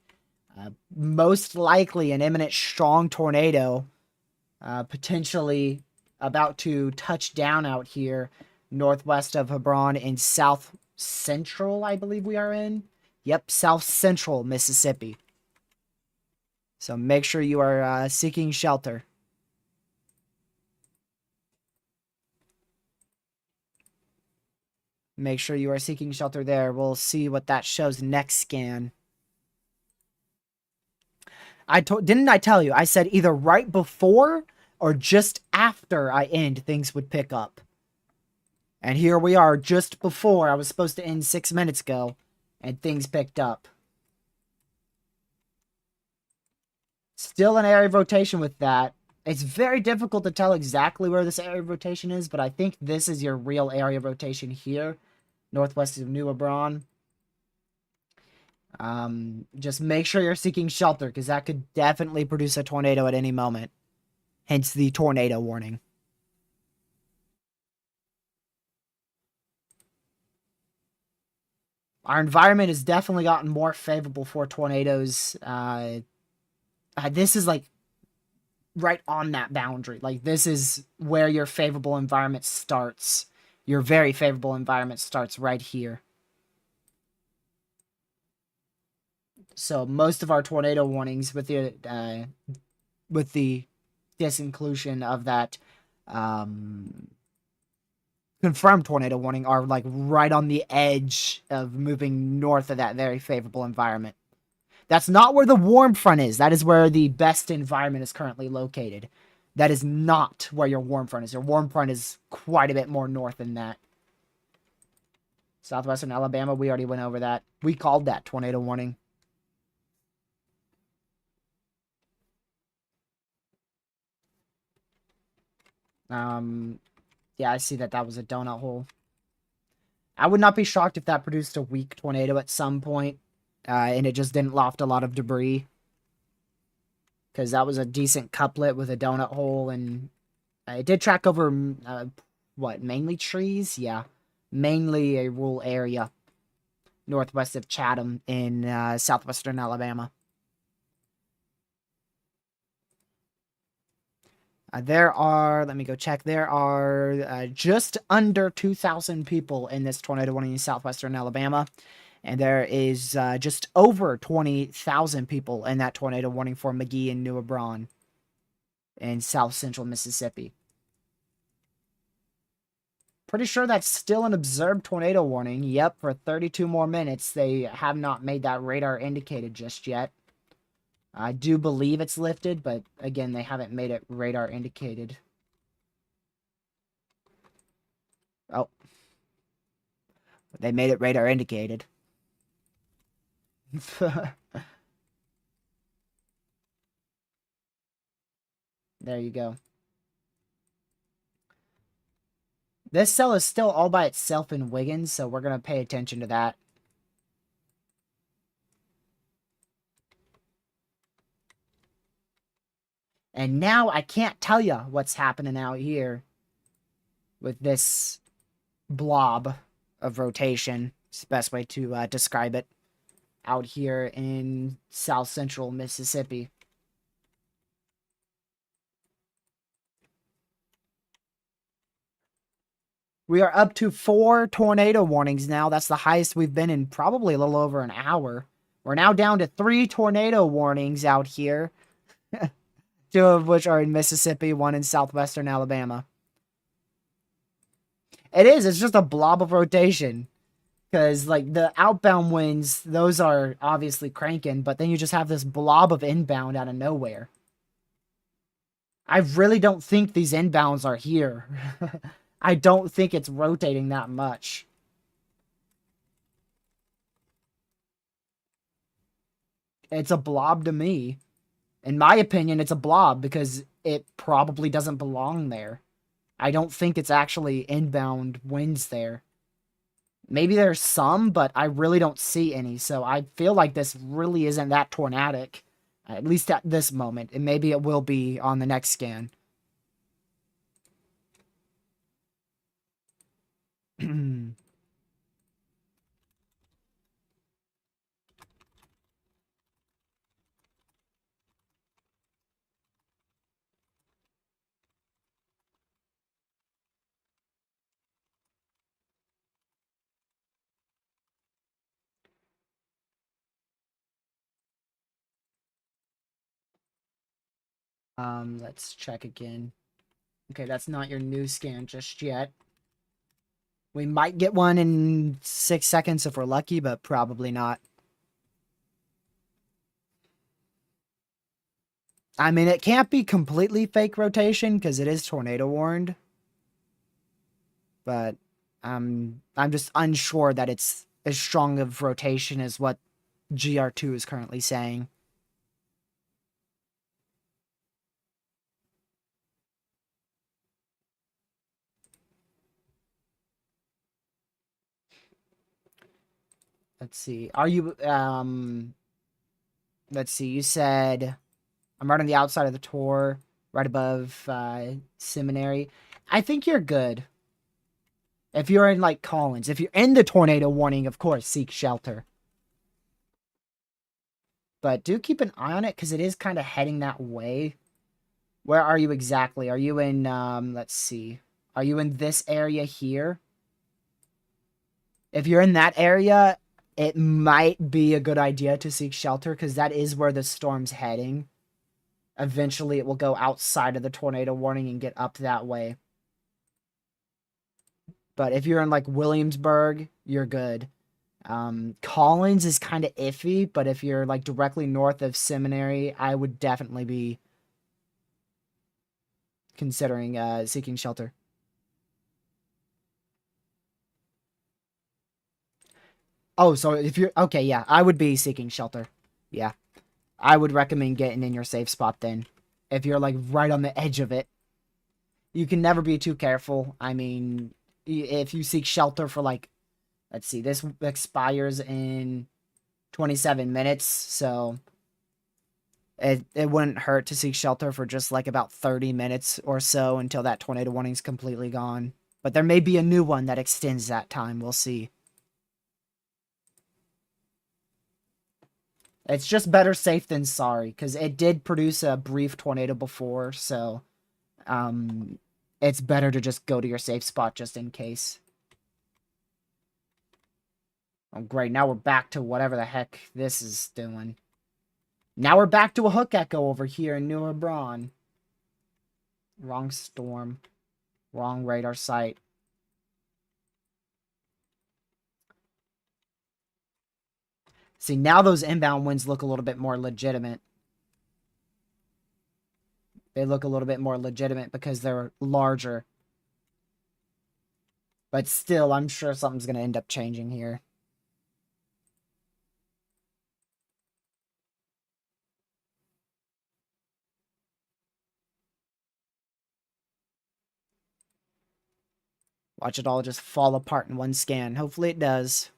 Most likely an imminent strong tornado, potentially about to touch down out here northwest of Hebron in south central, I believe we are in. Yep, south central Mississippi. So make sure you are seeking shelter. Make sure you are seeking shelter there. We'll see what that shows next scan. Didn't I tell you? I said either right before or just after I end, things would pick up. And here we are just before. I was supposed to end 6 minutes ago, and things picked up. Still an area of rotation with that. It's very difficult to tell exactly where this area of rotation is, but I think this is your real area of rotation here, northwest of New Hebron. Just make sure you're seeking shelter, because that could definitely produce a tornado at any moment. Hence the tornado warning. Our environment has definitely gotten more favorable for tornadoes. This is like right on that boundary. Like this is where your favorable environment starts. Your very favorable environment starts right here. So most of our tornado warnings, with the disinclusion of that confirmed tornado warning, are like right on the edge of moving north of that very favorable environment. That's not where the warm front is. That is where the best environment is currently located. That is not where your warm front is. Your warm front is quite a bit more north than that. Southwestern Alabama, we already went over that. We called that tornado warning. Yeah, I see that was a donut hole. I would not be shocked if that produced a weak tornado at some point, and it just didn't loft a lot of debris. Because that was a decent couplet with a donut hole, and it did track over, mainly trees? Yeah, mainly a rural area northwest of Chatham in southwestern Alabama. There are, let me go check, there are just under 2,000 people in this tornado warning in southwestern Alabama. And there is just over 20,000 people in that tornado warning for McGee and New Hebron in south central Mississippi. Pretty sure that's still an observed tornado warning. Yep, for 32 more minutes. They have not made that radar indicated just yet. I do believe it's lifted, but again, they haven't made it radar indicated. Oh. They made it radar indicated. There you go. This cell is still all by itself in Wiggins, so we're going to pay attention to that. And now I can't tell you what's happening out here with this blob of rotation. It's the best way to describe it. Out here in south central Mississippi. We are up to 4 tornado warnings now. That's the highest we've been in probably a little over an hour. We're now down to 3 tornado warnings out here. 2 of which are in Mississippi, 1 in southwestern Alabama. It is. It's just a blob of rotation. Because, like, the outbound winds, those are obviously cranking, but then you just have this blob of inbound out of nowhere. I really don't think these inbounds are here. I don't think it's rotating that much. It's a blob to me. In my opinion, it's a blob because it probably doesn't belong there. I don't think it's actually inbound winds there. Maybe there's some, but I really don't see any. So I feel like this really isn't that tornadic, at least at this moment. And maybe it will be on the next scan. Let's check again. Okay, that's not your new scan just yet. We might get one in 6 seconds if we're lucky, but probably not. I mean, it can't be completely fake rotation because it is tornado warned. But I'm just unsure that it's as strong of rotation as what GR2 is currently saying. Let's see. Are you let's see. You said I'm right on the outside of the tour, right above Seminary. I think you're good. If you're in, like, Collins, if you're in the tornado warning, of course, seek shelter. But do keep an eye on it, because it is kind of heading that way. Where are you exactly? Are you in, let's see. Are you in this area here? If you're in that area, it might be a good idea to seek shelter, because that is where the storm's heading. Eventually, it will go outside of the tornado warning and get up that way. But if you're in, like, Williamsburg, you're good. Collins is kind of iffy, but if you're, like, directly north of Seminary, I would definitely be considering seeking shelter. Oh, so if you're... Okay, yeah, I would be seeking shelter. Yeah. I would recommend getting in your safe spot then. If you're, like, right on the edge of it. You can never be too careful. I mean, if you seek shelter for, like... Let's see, this expires in 27 minutes, so... It wouldn't hurt to seek shelter for just, like, about 30 minutes or so until that tornado warning's completely gone. But there may be a new one that extends that time. We'll see. It's just better safe than sorry, because it did produce a brief tornado before, so it's better to just go to your safe spot just in case. Oh, great. Now we're back to whatever the heck this is doing. Now we're back to a hook echo over here in New Hebron. Wrong storm. Wrong radar site. See, now those inbound winds look a little bit more legitimate. They look a little bit more legitimate because they're larger. But still, I'm sure something's going to end up changing here. Watch it all just fall apart in one scan. Hopefully it does.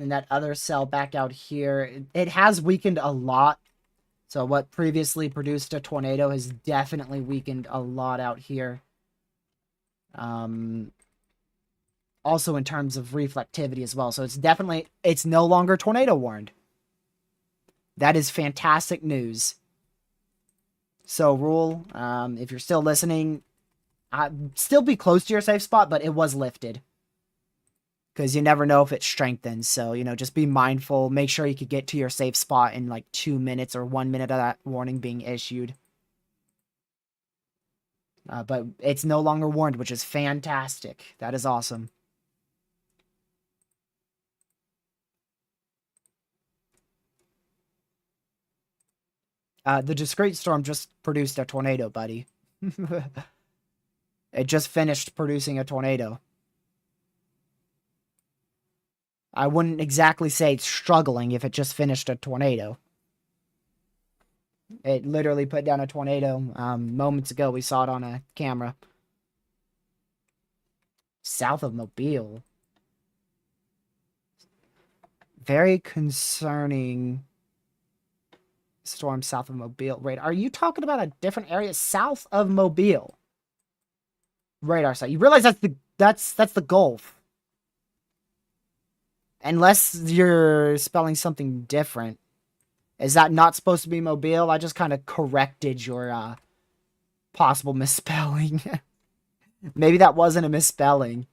And that other cell back out here, it has weakened a lot. So what previously produced a tornado has definitely weakened a lot out here. Also in terms of reflectivity as well. So it's no longer tornado warned. That is fantastic news. So, Rule, if you're still listening, still be close to your safe spot, but it was lifted. because you never know if it strengthens. So, you know, just be mindful. Make sure you could get to your safe spot in like 2 minutes or 1 minute of that warning being issued. But it's no longer warned, which is fantastic. That is awesome. The discrete storm just produced a tornado, buddy. It just finished producing a tornado. I wouldn't exactly say it's struggling if it just finished a tornado. It literally put down a tornado moments ago. We saw it on a camera. South of Mobile. Very concerning storm south of Mobile. Radar. Are you talking about a different area south of Mobile? Radar site. You realize that's the Gulf. Unless you're spelling something different. Is that not supposed to be Mobile? I just kind of corrected your possible misspelling. Maybe that wasn't a misspelling.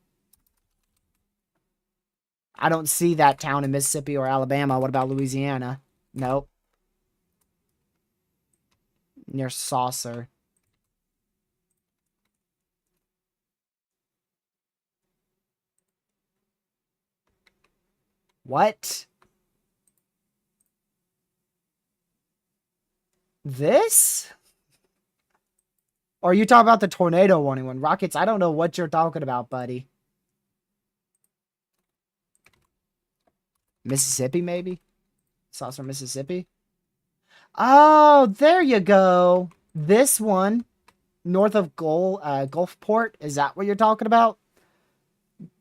I don't see that town in Mississippi or Alabama. What about Louisiana? Nope. Near Saucer. What? This? Or are you talking about the tornado warning one? Rockets, I don't know what you're talking about, buddy. Mississippi, maybe? Saucer, Mississippi? Oh, there you go. This one, north of Gulfport. Is that what you're talking about?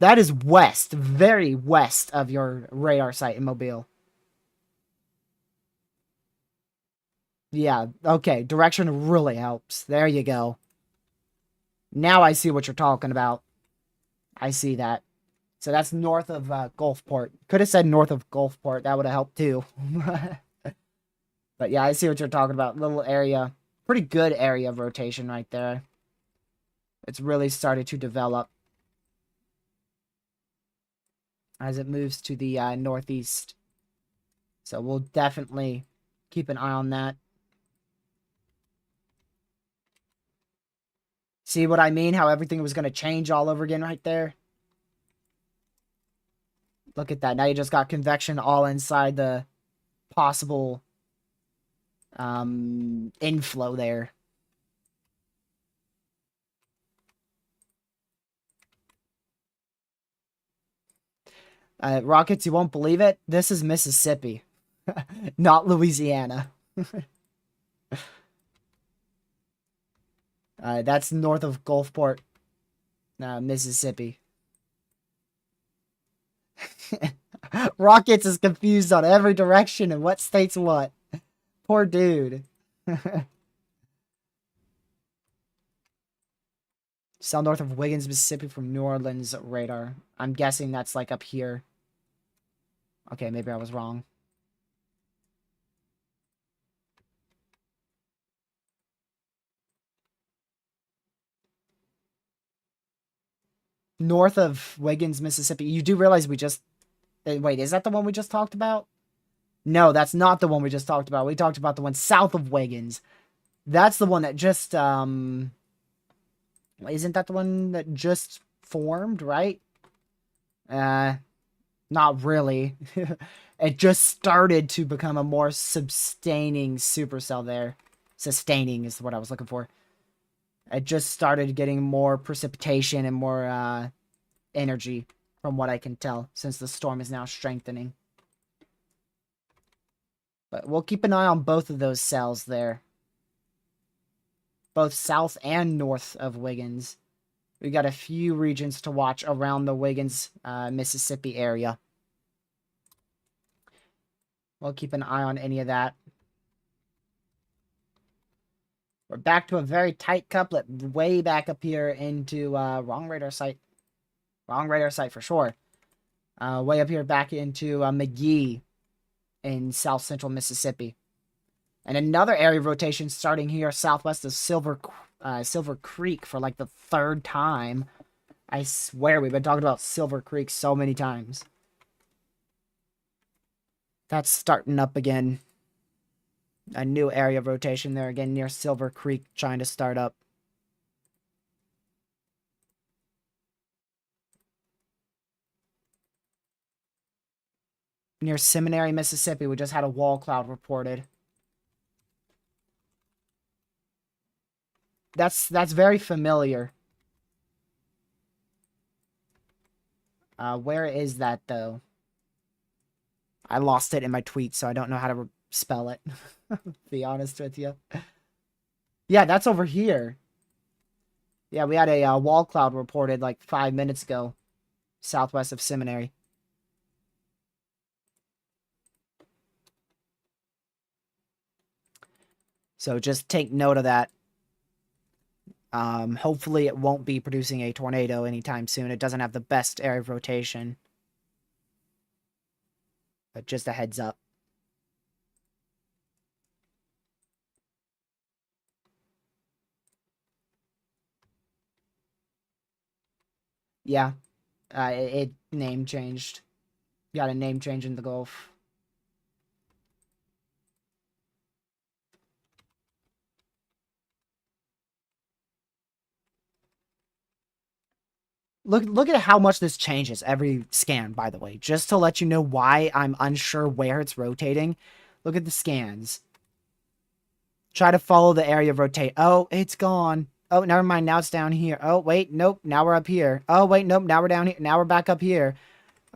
That is west, very west of your radar site in Mobile. Yeah, okay. Direction really helps. There you go. Now I see what you're talking about. I see that. So that's north of Gulfport. Could have said north of Gulfport. That would have helped too. But yeah, I see what you're talking about. Little area. Pretty good area of rotation right there. It's really started to develop as it moves to the northeast. So we'll definitely keep an eye on that. See what I mean? How everything was going to change all over again right there? Look at that. Now you just got convection all inside the possible inflow there. Rockets, you won't believe it. This is Mississippi, not Louisiana. That's north of Gulfport, Mississippi. Rockets is confused on every direction and what state's what. Poor dude. South north of Wiggins, Mississippi from New Orleans radar. I'm guessing that's like up here. Okay, maybe I was wrong. North of Wiggins, Mississippi. You do realize we just... Wait, is that the one we just talked about? No, that's not the one we just talked about. We talked about the one south of Wiggins. That's the one that just... Isn't that the one that just formed, right? Not really. It just started to become a more sustaining supercell there. Sustaining is what I was looking for. It just started getting more precipitation and more energy, from what I can tell, since the storm is now strengthening. But we'll keep an eye on both of those cells there. Both south and north of Wiggins. We got a few regions to watch around the Wiggins, Mississippi area. We'll keep an eye on any of that. We're back to a very tight couplet, way back up here into, wrong radar site. Wrong radar site for sure. Way up here back into McGee in south central Mississippi. And another area of rotation starting here southwest of Silver Creek for like the third time. I swear we've been talking about Silver Creek so many times. That's starting up again. A new area of rotation there again near Silver Creek trying to start up. Near Seminary, Mississippi, we just had a wall cloud reported. That's very familiar. Where is that, though? I lost it in my tweet, so I don't know how to spell it. Be honest with you. Yeah, that's over here. Yeah, we had a wall cloud reported like 5 minutes ago, southwest of Seminary. So just take note of that. Hopefully it won't be producing a tornado anytime soon. It doesn't have the best area of rotation. But just a heads up. Yeah, it name changed. Got a name change in the Gulf. Look at how much this changes every scan, by the way. Just to let you know why I'm unsure where it's rotating. Look at the scans. Try to follow the area of rotate. Oh, it's gone. Oh, never mind. Now it's down here. Oh, wait. Nope. Now we're up here. Oh, wait. Nope. Now we're down here. Now we're back up here.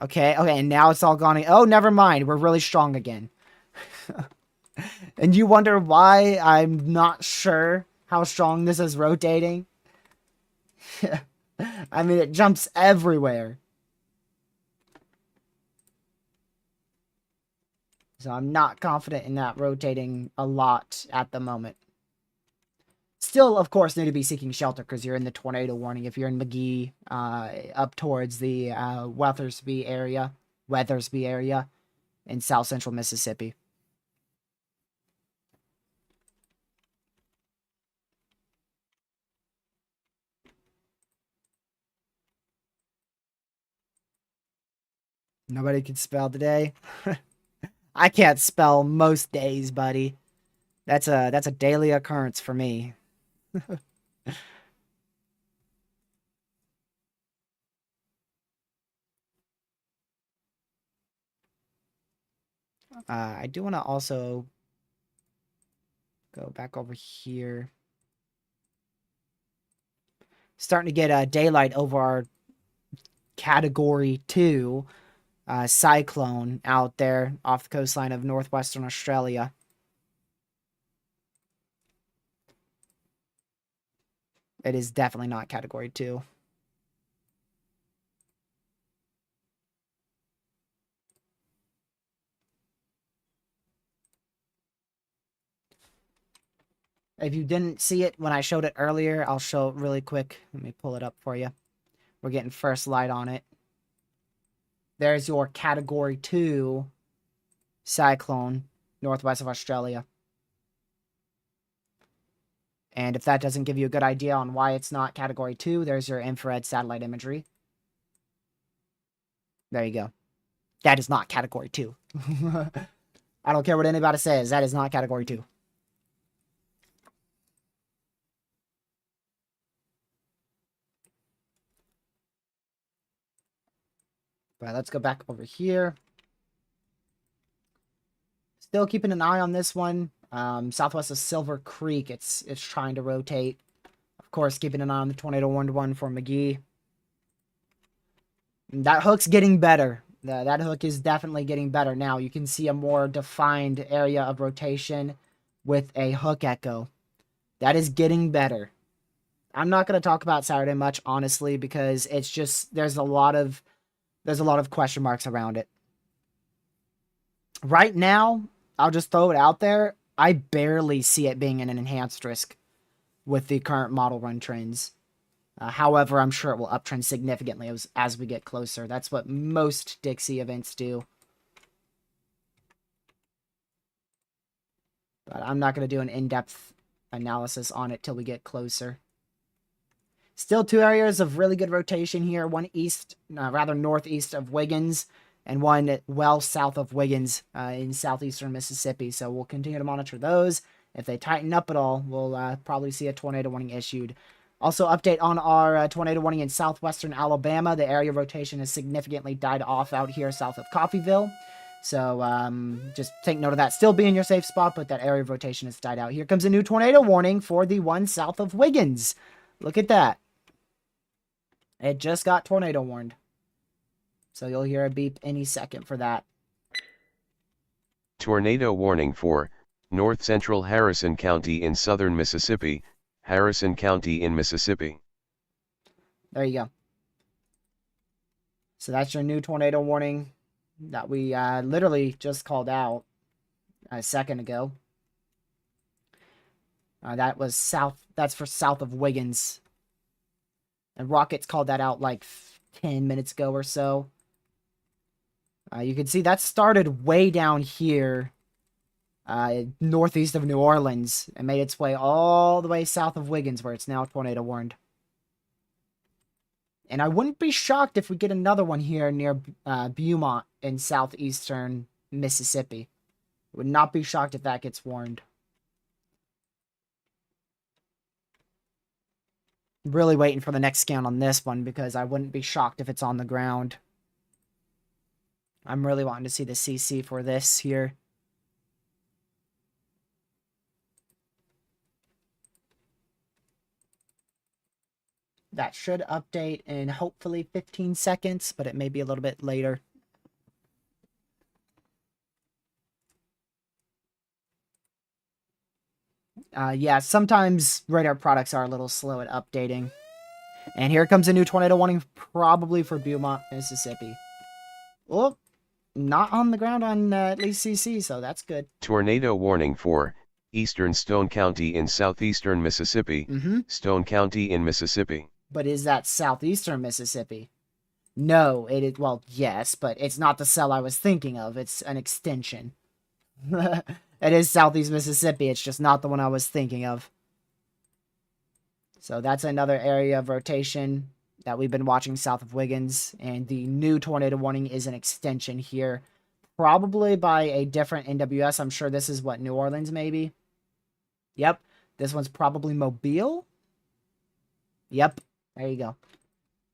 Okay. Okay. And now it's all gone. Oh, never mind. We're really strong again. And you wonder why I'm not sure how strong this is rotating? I mean, it jumps everywhere. So I'm not confident in that rotating a lot at the moment. Still, of course, need to be seeking shelter because you're in the tornado warning. If you're in McGee, up towards the Weathersby area in south central Mississippi. Nobody can spell today. I can't spell most days, buddy. That's a daily occurrence for me. I do want to also go back over here. Starting to get daylight over our Category 2 cyclone out there off the coastline of northwestern Australia. It is definitely not Category 2. If you didn't see it when I showed it earlier, I'll show it really quick. Let me pull it up for you. We're getting first light on it. There's your Category 2 cyclone northwest of Australia. And if that doesn't give you a good idea on why it's not Category 2, there's your infrared satellite imagery. There you go. That is not Category 2. I don't care what anybody says. That is not Category 2. But let's go back over here. Still keeping an eye on this one. Southwest of Silver Creek, it's trying to rotate. Of course, keeping an eye on the tornado warned one for McGee. That hook's getting better. That hook is definitely getting better now. You can see a more defined area of rotation with a hook echo. That is getting better. I'm not going to talk about Saturday much, honestly, because it's just there's a lot of question marks around it. Right now, I'll just throw it out there. I barely see it being an enhanced risk with the current model run trends. However, I'm sure it will uptrend significantly as we get closer. That's what most Dixie events do. But I'm not going to do an in-depth analysis on it till we get closer. Still 2 areas of really good rotation here. One northeast of Wiggins, and one well south of Wiggins in southeastern Mississippi. So we'll continue to monitor those. If they tighten up at all, we'll probably see a tornado warning issued. Also, update on our tornado warning in southwestern Alabama. The area rotation has significantly died off out here south of Coffeyville. So just take note of that. Still be in your safe spot, but that area of rotation has died out. Here comes a new tornado warning for the one south of Wiggins. Look at that. It just got tornado warned. So you'll hear a beep any second for that. Tornado warning for north central Harrison County in southern Mississippi, Harrison County in Mississippi. There you go. So that's your new tornado warning that we literally just called out a second ago. That was south. That's for south of Wiggins. And Rockets called that out like 10 minutes ago or so. You can see that started way down here, northeast of New Orleans, and made its way all the way south of Wiggins, where it's now tornado warned. And I wouldn't be shocked if we get another one here near Beaumont in southeastern Mississippi. Would not be shocked if that gets warned. Really waiting for the next scan on this one, because I wouldn't be shocked if it's on the ground. I'm really wanting to see the CC for this here. That should update in hopefully 15 seconds, but it may be a little bit later. Yeah, sometimes radar products are a little slow at updating. And here comes a new tornado warning, probably for Beaumont, Mississippi. Oh, not on the ground on at least CC, so that's good. Tornado warning for eastern Stone County in southeastern Mississippi, Stone County in Mississippi. But is that southeastern Mississippi? No, it is, well, yes, but it's not the cell I was thinking of. It's an extension. It is southeast Mississippi. It's just not the one I was thinking of. So that's another area of rotation that we've been watching south of Wiggins. And the new tornado warning is an extension here. Probably by a different NWS. I'm sure this is what, New Orleans maybe? Yep. This one's probably Mobile. Yep. There you go.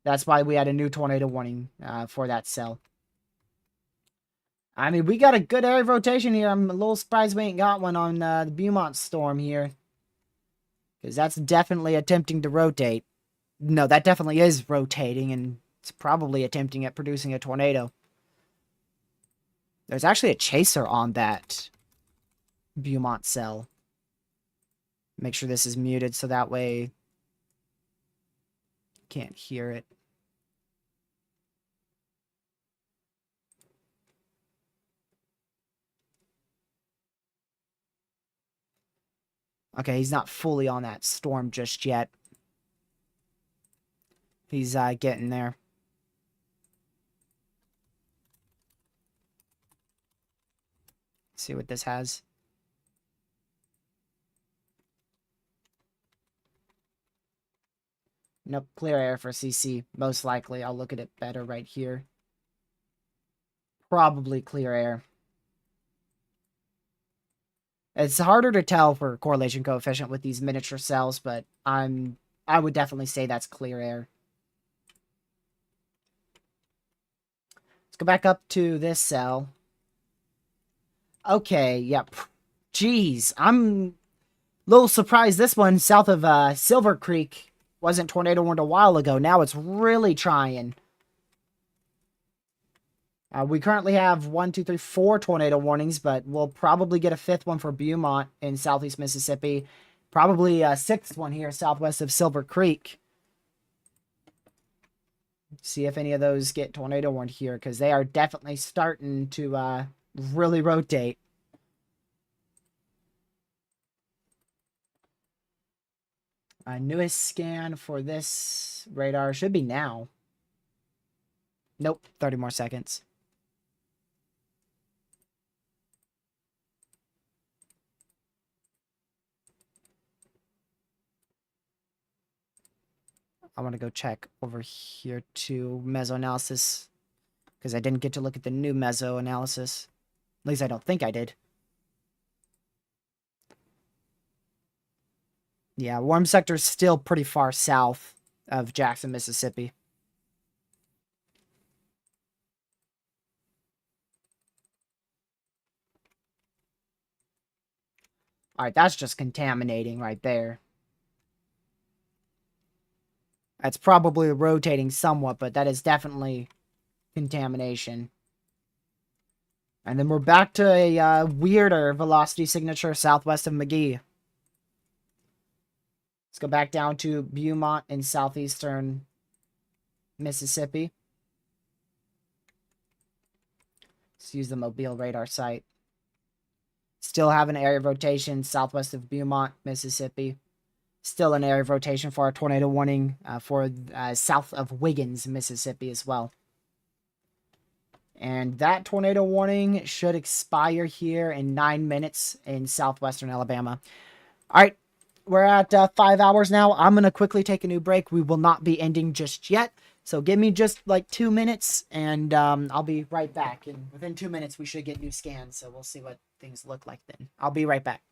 That's why we had a new tornado warning for that cell. I mean, we got a good area of rotation here. I'm a little surprised we ain't got one on the Beaumont storm here. Because that's definitely attempting to rotate. No, that definitely is rotating, and it's probably attempting at producing a tornado. There's actually a chaser on that Beaumont cell. Make sure this is muted so that way you can't hear it. Okay, he's not fully on that storm just yet. He's getting there. Let's see what this has. Nope, clear air for CC. Most likely. I'll look at it better right here. Probably clear air. It's harder to tell for correlation coefficient with these miniature cells, but I would definitely say that's clear air. Let's go back up to this cell. Okay, yep. Jeez, I'm a little surprised this one south of Silver Creek wasn't tornado warned a while ago. Now it's really trying. We currently have 4 tornado warnings, but we'll probably get a 5th one for Beaumont in southeast Mississippi. Probably a 6th one here southwest of Silver Creek. See if any of those get tornado warned here, because they are definitely starting to really rotate. Newest scan for this radar should be now. Nope, 30 more seconds. I want to go check over here to Mesoanalysis, because I didn't get to look at the new Mesoanalysis. At least I don't think I did. Yeah, warm sector is still pretty far south of Jackson, Mississippi. Alright, that's just contaminating right there. That's probably rotating somewhat, but that is definitely contamination. And then we're back to a weirder velocity signature southwest of McGee. Let's go back down to Beaumont in southeastern Mississippi. Let's use the Mobile radar site. Still have an area of rotation southwest of Beaumont, Mississippi. Still an area of rotation for our tornado warning for south of Wiggins, Mississippi as well. And that tornado warning should expire here in 9 minutes in southwestern Alabama. All right, we're at 5 hours now. I'm going to quickly take a new break. We will not be ending just yet. So give me just like 2 minutes and I'll be right back. And within 2 minutes, we should get new scans. So we'll see what things look like then. I'll be right back.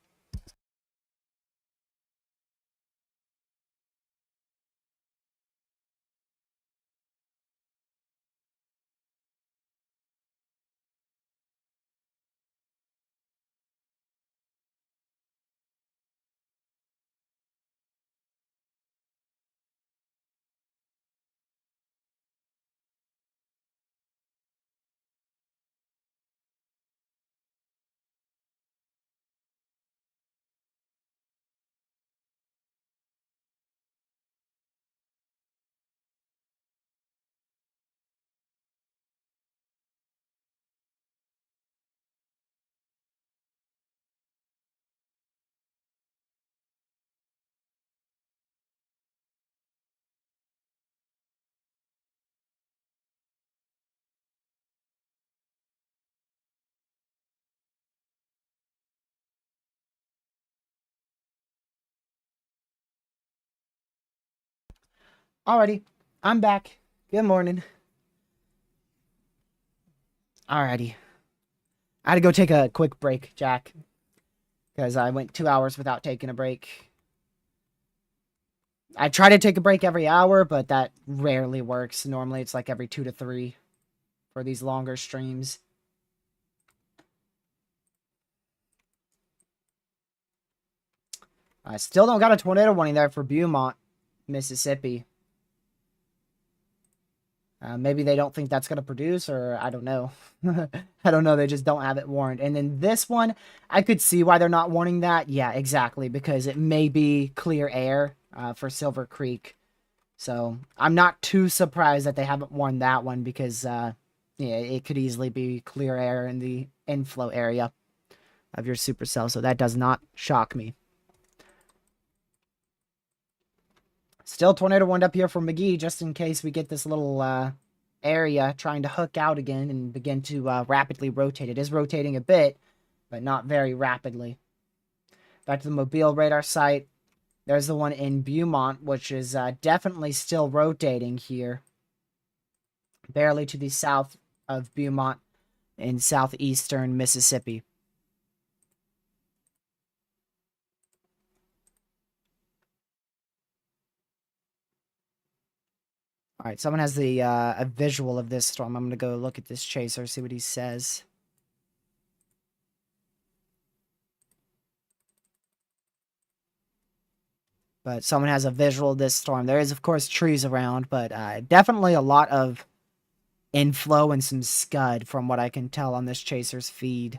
Alrighty, I'm back. Good morning. Alrighty. I had to go take a quick break, Jack, because I went 2 hours without taking a break. I try to take a break every hour, but that rarely works. Normally, it's like every 2 to 3 for these longer streams. I still don't got a tornado warning there for Beaumont, Mississippi. Maybe they don't think that's going to produce, or I don't know. I don't know. They just don't have it warned. And then this one, I could see why they're not warning that. Yeah, exactly. Because it may be clear air for Silver Creek. So I'm not too surprised that they haven't warned that one because yeah, it could easily be clear air in the inflow area of your supercell. So that does not shock me. Still tornado warned up here for McGee, just in case we get this little area trying to hook out again and begin to rapidly rotate. It is rotating a bit, but not very rapidly. Back to the Mobile radar site. There's the one in Beaumont, which is definitely still rotating here. Barely to the south of Beaumont in southeastern Mississippi. All right, someone has the a visual of this storm. I'm going to go look at this chaser, see what he says. But someone has a visual of this storm. There is, of course, trees around, but definitely a lot of inflow and some scud from what I can tell on this chaser's feed.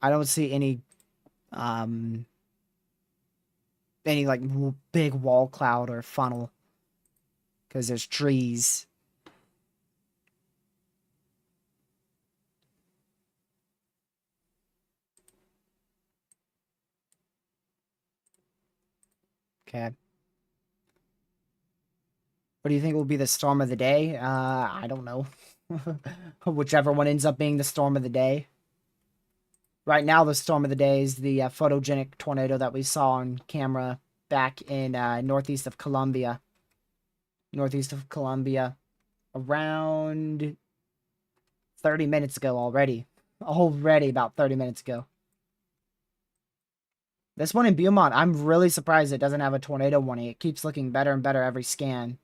I don't see any like big wall cloud or funnel because there's trees. Okay. What do you think will be the storm of the day? I don't know. Whichever one ends up being the storm of the day. Right now, the storm of the day is the photogenic tornado that we saw on camera back in northeast of Colombia. Northeast of Colombia. Around 30 minutes ago already. Already about 30 minutes ago. This one in Beaumont, I'm really surprised it doesn't have a tornado warning. It keeps looking better and better every scan.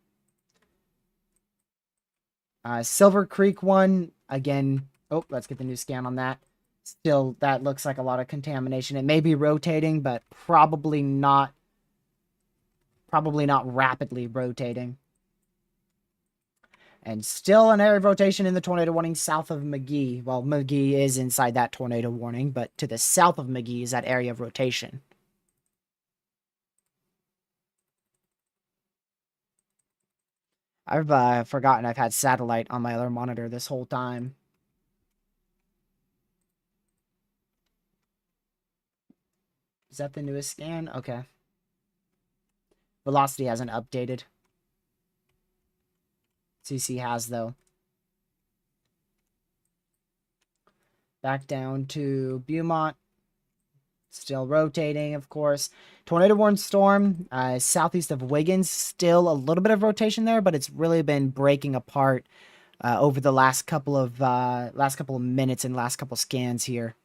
Silver Creek one, again. Oh, let's get the new scan on that. Still, that looks like a lot of contamination. It may be rotating, but probably not rapidly rotating. And still an area of rotation in the tornado warning south of McGee. Well, McGee is inside that tornado warning, but to the south of McGee is that area of rotation. I've forgotten I've had satellite on my other monitor this whole time. Is that the newest scan? Okay. Velocity hasn't updated. CC has, though. Back down to Beaumont. Still rotating, of course. Tornado warned storm, southeast of Wiggins. Still a little bit of rotation there, but it's really been breaking apart over the last couple of minutes and last couple scans here.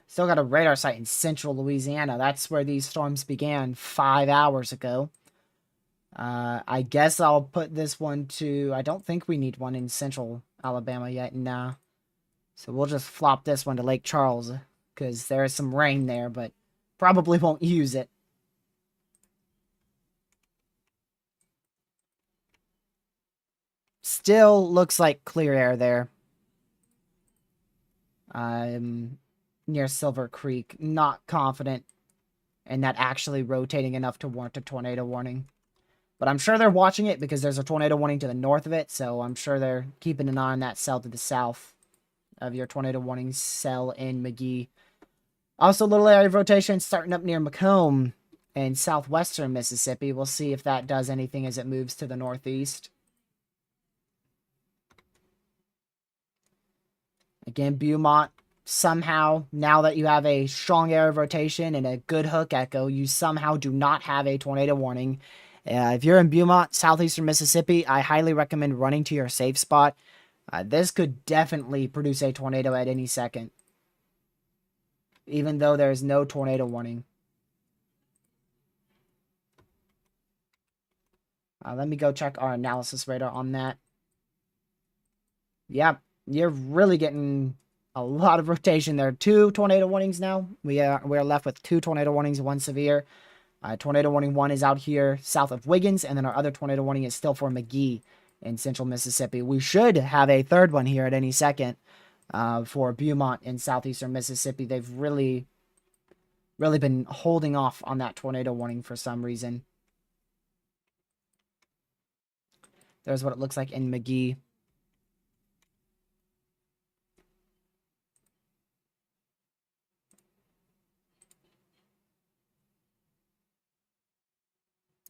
Still got a radar site in central Louisiana. That's where these storms began 5 hours ago. I guess I'll put this one to... I don't think we need one in central Alabama yet. Nah. So we'll just flop this one to Lake Charles. Because there is some rain there, but probably won't use it. Still looks like clear air there. Near Silver Creek. Not confident in that actually rotating enough to warrant a tornado warning. But I'm sure they're watching it because there's a tornado warning to the north of it. So I'm sure they're keeping an eye on that cell to the south of your tornado warning cell in McGee. Also, a little area of rotation starting up near Macomb in southwestern Mississippi. We'll see if that does anything as it moves to the northeast. Again, Beaumont. Somehow, now that you have a strong area of rotation and a good hook echo, you somehow do not have a tornado warning. If you're in Beaumont, southeastern Mississippi, I highly recommend running to your safe spot. This could definitely produce a tornado at any second, even though there is no tornado warning. Let me go check our analysis radar on that. Yep, you're really getting a lot of rotation there. 2 tornado warnings now. We are left with 2 tornado warnings, 1 severe. Tornado warning 1 is out here south of Wiggins, and then our other tornado warning is still for McGee in central Mississippi. We should have a third one here at any second for Beaumont in southeastern Mississippi. They've really been holding off on that tornado warning for some reason. There's what it looks like in McGee.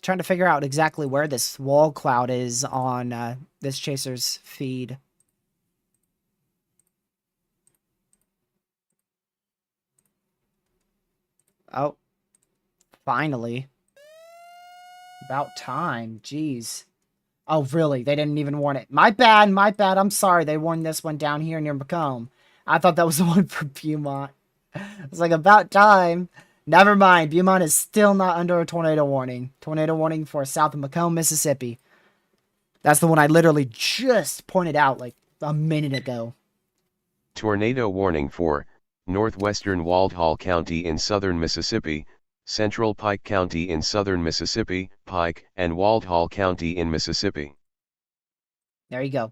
Trying to figure out exactly where this wall cloud is on this chaser's feed. Oh, finally. About time. Jeez. Oh, really? They didn't even warn it. My bad, my bad. I'm sorry. They warned this one down here near Macomb. I thought that was the one for Beaumont. It's like, about time. Never mind. Beaumont is still not under a tornado warning. Tornado warning for south of Macomb, Mississippi. That's the one I literally just pointed out like a minute ago. Tornado warning for northwestern Walthall County in southern Mississippi, central Pike County in southern Mississippi, Pike, and Walthall County in Mississippi. There you go.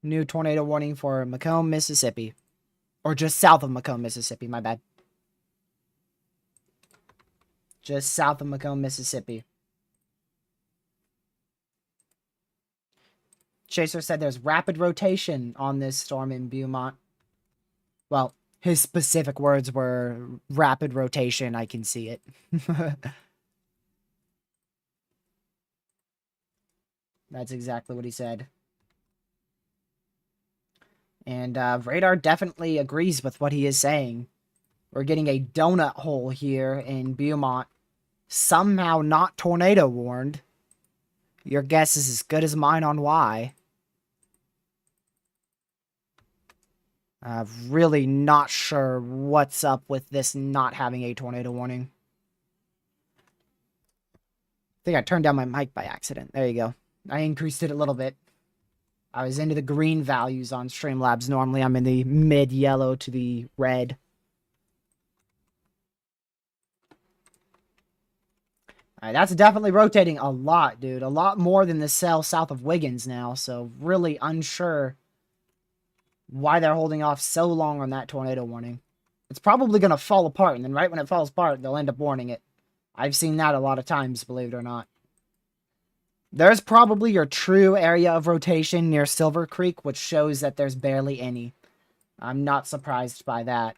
New tornado warning for Macomb, Mississippi. Or just south of Macomb, Mississippi. My bad. Just south of Macomb, Mississippi. Chaser said there's rapid rotation on this storm in Beaumont. Well, his specific words were rapid rotation. I can see it. That's exactly what he said. And radar definitely agrees with what he is saying. We're getting a donut hole here in Beaumont. Somehow not tornado warned. Your guess is as good as mine on why. Really not sure what's up with this not having a tornado warning. I think I turned down my mic by accident. There you go. I increased it a little bit. I was into the green values on Streamlabs. Normally I'm in the mid-yellow to the red. Alright, that's definitely rotating a lot, dude. A lot more than the cell south of Wiggins now. So really unsure why they're holding off so long on that tornado warning. It's probably going to fall apart, and then right when it falls apart, they'll end up warning it. I've seen that a lot of times, believe it or not. There's probably your true area of rotation near Silver Creek, which shows that there's barely any. I'm not surprised by that.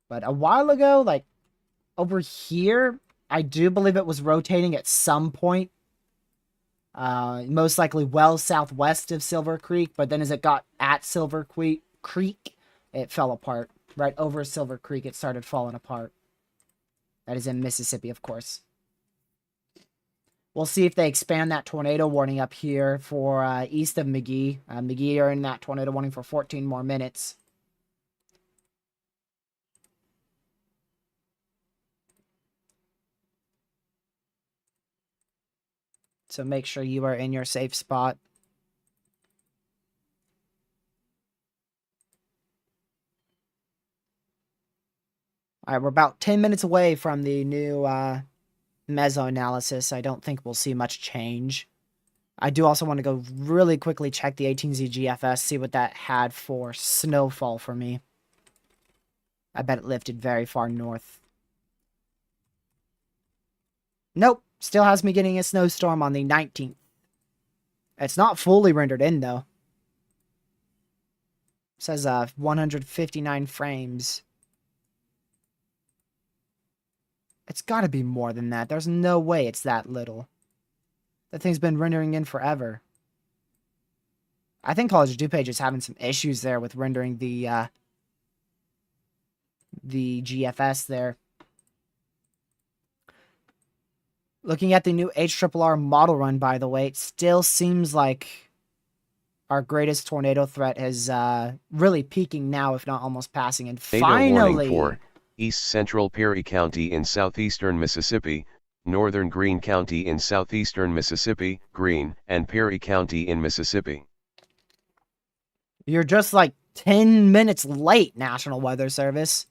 But a while ago, like, over here, I do believe it was rotating at some point. Most likely well southwest of Silver Creek, but then as it got at Silver Creek, it fell apart. Right over Silver Creek, it started falling apart. That is in Mississippi, of course. We'll see if they expand that tornado warning up here for east of McGee. McGee are in that tornado warning for 14 more minutes. So make sure you are in your safe spot. Alright, we're about 10 minutes away from the new Mesoanalysis. I don't think we'll see much change. I do also want to go really quickly check the 18Z GFS, see what that had for snowfall for me. I bet it lifted very far north. Nope, still has me getting a snowstorm on the 19th. It's not fully rendered in, though. It says 159 frames. It's gotta be more than that. There's no way it's that little. That thing's been rendering in forever. I think College of DuPage is having some issues there with rendering the GFS there. Looking at the new HRRR model run, by the way, it still seems like our greatest tornado threat is really peaking now, if not almost passing. And finally, for East Central Perry County in southeastern Mississippi, Northern Greene County in southeastern Mississippi, Greene, and Perry County in Mississippi. You're just like 10 minutes late, National Weather Service.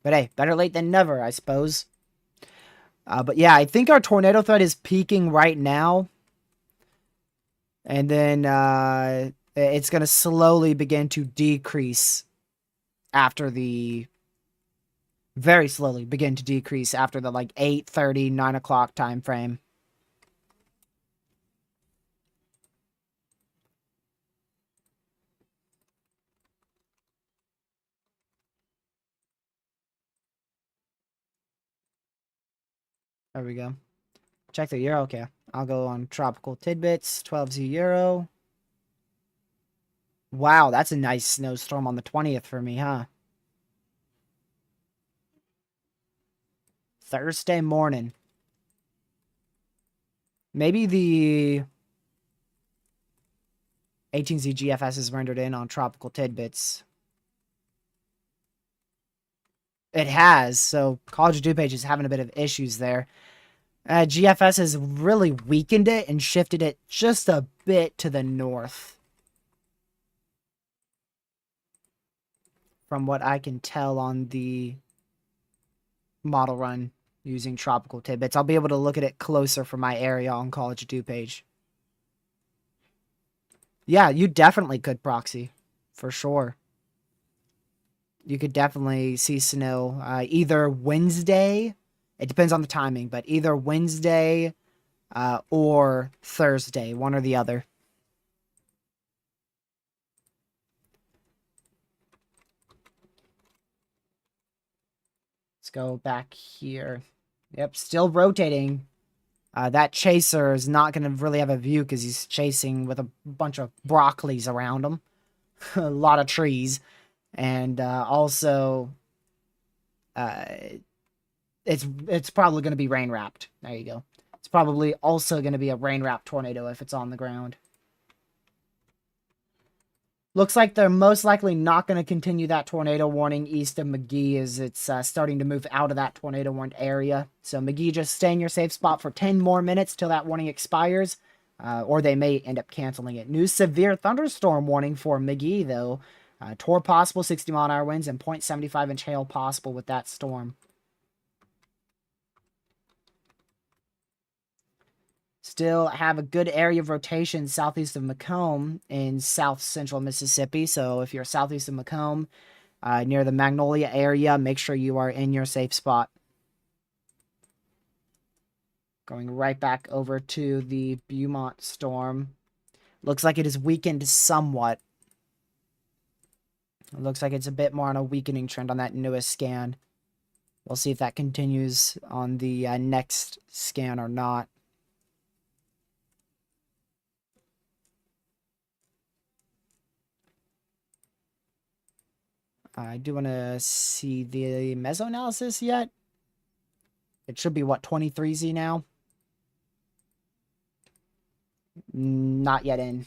But hey, better late than never, I suppose. But yeah, I think our tornado threat is peaking right now. And then it's going to slowly begin to decrease after the... Very slowly begin to decrease after the like 8:30, 9 o'clock time frame. There we go. Check the euro. Okay. I'll go on tropical tidbits. 12Z euro. Wow, that's a nice snowstorm on the 20th for me, huh? Thursday morning. Maybe the 18Z GFS is rendered in on tropical tidbits. It has, so College of DuPage is having a bit of issues there. GFS has really weakened it and shifted it just a bit to the north. From what I can tell on the model run using tropical tidbits. I'll be able to look at it closer for my area on College of DuPage. Yeah, you definitely could proxy. For sure. You could definitely see snow either Wednesday. It depends on the timing, but either Wednesday or Thursday, one or the other. Let's go back here. Yep, still rotating. That chaser is not going to really have a view because he's chasing with a bunch of broccolis around him. A lot of trees. And also, it's probably going to be rain-wrapped. There you go. It's probably also going to be a rain-wrapped tornado if it's on the ground. Looks like they're most likely not going to continue that tornado warning east of McGee as it's starting to move out of that tornado warned area. So McGee, just stay in your safe spot for 10 more minutes till that warning expires, or they may end up canceling it. New severe thunderstorm warning for McGee, though. Tor possible, 60-mile-an-hour winds, and 0.75-inch hail possible with that storm. Still have a good area of rotation southeast of Macomb in south central Mississippi. So if you're southeast of Macomb, near the Magnolia area, make sure you are in your safe spot. Going right back over to the Beaumont storm. Looks like it is weakened somewhat. It looks like it's a bit more on a weakening trend on that newest scan. We'll see if that continues on the next scan or not. I do want to see the Mesoanalysis yet. It should be, what, 23Z now? Not yet in.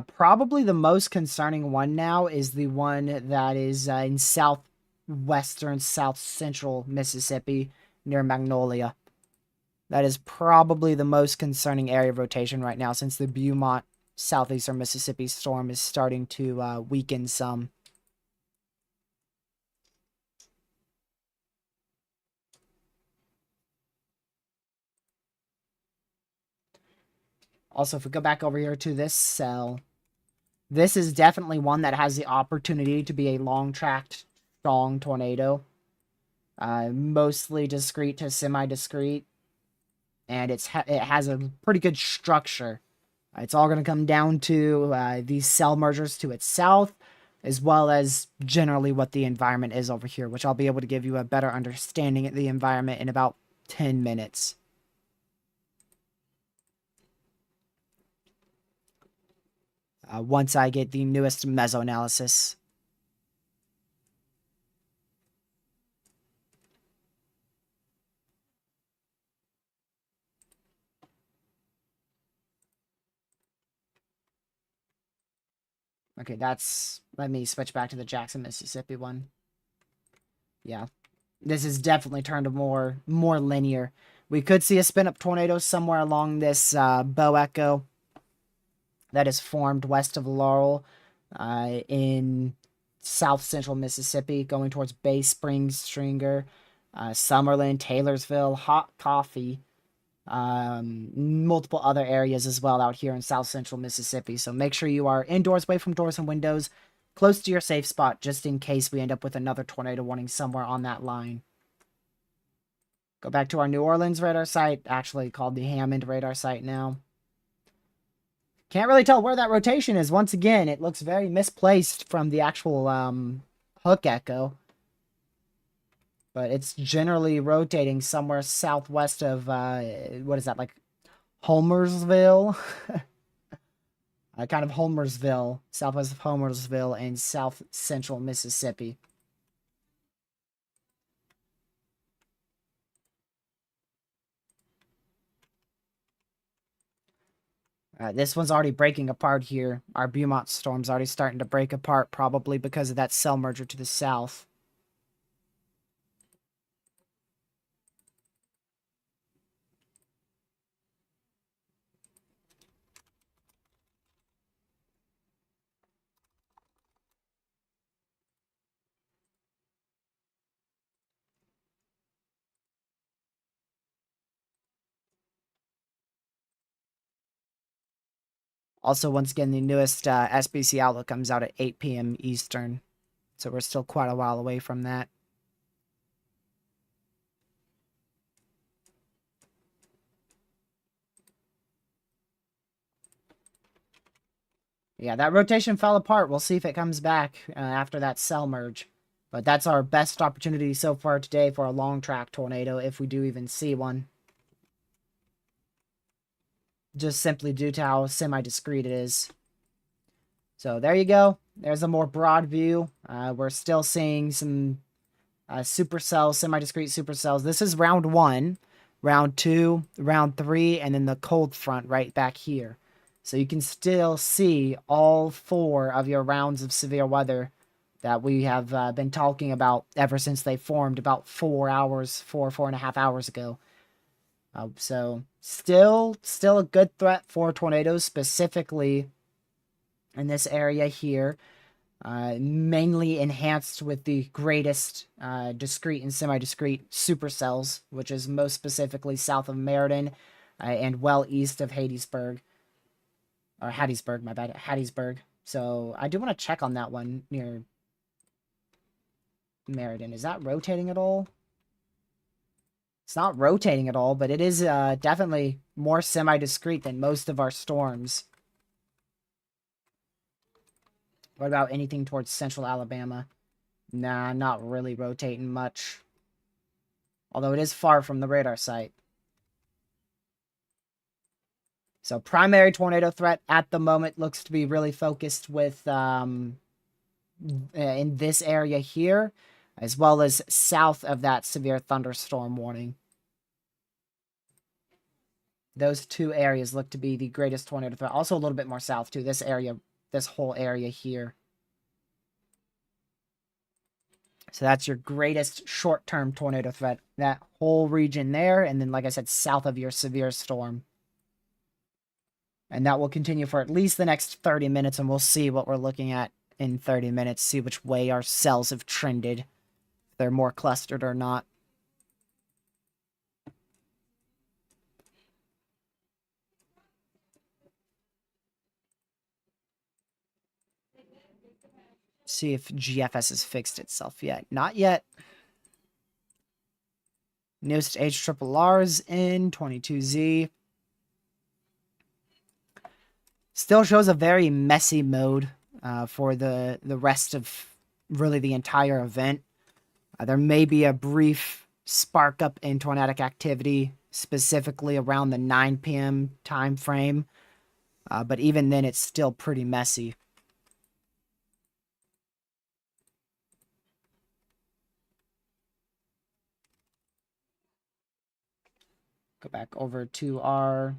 Probably the most concerning one now is the one that is in southwestern, south central Mississippi near Magnolia. That is probably the most concerning area of rotation right now since the Beaumont southeastern Mississippi storm is starting to weaken some. Also, if we go back over here to this cell, this is definitely one that has the opportunity to be a long-tracked, strong tornado. Mostly discrete to semi-discrete. And it has a pretty good structure. It's all going to come down to these cell mergers to its south, as well as generally what the environment is over here, which I'll be able to give you a better understanding of the environment in about 10 minutes. Once I get the newest Mesoanalysis. Okay, that's... Let me switch back to the Jackson, Mississippi one. Yeah. This has definitely turned more linear. We could see a spin-up tornado somewhere along this bow echo that is formed west of Laurel in south central Mississippi, going towards Bay Springs, Stringer, Summerlin, Taylorsville, Hot Coffee, multiple other areas as well out here in south central Mississippi. So make sure you are indoors, away from doors and windows, close to your safe spot, just in case we end up with another tornado warning somewhere on that line. Go back to our New Orleans radar site, actually called the Hammond radar site now. Can't really tell where that rotation is. Once again, it looks very misplaced from the actual hook echo. But it's generally rotating somewhere southwest of, what is that, like Homersville? Kind of Homersville, southwest of Homersville and south central Mississippi. This one's already breaking apart here. Our Beaumont storm's already starting to break apart, probably because of that cell merger to the south. Also, once again, the newest SBC Outlook comes out at 8 p.m. Eastern, so we're still quite a while away from that. Yeah, that rotation fell apart. We'll see if it comes back after that cell merge. But that's our best opportunity so far today for a long track tornado, if we do even see one. Just simply due to how semi-discrete it is. So there you go. There's a more broad view. We're still seeing some supercells, semi-discrete supercells. This is round 1, round 2, round 3, and then the cold front right back here. So you can still see all 4 of your rounds of severe weather that we have been talking about ever since they formed about 4 and a half hours ago. So still a good threat for tornadoes, specifically in this area here. Mainly enhanced with the greatest discrete and semi-discrete supercells, which is most specifically south of Meriden and well east of Hattiesburg. Or Hattiesburg, my bad. Hattiesburg. So I do want to check on that one near Meriden. Is that rotating at all? It's not rotating at all, but it is definitely more semi-discrete than most of our storms. What about anything towards central Alabama? Nah, not really rotating much. Although it is far from the radar site. So primary tornado threat at the moment looks to be really focused with in this area here, as well as south of that severe thunderstorm warning. Those 2 areas look to be the greatest tornado threat. Also a little bit more south too. This area, this whole area here. So that's your greatest short-term tornado threat. That whole region there, and then, like I said, south of your severe storm. And that will continue for at least the next 30 minutes, and we'll see what we're looking at in 30 minutes, see which way our cells have trended, if they're more clustered or not. See if GFS has fixed itself yet. Not yet. Newest HRRR's in 22Z. Still shows a very messy mode for the rest of really the entire event. There may be a brief spark up in tornadic activity, specifically around the 9 p.m. time frame. But even then, it's still pretty messy. Go back over to our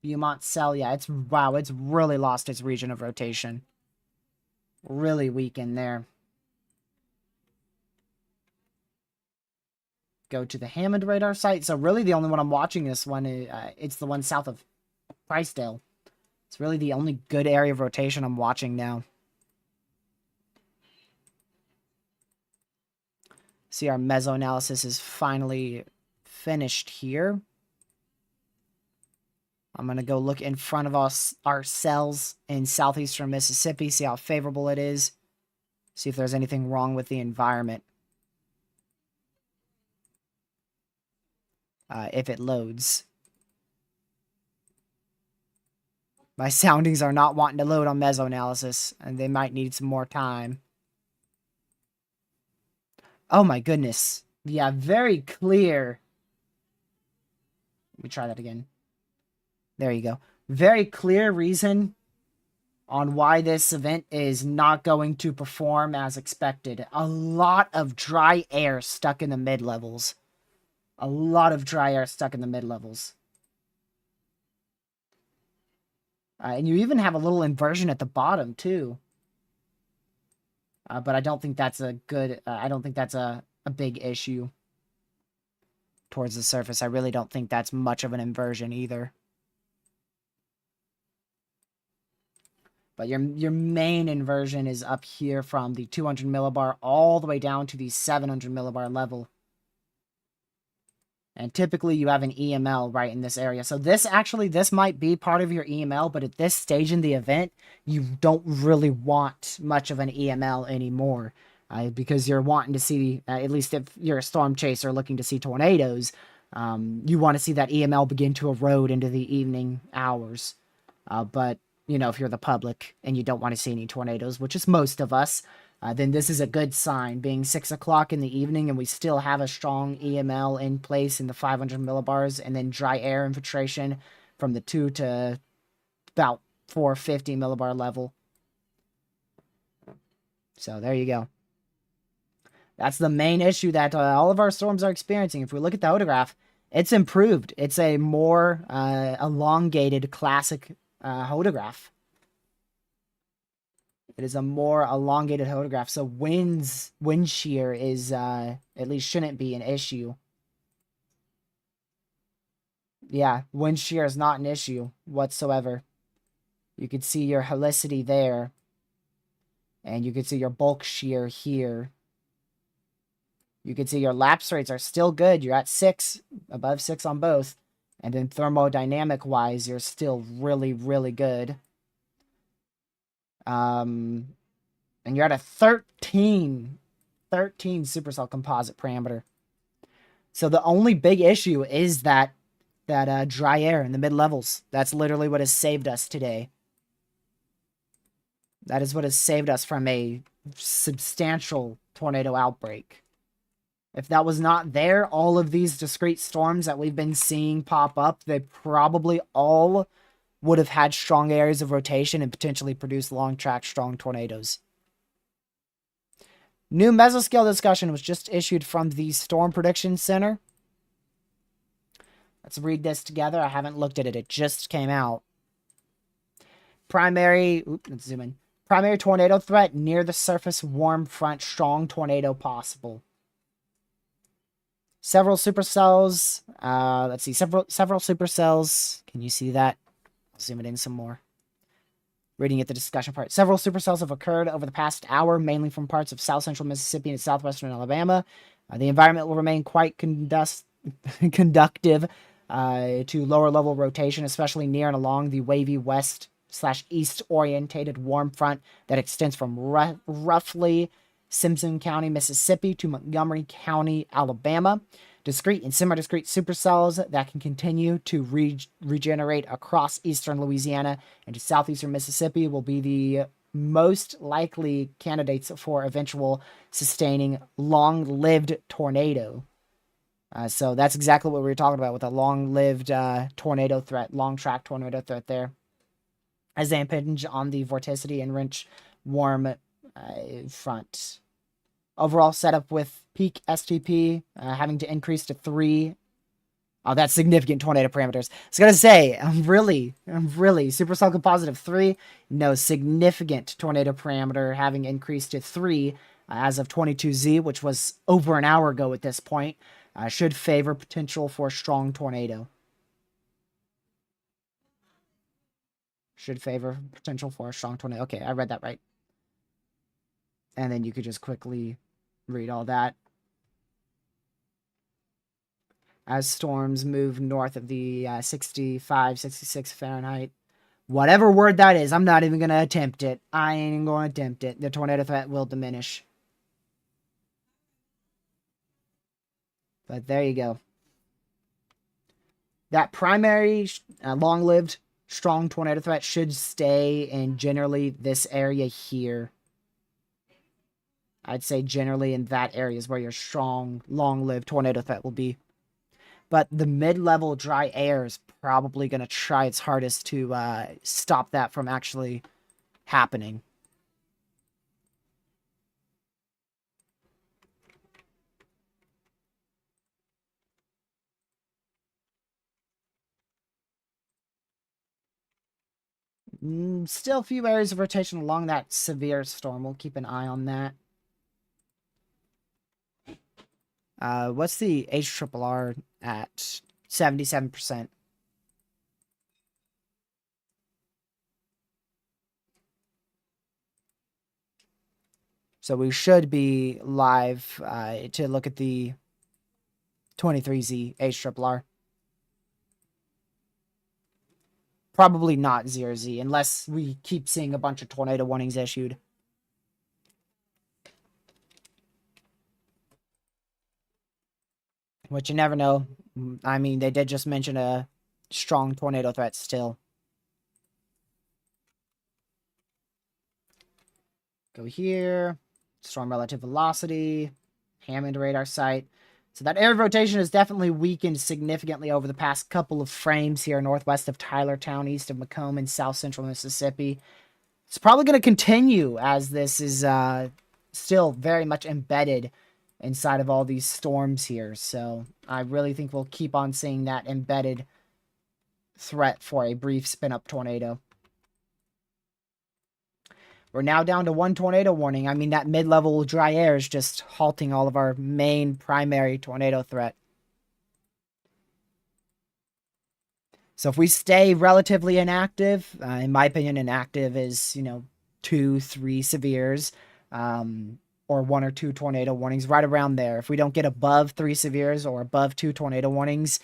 Beaumont cell. Yeah, it's really lost its region of rotation. Really weak in there. Go to the Hammond radar site. So really the only one I'm watching this one, it's the one south of Pricedale. It's really the only good area of rotation I'm watching now. See, our mesoanalysis is finally finished here. I'm going to go look in front of us, our cells in southeastern Mississippi, see how favorable it is. See if there's anything wrong with the environment. If it loads. My soundings are not wanting to load on mesoanalysis, and they might need some more time. Oh my goodness. Yeah, very clear. Let me try that again. There you go. Very clear reason on why this event is not going to perform as expected. A lot of dry air stuck in the mid-levels. A lot of dry air stuck in the mid-levels. And you even have a little inversion at the bottom, too. But I don't think that's a good... I don't think that's a big issue towards the surface. I really don't think that's much of an inversion either. But your main inversion is up here from the 200 millibar all the way down to the 700 millibar level. And typically you have an EML right in this area. So this might be part of your EML, but at this stage in the event, you don't really want much of an EML anymore. Because you're wanting to see, at least if you're a storm chaser looking to see tornadoes, you want to see that EML begin to erode into the evening hours. But you know, if you're the public and you don't want to see any tornadoes, which is most of us, then this is a good sign. Being 6 o'clock in the evening and we still have a strong EML in place in the 500 millibars, and then dry air infiltration from the 2 to about 450 millibar level. So there you go. That's the main issue that all of our storms are experiencing. If we look at the hodograph, it's improved. It's a more elongated classic hodograph. It is a more elongated hodograph, so wind shear is at least shouldn't be an issue. Yeah, wind shear is not an issue whatsoever. You can see your helicity there, and you can see your bulk shear here. You can see your lapse rates are still good. You're at 6, above 6 on both. And then thermodynamic-wise, you're still really, really good. And you're at a 13 supercell composite parameter. So the only big issue is that dry air in the mid-levels. That's literally what has saved us today. That is what has saved us from a substantial tornado outbreak. If that was not there, all of these discrete storms that we've been seeing pop up, they probably all would have had strong areas of rotation and potentially produced long-track strong tornadoes. New mesoscale discussion was just issued from the Storm Prediction Center. Let's read this together. I haven't looked at it. It just came out. Let's zoom in. Primary tornado threat near the surface, warm front, strong tornado possible. Several supercells. Let's see. Several supercells. Can you see that? I'll zoom it in some more. Reading at the discussion part. Several supercells have occurred over the past hour, mainly from parts of south central Mississippi and southwestern Alabama. The environment will remain quite conductive to lower level rotation, especially near and along the wavy west/east orientated warm front that extends from roughly Simpson County, Mississippi to Montgomery County, Alabama. Discrete and semi-discrete supercells that can continue to regenerate across eastern Louisiana and to southeastern Mississippi will be the most likely candidates for eventual sustaining long-lived tornado. So that's exactly what we were talking about with a long-lived tornado threat, long-track tornado threat there. As they impinge on the vorticity and wrench warm front. Overall setup with peak STP having to increase to 3. Oh, that's significant tornado parameters. I was going to say, I'm really, supercell composite of 3. No, significant tornado parameter having increased to 3 as of 22Z, which was over an hour ago at this point, should favor potential for strong tornado. Should favor potential for a strong tornado. Okay, I read that right. And then you could just quickly read all that. As storms move north of the 65, 66 Fahrenheit. Whatever word that is, I'm not even going to attempt it. I ain't even going to attempt it. The tornado threat will diminish. But there you go. That primary, long-lived, strong tornado threat should stay in generally this area here. I'd say generally in that area is where your strong, long-lived tornado threat will be. But the mid-level dry air is probably going to try its hardest to stop that from actually happening. Still a few areas of rotation along that severe storm. We'll keep an eye on that. What's the HRRR at? 77%. So we should be live to look at the 23Z HRRR. Probably not 0Z, unless we keep seeing a bunch of tornado warnings issued. Which you never know. I mean, they did just mention a strong tornado threat still. Go here. Storm relative velocity. Hammond radar site. So that area of rotation has definitely weakened significantly over the past couple of frames here northwest of Tylertown, east of Macomb, and south central Mississippi. It's probably going to continue as this is still very much embedded inside of all these storms here. So I really think we'll keep on seeing that embedded threat for a brief spin-up tornado. We're now down to one tornado warning. I mean, that mid-level dry air is just halting all of our main primary tornado threat. So if we stay relatively inactive, in my opinion, inactive is, 2, 3 severes, or 1 or 2 tornado warnings, right around there. If we don't get above 3 severes or above 2 tornado warnings,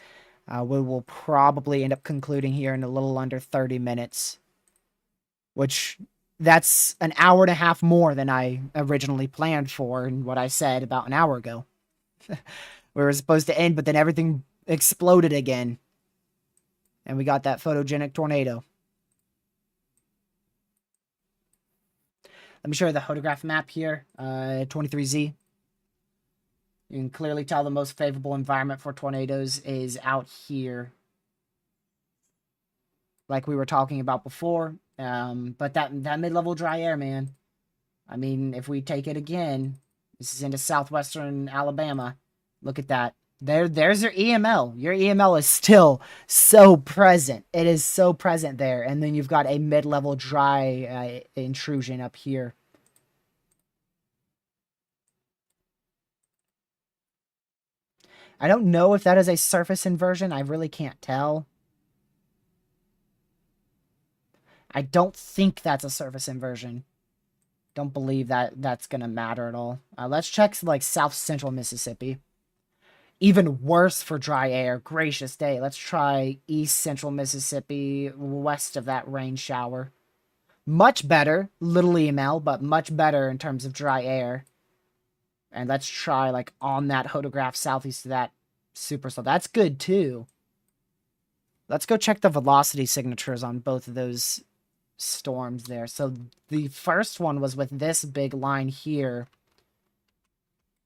we will probably end up concluding here in a little under 30 minutes, which that's an hour and a half more than I originally planned for and what I said about an hour ago. We were supposed to end, but then everything exploded again. And we got that photogenic tornado. Let me show you the photograph map here, 23Z. You can clearly tell the most favorable environment for tornadoes is out here, like we were talking about before. But that mid-level dry air, man. I mean, if we take it again, this is into southwestern Alabama. Look at that. There's your EML. Your EML is still so present. It is so present there. And then you've got a mid-level dry intrusion up here. I don't know if that is a surface inversion. I really can't tell. I don't think that's a surface inversion. Don't believe that that's going to matter at all. Let's check like south central Mississippi. Even worse for dry air. Gracious day. Let's try east central Mississippi, west of that rain shower. Much better. Little EML, but much better in terms of dry air. And let's try like on that photograph southeast of that supercell. That's good too. Let's go check the velocity signatures on both of those storms there. So the first one was with this big line here,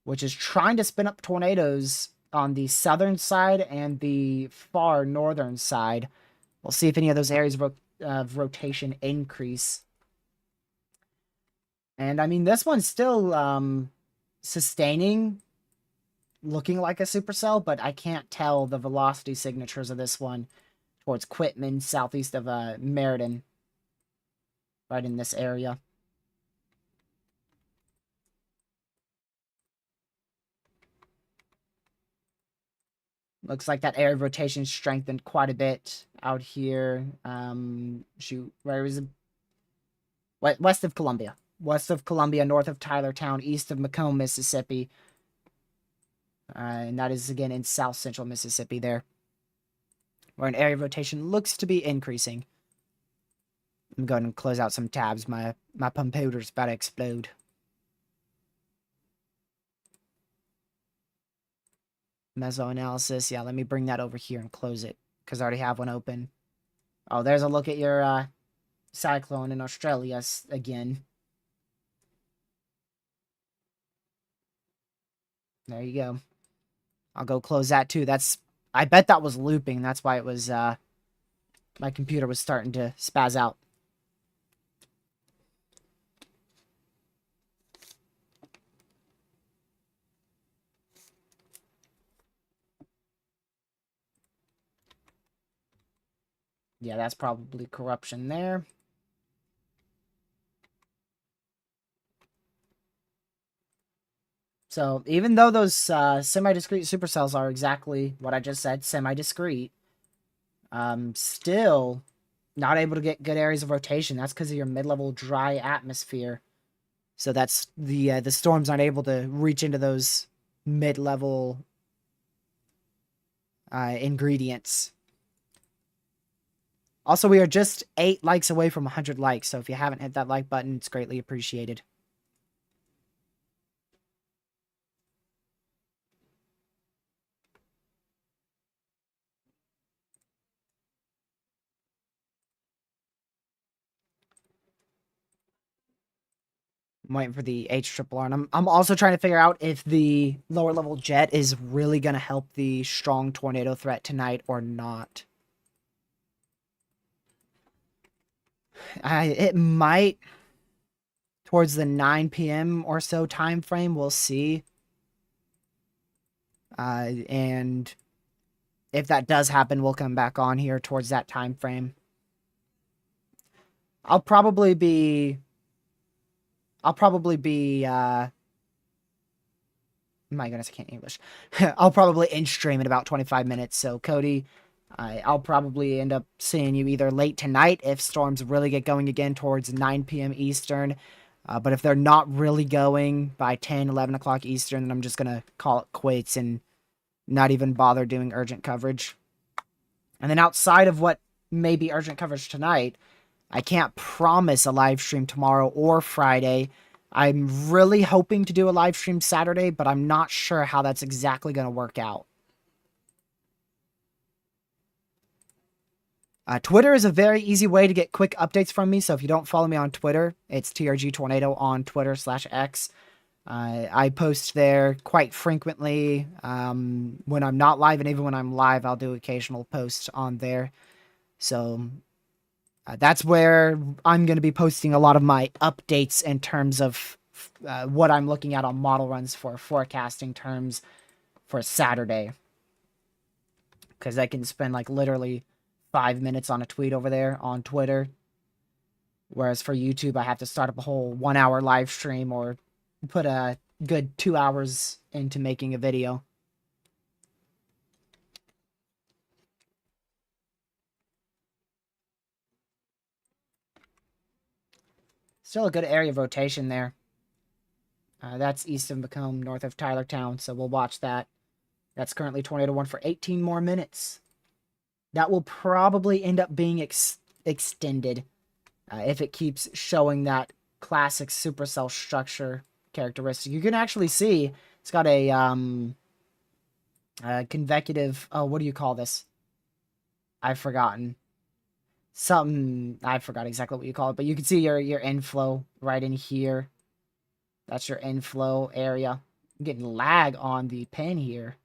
which is trying to spin up tornadoes on the southern side and the far northern side. We'll see if any of those areas of rotation increase. And I mean, this one's still sustaining, looking like a supercell, but I can't tell the velocity signatures of this one towards Quitman, southeast of Meriden, right in this area. Looks like that area of rotation strengthened quite a bit out here. Shoot, where is it? West of Columbia. West of Columbia, north of Tylertown, east of Macomb, Mississippi. And that is, again, in south central Mississippi there, where an area of rotation looks to be increasing. I'm going to close out some tabs. My computer's about to explode. Mesoanalysis. Yeah, let me bring that over here and close it, because I already have one open. Oh, there's a look at your cyclone in Australia again. There you go. I'll go close that too. I bet that was looping. That's why it was, my computer was starting to spaz out. Yeah, that's probably corruption there. So even though those semi-discrete supercells are exactly what I just said, semi-discrete, still not able to get good areas of rotation. That's because of your mid-level dry atmosphere. So that's the storms aren't able to reach into those mid-level ingredients. Also, we are just 8 likes away from 100 likes, so if you haven't hit that like button, it's greatly appreciated. I'm waiting for the H-triple-R, and I'm also trying to figure out if the lower level jet is really going to help the strong tornado threat tonight or not. It might towards the 9 p.m. or so time frame. We'll see. And if that does happen, we'll come back on here towards that time frame. I'll probably be my goodness, I can't English. I'll probably end stream in about 25 minutes. So Cody, I'll probably end up seeing you either late tonight if storms really get going again towards 9 p.m. Eastern. But if they're not really going by 10, 11 o'clock Eastern, then I'm just going to call it quits and not even bother doing urgent coverage. And then outside of what may be urgent coverage tonight, I can't promise a live stream tomorrow or Friday. I'm really hoping to do a live stream Saturday, but I'm not sure how that's exactly going to work out. Twitter is a very easy way to get quick updates from me. So if you don't follow me on Twitter, it's TRG Tornado on Twitter/X. I post there quite frequently when I'm not live, and even when I'm live, I'll do occasional posts on there. So that's where I'm going to be posting a lot of my updates in terms of what I'm looking at on model runs for forecasting terms for Saturday. Because I can spend like literally 5 minutes on a tweet over there on Twitter. Whereas for YouTube, I have to start up a whole 1 hour live stream or put a good 2 hours into making a video. Still a good area of rotation there. That's east of Macomb, north of Tylertown, so we'll watch that. That's currently Tornado 1 for 18 more minutes. That will probably end up being extended if it keeps showing that classic supercell structure characteristic. You can actually see it's got a convecutive... Oh, what do you call this? I've forgotten. I forgot exactly what you call it, but you can see your inflow right in here. That's your inflow area. I'm getting lag on the pen here.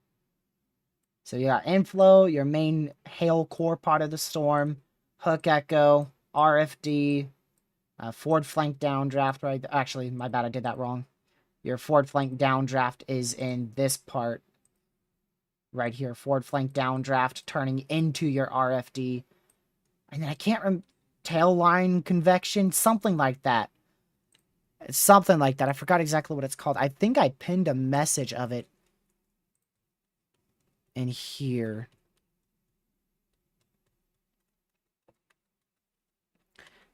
So you got inflow, your main hail core part of the storm, hook echo, RFD, forward flank downdraft, right? Actually, my bad, I did that wrong. Your forward flank downdraft is in this part right here. Forward flank downdraft turning into your RFD. And then I can't remember, tail line convection, something like that. Something like that. I forgot exactly what it's called. I think I pinned a message of it in here.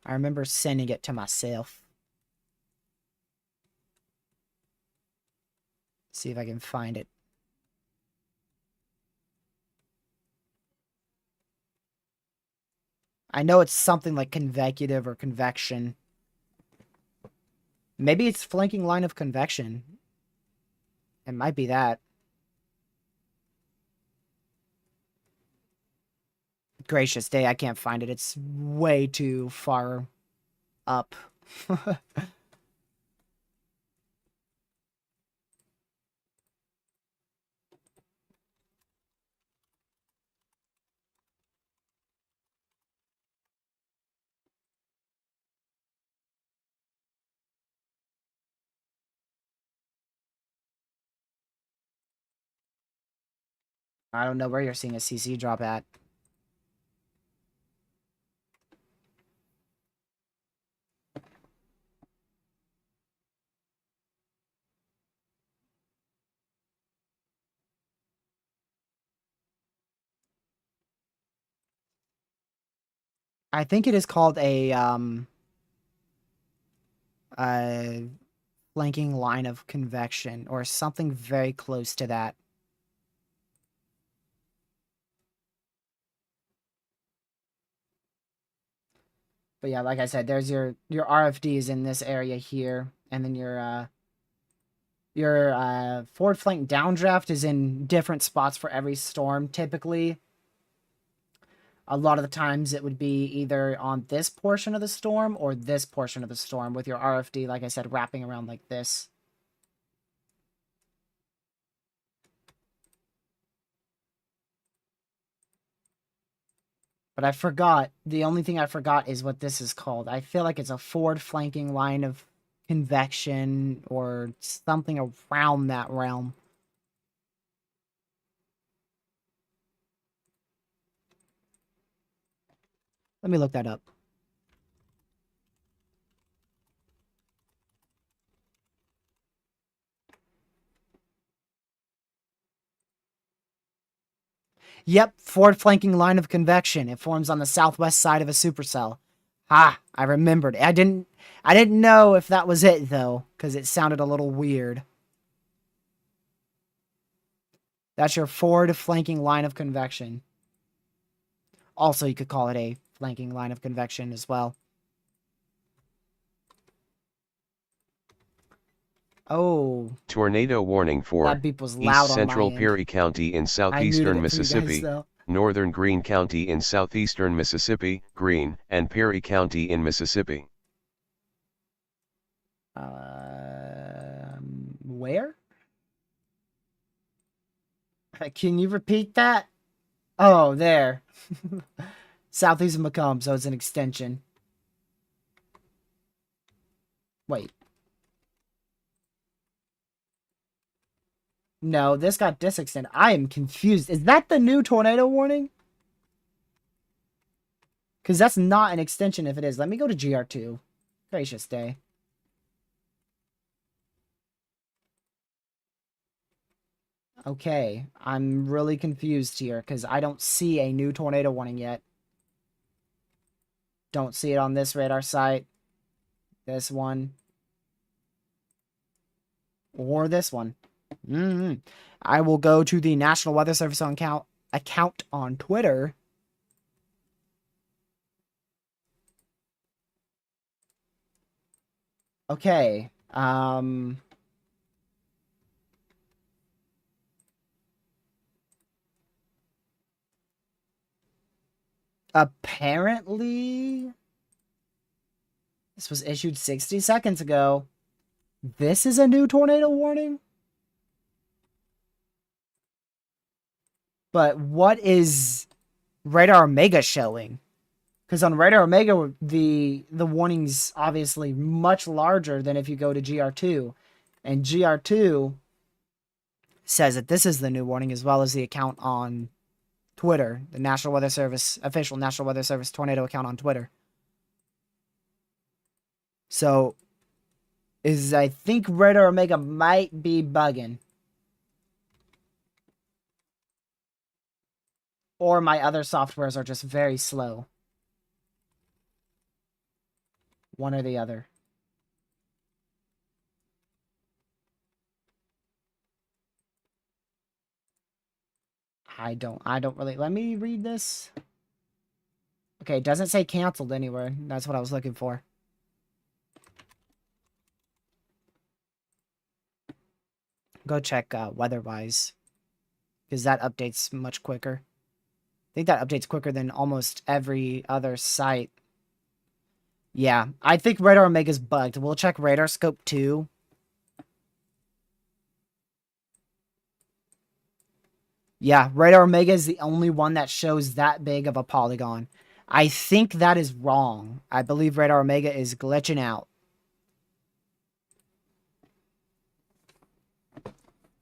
I remember sending it to myself. See if I can find it. I know it's something like convecutive or convection. Maybe it's flanking line of convection. It might be that. Gracious day, I can't find it. It's way too far up. I don't know where you're seeing a CC drop at. I think it is called a flanking line of convection or something very close to that. But yeah, like I said, there's your RFDs in this area here, and then your forward flank downdraft is in different spots for every storm typically. A lot of the times it would be either on this portion of the storm or this portion of the storm with your RFD, like I said, wrapping around like this. But I forgot. The only thing I forgot is what this is called. I feel like it's a forward flanking line of convection or something around that realm. Let me look that up. Yep, forward flanking line of convection. It forms on the southwest side of a supercell. Ah, I remembered. I didn't know if that was it though, because it sounded a little weird. That's your forward flanking line of convection. Also, you could call it a flanking line of convection as well. Oh. Tornado warning for that beep was loud East Central on my Peary County in southeastern Mississippi, guys, Northern Greene County in southeastern Mississippi, Greene, and Perry County in Mississippi. Where? Can you repeat that? Oh, there. Southeast of Macomb, so it's an extension. Wait. No, this got disextended. I am confused. Is that the new tornado warning? Because that's not an extension if it is. Let me go to GR2. Gracious day. Okay, I'm really confused here because I don't see a new tornado warning yet. Don't see it on this radar site. This one. Or this one. I will go to the National Weather Service account on Twitter. Okay. Apparently, this was issued 60 seconds ago. This is a new tornado warning? But what is Radar Omega showing? Because on Radar Omega, the warning's obviously much larger than if you go to GR2. And GR2 says that this is the new warning, as well as the account on Twitter, the National Weather Service, official National Weather Service tornado account on Twitter. So, I think Radar Omega might be bugging. Or my other softwares are just very slow. One or the other. I don't really, let me read this. Okay, it doesn't say canceled anywhere. That's what I was looking for. Go check weather-wise, because that updates much quicker. I think that updates quicker than almost every other site. Yeah, I think Radar Omega's bugged. We'll check Radar Scope 2. Yeah, Radar Omega is the only one that shows that big of a polygon. I think that is wrong. I believe Radar Omega is glitching out.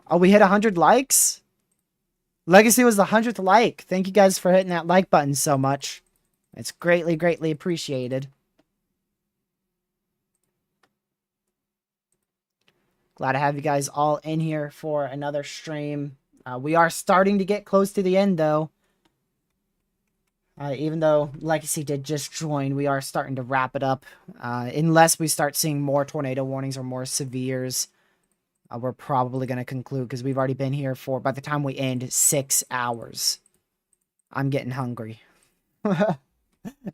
Oh, we hit 100 likes? Legacy was the 100th like. Thank you guys for hitting that like button so much. It's greatly, greatly appreciated. Glad to have you guys all in here for another stream. We are starting to get close to the end, though. Even though Legacy did just join, we are starting to wrap it up. Unless we start seeing more tornado warnings or more severes, we're probably going to conclude, because we've already been here for, by the time we end, 6 hours. I'm getting hungry.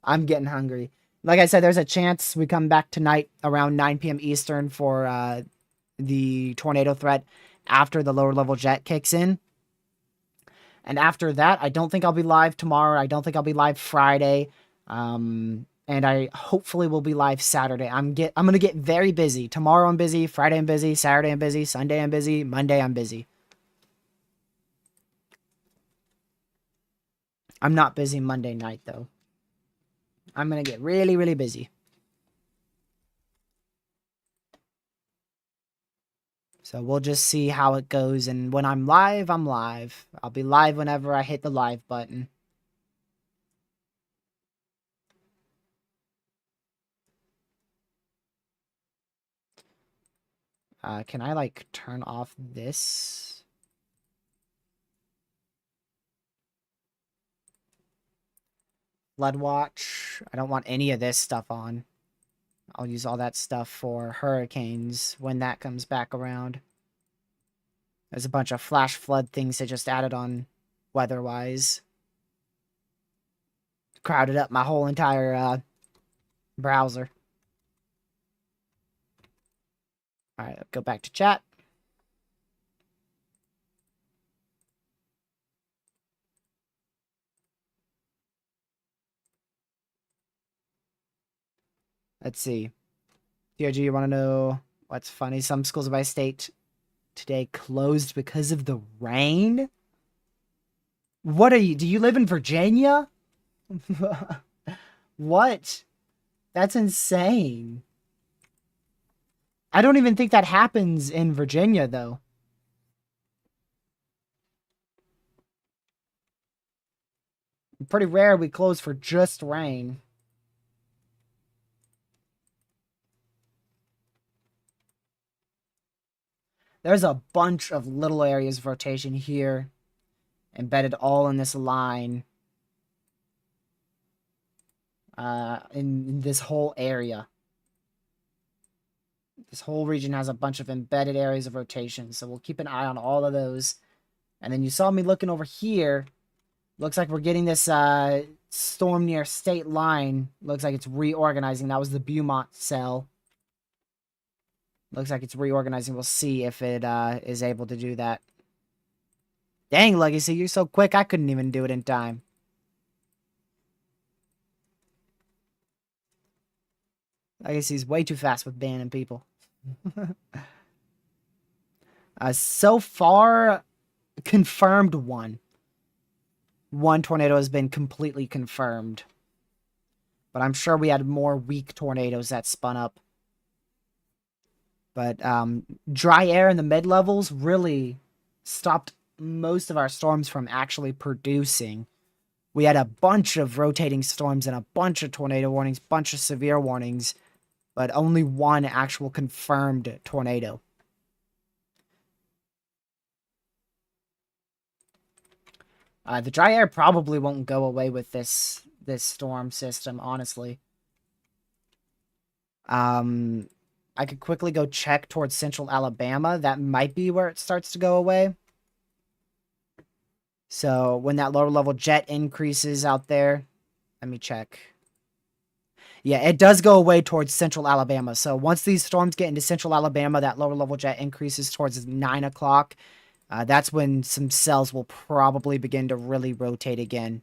I'm getting hungry. Like I said, there's a chance we come back tonight around 9 p.m. Eastern for the tornado threat after the lower level jet kicks in. And after that, I don't think I'll be live tomorrow. I don't think I'll be live Friday. And I hopefully will be live Saturday. I'm gonna get very busy. Tomorrow I'm busy, Friday I'm busy, Saturday I'm busy, Sunday I'm busy, Monday I'm busy. I'm not busy Monday night though. I'm gonna get really, really busy. So we'll just see how it goes, and when I'm live, I'm live. I'll be live whenever I hit the live button. Can I, like, turn off this? Flood watch. I don't want any of this stuff on. I'll use all that stuff for hurricanes when that comes back around. There's a bunch of flash flood things they just added on weather-wise. Crowded up my whole entire browser. Alright, go back to chat. Let's see. TRG, you want to know what's funny? Some schools of my state today closed because of the rain? What are you? Do you live in Virginia? What? That's insane. I don't even think that happens in Virginia, though. Pretty rare we close for just rain. There's a bunch of little areas of rotation here, embedded all in this line. In this whole area. This whole region has a bunch of embedded areas of rotation, so we'll keep an eye on all of those. And then you saw me looking over here. Looks like we're getting this storm near state line. Looks like it's reorganizing. That was the Beaumont cell. Looks like it's reorganizing. We'll see if it is able to do that. Dang, Legacy, you're so quick. I couldn't even do it in time. Legacy's way too fast with banning people. So far, confirmed one. One tornado has been completely confirmed. But I'm sure we had more weak tornadoes that spun up. But dry air in the mid-levels really stopped most of our storms from actually producing. We had a bunch of rotating storms and a bunch of tornado warnings, bunch of severe warnings, but only one actual confirmed tornado. The dry air probably won't go away with this storm system, honestly. I could quickly go check towards central Alabama. That might be where it starts to go away. So when that lower level jet increases out there, let me check. Yeah, it does go away towards central Alabama. So once these storms get into central Alabama, that lower level jet increases towards 9 o'clock. That's when some cells will probably begin to really rotate again.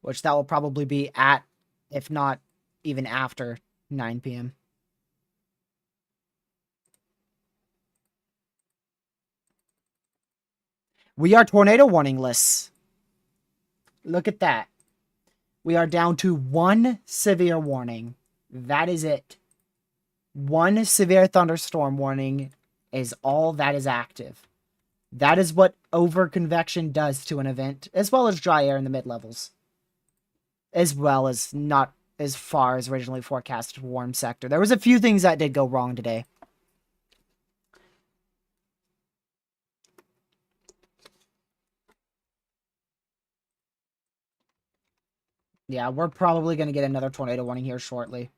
Which that will probably be at, if not even after 9 p.m. We are tornado warning lists. Look at that. We are down to one severe warning. That is it. One severe thunderstorm warning is all that is active. That is what over-convection does to an event, as well as dry air in the mid-levels. As well as not as far as originally forecasted warm sector. There was a few things that did go wrong today. Yeah, we're probably going to get another tornado warning here shortly.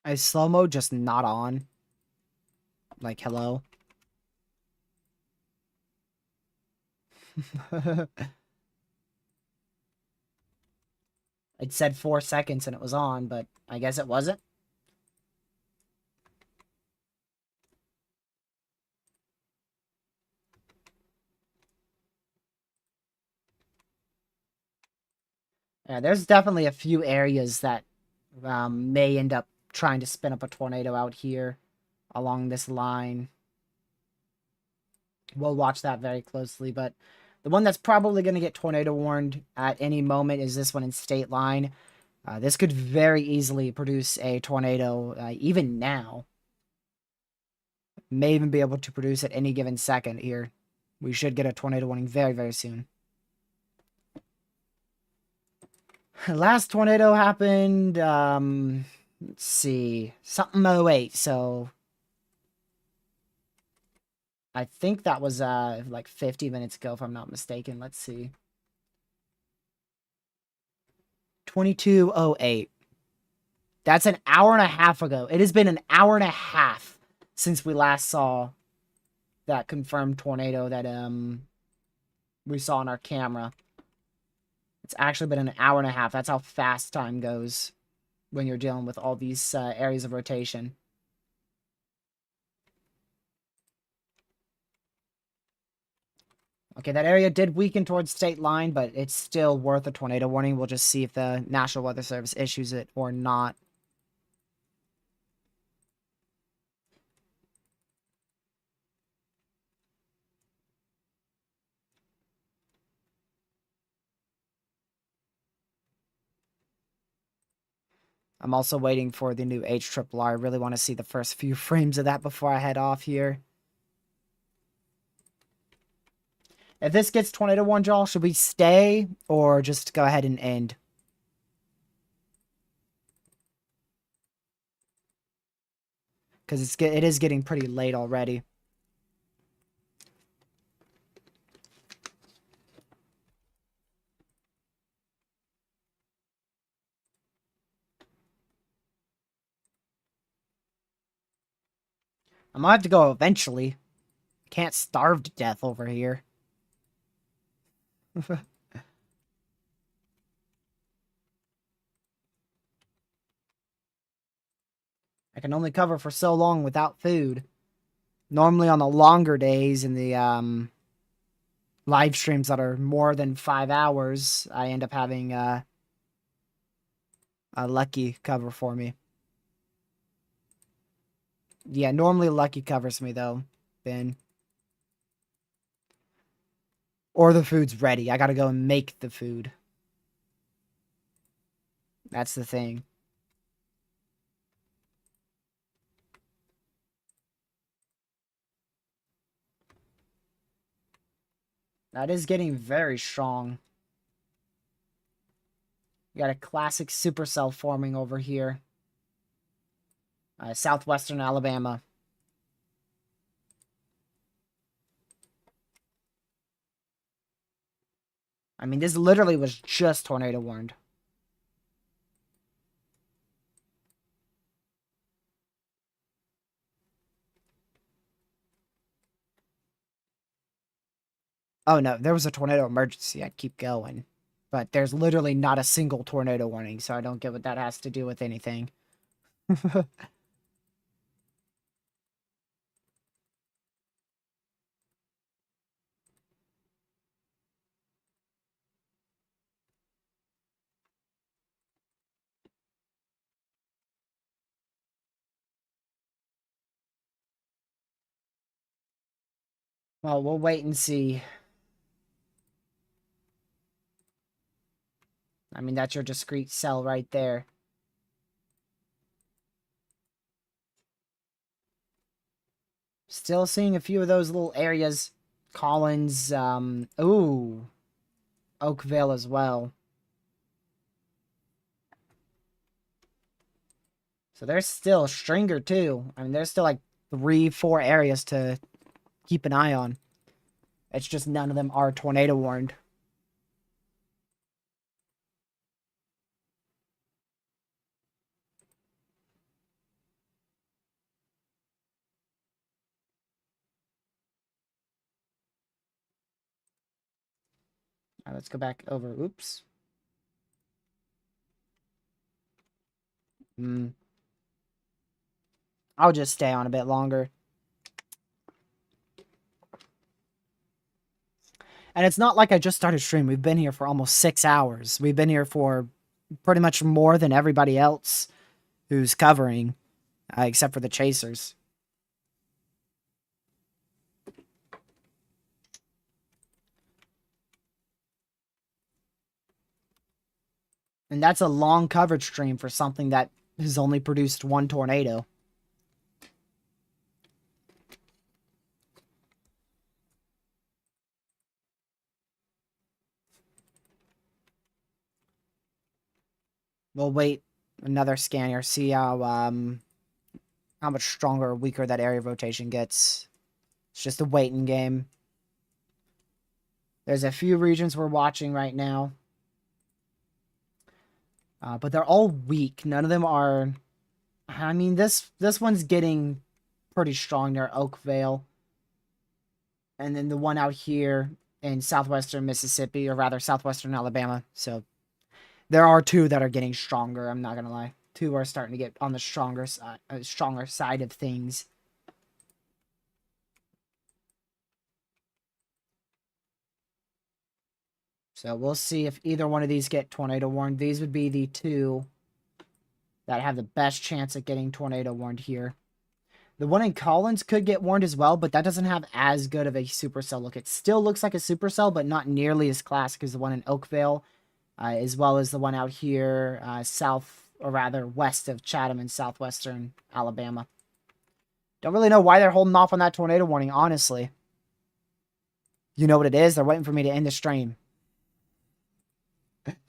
Is slow-mo just not on? Like, hello? It said 4 seconds and it was on, but I guess it wasn't. Yeah, there's definitely a few areas that may end up trying to spin up a tornado out here along this line. We'll watch that very closely, but the one that's probably going to get tornado warned at any moment is this one in State Line. This could very easily produce a tornado even now. May even be able to produce at any given second here. We should get a tornado warning very, very soon. Last tornado happened, let's see, something 08, so I think that was like 50 minutes ago, if I'm not mistaken. Let's see. 22:08. That's an hour and a half ago. It has been an hour and a half since we last saw that confirmed tornado that we saw on our camera. It's actually been an hour and a half. That's how fast time goes when you're dealing with all these areas of rotation. Okay, that area did weaken towards State Line, but it's still worth a tornado warning. We'll just see if the National Weather Service issues it or not. I'm also waiting for the new HRRR. I really want to see the first few frames of that before I head off here. If this gets tornado warned, y'all, should we stay or just go ahead and end? Because it is getting pretty late already. I might have to go eventually. I can't starve to death over here. I can only cover for so long without food. Normally on the longer days in the live streams that are more than 5 hours, I end up having a Lucky cover for me. Yeah, normally Lucky covers me though, Ben. Or the food's ready. I gotta go and make the food. That's the thing. That is getting very strong. We got a classic supercell forming over here. Southwestern Alabama. I mean, this literally was just tornado warned. Oh no, there was a tornado emergency. I'd keep going. But there's literally not a single tornado warning, so I don't get what that has to do with anything. Well, we'll wait and see. I mean, that's your discrete cell right there. Still seeing a few of those little areas. Collins, ooh. Oakville as well. So there's still Stringer too. I mean, there's still like 3-4 areas to keep an eye on. It's just none of them are tornado warned. All right, let's go back over. Oops. I'll just stay on a bit longer. And it's not like I just started stream. We've been here for almost 6 hours. We've been here for pretty much more than everybody else who's covering, except for the chasers. And that's a long coverage stream for something that has only produced one tornado. We'll wait another scan here, see how much stronger or weaker that area of rotation gets. It's just a waiting game. There's a few regions we're watching right now. But they're all weak. None of them are... I mean, this one's getting pretty strong near Oakville. And then the one out here in southwestern Mississippi, or rather southwestern Alabama. So there are two that are getting stronger, I'm not going to lie. Two are starting to get on the stronger side of things. So we'll see if either one of these get tornado warned. These would be the two that have the best chance at getting tornado warned here. The one in Collins could get warned as well, but that doesn't have as good of a supercell look. It still looks like a supercell, but not nearly as classic as the one in Oakville, as well as the one out here south, or rather west of Chatham in southwestern Alabama. Don't really know why they're holding off on that tornado warning, honestly. You know what it is? They're waiting for me to end the stream.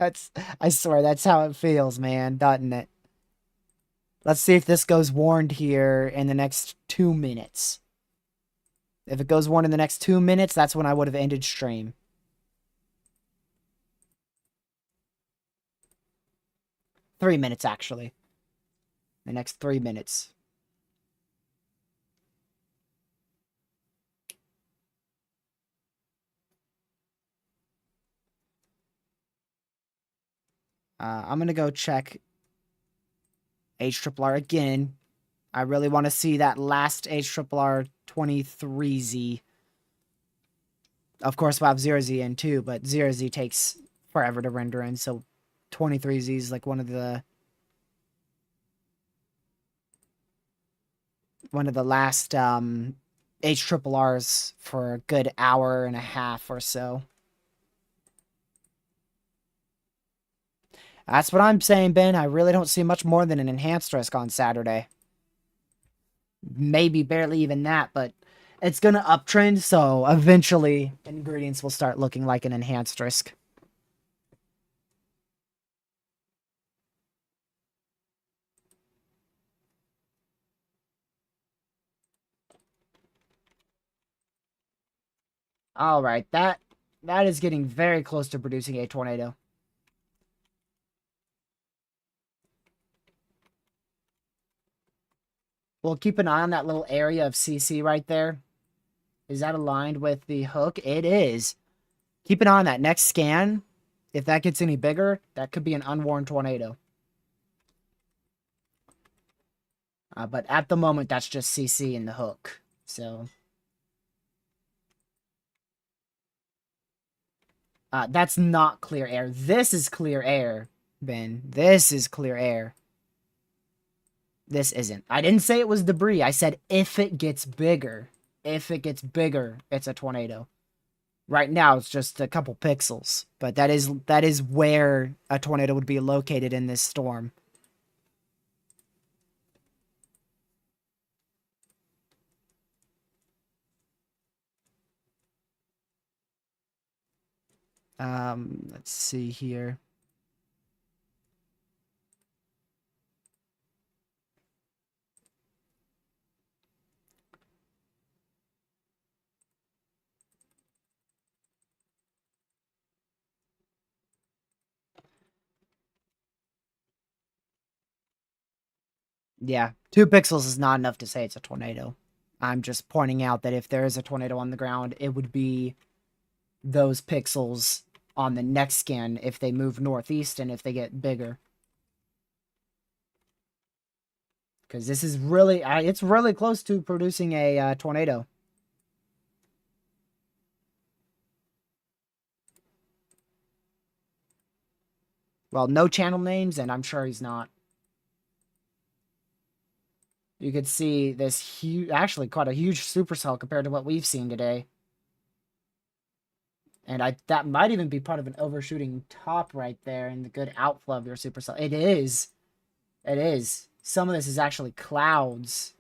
I swear, that's how it feels, man, doesn't it? Let's see if this goes warned here in the next 2 minutes. If it goes warned in the next 2 minutes, that's when I would have ended stream. Three minutes, actually. The next 3 minutes. I'm going to go check HRRR again. I really want to see that last HRRR 23Z. Of course, we'll have 0Z in too, but 0Z takes forever to render in, so 23Z is like one of the last HRRRs for a good hour and a half or so. That's what I'm saying, Ben. I really don't see much more than an enhanced risk on Saturday. Maybe barely even that, but it's going to uptrend, so eventually ingredients will start looking like an enhanced risk. All right, that is getting very close to producing a tornado. We'll keep an eye on that little area of CC right there. Is that aligned with the hook? It is. Keep an eye on that next scan. If that gets any bigger, that could be an unwarned tornado. But at the moment, that's just CC in the hook. So that's not clear air. This is clear air, Ben. This is clear air. This isn't. I didn't say it was debris. I said if it gets bigger. If it gets bigger, it's a tornado. Right now, it's just a couple pixels. But that is where a tornado would be located in this storm. Let's see here. Yeah, 2 pixels is not enough to say it's a tornado. I'm just pointing out that if there is a tornado on the ground, it would be those pixels on the next scan if they move northeast and if they get bigger. Because this is really, it's really close to producing a tornado. Well, no channel names, and I'm sure he's not. You could see this huge, actually quite a huge supercell compared to what we've seen today. And that might even be part of an overshooting top right there and the good outflow of your supercell. It is. It is. Some of this is actually clouds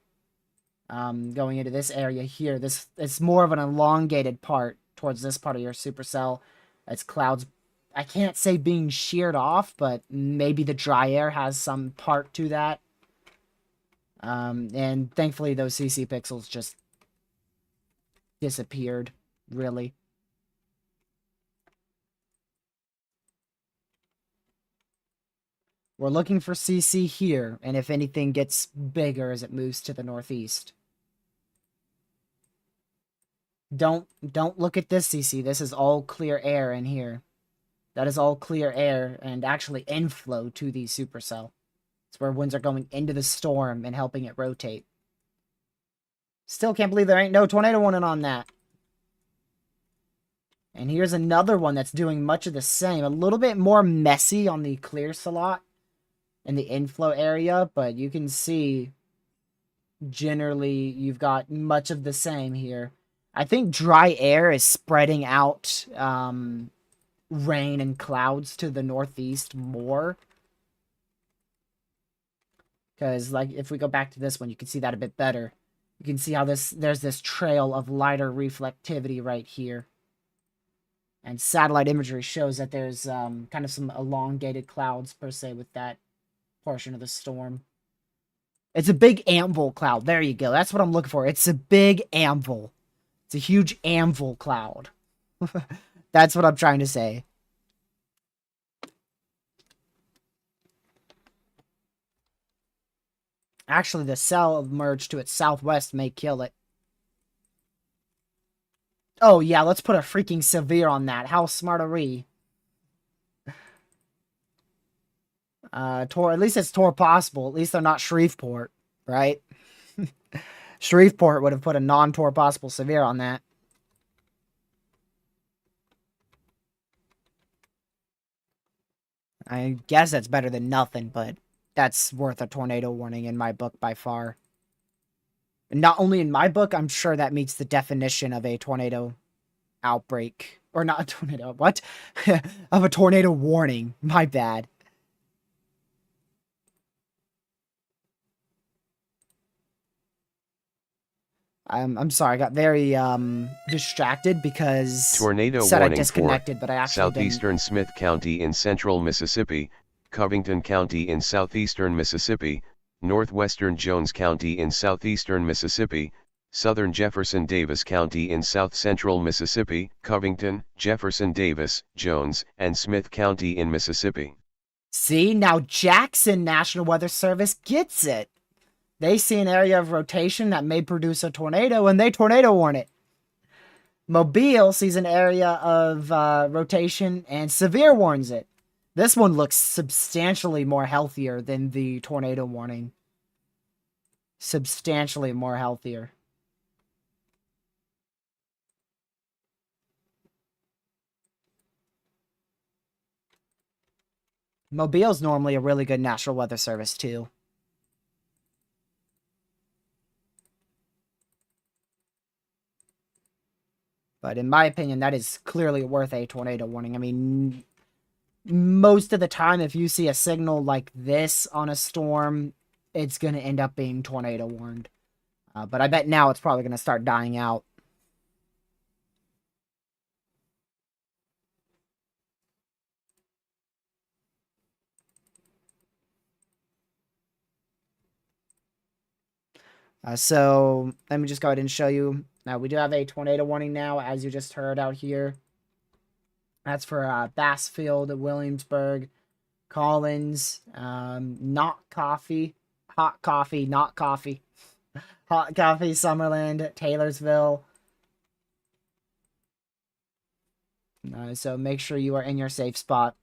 going into this area here. It's more of an elongated part towards this part of your supercell. It's clouds. I can't say being sheared off, but maybe the dry air has some part to that. And thankfully those CC pixels just disappeared, really. We're looking for CC here, and if anything gets bigger as it moves to the northeast. Don't look at this CC. This is all clear air in here. That is all clear air and actually inflow to the supercell. It's where winds are going into the storm and helping it rotate. Still can't believe there ain't no tornado warning on that. And here's another one that's doing much of the same. A little bit more messy on the clear slot in the inflow area, but you can see generally you've got much of the same here. I think dry air is spreading out rain and clouds to the northeast more. Because, like, if we go back to this one, you can see that a bit better. You can see how there's this trail of lighter reflectivity right here. And satellite imagery shows that there's kind of some elongated clouds, per se, with that portion of the storm. It's a big anvil cloud. There you go. That's what I'm looking for. It's a big anvil. It's a huge anvil cloud. That's what I'm trying to say. Actually, the cell merged to its southwest may kill it. Oh, yeah, let's put a freaking severe on that. How smart are we? At least it's Tor possible. At least they're not Shreveport, right? Shreveport would have put a non-Tor possible severe on that. I guess that's better than nothing, but that's worth a tornado warning in my book by far. And not only in my book, I'm sure that meets the definition of a tornado outbreak. Or not a tornado, what? Of a tornado warning. My bad. I'm sorry, I got very distracted because tornado said warning I disconnected, but I actually southeastern didn't. Smith County in central Mississippi, Covington County in southeastern Mississippi, northwestern Jones County in southeastern Mississippi, southern Jefferson Davis County in south central Mississippi, Covington, Jefferson Davis, Jones, and Smith County in Mississippi. See, now Jackson National Weather Service gets it. They see an area of rotation that may produce a tornado, and they tornado warn it. Mobile sees an area of rotation and severe warns it. This one looks substantially more healthier than the tornado warning. Substantially more healthier. Mobile's normally a really good National Weather Service, too. But in my opinion, that is clearly worth a tornado warning. I mean, most of the time, if you see a signal like this on a storm, it's going to end up being tornado warned. But I bet now it's probably going to start dying out. So let me just go ahead and show you. Now, we do have a tornado warning now, as you just heard out here. That's for Bassfield, Williamsburg, Collins, not coffee, hot coffee, not coffee, hot coffee, Summerland, Taylorsville. So make sure you are in your safe spot.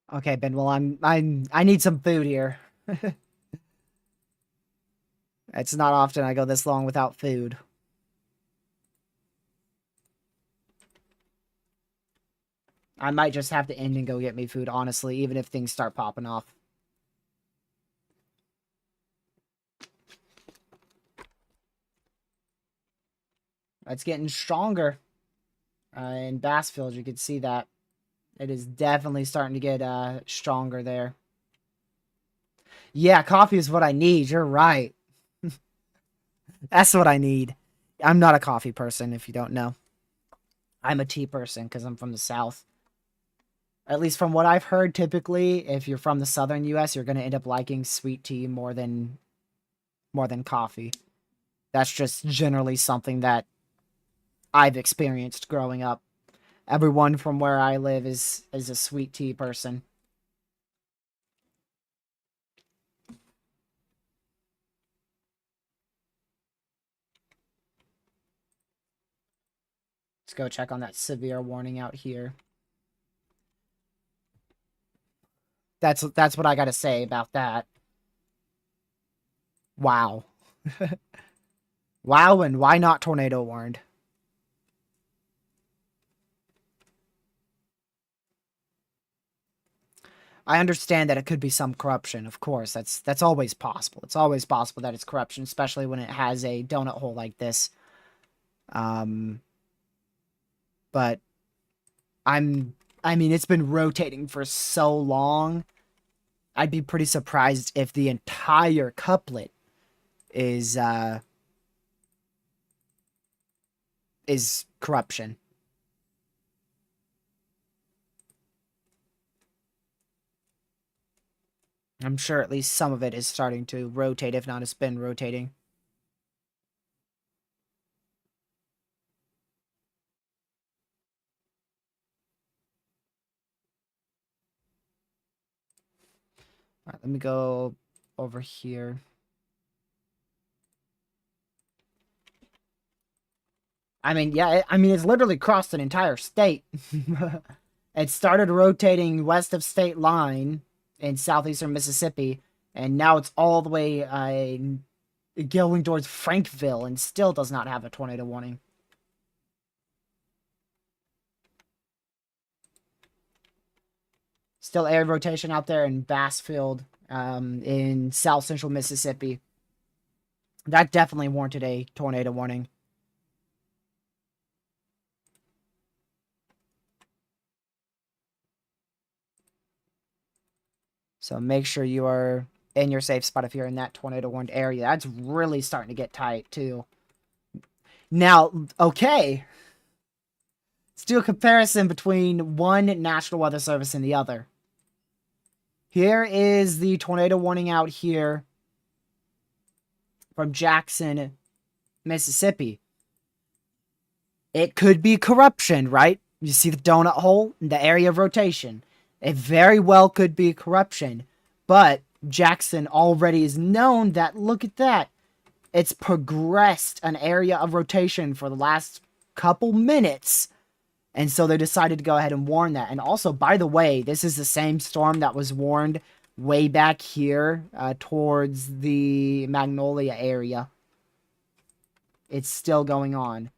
Okay, Ben. Well, I need some food here. It's not often I go this long without food. I might just have to end and go get me food, honestly, even if things start popping off. It's getting stronger. In Bassfield, you can see that. It is definitely starting to get stronger there. Yeah, coffee is what I need. You're right. That's what I need. I'm not a coffee person, if you don't know. I'm a tea person because I'm from the South. At least from what I've heard, typically, if you're from the southern U.S., you're going to end up liking sweet tea more than coffee. That's just generally something that I've experienced growing up. Everyone from where I live is a sweet tea person. Let's go check on that severe warning out here. That's what I got to say about that. Wow. Wow, and why not tornado warned? I understand that it could be some corruption, of course. That's always possible. It's always possible that it's corruption, especially when it has a donut hole like this. But I mean, it's been rotating for so long. I'd be pretty surprised if the entire couplet is corruption. I'm sure at least some of it is starting to rotate, if not it's been rotating. All right, let me go over here. I mean, yeah, it's literally crossed an entire state. It started rotating west of state line in southeastern Mississippi, and now it's all the way going towards Frankville and still does not have a tornado warning. Still air rotation out there in Bassfield, in south central Mississippi. That definitely warranted a tornado warning. So make sure you are in your safe spot if you're in that tornado warned area. That's really starting to get tight, too. Now, okay. Let's do a comparison between one National Weather Service and the other. Here is the tornado warning out here from Jackson, Mississippi. It could be corruption, right? You see the donut hole in the area of rotation. It very well could be corruption. But Jackson already is known that, look at that. It's progressed an area of rotation for the last couple minutes. And so they decided to go ahead and warn that. And also, by the way, this is the same storm that was warned way back here towards the Magnolia area. It's still going on.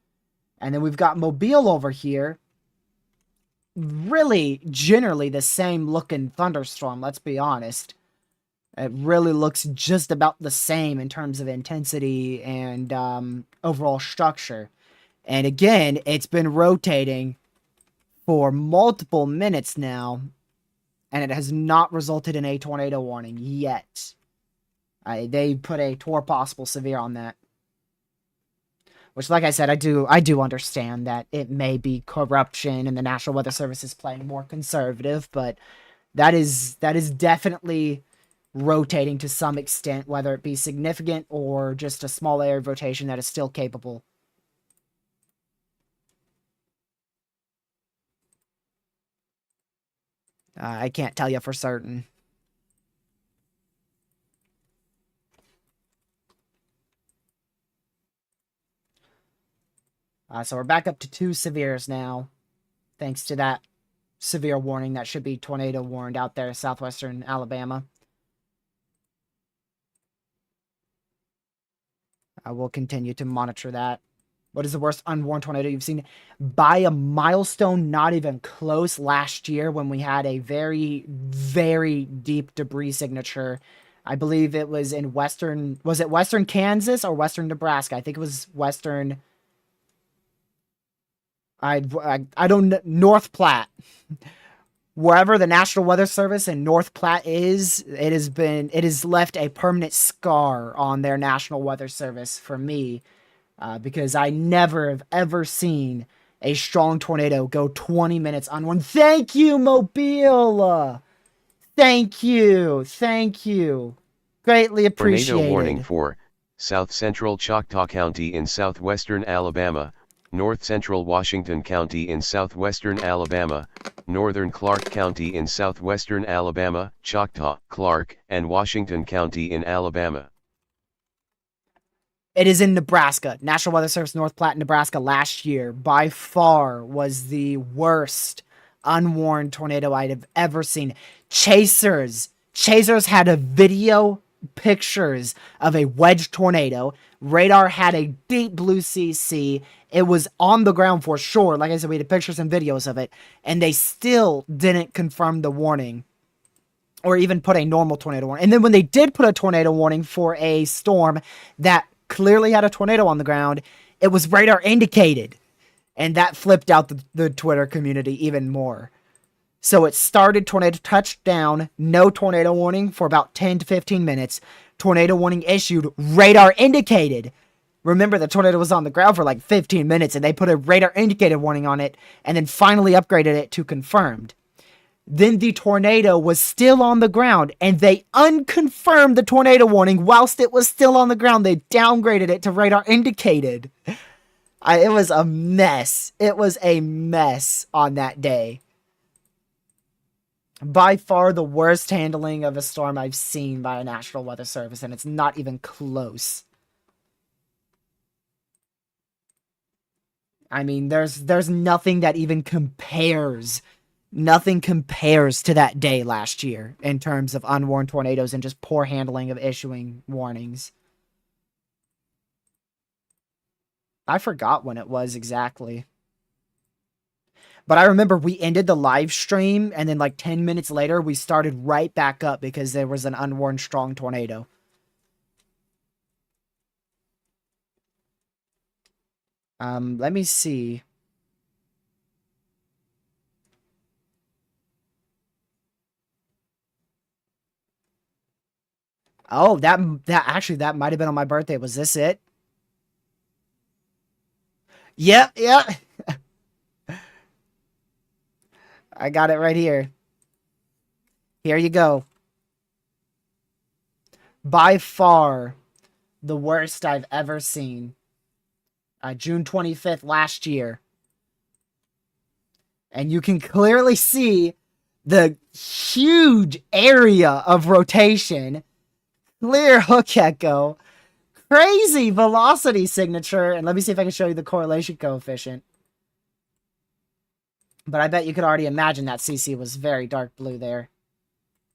And then we've got Mobile over here. Really, generally the same looking thunderstorm, let's be honest. It really looks just about the same in terms of intensity and overall structure. And again, it's been rotating for multiple minutes now, and it has not resulted in a tornado warning yet. They put a Tor possible severe on that. Which, like I said, I do understand that it may be corruption and the National Weather Service is playing more conservative, but That is definitely rotating to some extent, whether it be significant or just a small area of rotation that is still capable. I can't tell you for certain. So we're back up to 2 severes now, thanks to that severe warning that should be tornado warned out there, southwestern Alabama. I will continue to monitor that. What is the worst unwarned tornado you've seen? By a milestone, not even close, last year when we had a very, very deep debris signature. I believe it was in western, was it western Kansas or western Nebraska? I think it was western. I don't, North Platte. Wherever the National Weather Service in North Platte is, it has left a permanent scar on their National Weather Service for me. Because I never have ever seen a strong tornado go 20 minutes on one. Thank you, Mobile! Thank you! Thank you! Greatly appreciated. Tornado warning for South Central Choctaw County in southwestern Alabama, North Central Washington County in southwestern Alabama, Northern Clark County in southwestern Alabama, Choctaw, Clark, and Washington County in Alabama. It is in Nebraska. National Weather Service North Platte, Nebraska last year by far was the worst unwarned tornado I'd ever seen. Chasers had a video pictures of a wedge tornado. Radar had a deep blue CC. It was on the ground for sure. Like I said, we had pictures and videos of it, and they still didn't confirm the warning or even put a normal tornado warning. And then when they did put a tornado warning for a storm that clearly had a tornado on the ground, it was radar indicated. And that flipped out the Twitter community even more. So it started, tornado touchdown, no tornado warning for about 10 to 15 minutes. Tornado warning issued, radar indicated. Remember, the tornado was on the ground for like 15 minutes and they put a radar indicated warning on it and then finally upgraded it to confirmed. Then the tornado was still on the ground, and they unconfirmed the tornado warning whilst it was still on the ground. They downgraded it to radar indicated. It was a mess. It was a mess on that day. By far the worst handling of a storm I've seen by a National Weather Service, and it's not even close. I mean, there's nothing that even compares. Nothing compares to that day last year in terms of unwarned tornadoes and just poor handling of issuing warnings. I forgot when it was exactly. But I remember we ended the live stream and then like 10 minutes later we started right back up because there was an unwarned strong tornado. Let me see. Oh, that actually, that might have been on my birthday. Was this it? Yeah. I got it right here. Here you go. By far, the worst I've ever seen. June 25th last year. And you can clearly see the huge area of rotation. Clear hook echo. Crazy velocity signature. And let me see if I can show you the correlation coefficient. But I bet you could already imagine that CC was very dark blue there.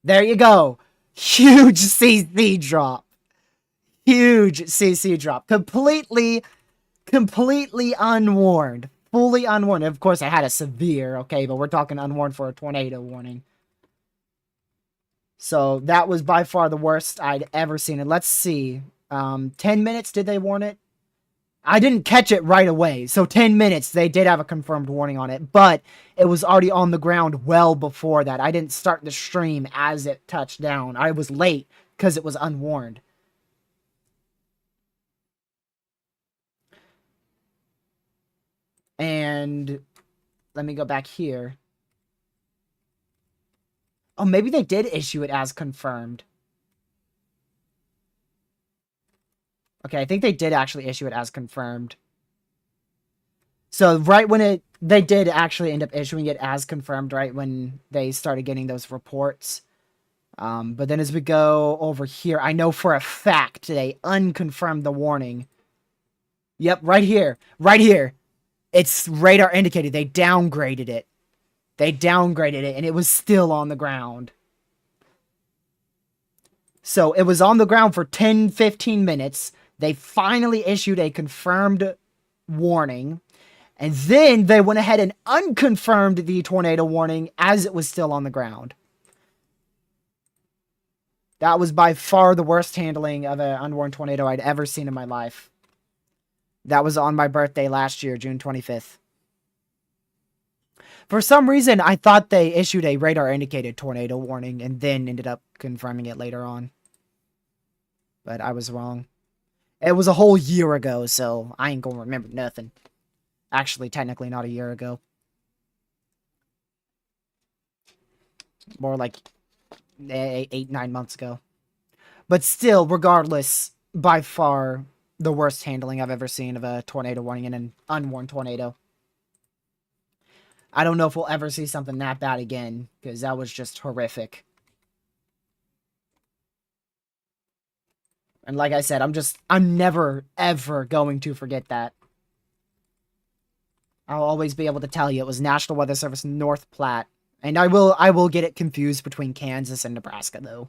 There you go. Huge CC drop. Huge CC drop. Completely unwarned. Fully unwarned. Of course, I had a severe, okay, but we're talking unwarned for a tornado warning. So that was by far the worst I'd ever seen. And let's see. 10 minutes, did they warn it? I didn't catch it right away. So 10 minutes, they did have a confirmed warning on it. But it was already on the ground well before that. I didn't start the stream as it touched down. I was late because it was unwarned. And let me go back here. Oh, maybe they did issue it as confirmed. Okay, I think they did actually issue it as confirmed. So right when they did actually end up issuing it as confirmed, right when they started getting those reports. But then as we go over here, I know for a fact they unconfirmed the warning. Yep, right here. Right here. It's radar indicated. They downgraded it. They downgraded it, and it was still on the ground. So it was on the ground for 10, 15 minutes. They finally issued a confirmed warning. And then they went ahead and unconfirmed the tornado warning as it was still on the ground. That was by far the worst handling of an unwarned tornado I'd ever seen in my life. That was on my birthday last year, June 25th. For some reason, I thought they issued a radar-indicated tornado warning and then ended up confirming it later on. But I was wrong. It was a whole year ago, so I ain't gonna remember nothing. Actually, technically not a year ago. More like 8, 9 months ago. But still, regardless, by far the worst handling I've ever seen of a tornado warning in an unwarned tornado. I don't know if we'll ever see something that bad again, because that was just horrific. And like I said, I'm never, ever going to forget that. I'll always be able to tell you it was National Weather Service North Platte. And I will get it confused between Kansas and Nebraska, though.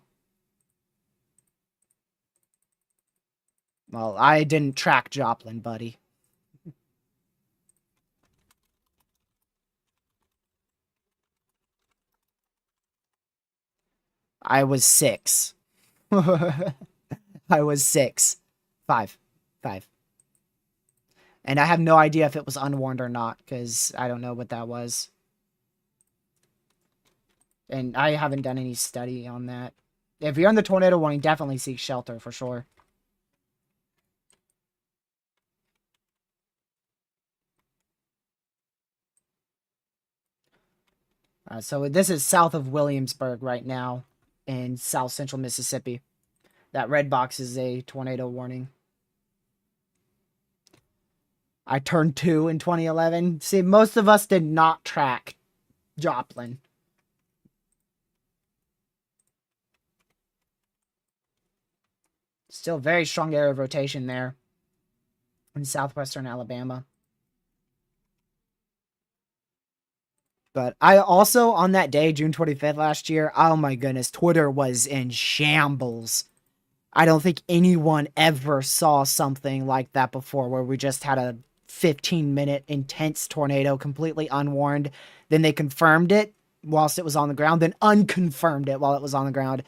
Well, I didn't track Joplin, buddy. I was 6. I was 6. 5. 5. And I have no idea if it was unwarned or not, because I don't know what that was. And I haven't done any study on that. If you're on the tornado warning, definitely seek shelter for sure. So this is south of Williamsburg right now in south central Mississippi. That red box is a tornado warning. I turned 2 in 2011. See, most of us did not track Joplin. Still very strong area of rotation there in southwestern Alabama. But I also, on that day, June 25th last year, oh my goodness, Twitter was in shambles. I don't think anyone ever saw something like that before, where we just had a 15-minute intense tornado, completely unwarned. Then they confirmed it whilst it was on the ground, then unconfirmed it while it was on the ground.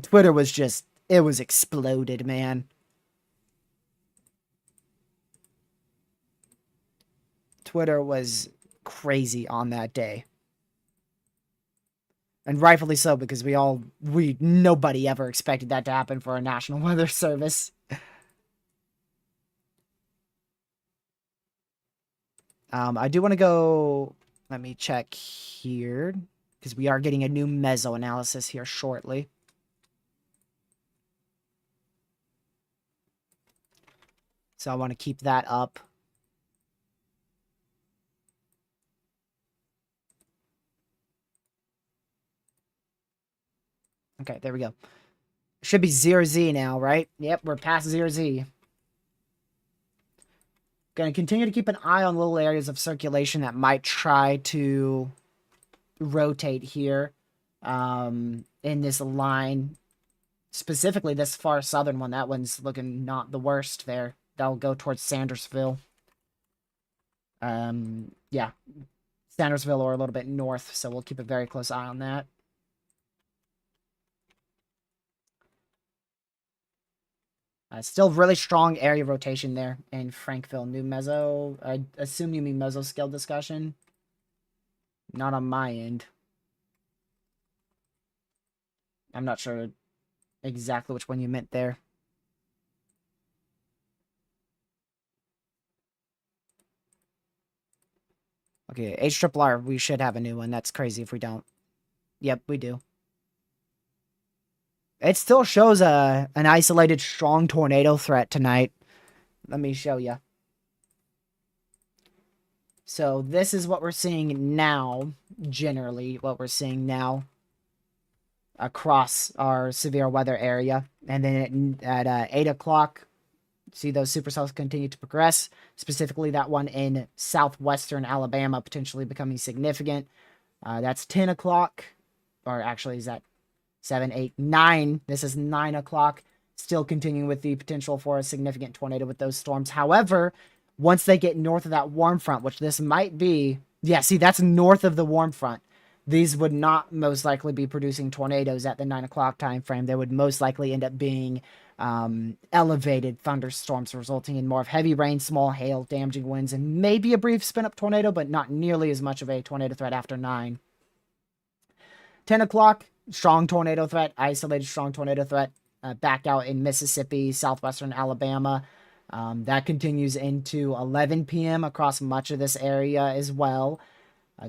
Twitter was just, it was exploded, man. Twitter was crazy on that day. And rightfully so, because nobody ever expected that to happen for a National Weather Service. I do want to go, let me check here, because we are getting a new Mesoanalysis here shortly. So I want to keep that up. Okay, there we go. Should be 0Z now, right? Yep, we're past 0Z. Going to continue to keep an eye on little areas of circulation that might try to rotate here in this line. Specifically, this far southern one. That one's looking not the worst there. That'll go towards Sandersville. Yeah. Sandersville or a little bit north, so we'll keep a very close eye on that. Still really strong area rotation there in Frankville. New meso. I assume you mean mesoscale discussion. Not on my end. I'm not sure exactly which one you meant there. Okay, HRRR, we should have a new one. That's crazy if we don't. Yep, we do. It still shows an isolated strong tornado threat tonight. Let me show you. So this is what we're seeing now, generally what we're seeing now across our severe weather area. And then at 8 o'clock, see those supercells continue to progress, specifically that one in southwestern Alabama potentially becoming significant. That's 10 o'clock, or actually is that 7, 8, 9? This is 9 o'clock, still continuing with the potential for a significant tornado with those storms. However, once they get north of that warm front, which this might be, yeah, see, that's north of the warm front. These would not most likely be producing tornadoes at the 9 o'clock time frame. They would most likely end up being elevated thunderstorms, resulting in more of heavy rain, small hail, damaging winds, and maybe a brief spin-up tornado, but not nearly as much of a tornado threat after 9. 10 o'clock, strong tornado threat, isolated strong tornado threat, back out in Mississippi, southwestern Alabama. That continues into 11 p.m. across much of this area as well.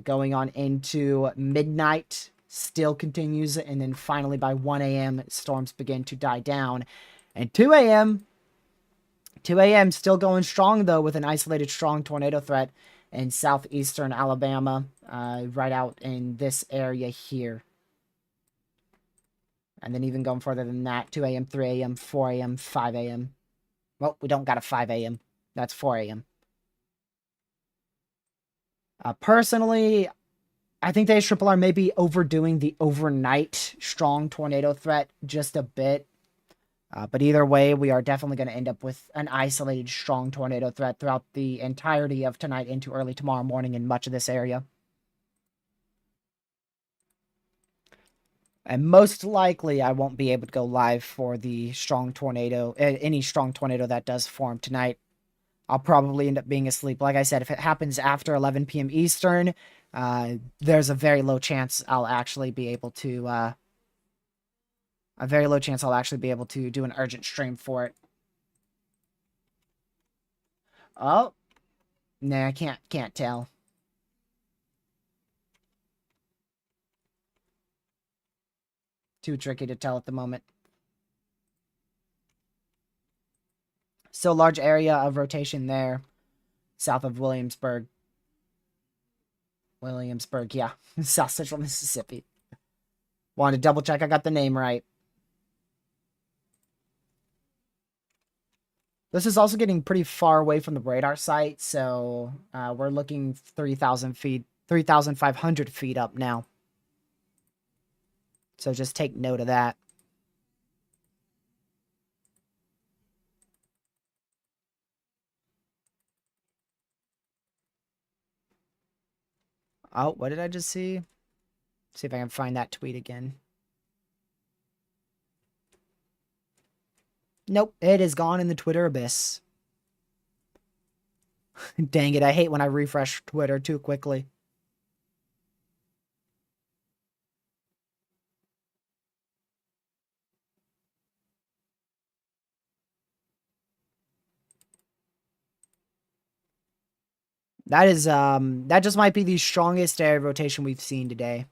Going on into midnight, still continues, and then finally by 1 a.m. storms begin to die down. And 2 a.m. still going strong though, with an isolated strong tornado threat in southeastern Alabama, right out in this area here. And then even going further than that, 2 a.m., 3 a.m., 4 a.m., 5 a.m. Well, we don't got a 5 a.m. That's 4 a.m. Personally, I think the ARRR may be overdoing the overnight strong tornado threat just a bit. But either way, we are definitely going to end up with an isolated strong tornado threat throughout the entirety of tonight into early tomorrow morning in much of this area. And most likely, I won't be able to go live for the strong tornado, any strong tornado that does form tonight. I'll probably end up being asleep. Like I said, if it happens after 11 p.m. Eastern, there's a very low chance I'll actually be able to, do an urgent stream for it. Oh, nah, I can't tell. Too tricky to tell at the moment. Still large area of rotation there, south of Williamsburg. Yeah. South Central Mississippi. Wanted to double check I got the name right. This is also getting pretty far away from the radar site, so we're looking 3,000 feet, 3,500 feet up now. So just take note of that. Oh, what did I just see? See if I can find that tweet again. Nope, it is gone in the Twitter abyss. Dang it, I hate when I refresh Twitter too quickly. That is, that just might be the strongest area of rotation we've seen today.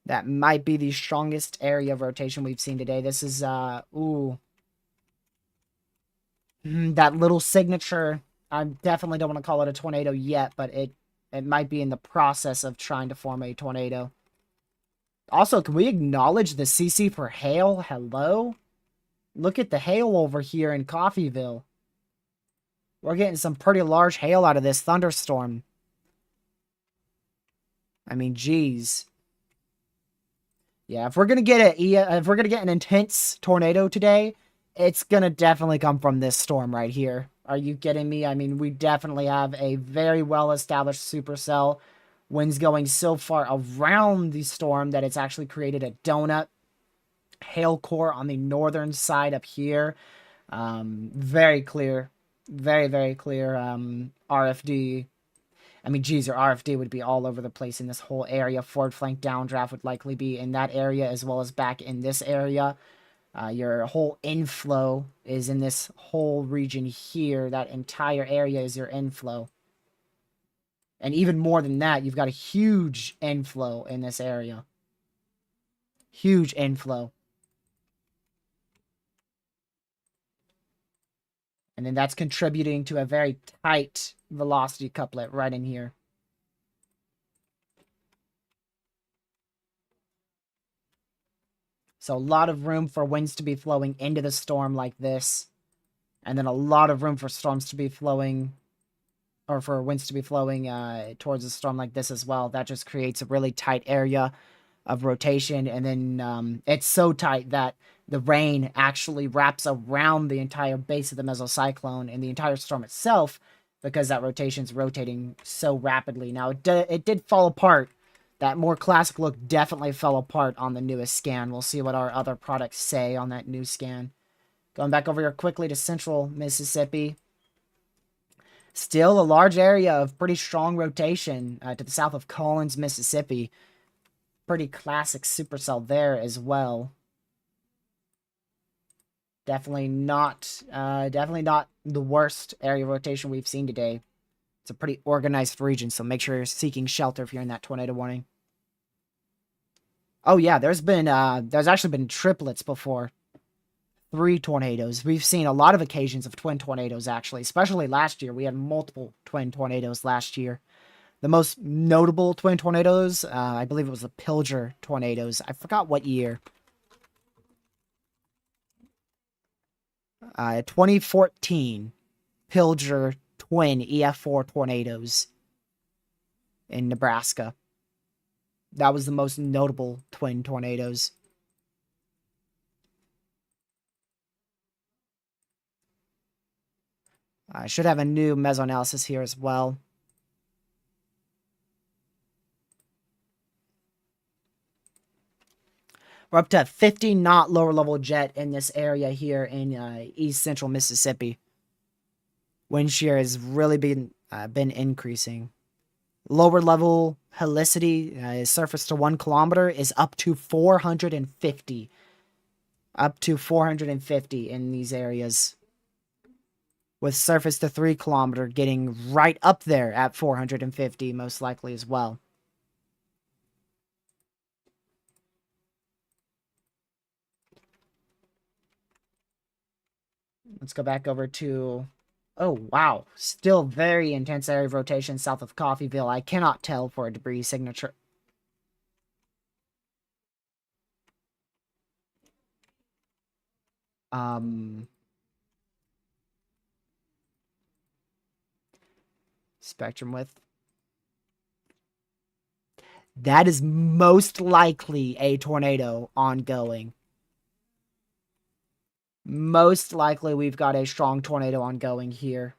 That might be the strongest area of rotation we've seen today. This is, ooh. That little signature, I definitely don't want to call it a tornado yet, but it might be in the process of trying to form a tornado. Also, can we acknowledge the CC for hail? Hello? Look at the hail over here in Coffeyville. We're getting some pretty large hail out of this thunderstorm. I mean, geez. Yeah, if we're gonna get an intense tornado today, it's gonna definitely come from this storm right here. Are you kidding me? I mean, we definitely have a very well-established supercell. Winds going so far around the storm that it's actually created a donut. Hail core on the northern side up here. Very clear. Very, very clear RFD. I mean, geez, your RFD would be all over the place in this whole area. Forward flank downdraft would likely be in that area as well as back in this area. Your whole inflow is in this whole region here. That entire area is your inflow. And even more than that, you've got a huge inflow in this area. Huge inflow. And then that's contributing to a very tight velocity couplet right in here. So a lot of room for winds to be flowing into the storm like this. And then a lot of room for storms to be flowing, or for winds to be flowing towards a storm like this as well. That just creates a really tight area of rotation. And then it's so tight that the rain actually wraps around the entire base of the mesocyclone and the entire storm itself, because that rotation is rotating so rapidly. Now, it did fall apart. That more classic look definitely fell apart on the newest scan. We'll see what our other products say on that new scan. Going back over here quickly to central Mississippi. Still a large area of pretty strong rotation to the south of Collins, Mississippi. Pretty classic supercell there as well. Definitely not the worst area of rotation we've seen today. It's a pretty organized region, so make sure you're seeking shelter if you're in that tornado warning. Oh yeah, there's actually been triplets before. 3 tornadoes. We've seen a lot of occasions of twin tornadoes, actually, especially last year. We had multiple twin tornadoes last year. The most notable twin tornadoes, I believe it was the Pilger tornadoes. I forgot what year. 2014 Pilger twin EF4 tornadoes in Nebraska. That was the most notable twin tornadoes. I should have a new Mesoanalysis here as well. We're up to a 50 knot lower level jet in this area here in east central Mississippi. Wind shear has really been increasing. Lower level helicity, surface to 1 kilometer, is up to 450. Up to 450 in these areas. With surface to 3 kilometer getting right up there at 450, most likely as well. Let's go back over to... Oh, wow. Still very intense area of rotation south of Coffeyville. I cannot tell for a debris signature. Spectrum width. That is most likely a tornado ongoing. Most likely we've got a strong tornado ongoing here.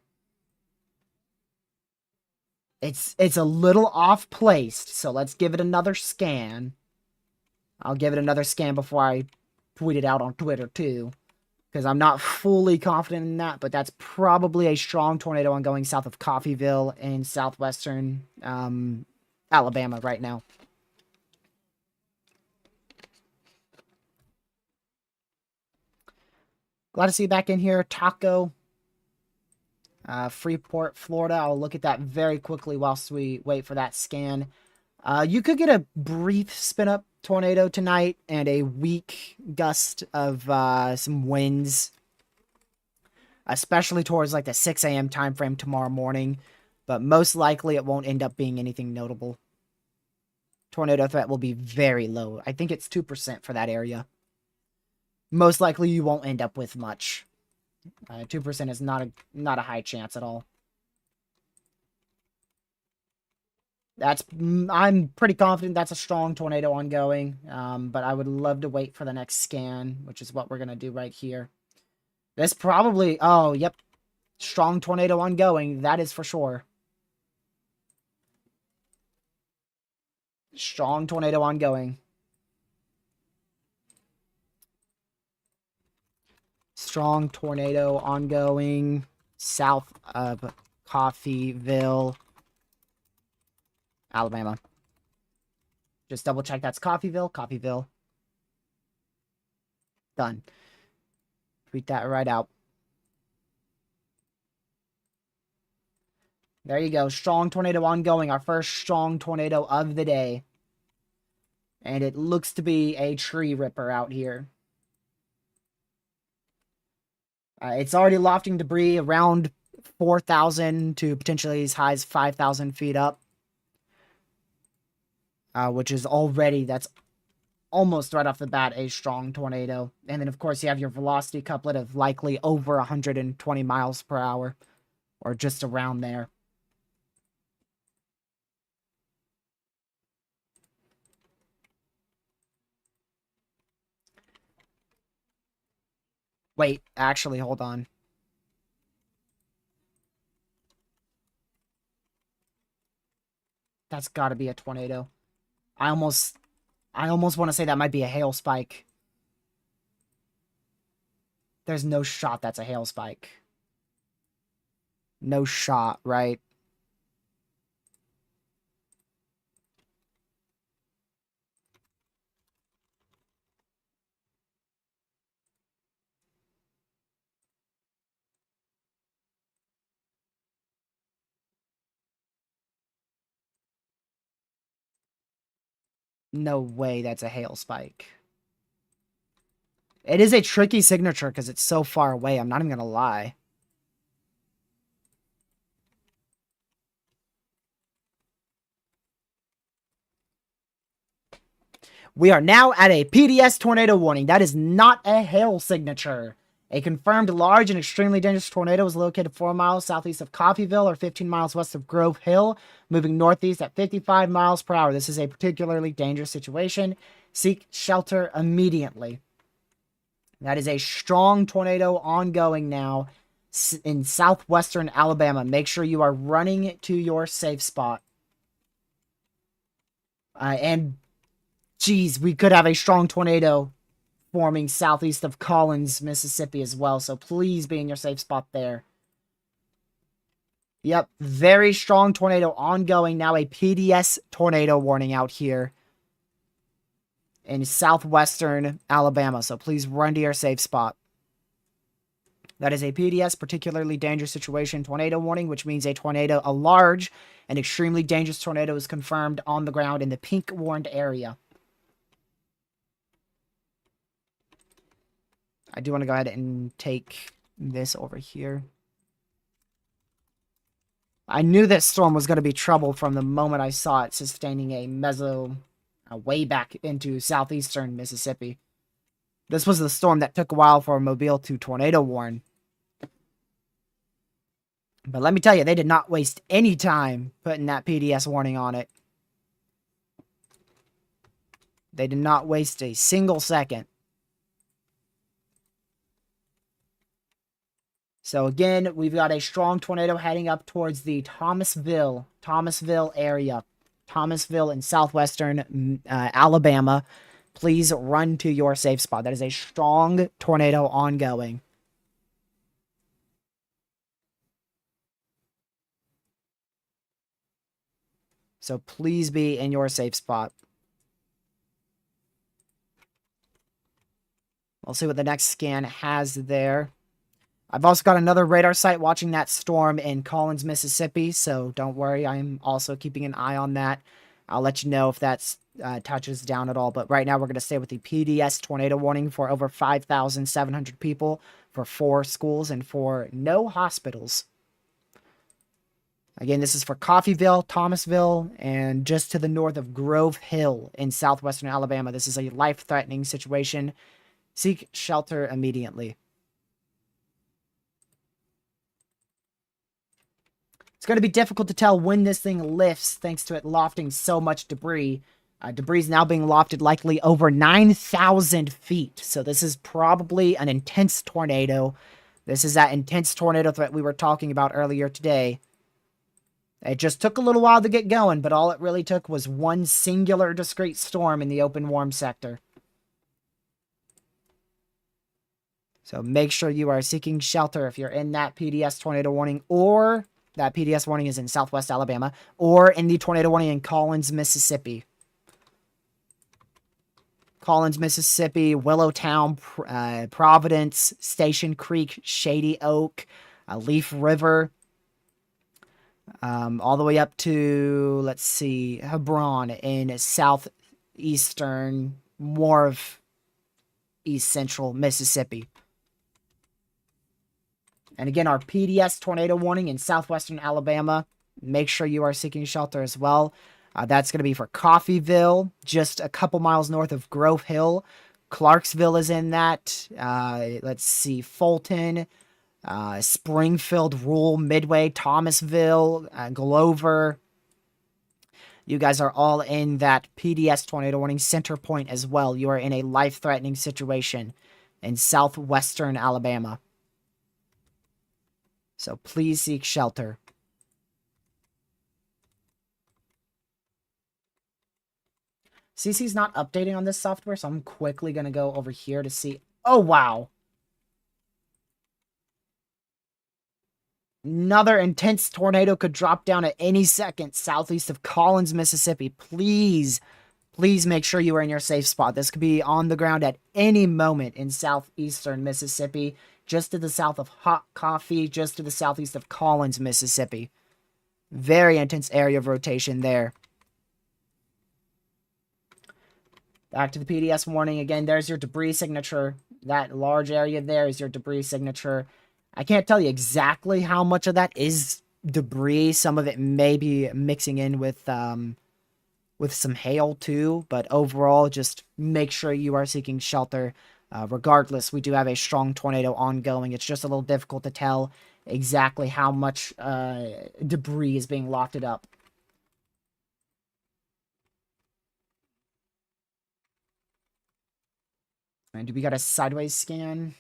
It's a little off-placed, so let's give it another scan. I'll give it another scan before I tweet it out on Twitter, too. Because I'm not fully confident in that, but that's probably a strong tornado ongoing south of Coffeyville in southwestern Alabama right now. Glad to see you back in here, Taco. Freeport, Florida. I'll look at that very quickly whilst we wait for that scan. You could get a brief spin-up tornado tonight and a weak gust of some winds, especially towards like the 6 a.m. time frame tomorrow morning. But most likely it won't end up being anything notable. Tornado threat will be very low. I think it's 2% for that area. Most likely you won't end up with much. 2% is not a high chance at all. I'm pretty confident that's a strong tornado ongoing, but I would love to wait for the next scan, which is what we're going to do right here. This probably... Oh, yep. Strong tornado ongoing. That is for sure. Strong tornado ongoing. Strong tornado ongoing south of Coffeyville, Alabama. Just double check that's Coffeyville. Done. Tweet that right out. There you go. Strong tornado ongoing. Our first strong tornado of the day. And it looks to be a tree ripper out here. It's already lofting debris around 4,000 to potentially as high as 5,000 feet up. Which is already, that's almost right off the bat a strong tornado. And then, of course, you have your velocity couplet of likely over 120 miles per hour. Or just around there. Wait, actually, hold on. That's gotta be a tornado. I almost want to say that might be a hail spike. There's no shot that's a hail spike. No shot, right? No way that's a hail spike. It is a tricky signature because it's so far away. I'm not even going to lie. We are now at a PDS tornado warning. That is not a hail signature. A confirmed large and extremely dangerous tornado is located 4 miles southeast of Coffeyville or 15 miles west of Grove Hill, moving northeast at 55 miles per hour. This is a particularly dangerous situation. Seek shelter immediately. That is a strong tornado ongoing now in southwestern Alabama. Make sure you are running to your safe spot. And, geez, we could have a strong tornado forming southeast of Collins, Mississippi as well. So please be in your safe spot there. Yep, very strong tornado ongoing. Now a PDS tornado warning out here in southwestern Alabama. So please run to your safe spot. That is a PDS, particularly dangerous situation tornado warning, which means a large and extremely dangerous tornado is confirmed on the ground in the pink warned area. I do want to go ahead and take this over here. I knew this storm was going to be trouble from the moment I saw it sustaining a way back into southeastern Mississippi. This was the storm that took a while for Mobile to tornado warn. But let me tell you, they did not waste any time putting that PDS warning on it. They did not waste a single second. So again, we've got a strong tornado heading up towards the Thomasville area. Thomasville in southwestern Alabama. Please run to your safe spot. That is a strong tornado ongoing. So please be in your safe spot. We'll see what the next scan has there. I've also got another radar site watching that storm in Collins, Mississippi, so don't worry. I'm also keeping an eye on that. I'll let you know if that touches down at all, but right now we're going to stay with the PDS tornado warning for over 5,700 people, for 4 schools, and for no hospitals. Again, this is for Coffeyville, Thomasville, and just to the north of Grove Hill in southwestern Alabama. This is a life-threatening situation. Seek shelter immediately. It's going to be difficult to tell when this thing lifts thanks to it lofting so much debris. Debris is now being lofted likely over 9,000 feet. So this is probably an intense tornado. This is that intense tornado threat we were talking about earlier today. It just took a little while to get going, but all it really took was one singular discrete storm in the open warm sector. So make sure you are seeking shelter if you're in that PDS tornado warning, or that PDS warning is in southwest Alabama, or in the tornado warning in Collins, Mississippi. Collins, Mississippi, Willowtown, Providence, Station Creek, Shady Oak, Leaf River. all the way up to, let's see, Hebron in southeastern, more of east central Mississippi. And again, our PDS tornado warning in southwestern Alabama. Make sure you are seeking shelter as well. That's going to be for Coffeyville, just a couple miles north of Grove Hill. Clarksville is in that. Let's see, Fulton, Springfield, Rule, Midway, Thomasville, Glover. You guys are all in that PDS tornado warning center point as well. You are in a life-threatening situation in southwestern Alabama. So please seek shelter. CC's not updating on this software, so I'm quickly going to go over here to see. Oh, wow. Another intense tornado could drop down at any second southeast of Collins, Mississippi. Please, please make sure you are in your safe spot. This could be on the ground at any moment in southeastern Mississippi, just to the south of Hot Coffee, just to the southeast of Collins, Mississippi. Very intense area of rotation there. Back to the PDS warning. Again, there's your debris signature. That large area there is your debris signature. I can't tell you exactly how much of that is debris. Some of it may be mixing in with some hail too. But overall, just make sure you are seeking shelter. Regardless, we do have a strong tornado ongoing. It's just a little difficult to tell exactly how much debris is being lofted up. And do we got a sideways scan?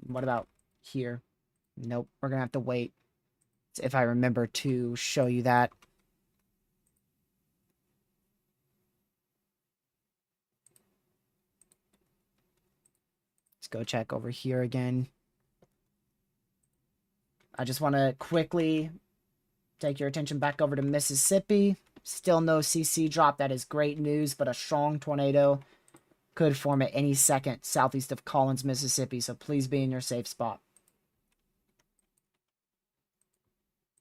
What about here? Nope, we're gonna have to wait if I remember to show you that. Let's go check over here again. I just want to quickly take your attention back over to Mississippi. Still no CC drop. That is great news, but a strong tornado could form at any second southeast of Collins, Mississippi, so please be in your safe spot.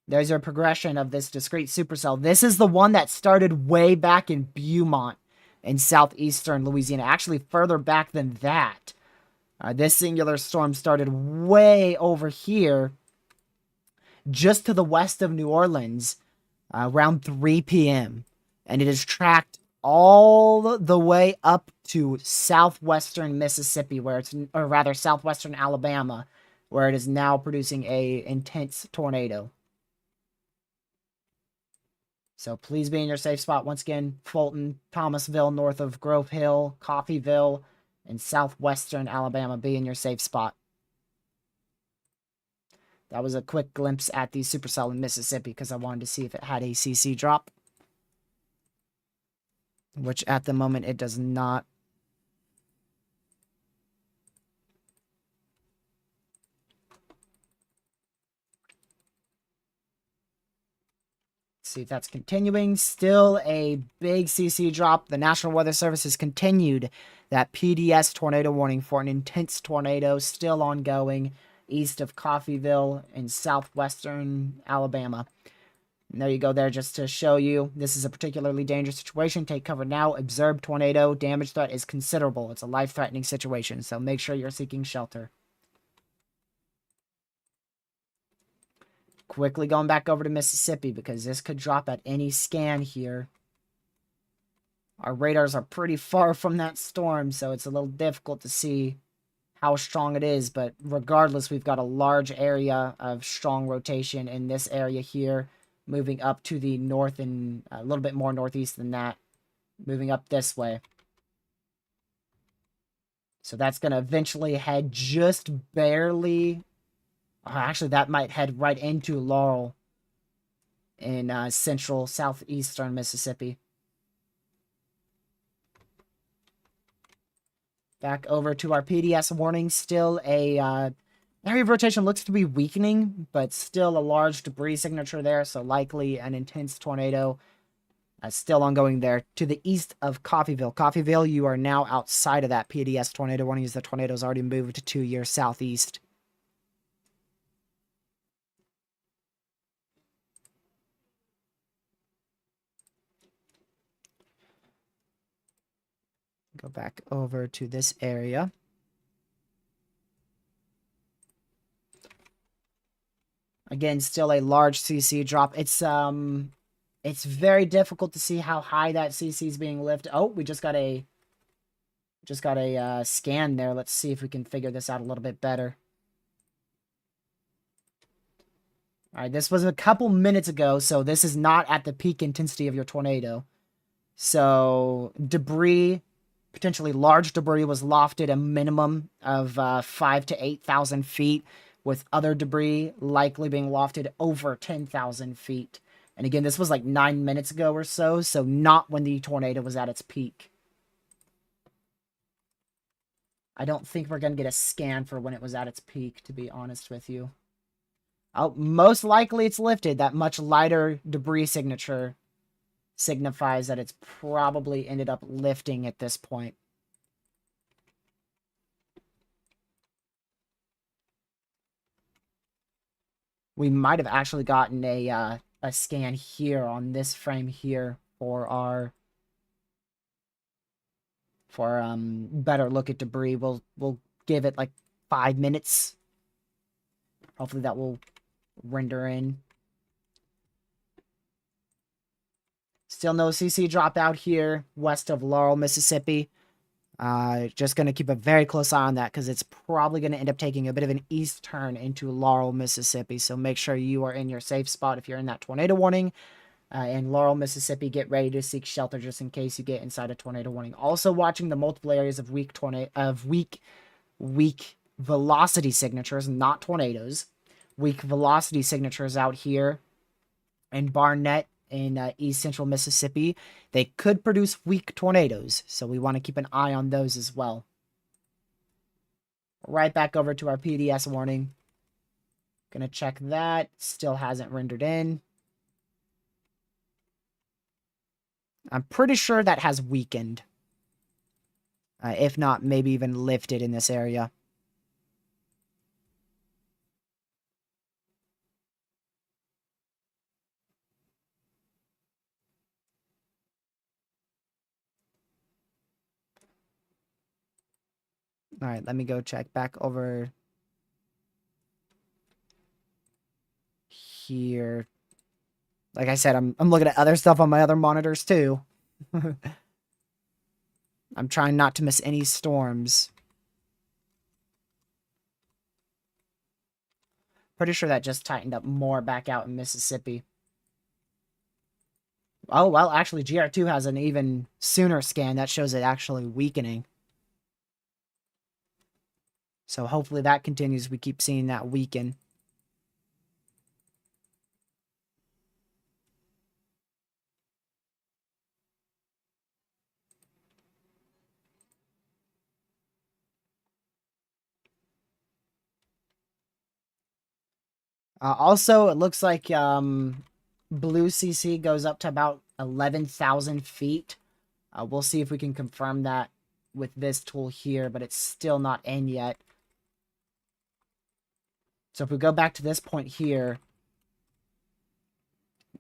There's your progression of this discrete supercell. This is the one that started way back in Beaumont in southeastern Louisiana, actually further back than that. This singular storm started way over here, just to the west of New Orleans, around 3 p.m., and it is tracked all the way up to southwestern Mississippi, or rather southwestern Alabama, where it is now producing a intense tornado. So please be in your safe spot. Once again, Fulton, Thomasville, north of Grove Hill, Coffeyville, and southwestern Alabama, be in your safe spot. That was a quick glimpse at the supercell in Mississippi because I wanted to see if it had a CC drop, which at the moment it does not. Let's see if that's continuing. Still a big CC drop. The National Weather Service has continued that PDS tornado warning for an intense tornado still ongoing east of Coffeyville in southwestern Alabama. And there you go there, just to show you this is a particularly dangerous situation. Take cover now. Observed tornado. Damage threat is considerable. It's a life-threatening situation, so make sure you're seeking shelter. Quickly going back over to Mississippi because this could drop at any scan here. Our radars are pretty far from that storm, so it's a little difficult to see how strong it is. But regardless, we've got a large area of strong rotation in this area here, moving up to the north and a little bit more northeast than that, moving up this way. So that's going to eventually head just barely. Actually, that might head right into Laurel in central southeastern Mississippi. Back over to our PDS warning. Still a area of rotation looks to be weakening, but still a large debris signature there, so likely an intense tornado still ongoing there. To the east of Coffeyville. Coffeyville, you are now outside of that PDS tornado warning as the tornado's already moved to your southeast. Go back over to this area. Again, still a large CC drop. It's very difficult to see how high that CC is being lifted. Oh, we just got a scan there. Let's see if we can figure this out a little bit better. All right, this was a couple minutes ago, so this is not at the peak intensity of your tornado. So debris, potentially large debris, was lofted a minimum of 5,000 to 8,000 feet, with other debris likely being lofted over 10,000 feet. And again, this was like 9 minutes ago or so, so not when the tornado was at its peak. I don't think we're going to get a scan for when it was at its peak, to be honest with you. Oh, most likely it's lifted. That much lighter debris signature signifies that it's probably ended up lifting at this point. We might have actually gotten a scan here on this frame here for our better look at debris. We'll give it like 5 minutes. Hopefully that will render in. Still no CC drop out here west of Laurel, Mississippi. Just going to keep a very close eye on that because it's probably going to end up taking a bit of an east turn into Laurel, Mississippi. So make sure you are in your safe spot if you're in that tornado warning. In Laurel, Mississippi, get ready to seek shelter just in case you get inside a tornado warning. Also watching the multiple areas of weak velocity signatures, not tornadoes. Weak velocity signatures out here in Barnett in east central Mississippi. They could produce weak tornadoes, so we want to keep an eye on those as well. Right back over to our PDS warning. Gonna check that. Still hasn't rendered in. I'm pretty sure that has weakened. If not, maybe even lifted in this area. All right, let me go check back over here. Like I said, I'm looking at other stuff on my other monitors too. I'm trying not to miss any storms. Pretty sure that just tightened up more back out in Mississippi. Oh, well, actually, GR2 has an even sooner scan that shows it actually weakening. So hopefully that continues. We keep seeing that weaken. Also, it looks like blue CC goes up to about 11,000 feet. We'll see if we can confirm that with this tool here, but it's still not in yet. So if we go back to this point here,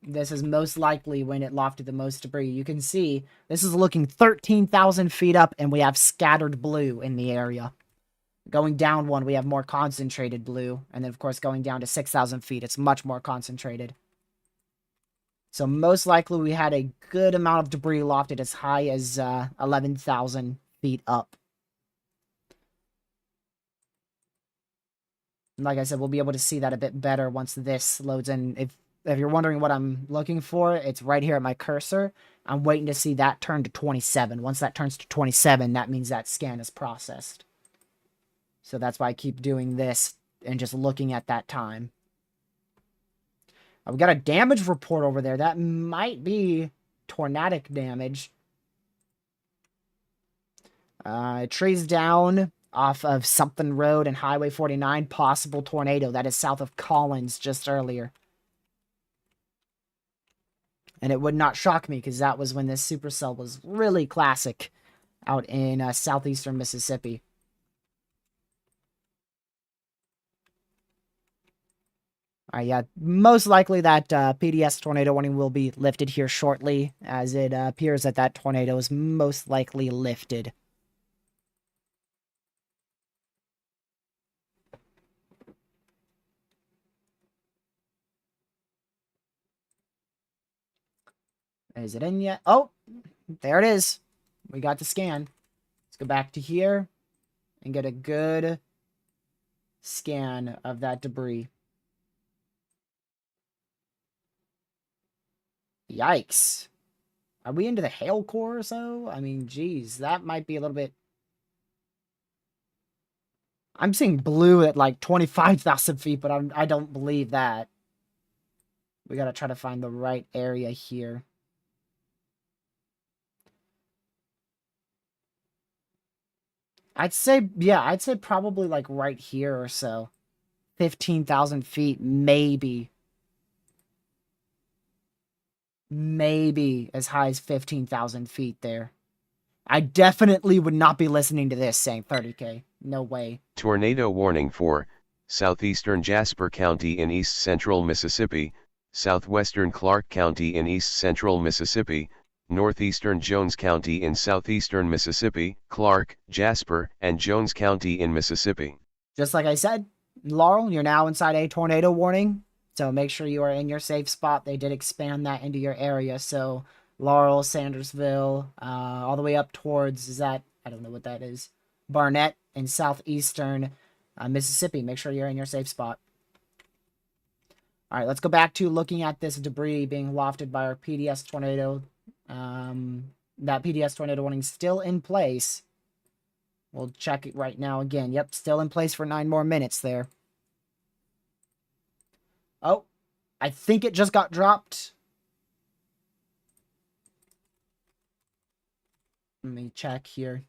this is most likely when it lofted the most debris. You can see this is looking 13,000 feet up, and we have scattered blue in the area. Going down one, we have more concentrated blue. And then, of course, going down to 6,000 feet, it's much more concentrated. So most likely we had a good amount of debris lofted as high as 11,000 feet up. And like I said, we'll be able to see that a bit better once this loads in. If you're wondering what I'm looking for, it's right here at my cursor. I'm waiting to see that turn to 27. Once that turns to 27, that means that scan is processed. So that's why I keep doing this and just looking at that time. We got a damage report over there. That might be tornadic damage. Trees down off of something road and Highway 49. Possible tornado. That is south of Collins just earlier. And it would not shock me because that was when this supercell was really classic out in southeastern Mississippi. Yeah, most likely that PDS tornado warning will be lifted here shortly, as it appears that that tornado is most likely lifted. Is it in yet? Oh, there it is. We got the scan. Let's go back to here and get a good scan of that debris. Yikes. Are we into the hail core or so? I mean, geez, that might be a little bit... I'm seeing blue at like 25,000 feet, but I don't believe that. We gotta try to find the right area here. I'd say, yeah, I'd say probably like right here or so. 15,000 feet, maybe. Maybe as high as 15,000 feet there. I definitely would not be listening to this saying 30K. No way. Tornado warning for southeastern Jasper County in east central Mississippi, southwestern Clark County in east central Mississippi, northeastern Jones County in southeastern Mississippi, Clark, Jasper, and Jones County in Mississippi. Just like I said, Laurel, you're now inside a tornado warning. So make sure you are in your safe spot. They did expand that into your area. So Laurel, Sandersville, all the way up towards, is that, I don't know what that is, Barnett and southeastern Mississippi. Make sure you're in your safe spot. All right, let's go back to looking at this debris being lofted by our PDS tornado. That PDS tornado warning is still in place. We'll check it right now again. Yep, still in place for 9 more minutes there. Oh, I think it just got dropped. Let me check here.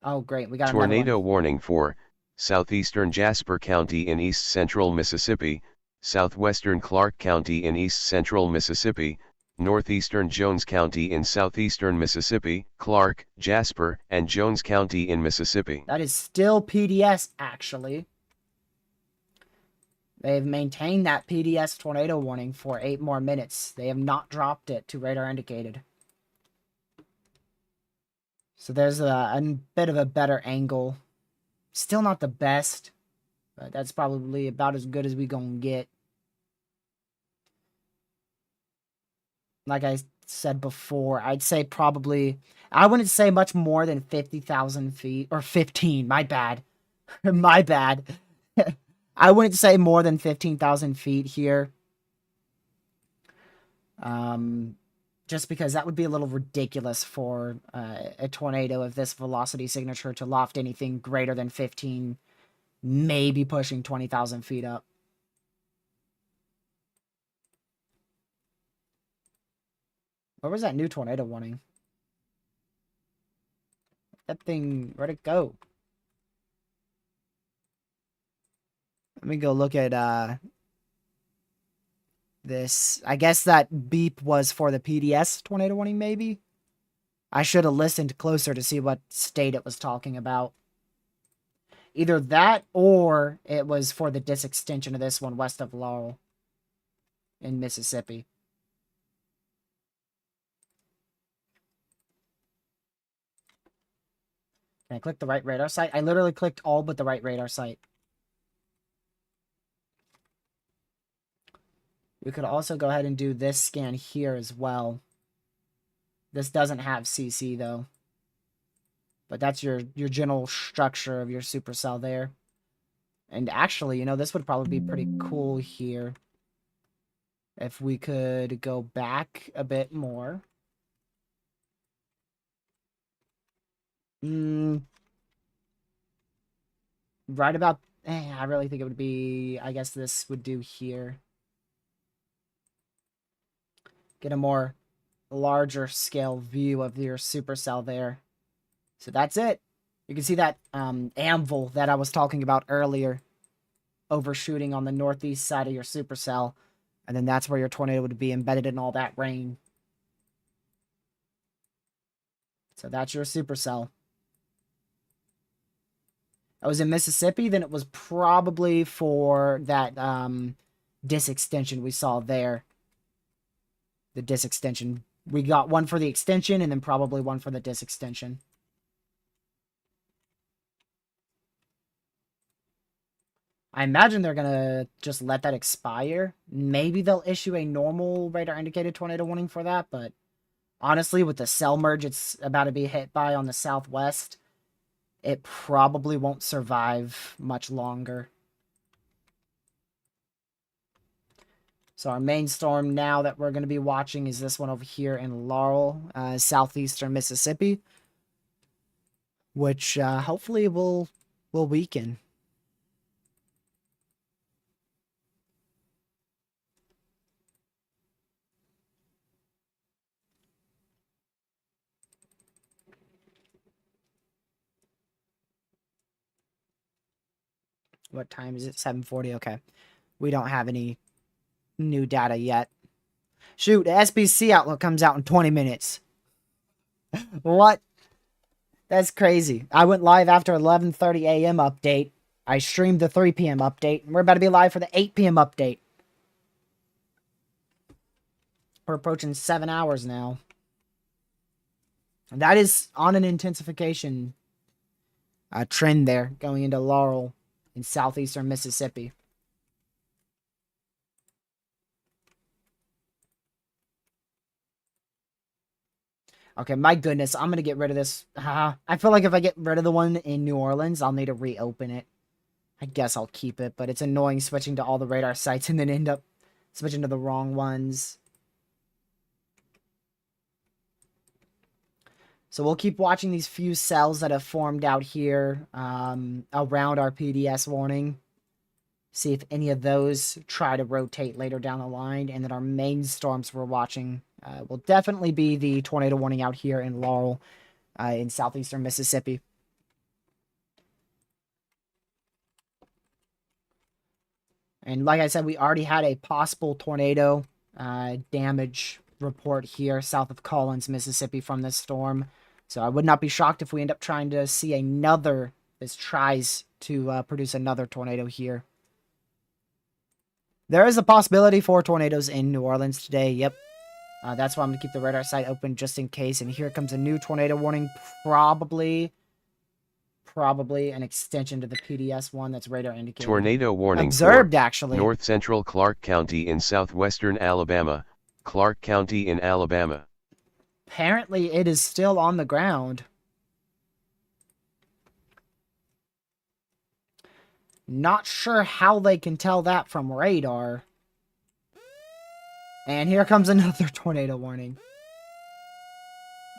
Oh, great. We got tornado warning for southeastern Jasper County in east central Mississippi, southwestern Clark County in east central Mississippi, northeastern Jones County in southeastern Mississippi, Clark, Jasper, and Jones County in Mississippi. That is still PDS, actually. They've maintained that PDS tornado warning for 8 more minutes. They have not dropped it to radar indicated. So there's a bit of a better angle. Still not the best, but that's probably about as good as we gonna get. Like I said before, I'd say probably... I wouldn't say much more than 50,000 feet. Or 15, my bad. My bad. I wouldn't say more than 15,000 feet here. Just because that would be a little ridiculous for a tornado of this velocity signature to loft anything greater than 15, maybe pushing 20,000 feet up. Where was that new tornado warning? That thing, where'd it go? Let me go look at this. I guess that beep was for the PDS tornado warning, maybe? I should have listened closer to see what state it was talking about. Either that or it was for the disk extension of this one west of Laurel in Mississippi. Can I click the right radar site? I literally clicked all but the right radar site. We could also go ahead and do this scan here as well. This doesn't have CC though. But that's your general structure of your supercell there. And actually, you know, this would probably be pretty cool here. If we could go back a bit more. Right about... I really think it would be... I guess this would do here. Get a more larger scale view of your supercell there. So that's it. You can see that anvil that I was talking about earlier overshooting on the northeast side of your supercell. And then that's where your tornado would be embedded in all that rain. So that's your supercell. I was in Mississippi, then it was probably for that disk extension we saw there. The disk extension. We got one for the extension and then probably one for the disk extension. I imagine they're gonna just let that expire. Maybe they'll issue a normal radar indicated tornado warning for that, but honestly, with the cell merge it's about to be hit by on the southwest, it probably won't survive much longer. So our main storm now that we're going to be watching is this one over here in Laurel, southeastern Mississippi, which hopefully will weaken. What time is it? 7:40. Okay. We don't have any new data yet. Shoot, the SBC outlook comes out in 20 minutes. What? That's crazy. I went live after 11:30 a.m. update. I streamed the 3 p.m. update. And we're about to be live for the 8 p.m. update. We're approaching 7 hours now. And that is on an intensification trend there, going into Laurel in southeastern Mississippi. Okay, my goodness, I'm going to get rid of this. I feel like if I get rid of the one in New Orleans, I'll need to reopen it. I guess I'll keep it, but it's annoying switching to all the radar sites and then end up switching to the wrong ones. So we'll keep watching these few cells that have formed out here around our PDS warning. See if any of those try to rotate later down the line. And then our main storms we're watching will definitely be the tornado warning out here in Laurel in southeastern Mississippi. And like I said, we already had a possible tornado damage report here south of Collins, Mississippi from this storm. So I would not be shocked if we end up trying to see another, this tries to produce another tornado here. There is a possibility for tornadoes in New Orleans today. Yep. That's why I'm going to keep the radar site open just in case. And here comes a new tornado warning. Probably an extension to the PDS one that's radar indicated. Tornado warning observed, actually. North Central Clark County in southwestern Alabama. Clark County in Alabama. Apparently, it is still on the ground. Not sure how they can tell that from radar. And here comes another tornado warning.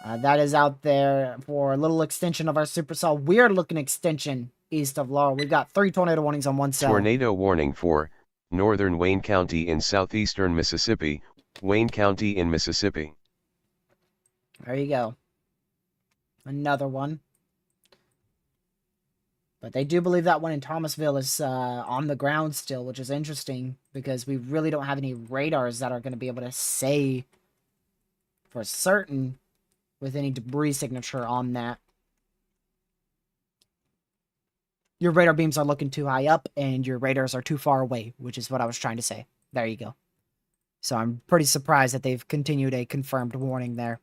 That is out there for a little extension of our supercell. Weird looking extension east of Laurel. We've got 3 tornado warnings on one cell. Tornado warning for northern Wayne County in southeastern Mississippi. Wayne County in Mississippi. There you go. Another one. But they do believe that one in Thomasville is on the ground still, which is interesting because we really don't have any radars that are going to be able to say for certain with any debris signature on that. Your radar beams are looking too high up and your radars are too far away, which is what I was trying to say. There you go. So I'm pretty surprised that they've continued a confirmed warning there.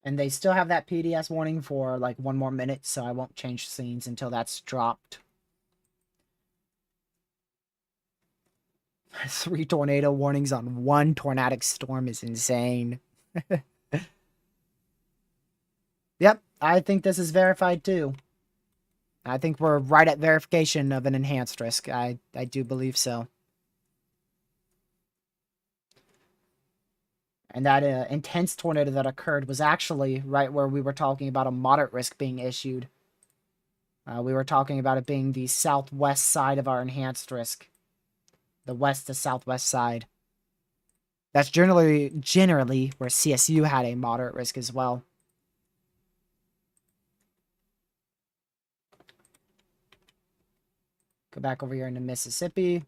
And they still have that PDS warning for like 1 more minute, so I won't change scenes until that's dropped. 3 tornado warnings on 1 tornadic storm is insane. Yep, I think this is verified too. I think we're right at verification of an enhanced risk. I do believe so. And that intense tornado that occurred was actually right where we were talking about a moderate risk being issued. We were talking about it being the southwest side of our enhanced risk. The west to southwest side. That's generally where CSU had a moderate risk as well. Go back over here into Mississippi.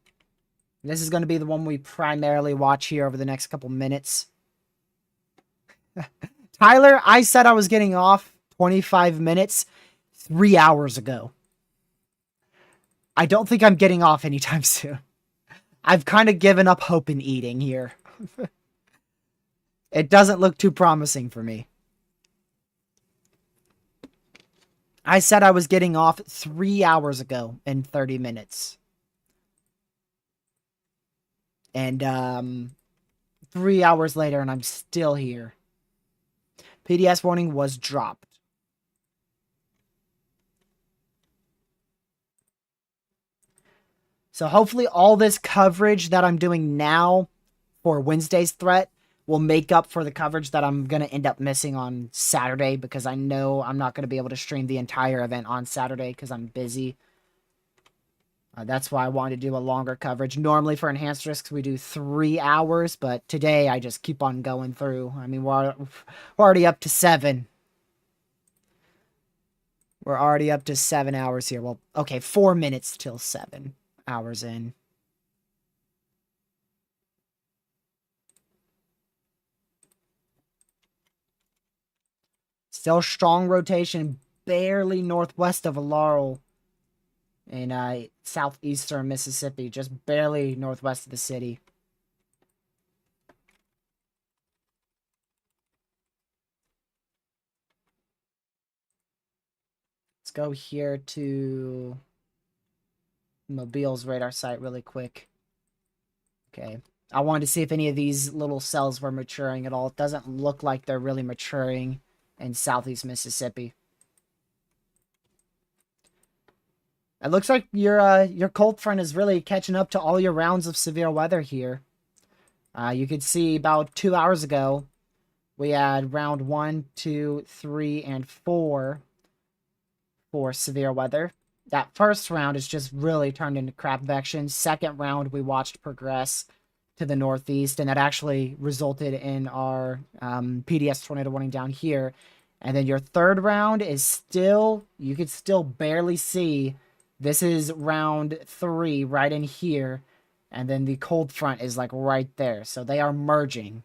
This is going to be the one we primarily watch here over the next couple minutes. Tyler, I said I was getting off 25 minutes 3 hours ago. I don't think I'm getting off anytime soon. I've kind of given up hope in eating here. It doesn't look too promising for me. I said I was getting off 3 hours ago in 30 minutes. And 3 hours later and I'm still here. PDS warning was dropped. So hopefully all this coverage that I'm doing now for Wednesday's threat will make up for the coverage that I'm going to end up missing on Saturday, because I know I'm not going to be able to stream the entire event on Saturday because I'm busy. That's why I wanted to do a longer coverage. Normally for enhanced risks we do 3 hours, but today I just keep on going through. I mean, we're already up to 7. We're already up to 7 hours here. Well, okay, 4 minutes till 7 hours in. Still strong rotation, barely northwest of Laurel in southeastern Mississippi, just barely northwest of the city. Let's go here to Mobile's radar site really quick. Okay. I wanted to see if any of these little cells were maturing at all. It doesn't look like they're really maturing in southeast Mississippi. It looks like your cold front is really catching up to all your rounds of severe weather here. You could see about 2 hours ago, we had round 1, 2, 3, and 4 for severe weather. That first round is just really turned into Convection. Second round, we watched progress to the northeast, and that actually resulted in our PDS tornado warning down here. And then your third round is still, you could still barely see. This is round 3 right in here. And then the cold front is like right there. So they are merging.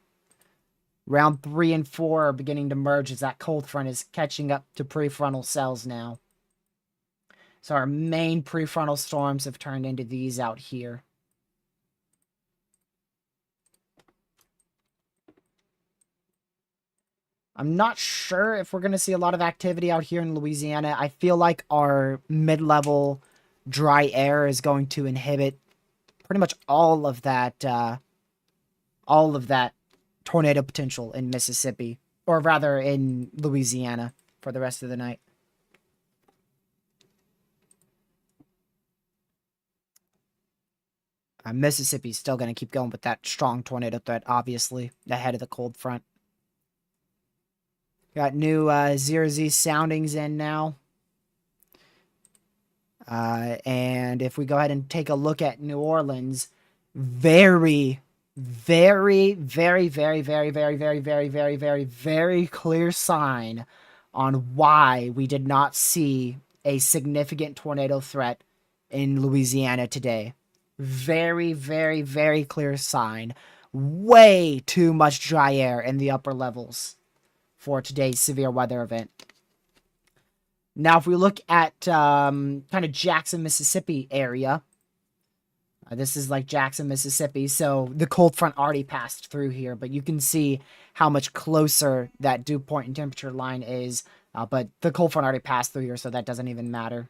Round 3 and 4 are beginning to merge as that cold front is catching up to prefrontal cells now. So our main prefrontal storms have turned into these out here. I'm not sure if we're going to see a lot of activity out here in Louisiana. I feel like our mid-level dry air is going to inhibit pretty much all of that tornado potential in Mississippi, or rather in Louisiana, for the rest of the night. Mississippi's still going to keep going with that strong tornado threat, obviously, ahead of the cold front. Got new 0Z soundings in now. And if we go ahead and take a look at New Orleans, very, very, very, very, very, very, very, very, very, very, very clear sign on why we did not see a significant tornado threat in Louisiana today. Very, very, very clear sign. Way too much dry air in the upper levels for today's severe weather event. Now, if we look at kind of Jackson, Mississippi area, this is like Jackson, Mississippi, so the cold front already passed through here, but you can see how much closer that dew point and temperature line is, but the cold front already passed through here, so that doesn't even matter.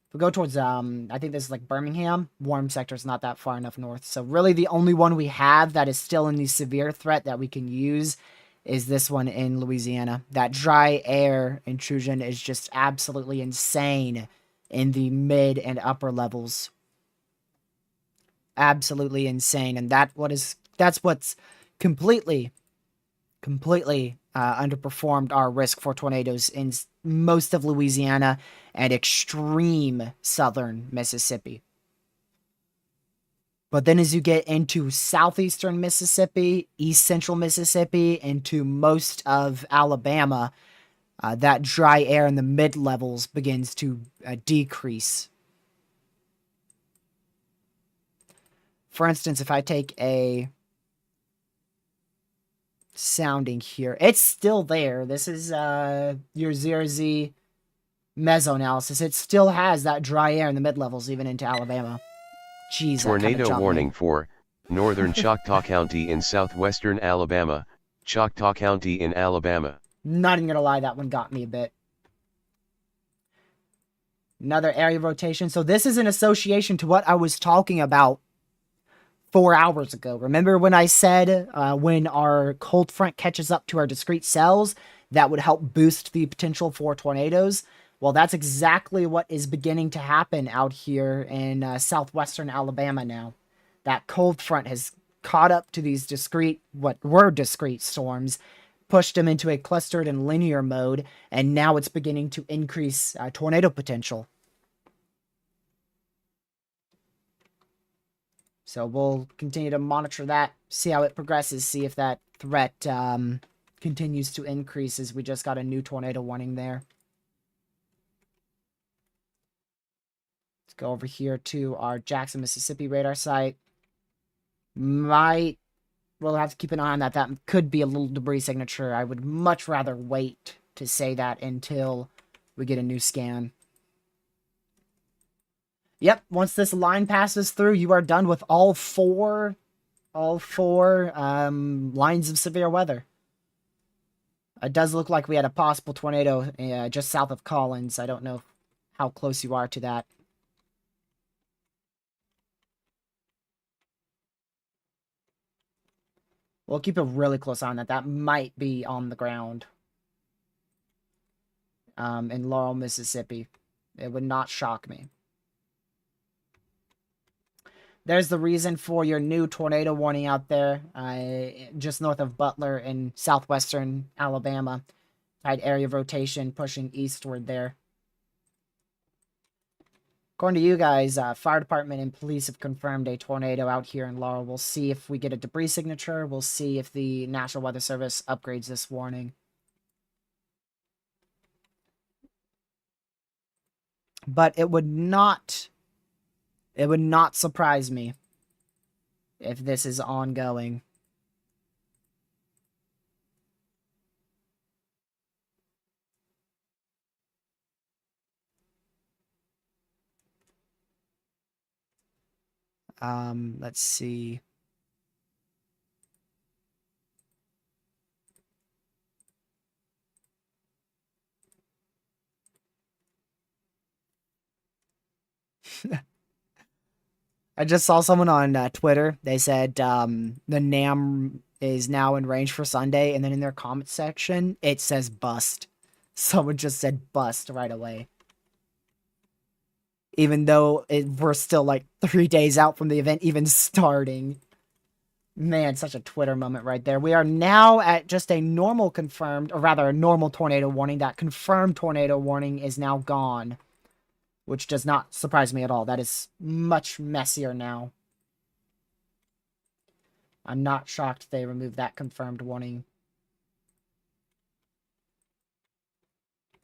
If we go towards, I think this is like Birmingham, warm sector is not that far enough north, so really the only one we have that is still in the severe threat that we can use is this one in Louisiana. That dry air intrusion is just absolutely insane in the mid and upper levels. Absolutely insane, and that's what's completely underperformed our risk for tornadoes in most of Louisiana and extreme southern Mississippi. But then as you get into southeastern Mississippi, east central Mississippi, into most of Alabama, that dry air in the mid-levels begins to decrease. For instance, if I take a sounding here, it's still there. This is your 0Z Mesoanalysis. It still has that dry air in the mid-levels, even into Alabama. Jeez, Tornado warning for northern Choctaw County in southwestern Alabama, Choctaw County in Alabama. Not even gonna lie, that one got me a bit. Another area rotation. So this is an association to what I was talking about 4 hours ago. Remember when I said when our cold front catches up to our discrete cells, that would help boost the potential for tornadoes? Well, that's exactly what is beginning to happen out here in southwestern Alabama now. That cold front has caught up to these discrete, what were discrete storms, pushed them into a clustered and linear mode, and now it's beginning to increase tornado potential. So we'll continue to monitor that, see how it progresses, see if that threat continues to increase, as we just got a new tornado warning there. Let's go over here to our Jackson, Mississippi radar site. We'll have to keep an eye on that. That could be a little debris signature. I would much rather wait to say that until we get a new scan. Yep, once this line passes through, you are done with all four lines of severe weather. It does look like we had a possible tornado just south of Collins. I don't know how close you are to that. We'll keep a really close eye on that. That might be on the ground in Laurel, Mississippi. It would not shock me. There's the reason for your new tornado warning out there, just north of Butler in southwestern Alabama. Tide area of rotation pushing eastward there. According to you guys, fire department and police have confirmed a tornado out here in Laurel. We'll see if we get a debris signature. We'll see if the National Weather Service upgrades this warning. But it would not surprise me if this is ongoing. Let's see. I just saw someone on Twitter. They said the NAM is now in range for Sunday, and then in their comment section, it says bust. Someone just said bust right away. Even though we're still like 3 days out from the event even starting. Man, such a Twitter moment right there. We are now at just a normal confirmed, or rather a normal tornado warning. That confirmed tornado warning is now gone, which does not surprise me at all. That is much messier now. I'm not shocked they removed that confirmed warning.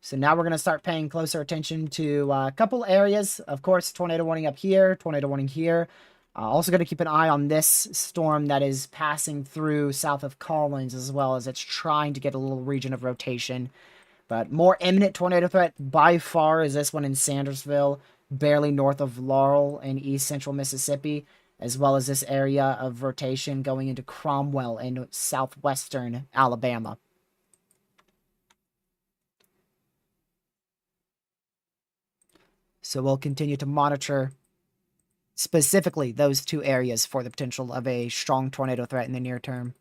So now we're going to start paying closer attention to a couple areas. Of course, tornado warning up here, tornado warning here. Also going to keep an eye on this storm that is passing through south of Collins, as well as it's trying to get a little region of rotation. But more imminent tornado threat by far is this one in Sandersville, barely north of Laurel in east central Mississippi, as well as this area of rotation going into Cromwell in southwestern Alabama. So we'll continue to monitor specifically those two areas for the potential of a strong tornado threat in the near term.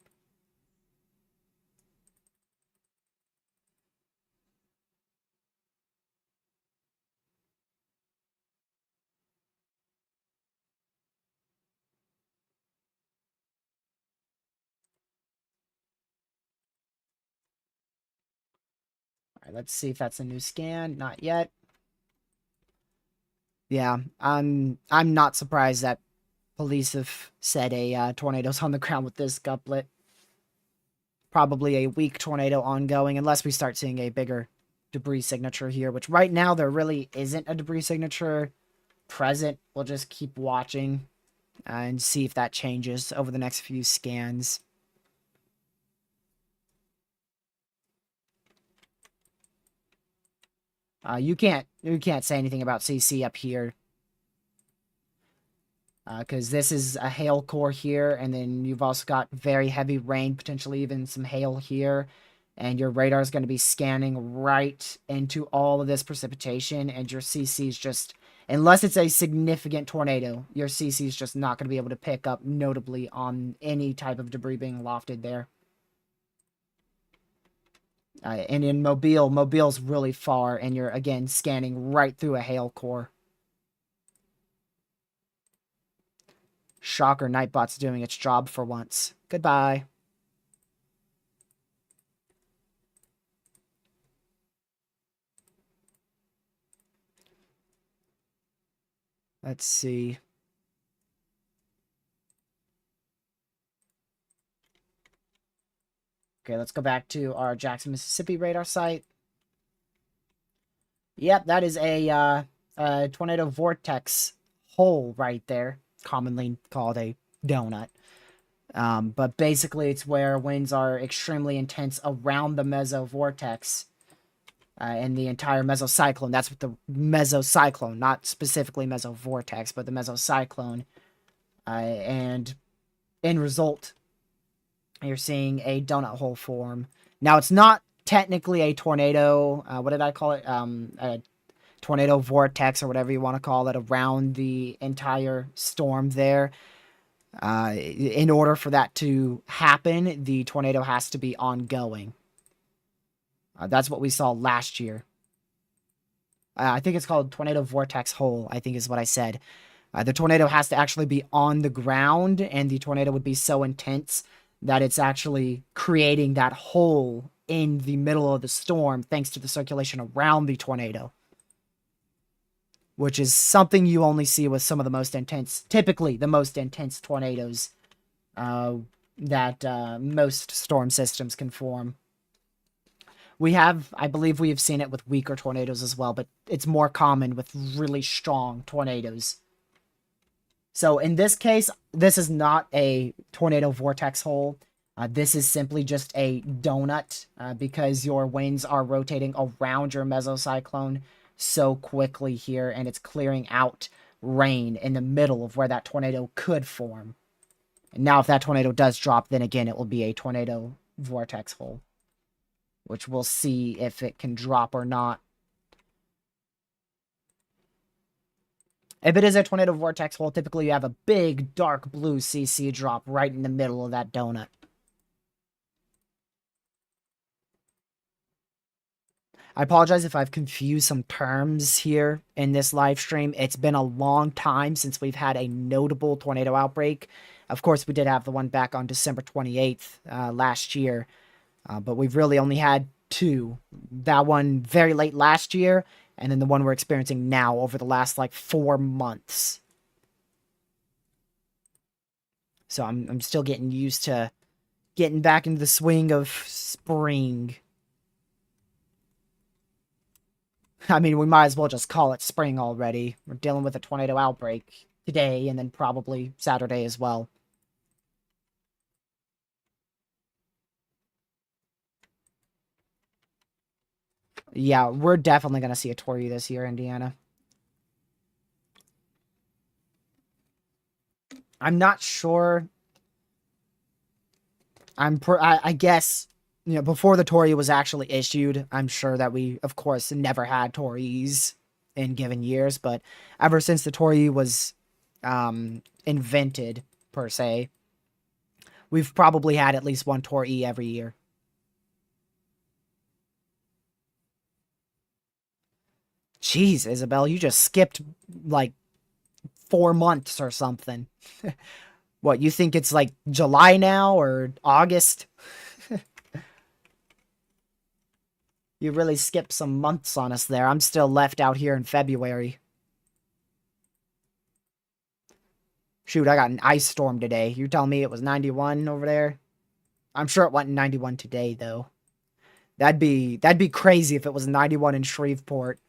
All right, let's see if that's a new scan. Not yet. Yeah, I'm not surprised that police have said a tornado's on the ground with this couplet. Probably a weak tornado ongoing, unless we start seeing a bigger debris signature here, which right now there really isn't a debris signature present. We'll just keep watching and see if that changes over the next few scans. You can't say anything about CC up here. Because this is a hail core here, and then you've also got very heavy rain, potentially even some hail here. And your radar is going to be scanning right into all of this precipitation, and your CC is just, unless it's a significant tornado, your CC is just not going to be able to pick up notably on any type of debris being lofted there. And in Mobile's really far, and you're, again, scanning right through a hail core. Shocker, Nightbot's doing its job for once. Goodbye. Let's see. Okay, let's go back to our Jackson, Mississippi radar site. Yep, that is a tornado vortex hole right there, commonly called a donut. But basically, it's where winds are extremely intense around the mesovortex and the entire mesocyclone. That's what the mesocyclone, not specifically mesovortex, but the mesocyclone. And in result, you're seeing a donut hole form. Now, it's not technically a tornado. What did I call it? A tornado vortex or whatever you want to call it around the entire storm there. In order for that to happen, the tornado has to be ongoing. That's what we saw last year. I think it's called tornado vortex hole, I think is what I said. The tornado has to actually be on the ground, and the tornado would be so intense that it's actually creating that hole in the middle of the storm thanks to the circulation around the tornado. Which is something you only see with some of the most intense, typically the most intense tornadoes that most storm systems can form. I believe we have seen it with weaker tornadoes as well, but it's more common with really strong tornadoes. So in this case, this is not a tornado vortex hole. This is simply just a donut because your winds are rotating around your mesocyclone so quickly here, and it's clearing out rain in the middle of where that tornado could form. And now if that tornado does drop, then again, it will be a tornado vortex hole, which we'll see if it can drop or not. If it is a tornado vortex hole, typically you have a big dark blue CC drop right in the middle of that donut. I apologize if I've confused some terms here in this live stream. It's been a long time since we've had a notable tornado outbreak. Of course, we did have the one back on December 28th last year, but we've really only had two. That one very late last year, and then the one we're experiencing now over the last, like, 4 months. So I'm still getting used to getting back into the swing of spring. I mean, we might as well just call it spring already. We're dealing with a tornado outbreak today and then probably Saturday as well. Yeah, we're definitely going to see a Tory this year, Indiana. I'm not sure. I guess, you know, before the Tory was actually issued, I'm sure that we, of course, never had Tories in given years, but ever since the Tory was invented, per se, we've probably had at least one Tory every year. Jeez, Isabel, you just skipped, like, 4 months or something. What, you think it's, like, July now or August? You really skipped some months on us there. I'm still left out here in February. Shoot, I got an ice storm today. You telling me it was 91 over there? I'm sure it went 91 today, though. That'd be crazy if it was 91 in Shreveport.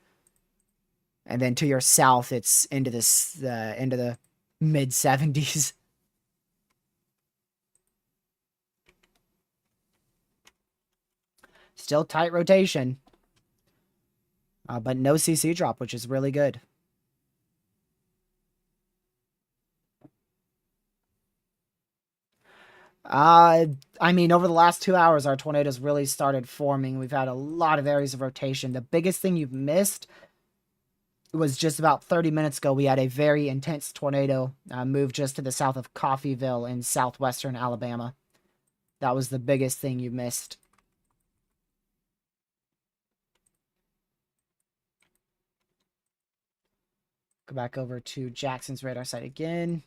And then to your south, it's into the mid 70s. Still tight rotation. But no CC drop, which is really good. I mean, over the last 2 hours, our tornadoes really started forming. We've had a lot of areas of rotation. The biggest thing you've missed was just about 30 minutes ago. We had a very intense tornado move just to the south of Coffeyville in southwestern Alabama. That was the biggest thing you missed. Go back over to Jackson's radar site again.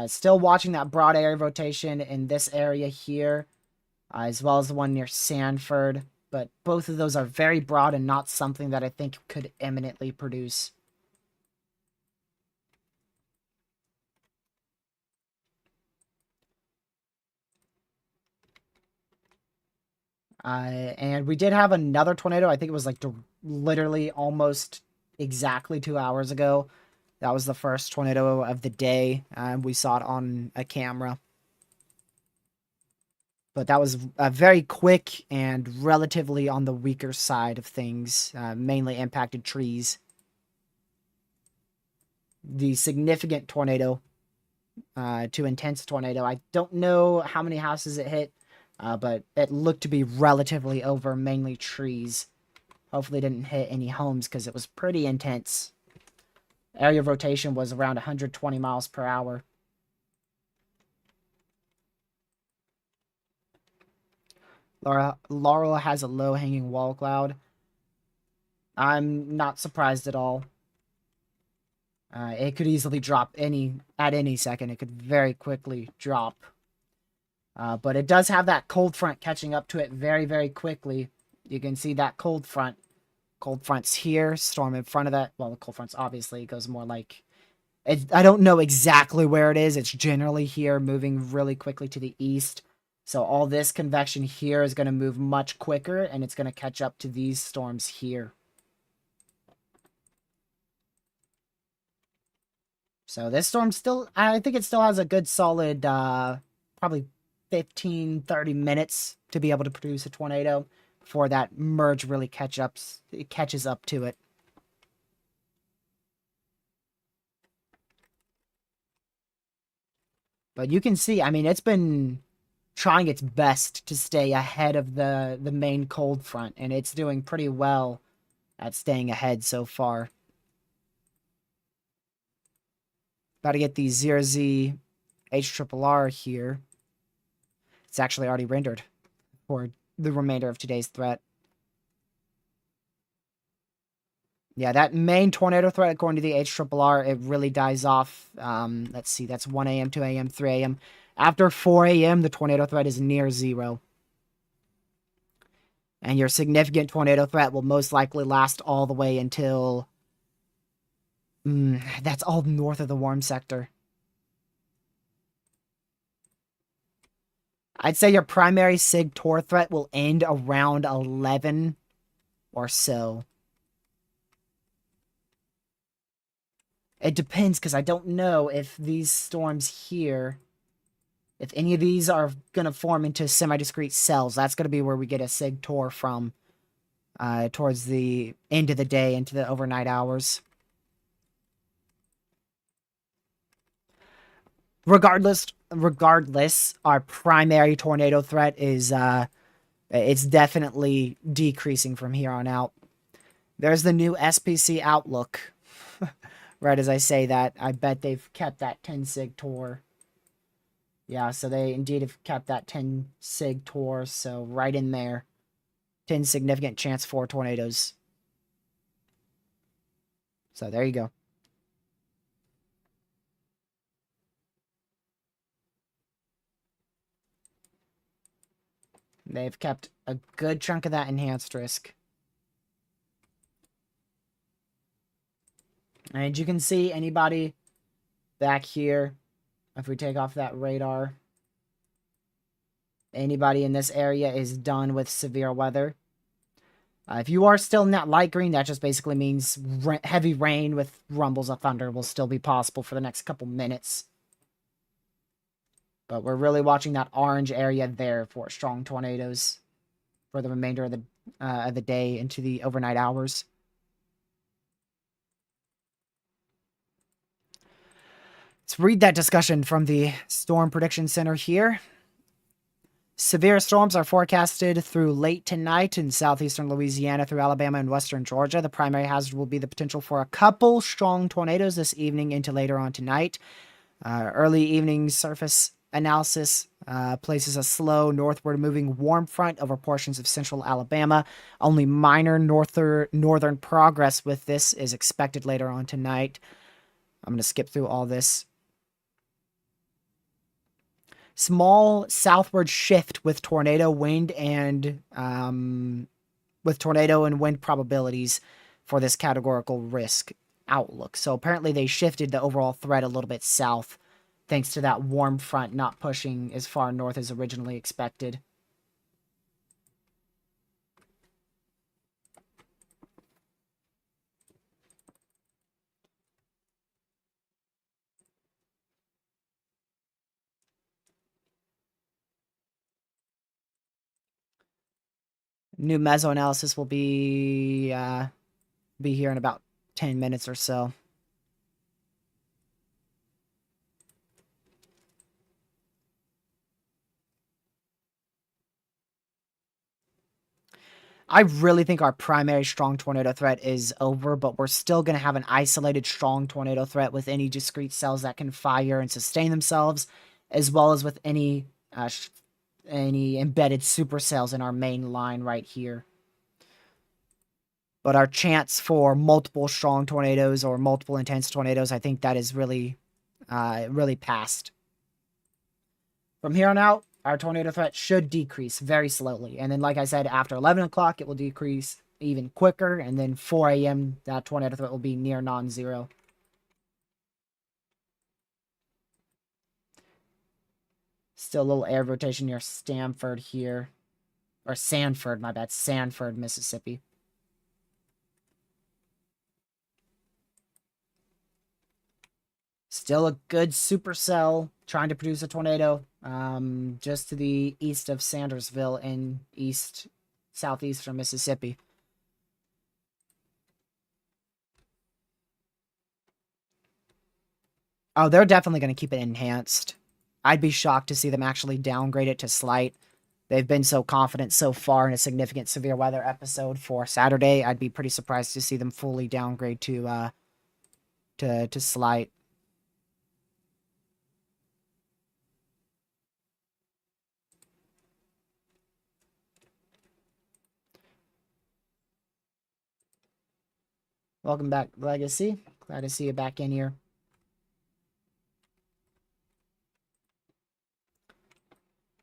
Still watching that broad area rotation in this area here, as well as the one near Sanford. But both of those are very broad and not something that I think could imminently produce. And we did have another tornado. I think it was like literally almost exactly 2 hours ago. That was the first tornado of the day. We saw it on a camera. But that was very quick and relatively on the weaker side of things. Mainly impacted trees. The significant tornado to intense tornado. I don't know how many houses it hit. But it looked to be relatively over mainly trees. Hopefully it didn't hit any homes because it was pretty intense. Area of rotation was around 120 miles per hour. Laurel has a low-hanging wall cloud. I'm not surprised at all. It could easily drop at any second. It could very quickly drop. But it does have that cold front catching up to it very, very quickly. You can see that cold front. Cold front's here, storm in front of that. Well, the cold front's obviously goes more like... I don't know exactly where it is. It's generally here, moving really quickly to the east. So all this convection here is going to move much quicker, and it's going to catch up to these storms here. So this storm still... I think it still has a good solid, probably 15, 30 minutes to be able to produce a tornado before that merge really catches up to it. But you can see, I mean, it's been trying its best to stay ahead of the main cold front, and it's doing pretty well at staying ahead so far. About to get the 0Z HRRR here. It's actually already rendered for the remainder of today's threat. Yeah, that main tornado threat, according to the HRRR, it really dies off. Let's see, that's 1 a.m., 2 a.m., 3 a.m. After 4 a.m., the tornado threat is near zero. And your significant tornado threat will most likely last all the way until... that's all north of the warm sector. I'd say your primary SIG-TOR threat will end around 11 or so. It depends, because I don't know if these storms here, if any of these are going to form into semi-discrete cells. That's going to be where we get a SIG-TOR from towards the end of the day, into the overnight hours. Regardless, our primary tornado threat is, it's definitely decreasing from here on out. There's the new SPC outlook. Right as I say that, I bet they've kept that 10 sig TOR. Yeah, so they indeed have kept that 10 sig TOR, so right in there. 10 significant chance for tornadoes. So there you go. They've kept a good chunk of that enhanced risk. And you can see anybody back here, if we take off that radar, anybody in this area is done with severe weather. If you are still not light green, that just basically means heavy rain with rumbles of thunder will still be possible for the next couple minutes. But we're really watching that orange area there for strong tornadoes for the remainder of the of the day into the overnight hours. Let's read that discussion from the Storm Prediction Center here. Severe storms are forecasted through late tonight in southeastern Louisiana through Alabama and western Georgia. The primary hazard will be the potential for a couple strong tornadoes this evening into later on tonight. Early evening surface analysis places a slow northward moving warm front over portions of central Alabama. Only minor northern progress with this is expected later on tonight. I'm going to skip through all this. Small southward shift with tornado wind and wind probabilities for this categorical risk outlook. So apparently they shifted the overall threat a little bit south thanks to that warm front not pushing as far north as originally expected. New Mesoanalysis will be here in about 10 minutes or so. I really think our primary strong tornado threat is over, but we're still going to have an isolated strong tornado threat with any discrete cells that can fire and sustain themselves, as well as with any embedded supercells in our main line right here. But our chance for multiple strong tornadoes or multiple intense tornadoes, I think that is really past. From here on out, our tornado threat should decrease very slowly. And then, like I said, after 11 o'clock, it will decrease even quicker. And then 4 a.m., that tornado threat will be near non-zero. Still a little air rotation near Stanford here. Or Sanford, my bad. Sanford, Mississippi. Still a good supercell trying to produce a tornado just to the east of Sandersville in southeastern Mississippi. Oh, they're definitely going to keep it enhanced. I'd be shocked to see them actually downgrade it to slight. They've been so confident so far in a significant severe weather episode for Saturday. I'd be pretty surprised to see them fully downgrade to slight. Welcome back, Legacy. Glad to see you back in here.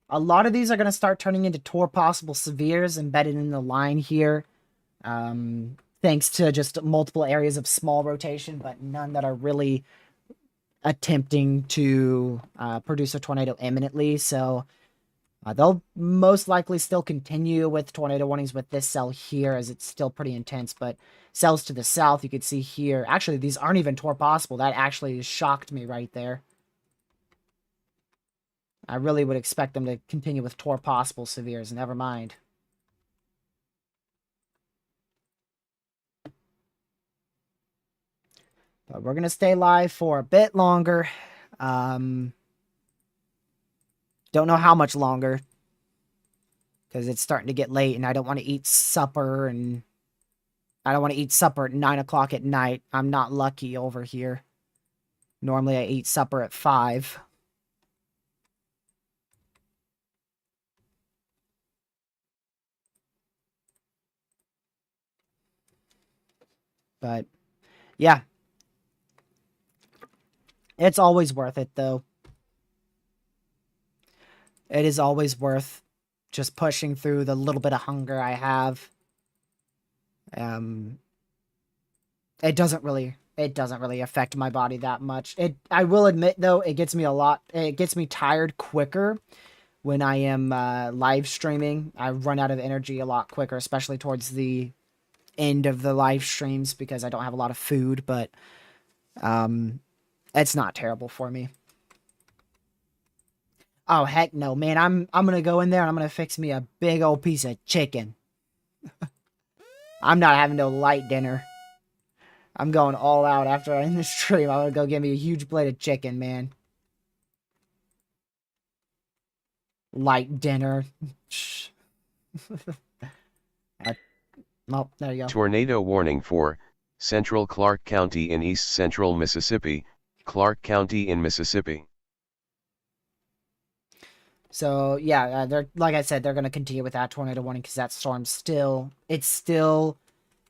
A lot of these are going to start turning into Tor possible severes embedded in the line here. Thanks to just multiple areas of small rotation, but none that are really attempting to produce a tornado imminently. So they'll most likely still continue with tornado warnings with this cell here, as it's still pretty intense. But cells to the south, you could see here. Actually, these aren't even Tor possible. That actually shocked me right there. I really would expect them to continue with Tor possible severes. Never mind. But we're going to stay live for a bit longer. Don't know how much longer. Because it's starting to get late and I don't want to eat supper. And I don't want to eat supper at 9 o'clock at night. I'm not lucky over here. Normally I eat supper at 5. But, yeah. It's always worth it, though. It is always worth just pushing through the little bit of hunger I have. It doesn't really affect my body that much. I will admit, though, it gets me tired quicker when I am live streaming. I run out of energy a lot quicker, especially towards the end of the live streams because I don't have a lot of food, but it's not terrible for me. Oh, heck no, man. I'm going to go in there and I'm going to fix me a big old piece of chicken. I'm not having no light dinner. I'm going all out after I end this stream. I'm gonna go get me a huge plate of chicken, man. Light dinner. Oh, there you go. Tornado warning for Central Clark County in east central Mississippi, Clark County in Mississippi. So yeah, they're like I said, they're going to continue with that tornado warning because that storm's still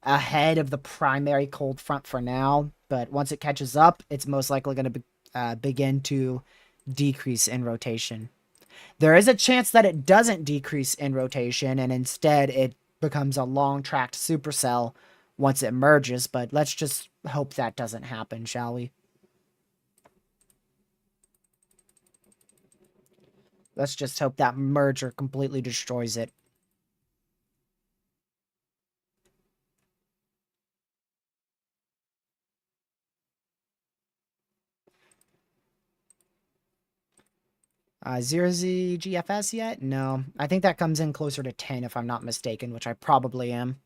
ahead of the primary cold front for now. But once it catches up, it's most likely going to begin to decrease in rotation. There is a chance that it doesn't decrease in rotation and instead it becomes a long-tracked supercell once it merges. But let's just hope that doesn't happen, shall we? Let's just hope that merger completely destroys it. Zero Z GFS yet? No. I think that comes in closer to 10 if I'm not mistaken, which I probably am.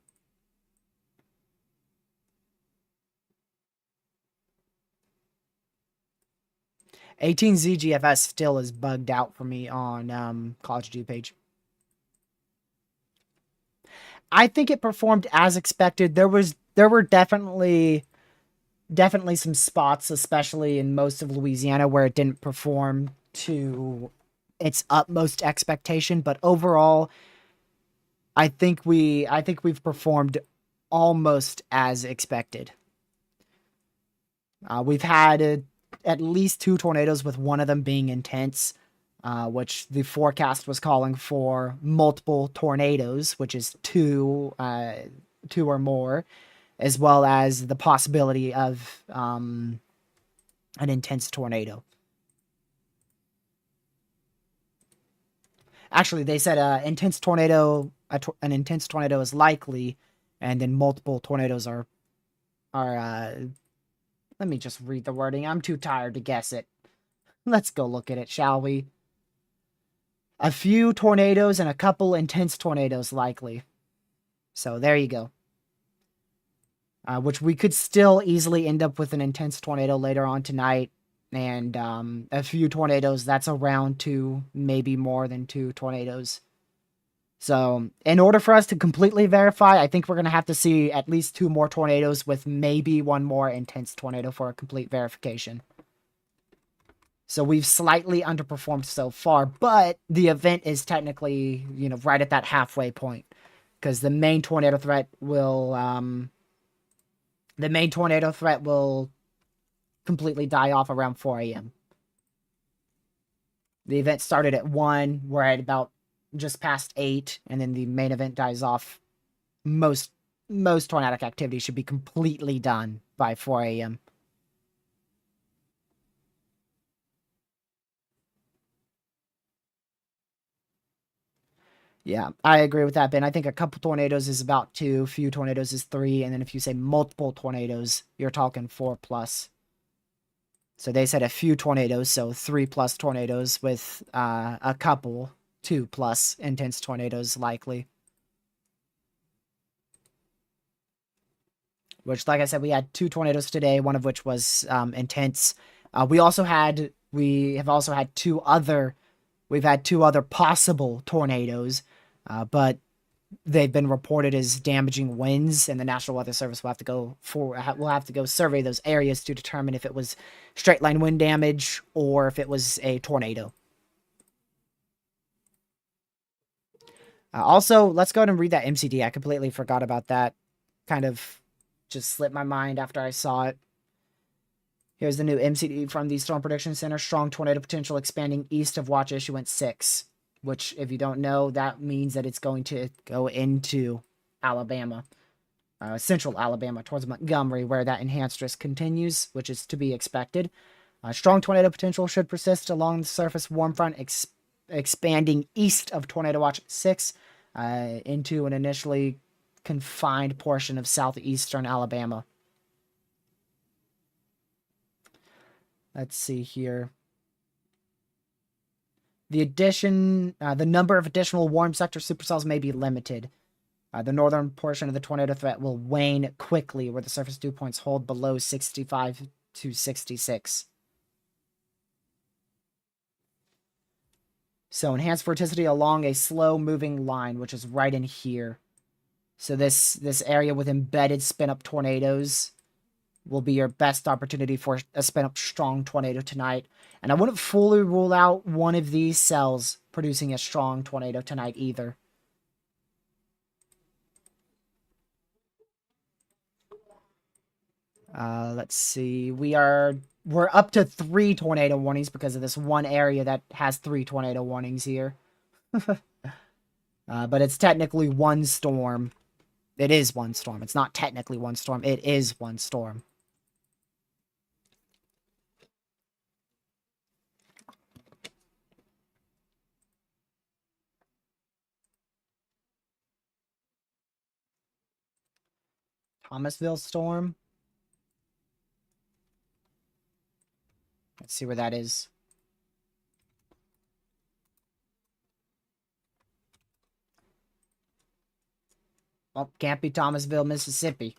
$18Z GFS still is bugged out for me on College Due page. I think it performed as expected. There were definitely some spots, especially in most of Louisiana, where it didn't perform to its utmost expectation, but overall I think we've performed almost as expected. We've had at least 2 tornadoes, with one of them being intense, which the forecast was calling for multiple tornadoes, which is 2 or more, as well as the possibility of an intense tornado. Actually, they said an intense tornado is likely, and then multiple tornadoes are let me just read the wording. I'm too tired to guess it. Let's go look at it, shall we? A few tornadoes and a couple intense tornadoes likely. So there you go. Which we could still easily end up with an intense tornado later on tonight. And a few tornadoes, that's around 2, maybe more than 2 tornadoes. So in order for us to completely verify, I think we're going to have to see at least 2 more tornadoes with maybe 1 more intense tornado for a complete verification. So we've slightly underperformed so far, but the event is technically, right at that halfway point, because the main tornado threat will completely die off around 4 a.m. The event started at 1. We're at about just past 8, and then the main event dies off. Most tornadic activity should be completely done by 4 a.m. Yeah, I agree with that, Ben. I think a couple tornadoes is about 2, few tornadoes is 3, and then if you say multiple tornadoes, you're talking 4+. So they said a few tornadoes, so 3+ tornadoes with a couple 2+ intense tornadoes likely. Which, like I said, we had 2 tornadoes today, one of which was intense. We've had 2 other possible tornadoes, but they've been reported as damaging winds, and the National Weather Service will have to go survey those areas to determine if it was straight line wind damage or if it was a tornado. Also, let's go ahead and read that MCD. I completely forgot about that. Kind of just slipped my mind after I saw it. Here's the new MCD from the Storm Prediction Center. Strong tornado potential expanding east of watch issuance 6. Which, if you don't know, that means that it's going to go into Alabama. Central Alabama, towards Montgomery, where that enhanced risk continues, which is to be expected. Strong tornado potential should persist along the surface warm front, expanding east of Tornado Watch 6 into an initially confined portion of southeastern Alabama. Let's see here. The number of additional warm sector supercells may be limited. The northern portion of the tornado threat will wane quickly, where the surface dew points hold below 65 to 66. So enhanced vorticity along a slow-moving line, which is right in here. So this area with embedded spin-up tornadoes will be your best opportunity for a spin-up strong tornado tonight. And I wouldn't fully rule out one of these cells producing a strong tornado tonight either. Let's see. We're up to 3 tornado warnings because of this one area that has 3 tornado warnings here. But it's technically one storm. It is one storm. It's not technically one storm. It is one storm. Thomasville storm. Let's see where that is. Well, can't be Thomasville, Mississippi.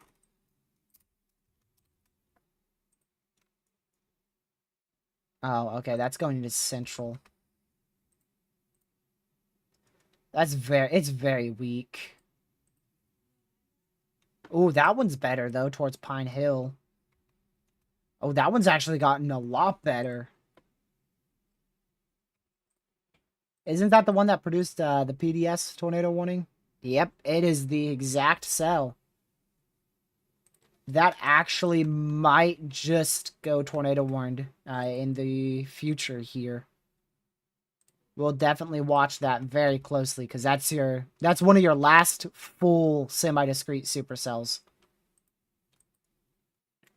Oh, okay, that's going into Central. It's very weak. Oh, that one's better, though, towards Pine Hill. Oh, that one's actually gotten a lot better. Isn't that the one that produced the PDS tornado warning? Yep, it is the exact cell. That actually might just go tornado warned in the future here. We'll definitely watch that very closely because that's one of your last full semi-discrete supercells.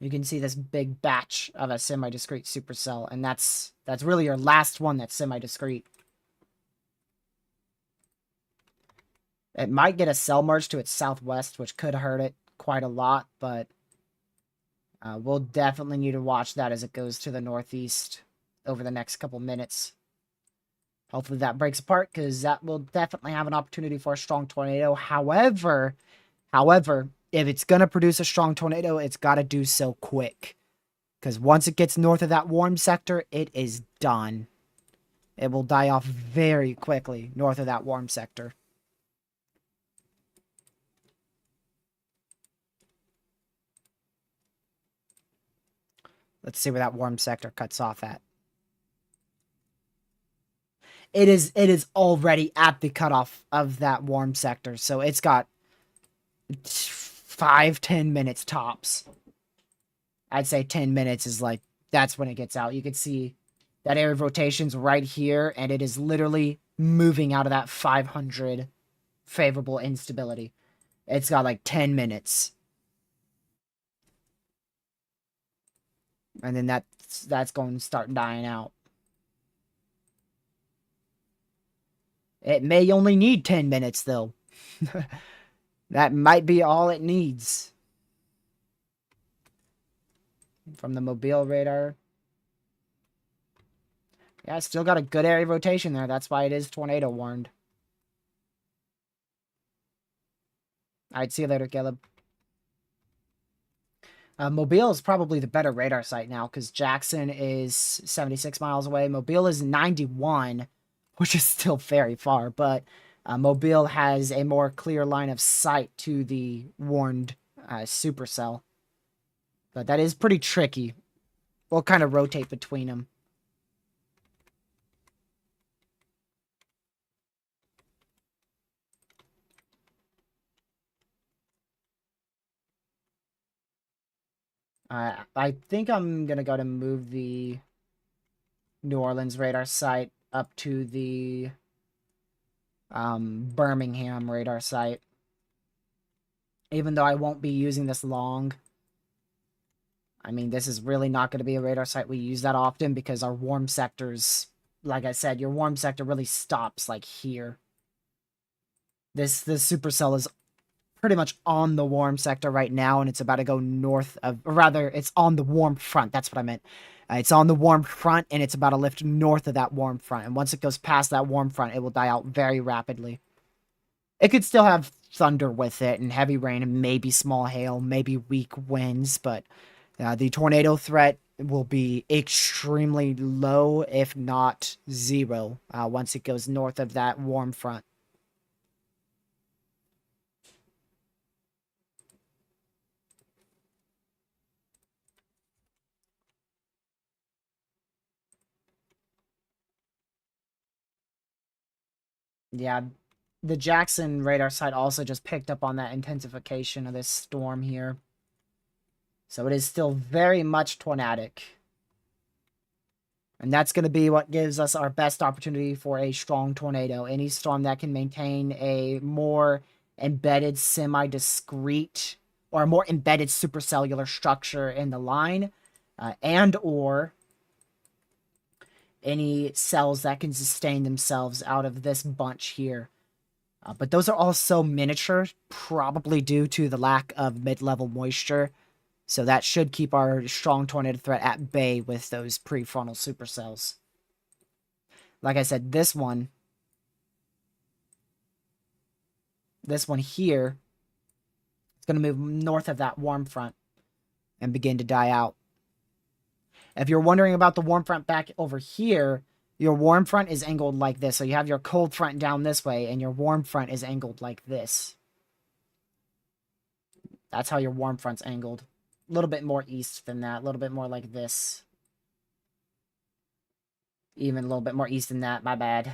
You can see this big batch of a semi-discrete supercell, and that's really your last one that's semi-discrete. It might get a cell merge to its southwest, which could hurt it quite a lot, but we'll definitely need to watch that as it goes to the northeast over the next couple minutes. Hopefully that breaks apart, because that will definitely have an opportunity for a strong tornado. However, if it's going to produce a strong tornado, it's got to do so quick. Because once it gets north of that warm sector, it is done. It will die off very quickly north of that warm sector. Let's see where that warm sector cuts off at. It is already at the cutoff of that warm sector, so it's got 5-10 minutes tops. I'd say 10 minutes is like, that's when it gets out. You can see that area of rotation's right here, and it is literally moving out of that 500 favorable instability. It's got like 10 minutes. And then that's going to start dying out. It may only need 10 minutes, though. That might be all it needs. From the Mobile radar. Yeah, it's still got a good area of rotation there. That's why it is tornado warned. Alright, see you later, Caleb. Mobile is probably the better radar site now, because Jackson is 76 miles away. Mobile is 91, which is still very far, but Mobile has a more clear line of sight to the warned supercell. But that is pretty tricky. We'll kind of rotate between them. I think I'm going to go to move the New Orleans radar site up to the Birmingham radar site. Even though I won't be using this long. I mean, this is really not going to be a radar site we use that often because our warm sectors, like I said, your warm sector really stops like here. This supercell is pretty much on the warm sector right now, and it's about to go north of, or rather, it's on the warm front. That's what I meant. It's on the warm front, and it's about to lift north of that warm front. And once it goes past that warm front, it will die out very rapidly. It could still have thunder with it, and heavy rain, and maybe small hail, maybe weak winds, but the tornado threat will be extremely low, if not zero, once it goes north of that warm front. Yeah, the Jackson radar site also just picked up on that intensification of this storm here. So it is still very much tornadic. And that's going to be what gives us our best opportunity for a strong tornado. Any storm that can maintain a more embedded semi-discrete or a more embedded supercellular structure in the line, and or any cells that can sustain themselves out of this bunch here. But those are all so miniature, probably due to the lack of mid-level moisture. So that should keep our strong tornado threat at bay with those prefrontal supercells. Like I said, this one here, it's going to move north of that warm front and begin to die out. If you're wondering about the warm front back over here, your warm front is angled like this. So you have your cold front down this way, and your warm front is angled like this. That's how your warm front's angled. A little bit more east than that. A little bit more like this. Even a little bit more east than that. My bad.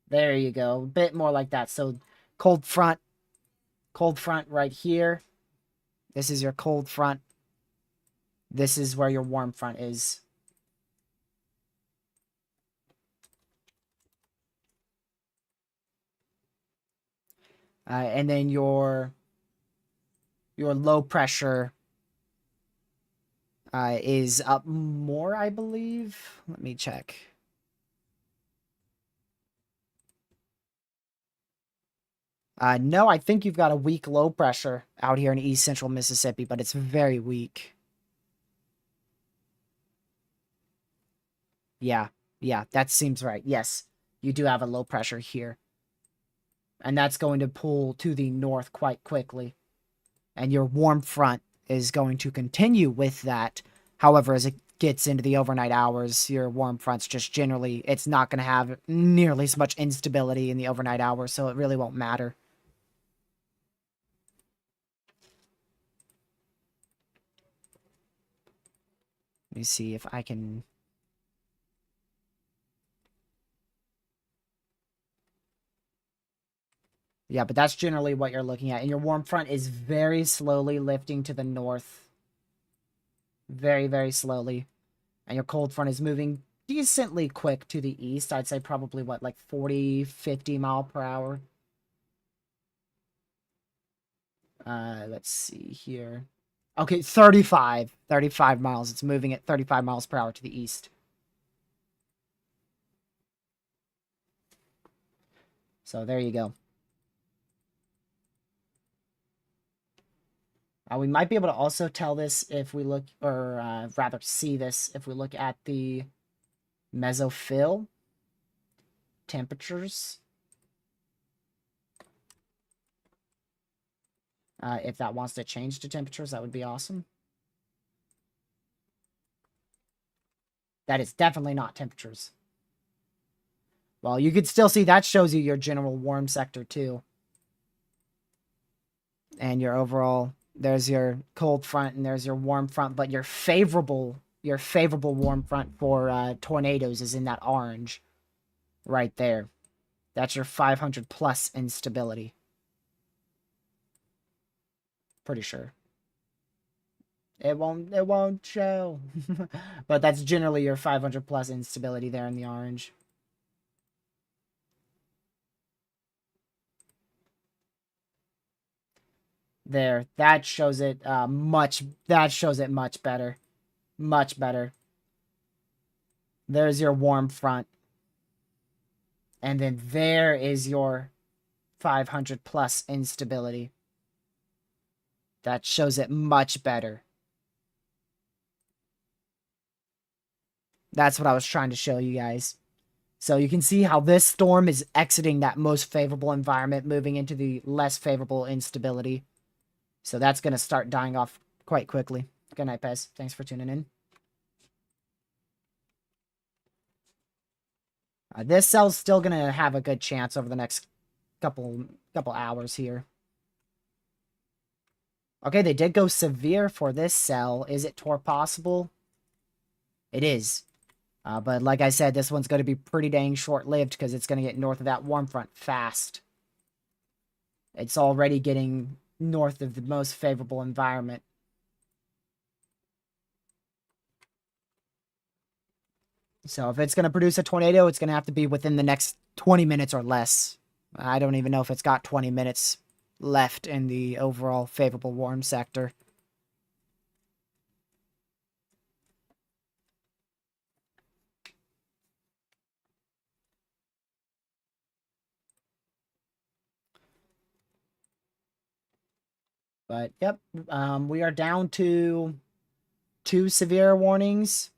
There you go. A bit more like that. So cold front right here. This is your cold front. This is where your warm front is. And then your low pressure is up more, I believe. Let me check. No, I think you've got a weak low pressure out here in East Central Mississippi, but it's very weak. Yeah, that seems right. Yes, you do have a low pressure here. And that's going to pull to the north quite quickly. And your warm front is going to continue with that. However, as it gets into the overnight hours, your warm front's just generally, it's not going to have nearly as much instability in the overnight hours, so it really won't matter. Let me see if I can... Yeah, but that's generally what you're looking at. And your warm front is very slowly lifting to the north. Very, very slowly. And your cold front is moving decently quick to the east. I'd say probably, what, like 40, 50 mile per hour? Let's see here. Okay, 35. 35 miles. It's moving at 35 miles per hour to the east. So there you go. We might be able to also tell this if we look, or rather see this if we look at the mesophyll temperatures. If that wants to change to temperatures, that would be awesome. That is definitely not temperatures. Well, you could still see that shows you your general warm sector too. And your overall, there's your cold front and there's your warm front, but your favorable warm front for tornadoes is in that orange right there. That's your 500 plus instability. Pretty sure. It won't show. But that's generally your 500 plus instability there in the orange. There, that shows it much better. Much better. There's your warm front. And then there is your 500 plus instability. That shows it much better. That's what I was trying to show you guys. So you can see how this storm is exiting that most favorable environment, moving into the less favorable instability. So that's going to start dying off quite quickly. Good night, Pez. Thanks for tuning in. This cell's still going to have a good chance over the next couple hours here. Okay, they did go severe for this cell. Is it tour possible? It is. But like I said, this one's going to be pretty dang short-lived because it's going to get north of that warm front fast. It's already getting north of the most favorable environment. So if it's going to produce a tornado, it's going to have to be within the next 20 minutes or less. I don't even know if it's got 20 minutes left in the overall favorable warm sector. But, yep, we are down to 2 severe warnings.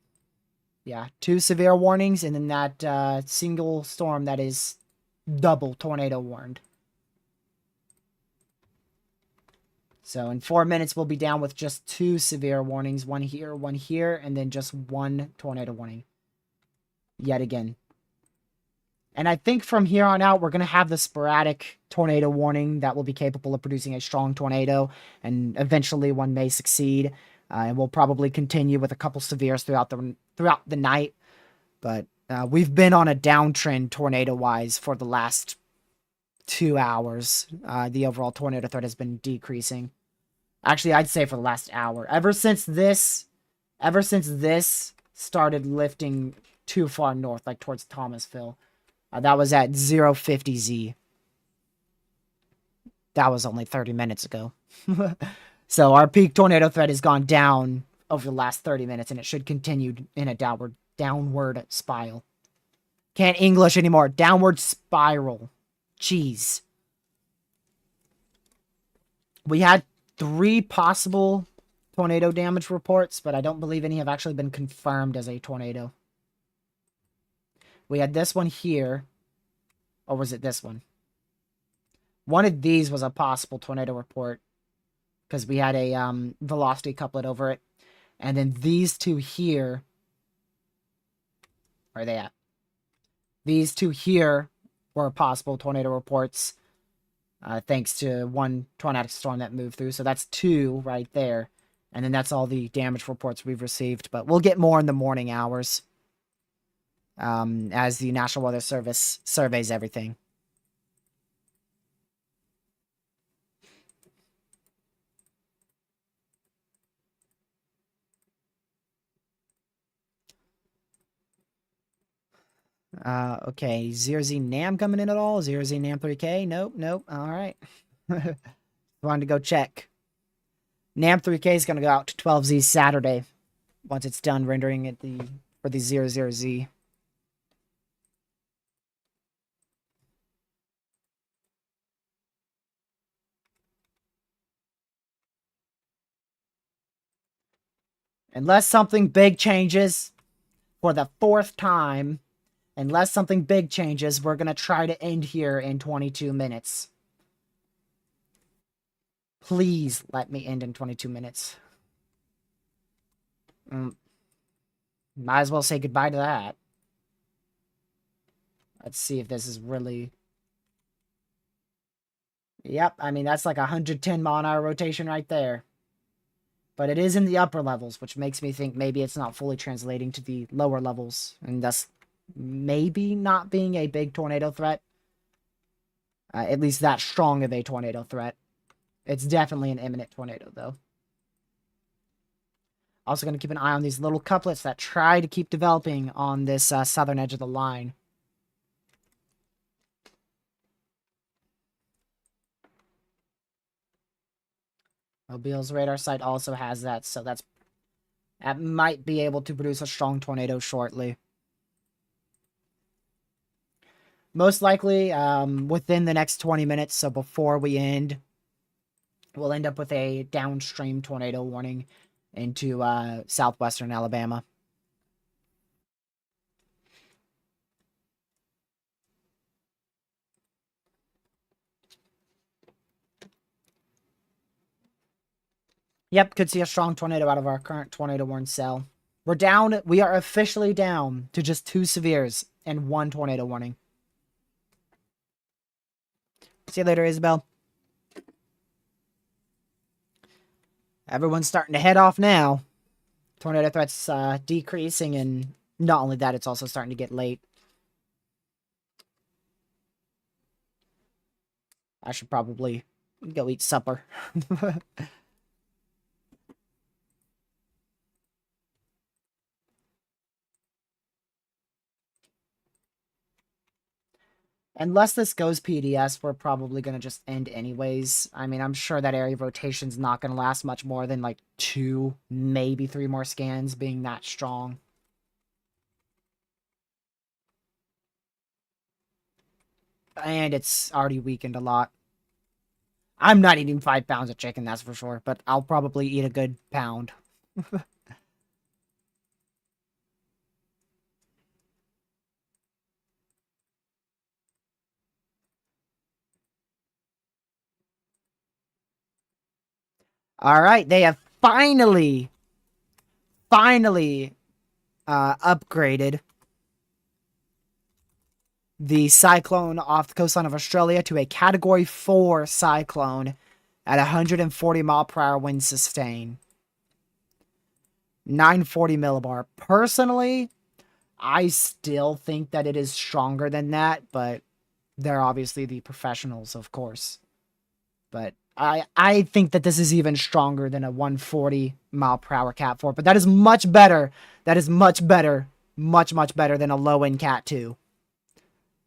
Yeah, 2 severe warnings, and then that single storm that is double tornado warned. So in 4 minutes, we'll be down with just 2 severe warnings. One here, and then just 1 tornado warning. Yet again. And I think from here on out, we're going to have the sporadic tornado warning that will be capable of producing a strong tornado, and eventually one may succeed. And we'll probably continue with a couple severes throughout the night. But we've been on a downtrend tornado-wise for the last 2 hours. The overall tornado threat has been decreasing. Actually, I'd say for the last hour. Ever since this started lifting too far north, like towards Thomasville. That was at 050Z. That was only 30 minutes ago. So our peak tornado threat has gone down over the last 30 minutes, and it should continue in a downward spiral. Can't English anymore. Downward spiral. Jeez. We had 3 possible tornado damage reports, but I don't believe any have actually been confirmed as a tornado. We had this one here. Or was it this one? One of these was a possible tornado report, because we had a velocity couplet over it. And then these 2 here. Where are they at? These 2 here were possible tornado reports. Thanks to one tornadic storm that moved through. So that's 2 right there. And then that's all the damage reports we've received. But we'll get more in the morning hours. As the National Weather Service surveys everything. Okay, 0Z NAM coming in at all? 0Z NAM 3K? Nope. All right. Wanted to go check. NAM 3K is going to go out to 12Z Saturday once it's done rendering it for the 00Z. Unless something big changes for the 4th time, unless something big changes, we're going to try to end here in 22 minutes. Please let me end in 22 minutes. Might as well say goodbye to that. Let's see if this is really... Yep, I mean, that's like 110 mile an hour rotation right there. But it is in the upper levels, which makes me think maybe it's not fully translating to the lower levels, and thus maybe not being a big tornado threat. At least that strong of a tornado threat. It's definitely an imminent tornado, though. Also going to keep an eye on these little couplets that try to keep developing on this southern edge of the line. Mobile's radar site also has that, so that might be able to produce a strong tornado shortly. Most likely within the next 20 minutes, so before we end, we'll end up with a downstream tornado warning into southwestern Alabama. Yep, could see a strong tornado out of our current tornado warning cell. We're down. We are officially down to just 2 severes and 1 tornado warning. See you later, Isabel. Everyone's starting to head off now. Tornado threats decreasing, and not only that, it's also starting to get late. I should probably go eat supper. Unless this goes PDS, we're probably going to just end anyways. I mean, I'm sure that area of rotation's not going to last much more than like 2, maybe 3 more scans being that strong. And it's already weakened a lot. I'm not eating 5 pounds of chicken, that's for sure, but I'll probably eat a good pound. All right, they have finally upgraded the cyclone off the coastline of Australia to a Category 4 cyclone at 140 mile per hour wind sustain. 940 millibar. Personally, I still think that it is stronger than that, but they're obviously the professionals, of course. But I think that this is even stronger than a 140 mile per hour Cat 4. But that is much better. That is much better. Much better than a low-end Cat 2.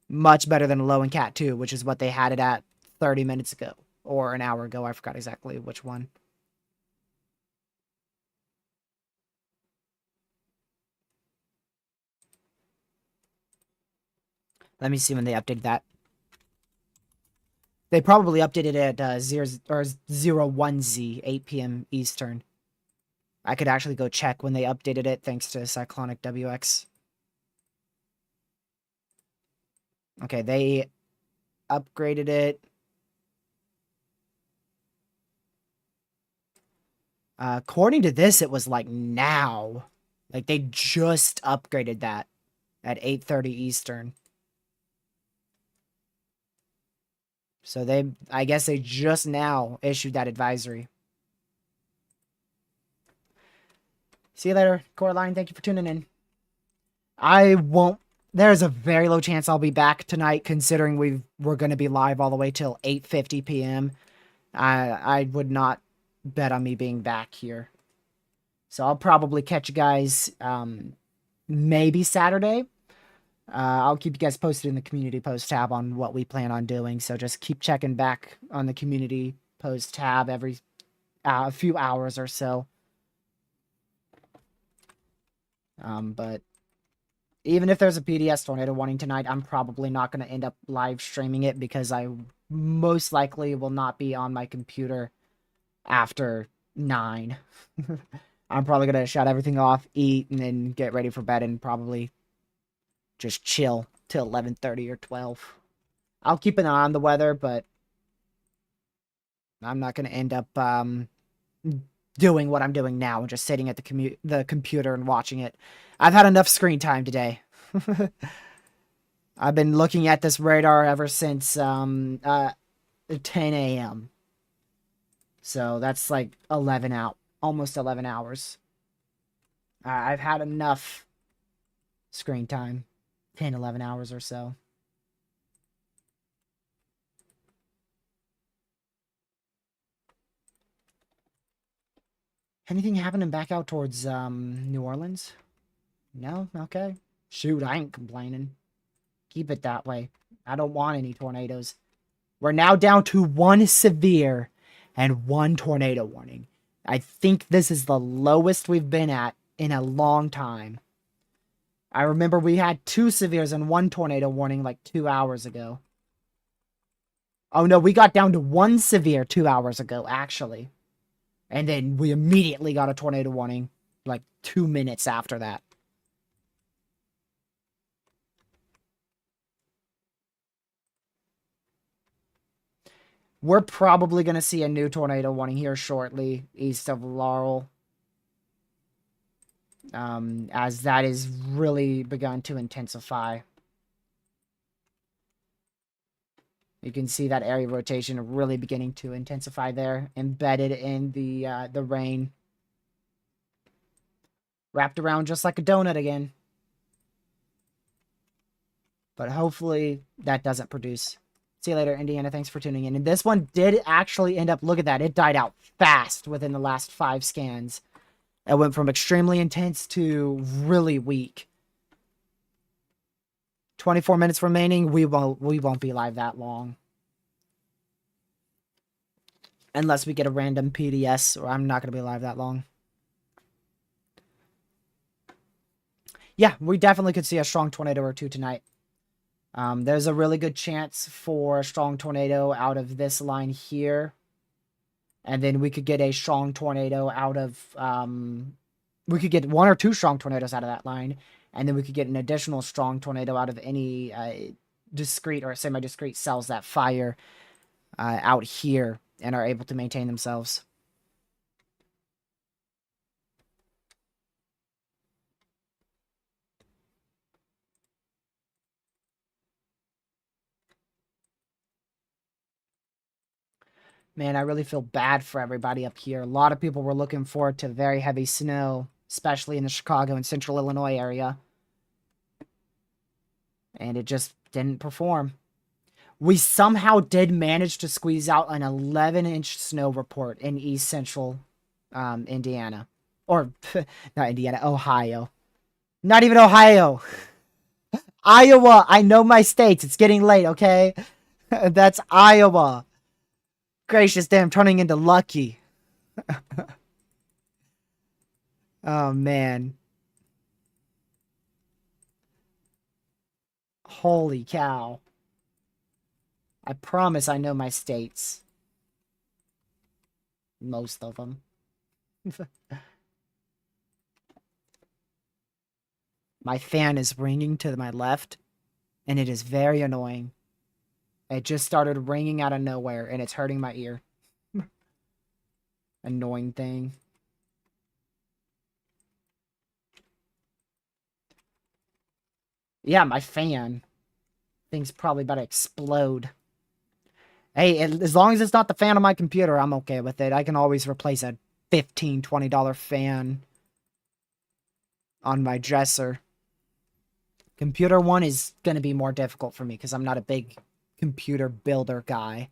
Much better than a low-end Cat 2, which is what they had it at 30 minutes ago. Or an hour ago. I forgot exactly which one. Let me see when they updated that. They probably updated it at 01Z, 8 p.m. Eastern. I could actually go check when they updated it thanks to Cyclonic WX. Okay, they upgraded it. According to this, it was like now. Like they just upgraded that at 8:30 Eastern. So I guess they just now issued that advisory. See you later, Coraline. Thank you for tuning in. I won't. There's a very low chance I'll be back tonight, considering we're going to be live all the way till 8:50 p.m. I would not bet on me being back here. So I'll probably catch you guys maybe Saturday. I'll keep you guys posted in the community post tab on what we plan on doing. So just keep checking back on the community post tab every few hours or so. But even if there's a PDS tornado warning tonight, I'm probably not going to end up live streaming it because I most likely will not be on my computer after 9. I'm probably going to shut everything off, eat, and then get ready for bed and probably just chill till 11:30 or 12. I'll keep an eye on the weather, but I'm not going to end up doing what I'm doing now and just sitting at the computer and watching it. I've had enough screen time today. I've been looking at this radar ever since 10 a.m. So that's like almost 11 hours. I've had enough screen time. 10, 11 hours or so. Anything happening back out towards New Orleans? No? Okay. Shoot, I ain't complaining. Keep it that way. I don't want any tornadoes. We're now down to 1 severe and 1 tornado warning. I think this is the lowest we've been at in a long time. I remember we had 2 severes and 1 tornado warning like 2 hours ago. Oh no, we got down to 1 severe 2 hours ago, actually. And then we immediately got a tornado warning like 2 minutes after that. We're probably going to see a new tornado warning here shortly, east of Laurel. As that is really begun to intensify. You can see that area rotation really beginning to intensify there, embedded in the rain. Wrapped around just like a donut again. But hopefully that doesn't produce. See you later, Indiana. Thanks for tuning in. And this one did actually end up, look at that. It died out fast within the last 5 scans. It went from extremely intense to really weak. 24 minutes remaining. We won't be live that long. Unless we get a random PDS, or I'm not going to be live that long. Yeah, we definitely could see a strong tornado or two tonight. There's a really good chance for a strong tornado out of this line here. And then we could get a strong tornado out of... we could get 1 or 2 strong tornadoes out of that line. And then we could get an additional strong tornado out of any discrete or semi-discrete cells that fire out here and are able to maintain themselves. Man, I really feel bad for everybody up here. A lot of people were looking forward to very heavy snow, especially in the Chicago and central Illinois area. And it just didn't perform. We somehow did manage to squeeze out an 11-inch snow report in east central Indiana. Or, not Indiana, Ohio. Not even Ohio. Iowa. I know my states. It's getting late, okay? That's Iowa. Gracious damn, turning into Lucky. Oh, man. Holy cow. I promise I know my states. Most of them. My fan is ringing to my left, and it is very annoying. It just started ringing out of nowhere, and it's hurting my ear. Annoying thing. Yeah, my fan. Thing's probably about to explode. Hey, as long as it's not the fan on my computer, I'm okay with it. I can always replace a $15, $20 fan on my dresser. Computer one is going to be more difficult for me because I'm not a big computer builder guy.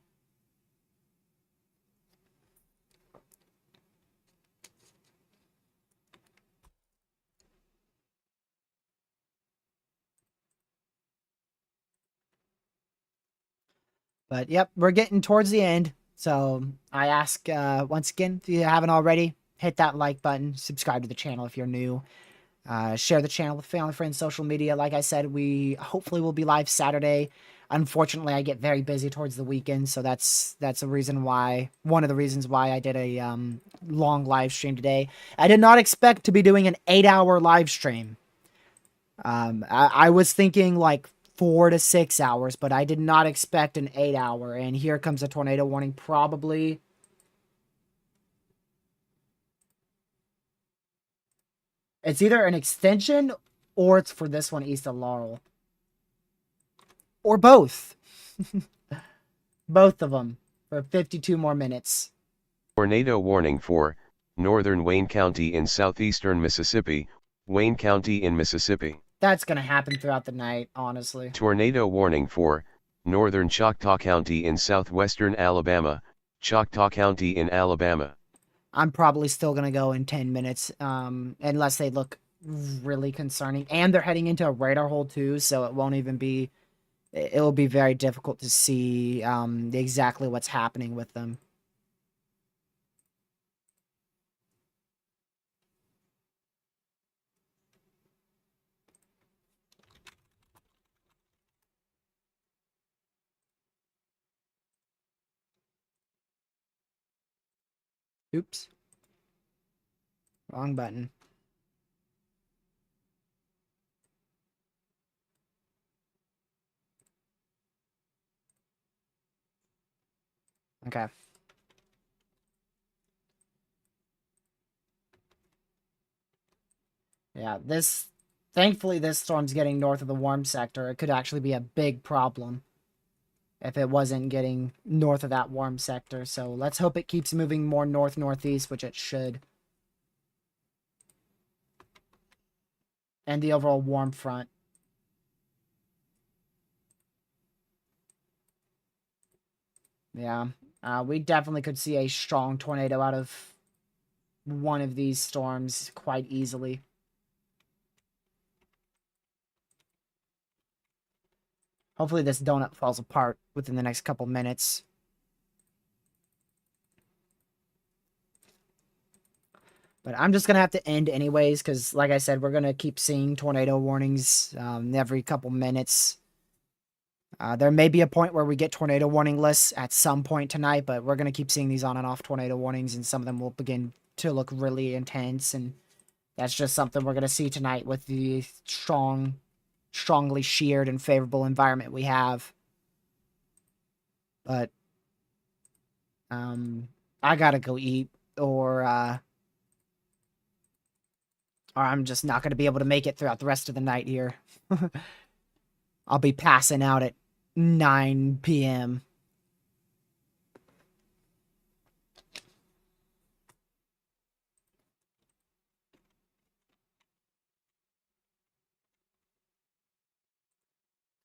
But yep, we're getting towards the end. So I ask once again, if you haven't already, hit that like button, subscribe to the channel if you're new. Share the channel with family, friends, social media. Like I said, we hopefully will be live Saturday. Unfortunately, I get very busy towards the weekend, so that's a reason why, one of the reasons why I did a long live stream today. I did not expect to be doing an 8-hour live stream. I was thinking like 4 to 6 hours, but I did not expect an 8-hour. And here comes a tornado warning, probably. It's either an extension or it's for this one east of Laurel. Or both. Both of them for 52 more minutes. Tornado warning for northern Wayne County in southeastern Mississippi, Wayne County in Mississippi. That's going to happen throughout the night, honestly. Tornado warning for northern Choctaw County in southwestern Alabama, Choctaw County in Alabama. I'm probably still going to go in 10 minutes, unless they look really concerning. And they're heading into a radar hole too, so it won't even be... It will be very difficult to see exactly what's happening with them. Oops. Wrong button. Okay. Yeah, thankfully this storm's getting north of the warm sector. It could actually be a big problem if it wasn't getting north of that warm sector. So let's hope it keeps moving more north-northeast, which it should. And the overall warm front. Yeah, we definitely could see a strong tornado out of one of these storms quite easily. Hopefully this donut falls apart within the next couple minutes. But I'm just going to have to end anyways, because like I said, we're going to keep seeing tornado warnings every couple minutes. There may be a point where we get tornado warning lists at some point tonight, but we're going to keep seeing these on and off tornado warnings, and some of them will begin to look really intense, and that's just something we're going to see tonight with the strongly sheared and favorable environment we have. But I gotta go eat, or I'm just not going to be able to make it throughout the rest of the night here. I'll be passing out at 9 p.m.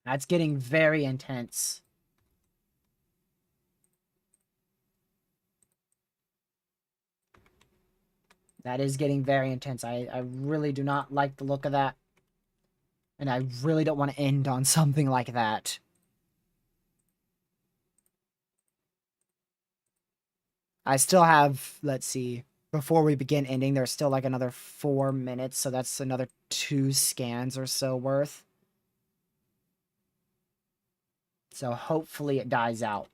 That's getting very intense. That is getting very intense. I really do not like the look of that. And I really don't want to end on something like that. I still have, let's see, before we begin ending, there's still like another 4 minutes, so that's another 2 scans or so worth. So hopefully it dies out.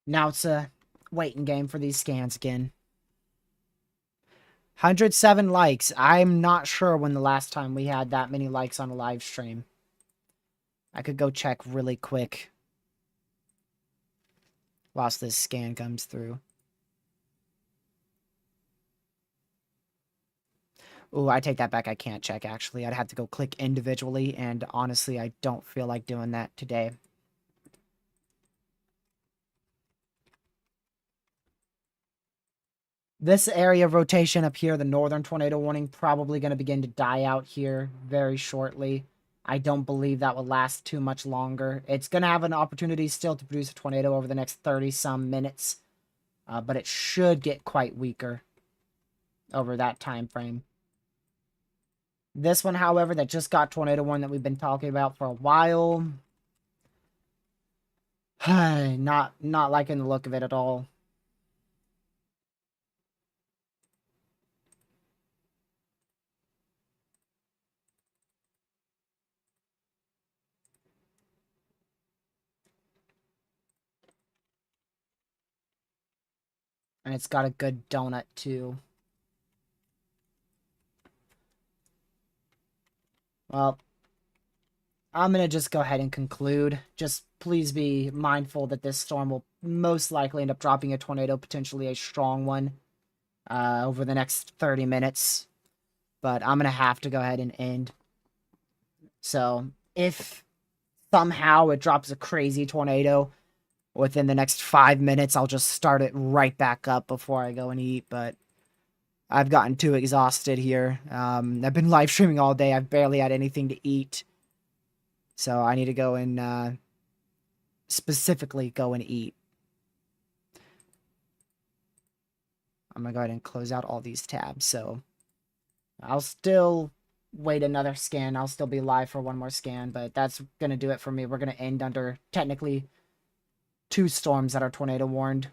Now it's a waiting game for these scans again. 107 likes. I'm not sure when the last time we had that many likes on a live stream. I could go check really quick whilst this scan comes through. Ooh, I take that back. I can't check, actually. I'd have to go click individually, and honestly, I don't feel like doing that today. This area of rotation up here, the northern tornado warning, probably going to begin to die out here very shortly. I don't believe that will last too much longer. It's going to have an opportunity still to produce a tornado over the next 30-some minutes, but it should get quite weaker over that time frame. This one, however, that just got tornado warning that we've been talking about for a while, not liking the look of it at all. And it's got a good donut, too. Well, I'm going to just go ahead and conclude. Just please be mindful that this storm will most likely end up dropping a tornado, potentially a strong one, over the next 30 minutes. But I'm going to have to go ahead and end. So, if somehow it drops a crazy tornado within the next 5 minutes, I'll just start it right back up before I go and eat. But I've gotten too exhausted here. I've been live streaming all day. I've barely had anything to eat. So I need to go and specifically go and eat. I'm going to go ahead and close out all these tabs. So I'll still wait another scan. I'll still be live for one more scan, but that's going to do it for me. We're going to end under technically 2 storms that are tornado warned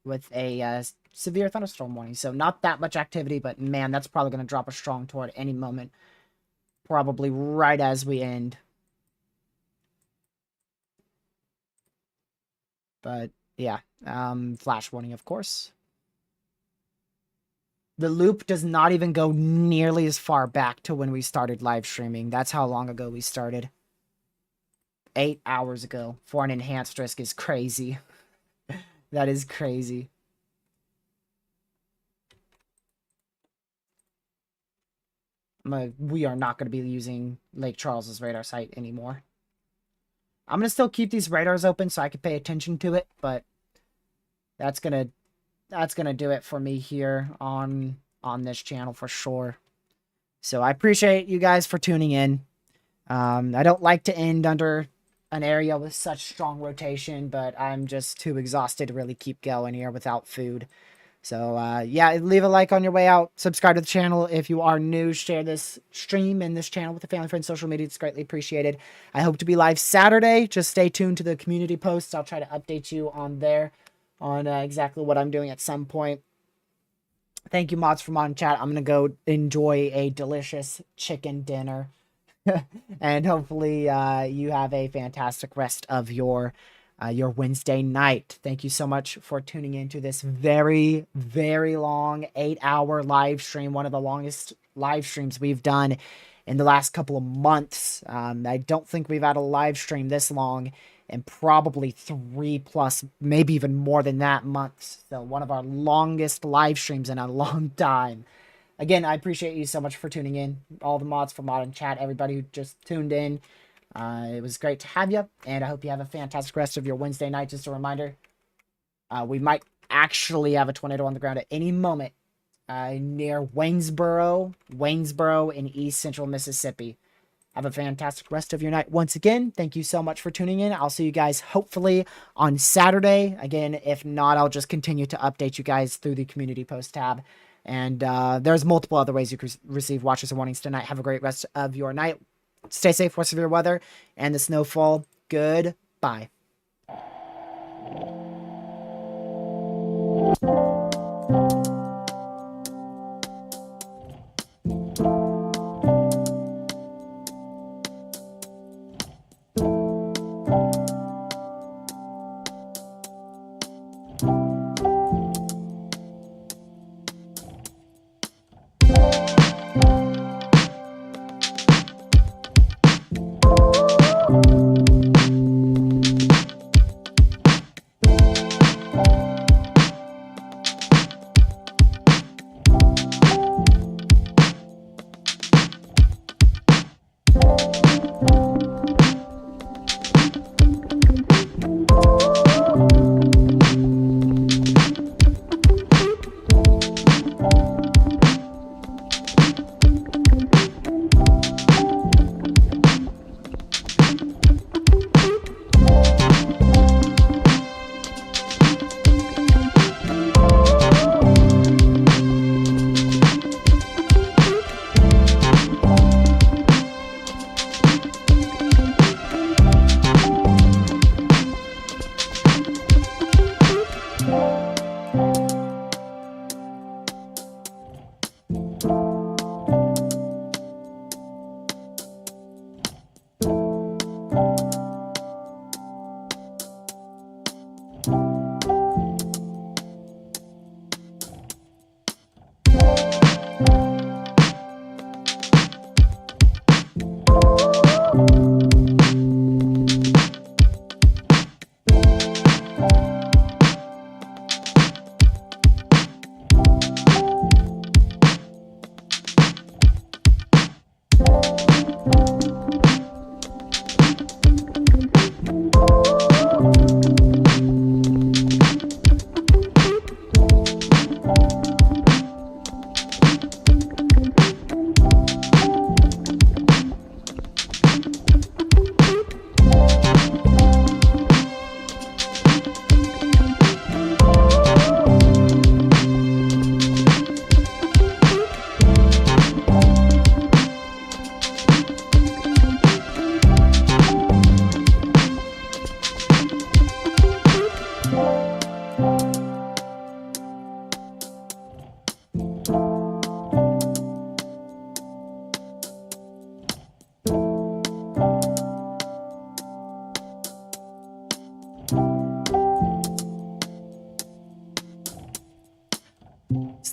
with a severe thunderstorm warning. So not that much activity, but man, that's probably going to drop a strong tornado at any moment. Probably right as we end. But yeah, flash warning, of course. The loop does not even go nearly as far back to when we started live streaming. That's how long ago we started. 8 hours ago for an enhanced risk is crazy. That is crazy. We are not going to be using Lake Charles's radar site anymore. I'm going to still keep these radars open so I can pay attention to it, but that's going to do it for me here on this channel for sure. So I appreciate you guys for tuning in. I don't like to end under an area with such strong rotation, but I'm just too exhausted to really keep going here without food. So, yeah, leave a like on your way out. Subscribe to the channel if you are new. Share this stream and this channel with the family, friends, social media. It's greatly appreciated. I hope to be live Saturday. Just stay tuned to the community posts. I'll try to update you on there on exactly what I'm doing at some point. Thank you, mods, for modding chat. I'm going to go enjoy a delicious chicken dinner. And hopefully you have a fantastic rest of your Wednesday night. Thank you so much for tuning into this very, very long 8-hour live stream. One of the longest live streams we've done in the last couple of months. I don't think we've had a live stream this long in probably 3+, maybe even more than that, months. So one of our longest live streams in a long time. Again, I appreciate you so much for tuning in. All the mods for mod and chat, everybody who just tuned in. It was great to have you, and I hope you have a fantastic rest of your Wednesday night. Just a reminder, we might actually have a tornado on the ground at any moment near Waynesboro in East Central Mississippi. Have a fantastic rest of your night. Once again, thank you so much for tuning in. I'll see you guys hopefully on Saturday. Again, if not, I'll just continue to update you guys through the community post tab. And there's multiple other ways you can receive watches and warnings tonight. Have a great rest of your night. Stay safe for severe weather and the snowfall. Goodbye.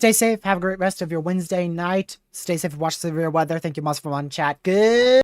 Stay safe. Have a great rest of your Wednesday night. Stay safe and watch the severe weather. Thank you, Moss, for on chat. Good.